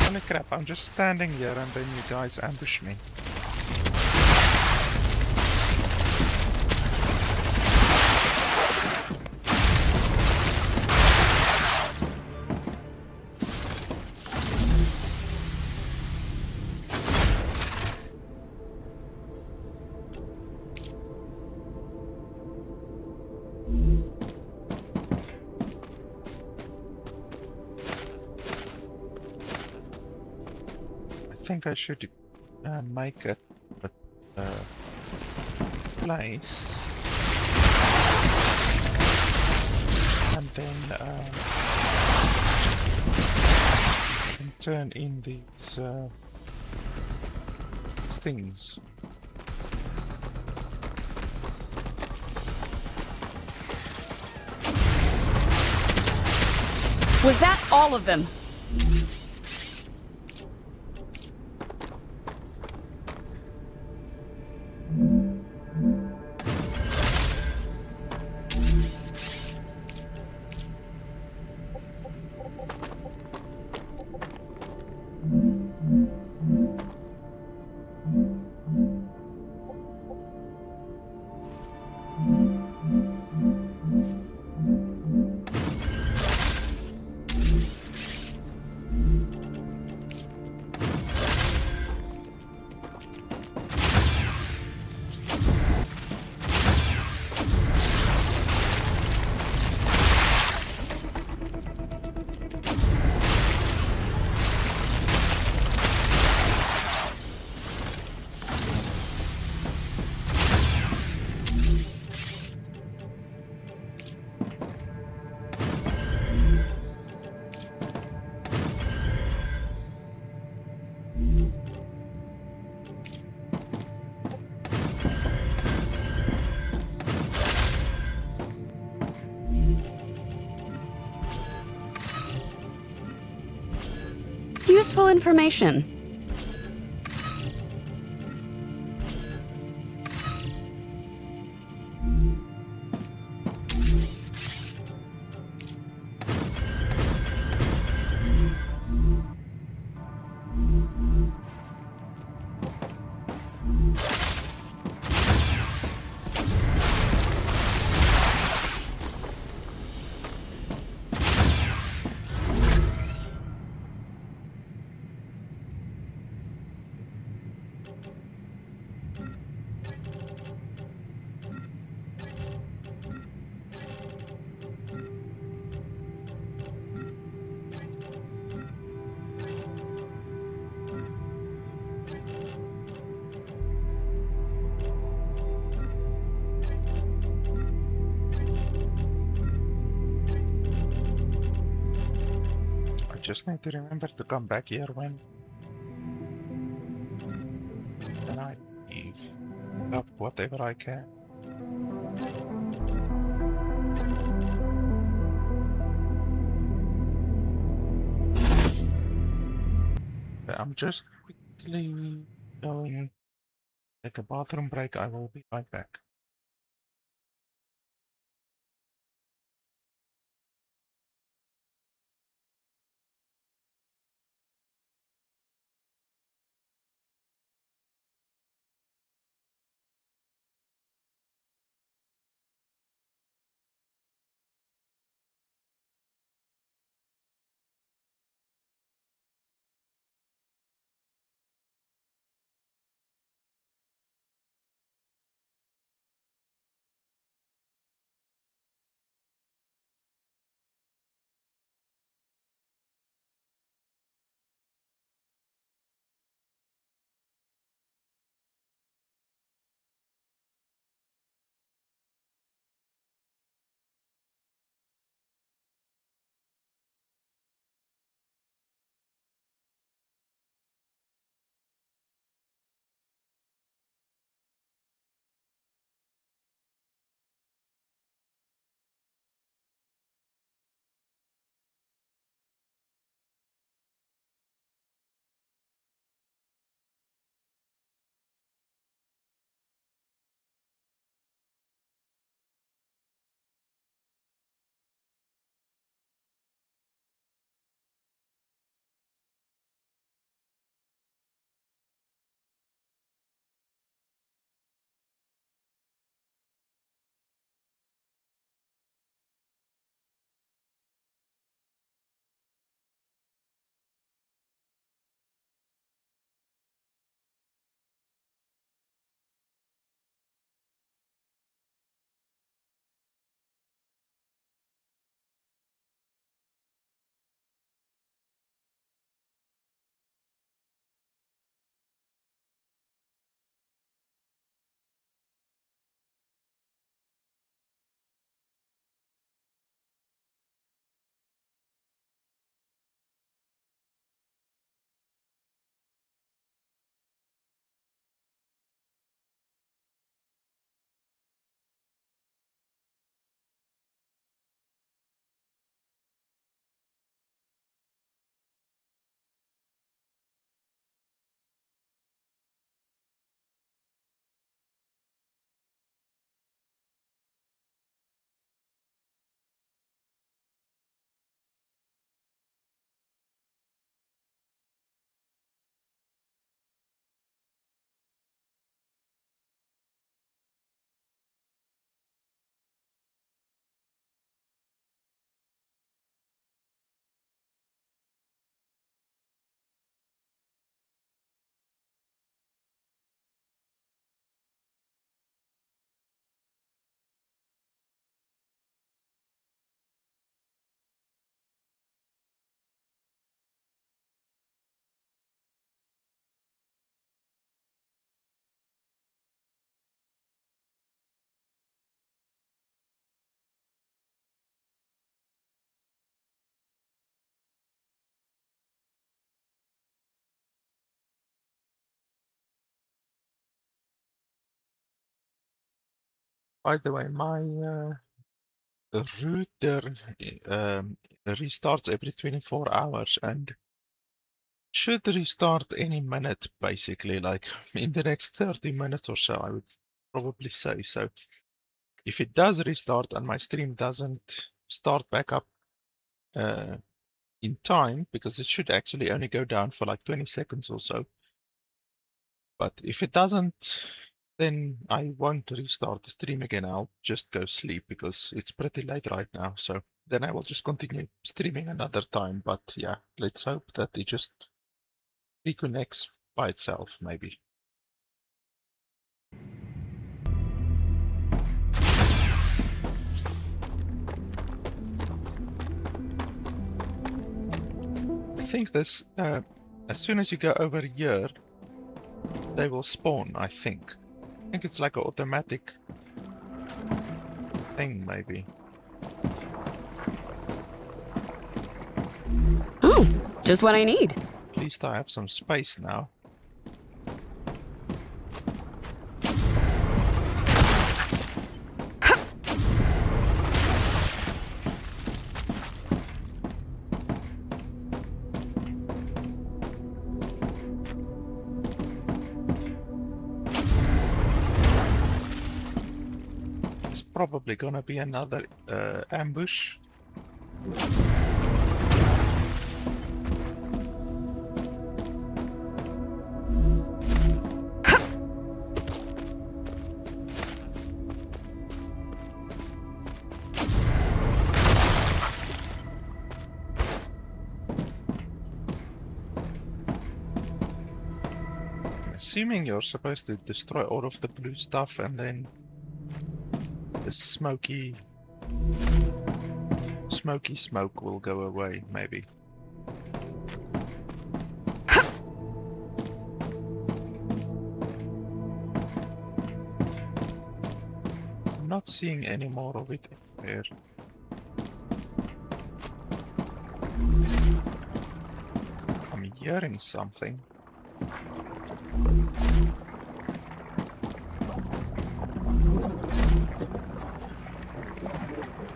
Holy crap, I'm just standing here and then you guys ambush me. I think I should make a place and then turn in these things.
Was that all of them? Useful information.
just need to remember to come back here when I leave up whatever I can. I'm just quickly going take a bathroom break. I will be right back. By the way, my router restarts every 24 hours and should restart any minute, basically, like in the next 30 minutes or so, I would probably say. So if it does restart and my stream doesn't start back up in time, because it should actually only go down for like 20 seconds or so. But if it doesn't, then I won't restart the stream again. I'll just go sleep because it's pretty late right now. So then I will just continue streaming another time. But yeah, let's hope that it just reconnects by itself, maybe. I think this, as soon as you go over here, they will spawn, I think. I think it's like an automatic thing, maybe.
Oh, Oh, just what I need.
At least I have some space now. There's probably gonna be another ambush. Assuming you're supposed to destroy all of the blue stuff and then the smoky smoke will go away, maybe. I'm not seeing any more of it here. I'm hearing something.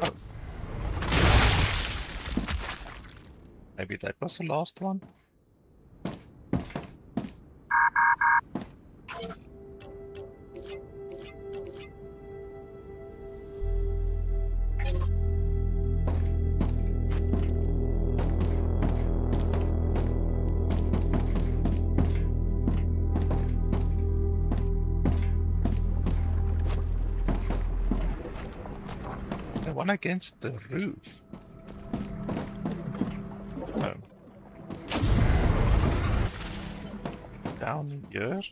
Oh. Maybe that was the last one? One against the roof. Oh. Down here.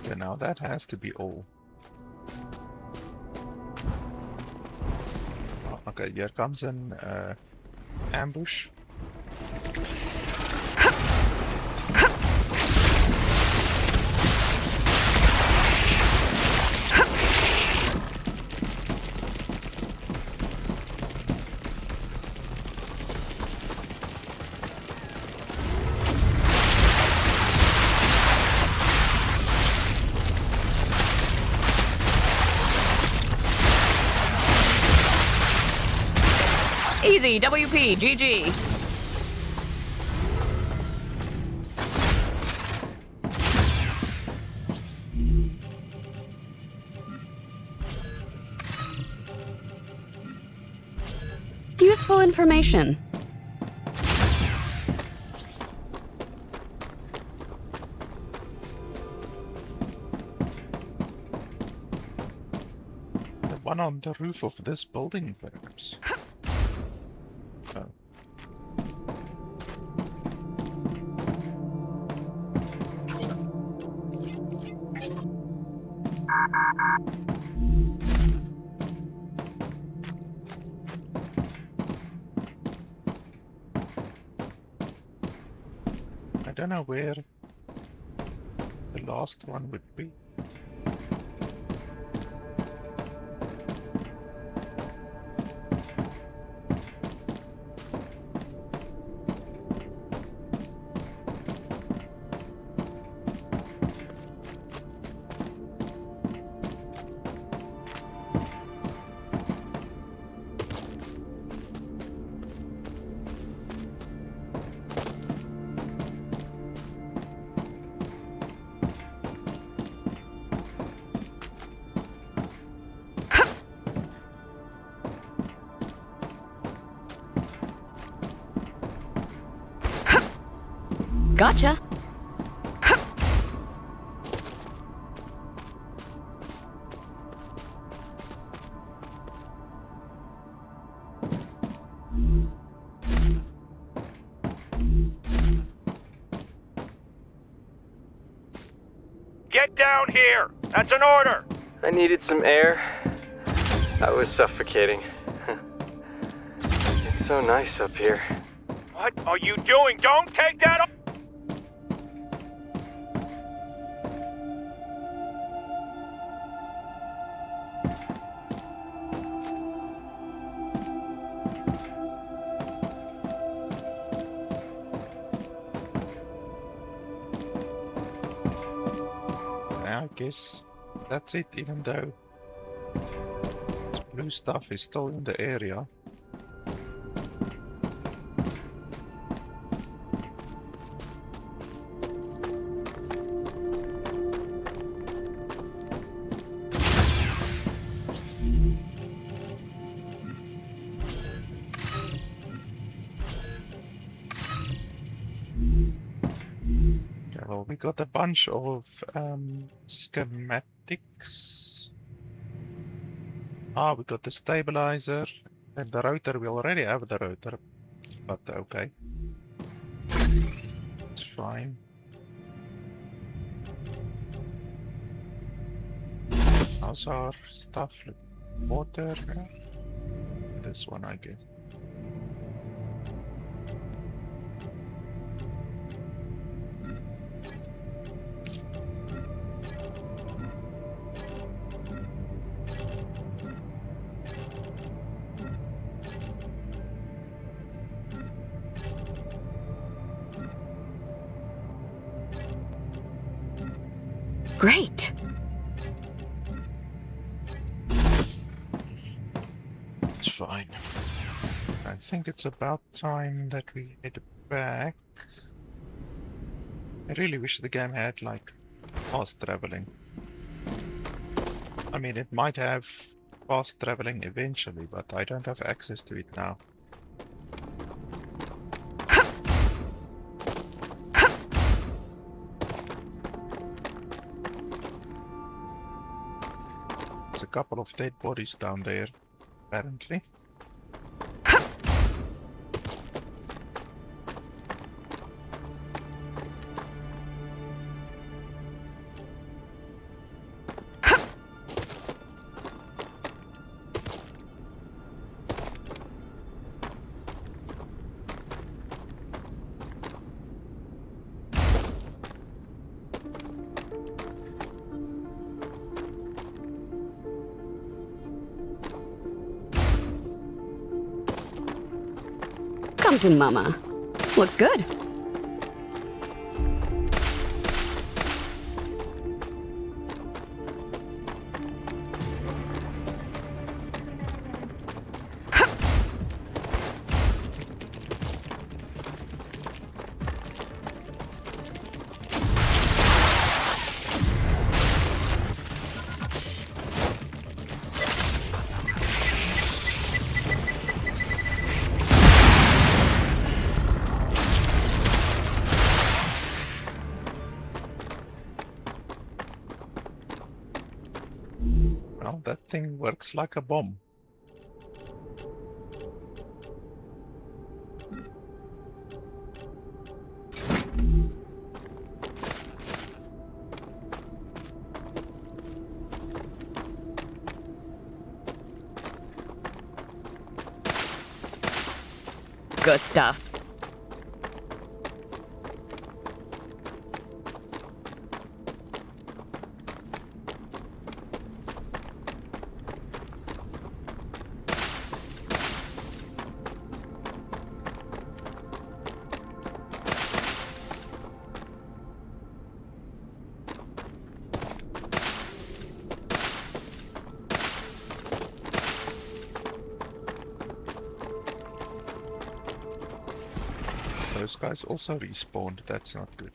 Okay, now that has to be all. Okay, here comes an ambush.
Easy, WP, GG. Useful information.
The one on the roof of this building, perhaps. Oh. I don't know where the last one would be.
Gotcha.
Get down here! That's an order!
I needed some air. I was suffocating. It's so nice up here.
What are you doing? Don't take that off!
I guess that's it, even though this blue stuff is still in the area. Well, we got a bunch of schematics. We got the stabilizer and the rotor. We already have the rotor, but okay. It's fine. How's our stuff? Water? Yeah. This one, I guess.
Great.
It's fine. I think it's about time that we head back. I really wish the game had like fast traveling. I mean, it might have fast traveling eventually, but I don't have access to it now. There's a couple of dead bodies down there, apparently.
Compton Mama. Looks good.
Well, that thing works like a bomb.
Good stuff.
Those guys also respawned, that's not good.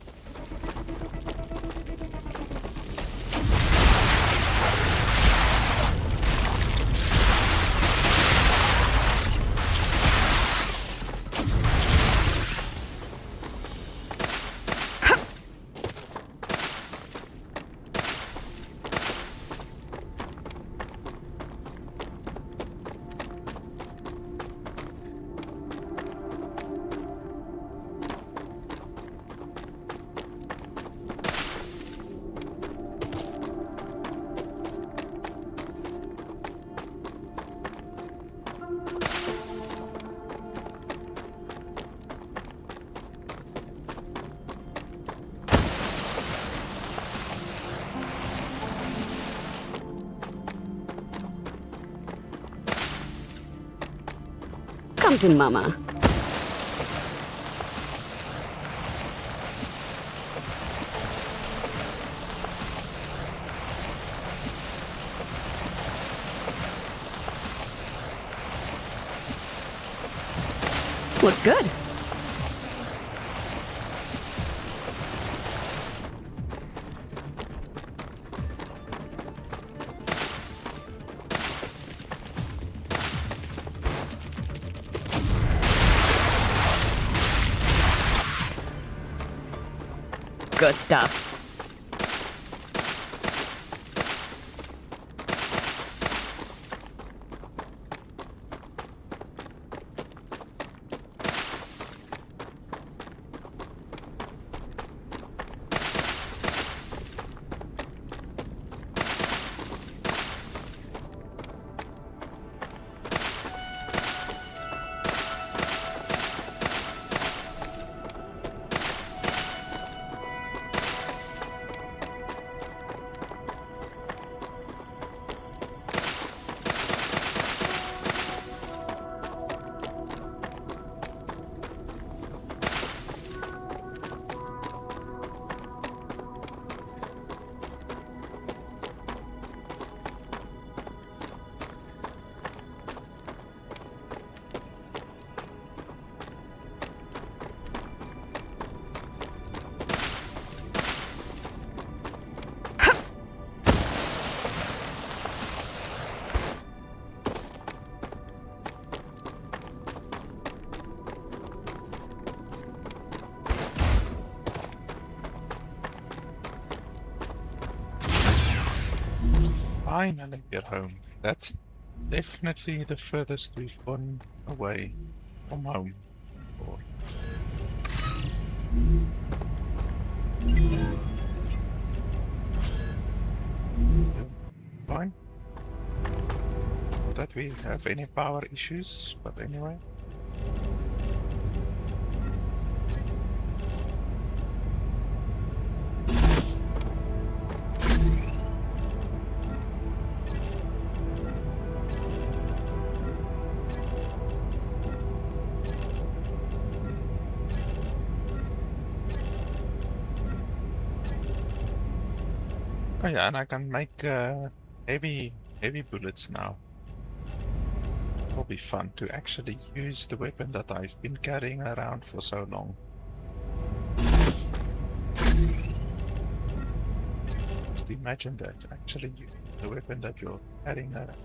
Mountain Mama. Looks good. Good stuff.
Finally get home. That's definitely the furthest we've gone away from home. Or... Fine. Not that we have any power issues, but anyway. Oh yeah, and I can make heavy bullets now. It'll be fun to actually use the weapon that I've been carrying around for so long. Just imagine that, actually use the weapon that you're carrying around.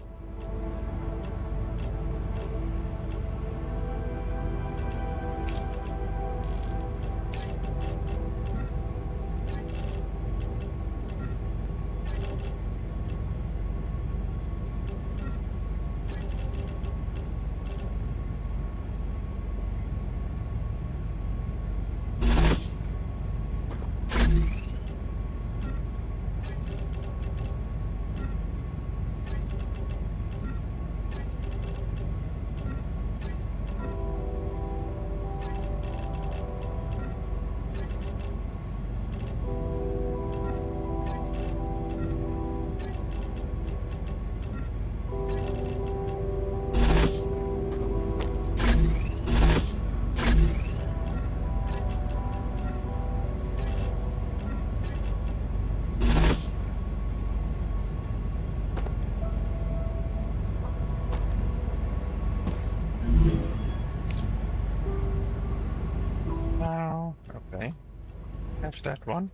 That one.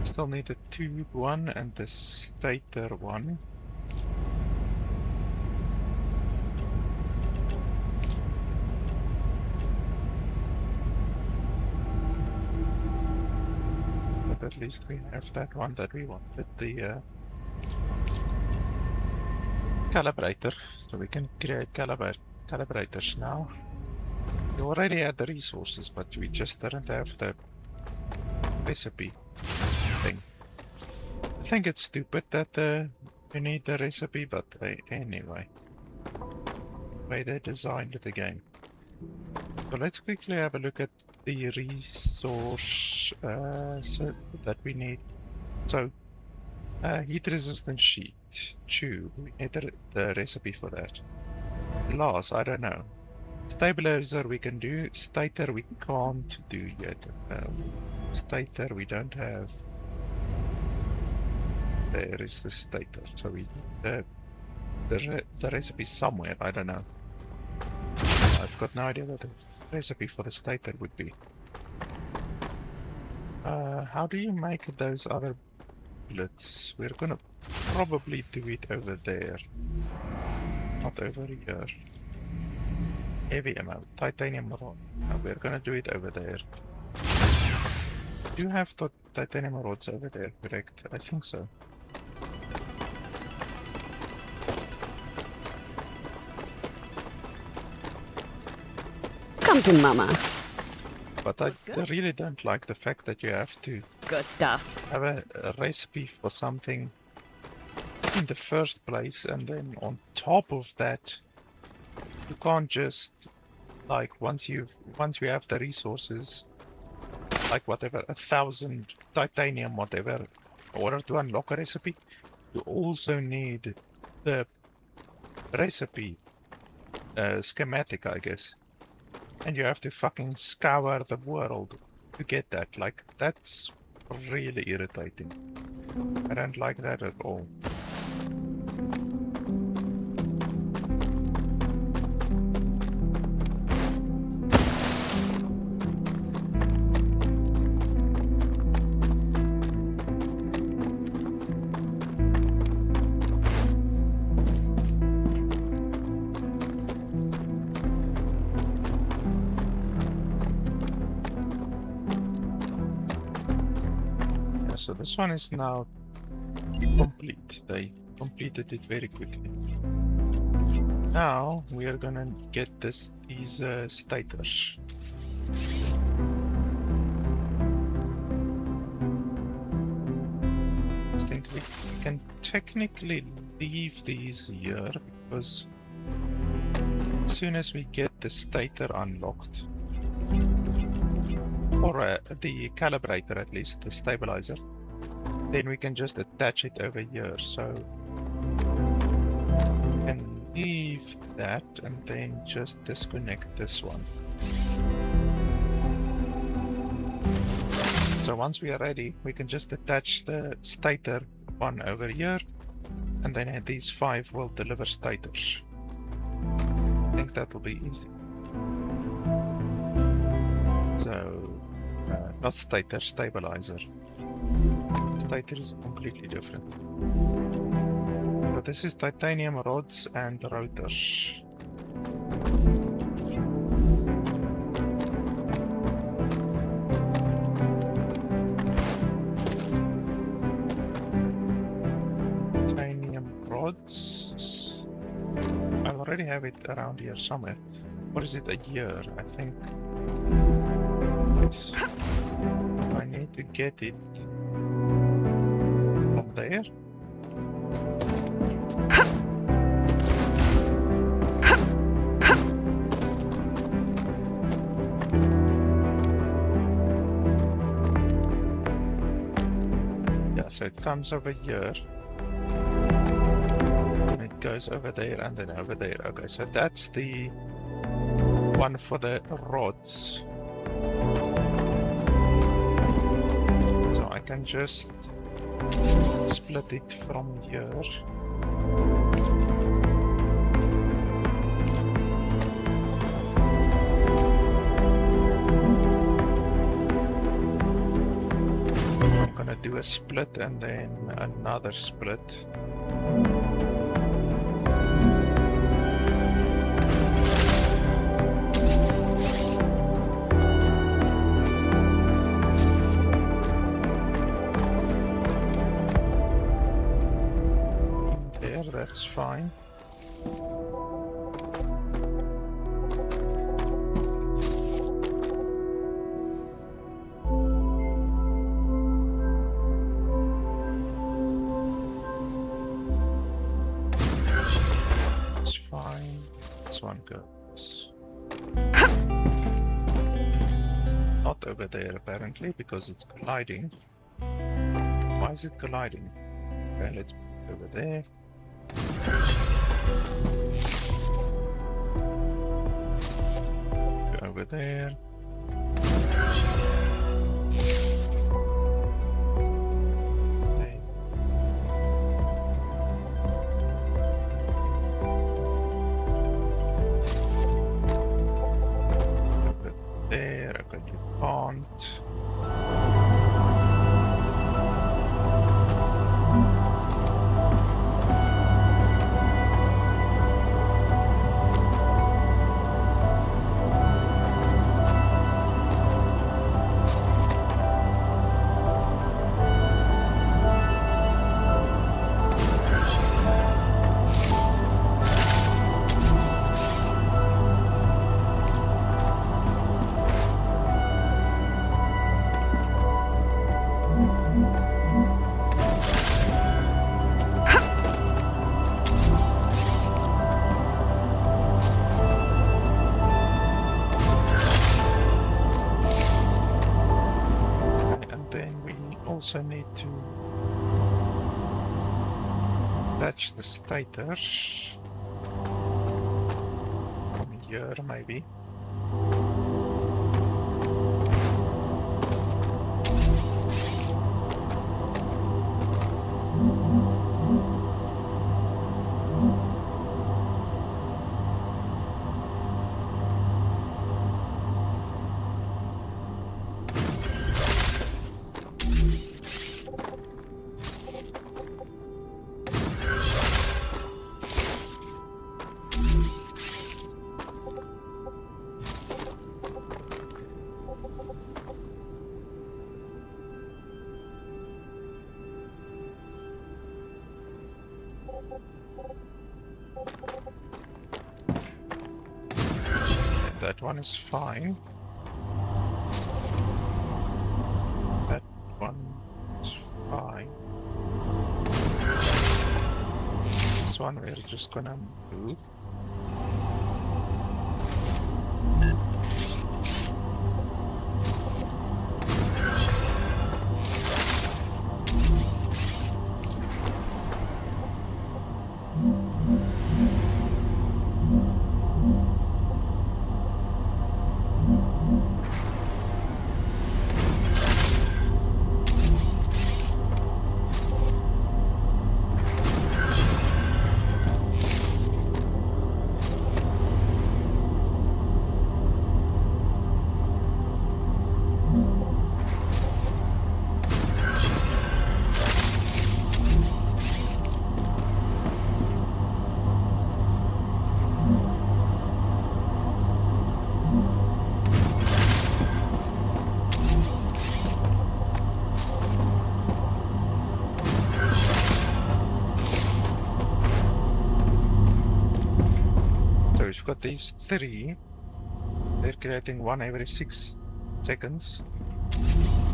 Still need the tube one and the stator one. But at least we have that one that we wanted, the calibrator, so we can create calibrators now. We already had the resources, but we just didn't have the recipe thing. I think it's stupid that you need the recipe, but anyway. The way they designed the game. So let's quickly have a look at the resource that we need. So Heat resistant sheet. Chew. We need the recipe for that. Glass, I don't know. Stabilizer we can do. Stator we can't do yet. Stator we don't have. There is the stator. So we the recipe somewhere. I don't know. I've got no idea what the recipe for the stator would be. How do you make those other bullets? We're gonna probably do it over there. Not over here. Heavy ammo, titanium rod. No, we're gonna do it over there. Do you have titanium rods over there, correct? I think so.
Come to mama.
But I really don't like the fact that you have to
Good stuff.
have a recipe for something in the first place, and then on top of that, you can't just, like, once we have the resources, like whatever, 1,000 titanium, whatever, in order to unlock a recipe, you also need the recipe schematic, I guess. And you have to fucking scour the world to get that. Like, that's really irritating. I don't like that at all. So this one is now complete. They completed it very quickly. Now we are gonna get these stators. I think we can technically leave these here because as soon as we get the stator unlocked, or the calibrator at least, the stabilizer, then we can just attach it over here. So we can leave that and then just disconnect this one. So once we are ready, we can just attach the stator one over here, and then these 5 will deliver stators. I think that will be easy. So not stator, stabilizer. Stator is completely different. So this is titanium rods and rotors. Titanium rods. I already have it around here somewhere. Or is it a year? I think. Yes. I need to get it from there. Yeah, so it comes over here. And it goes over there and then over there. Okay, so that's the one for the rods. So I can just split it from here. I'm gonna do a split and then another split. That's fine. It's fine. This one goes. Not over there apparently because it's colliding. Why is it colliding? Okay, let's put it over there. Go over there. There. Put it there. Okay, you can't. Also need to attach the stators from here maybe. That one is fine. That one is fine. This one we're just gonna move. We've got these three. They're creating one every 6 seconds.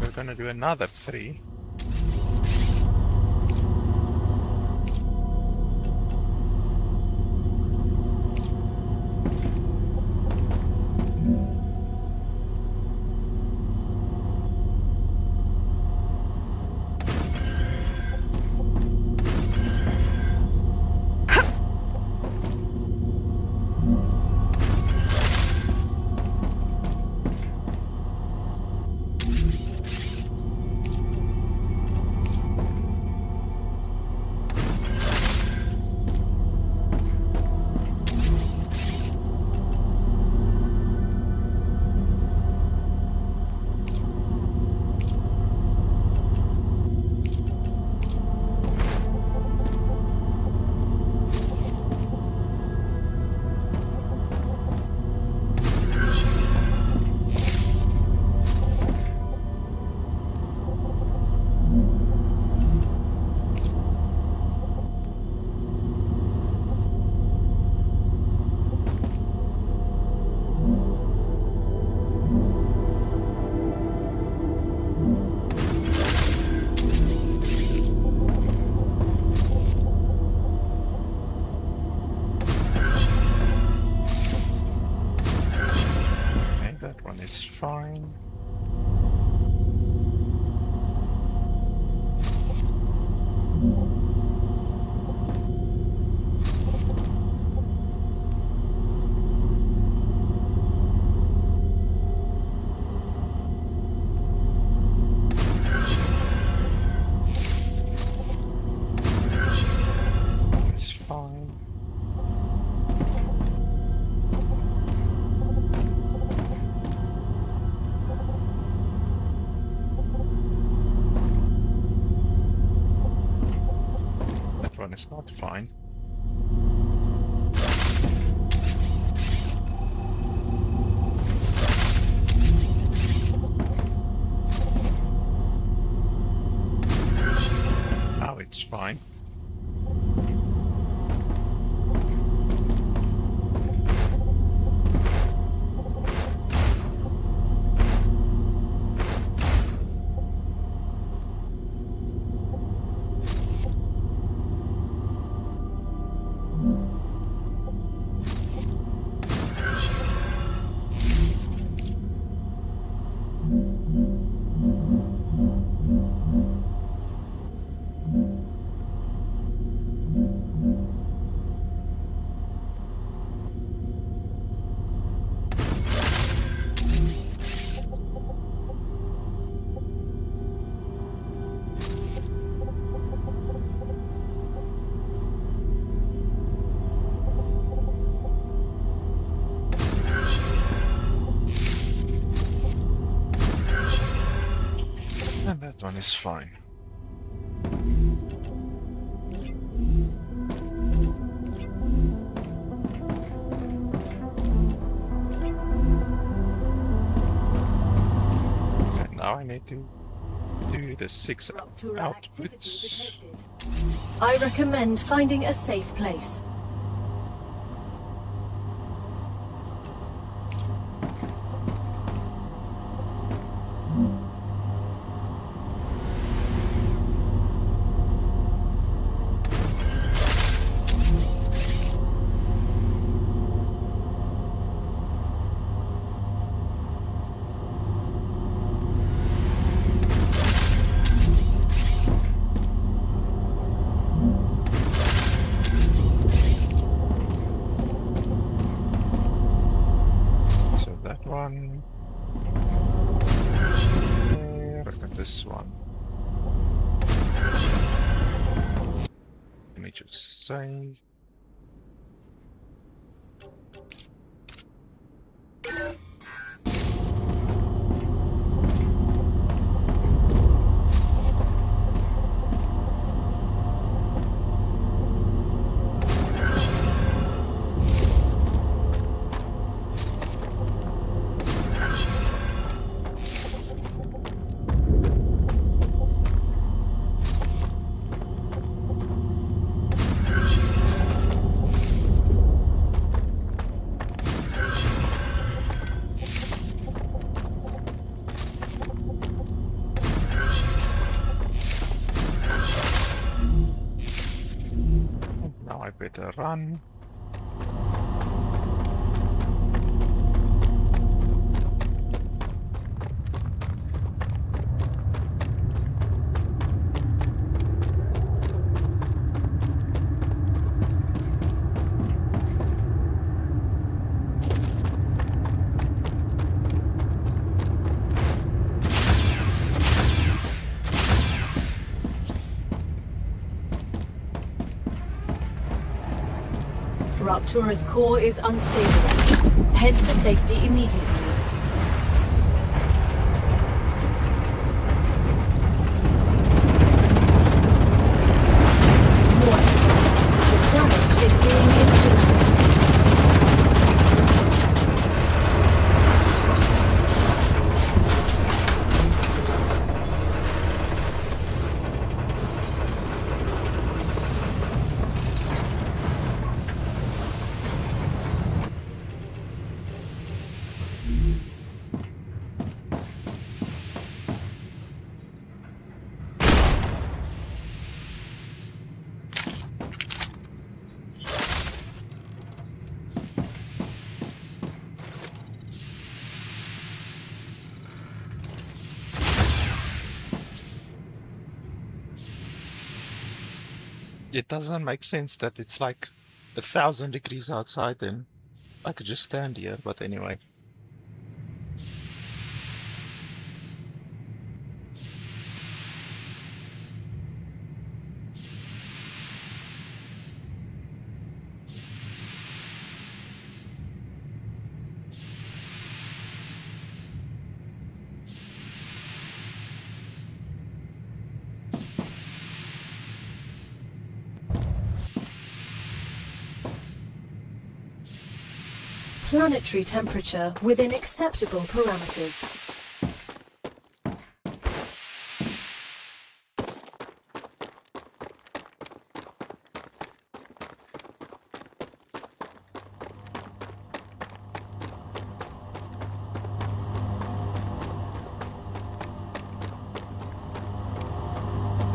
We're gonna do another 3. one is not fine. Now it's fine. And that one is fine. And now I need to do the 6
Rupture activity
outputs.
detected. I recommend finding a safe place.
So that one. There, and this one. Let me just save. Now I better run.
Ruptura's core is unstable. Head to safety immediately. Warning. The planet is being incinerated.
It doesn't make sense that it's like 1,000 degrees outside and I could just stand here, but anyway.
planetary temperature within acceptable parameters.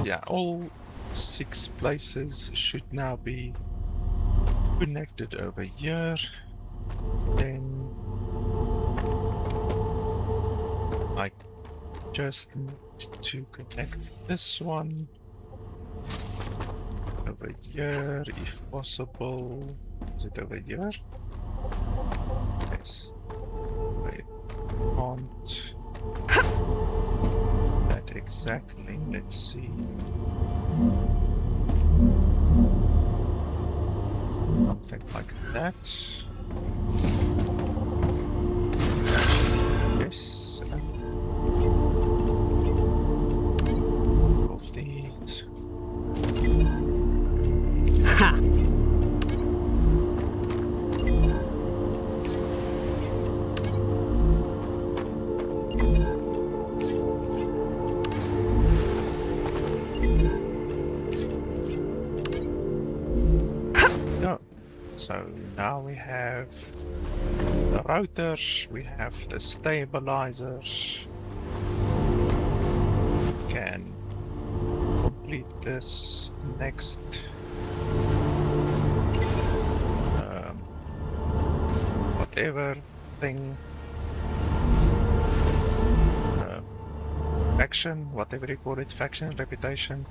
Yeah, all 6 places should now be connected over here. Then I just need to connect this one over here if possible. Is it over here? Yes. I can't. That exactly. Let's see. Something like that. Yes. Of these.
Ha!
So now we have the rotors, we have the stabilizers. We can complete this next whatever thing, faction, whatever you call it, faction, reputation.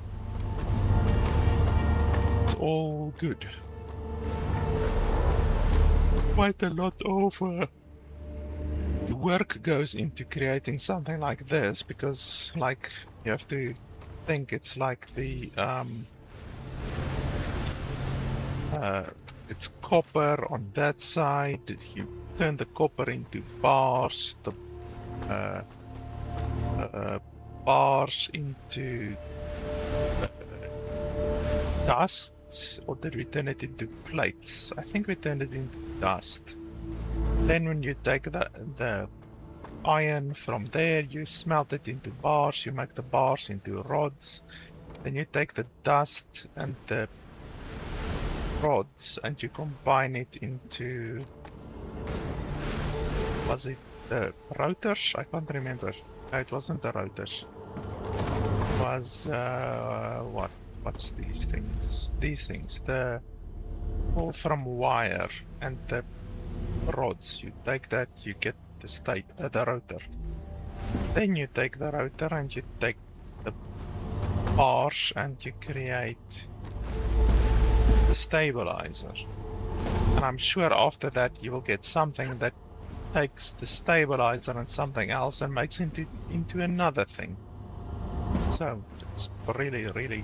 It's all good. Quite a lot of work goes into creating something like this, because like you have to think it's like the it's copper on that side. You turn the copper into bars, the bars into dust. Or did we turn it into plates? I think we turned it into dust. Then when you take the iron from there, you smelt it into bars, you make the bars into rods. Then you take the dust and the rods and you combine it into... Was it the rotors? I can't remember. No, it wasn't the rotors. It was... what? What's these things? These things, the all from wire and the rods. You take that, you get the rotor. Then you take the rotor and you take the bars and you create the stabilizer. And I'm sure after that you will get something that takes the stabilizer and something else and makes it into another thing. So it's really, really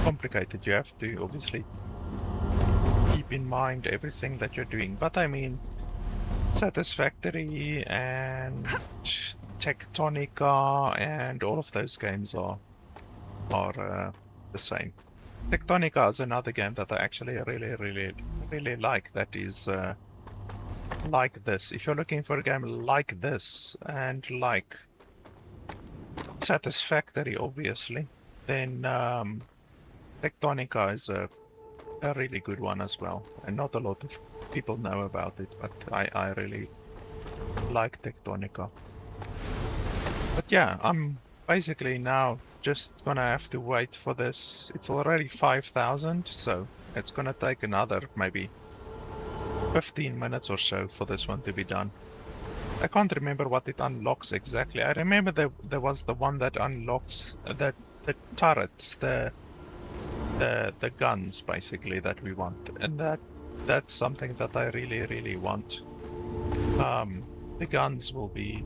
complicated. You have to obviously keep in mind everything that you're doing, but I mean Satisfactory and Tectonica and all of those games are the same. Tectonica is another game that I actually really like, that is like this. If you're looking for a game like this and like Satisfactory obviously, then Tectonica is a really good one as well, and not a lot of people know about it, but I really like Tectonica. But yeah, I'm basically now just gonna have to wait for this. It's already 5,000, so it's gonna take another maybe 15 minutes or so for this one to be done. I can't remember what it unlocks exactly. I remember there was the one that unlocks the turrets, the guns basically that we want, and that's something that I really want. The guns will be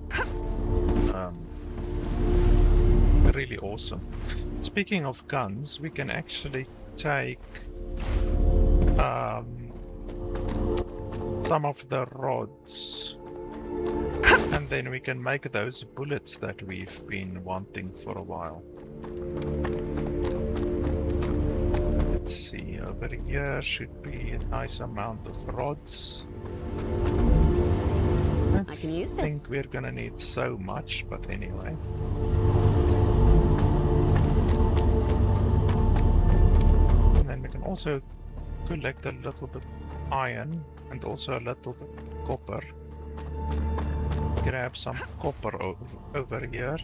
really awesome. Speaking of guns, we can actually take some of the rods and then we can make those bullets that we've been wanting for a while. let's see, over here should be a nice amount of rods.
I can use
I
this.
think we're gonna need so much, but anyway. And then we can also collect a little bit iron and also a little bit copper. Grab some copper over here.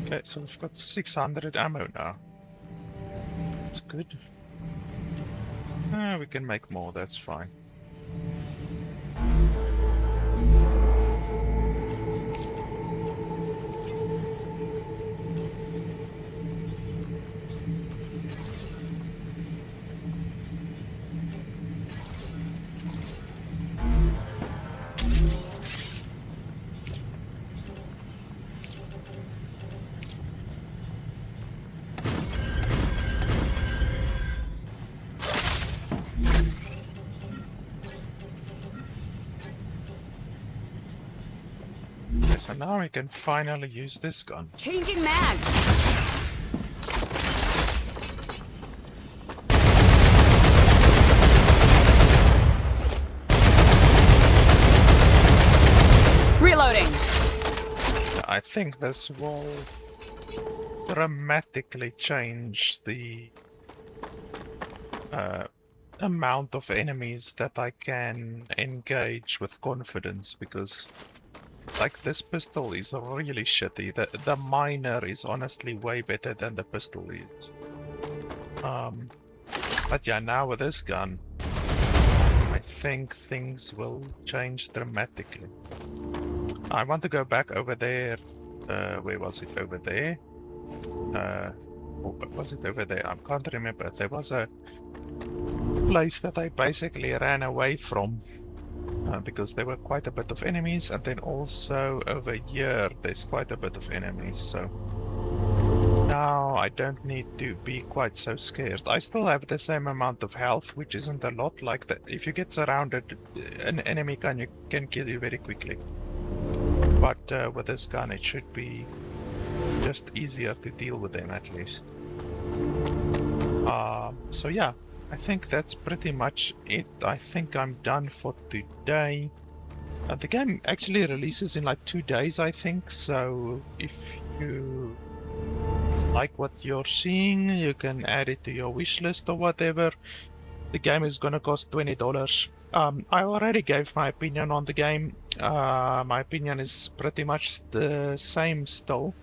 Okay, so we've got 600 ammo now. That's good. We can make more, that's fine. Okay, so now we can finally use this gun.
Changing mags. Reloading.
I think this will dramatically change the amount of enemies that I can engage with confidence, because like this pistol is really shitty. The miner is honestly way better than the pistol is. But yeah, now with this gun, I think things will change dramatically. I want to go back over there. Where was it? Over there? Or was it over there? I can't remember. There was a place that I basically ran away from because there were quite a bit of enemies, and then also over here there's quite a bit of enemies, so now I don't need to be quite so scared. I still have the same amount of health, which isn't a lot. Like that, if you get surrounded, an enemy can kill you very quickly. But with this gun it should be just easier to deal with them at least. So yeah, I think that's pretty much it. I think I'm done for today. The game actually releases in like 2 days, I think, so if you like what you're seeing, you can add it to your wish list or whatever. The game is gonna cost $20. I already gave my opinion on the game. My opinion is pretty much the same still.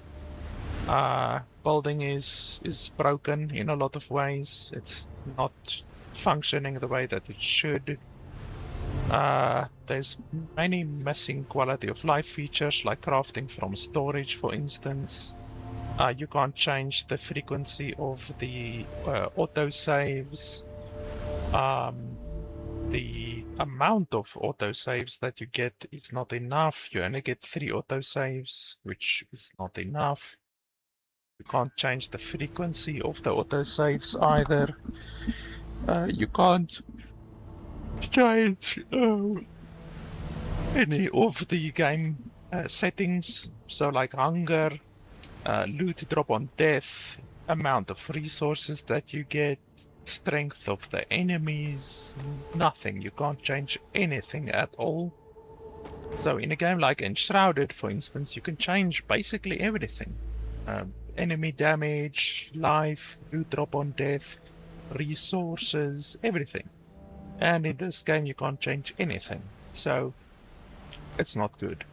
Building is broken in a lot of ways. It's not functioning the way that it should. There's many missing quality of life features, like crafting from storage, for instance. You can't change the frequency of the autosaves. The amount of autosaves that you get is not enough. You only get 3 autosaves, which is not enough. You can't change the frequency of the autosaves either. You can't change any of the game settings, so like hunger, loot drop on death, amount of resources that you get, strength of the enemies, nothing. You can't change anything at all. So in a game like Enshrouded, for instance, you can change basically everything. Enemy damage, life, loot drop on death, resources, everything. And in this game you can't change anything. So it's not good.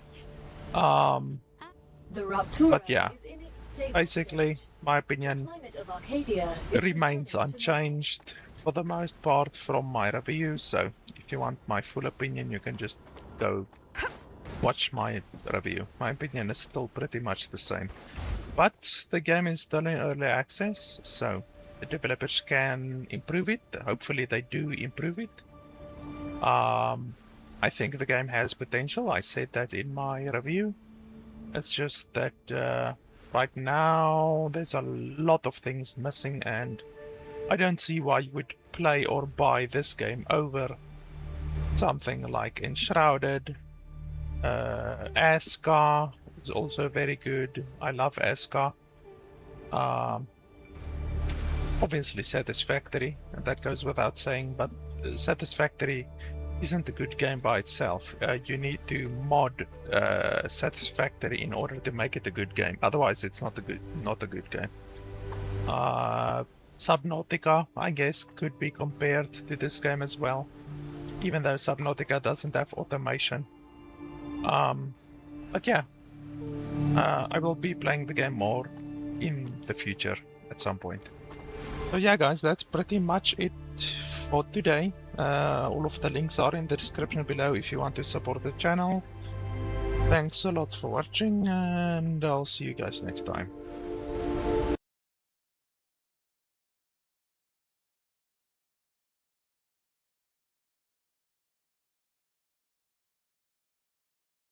The Raptura
But yeah,
is in its stable
basically,
stage.
my
The
opinion
climate of Arcadia is
remains
returning to
unchanged for the most part from my review. So if you want my full opinion, you can just go watch my review. My opinion is still pretty much the same. But the game is still in early access, so the developers can improve it. Hopefully they do improve it. I think the game has potential. I said that in my review. It's just that right now there's a lot of things missing, and I don't see why you would play or buy this game over something like Enshrouded. Aska is also very good. I love Aska. Obviously Satisfactory, and that goes without saying, but Satisfactory isn't a good game by itself. You need to mod Satisfactory in order to make it a good game. Otherwise, it's not a good game. Subnautica, I guess, could be compared to this game as well, even though Subnautica doesn't have automation. But yeah, I will be playing the game more in the future at some point. So yeah, guys, that's pretty much it for today. All of the links are in the description below if you want to support the channel. Thanks a lot for watching, and I'll see you guys next time.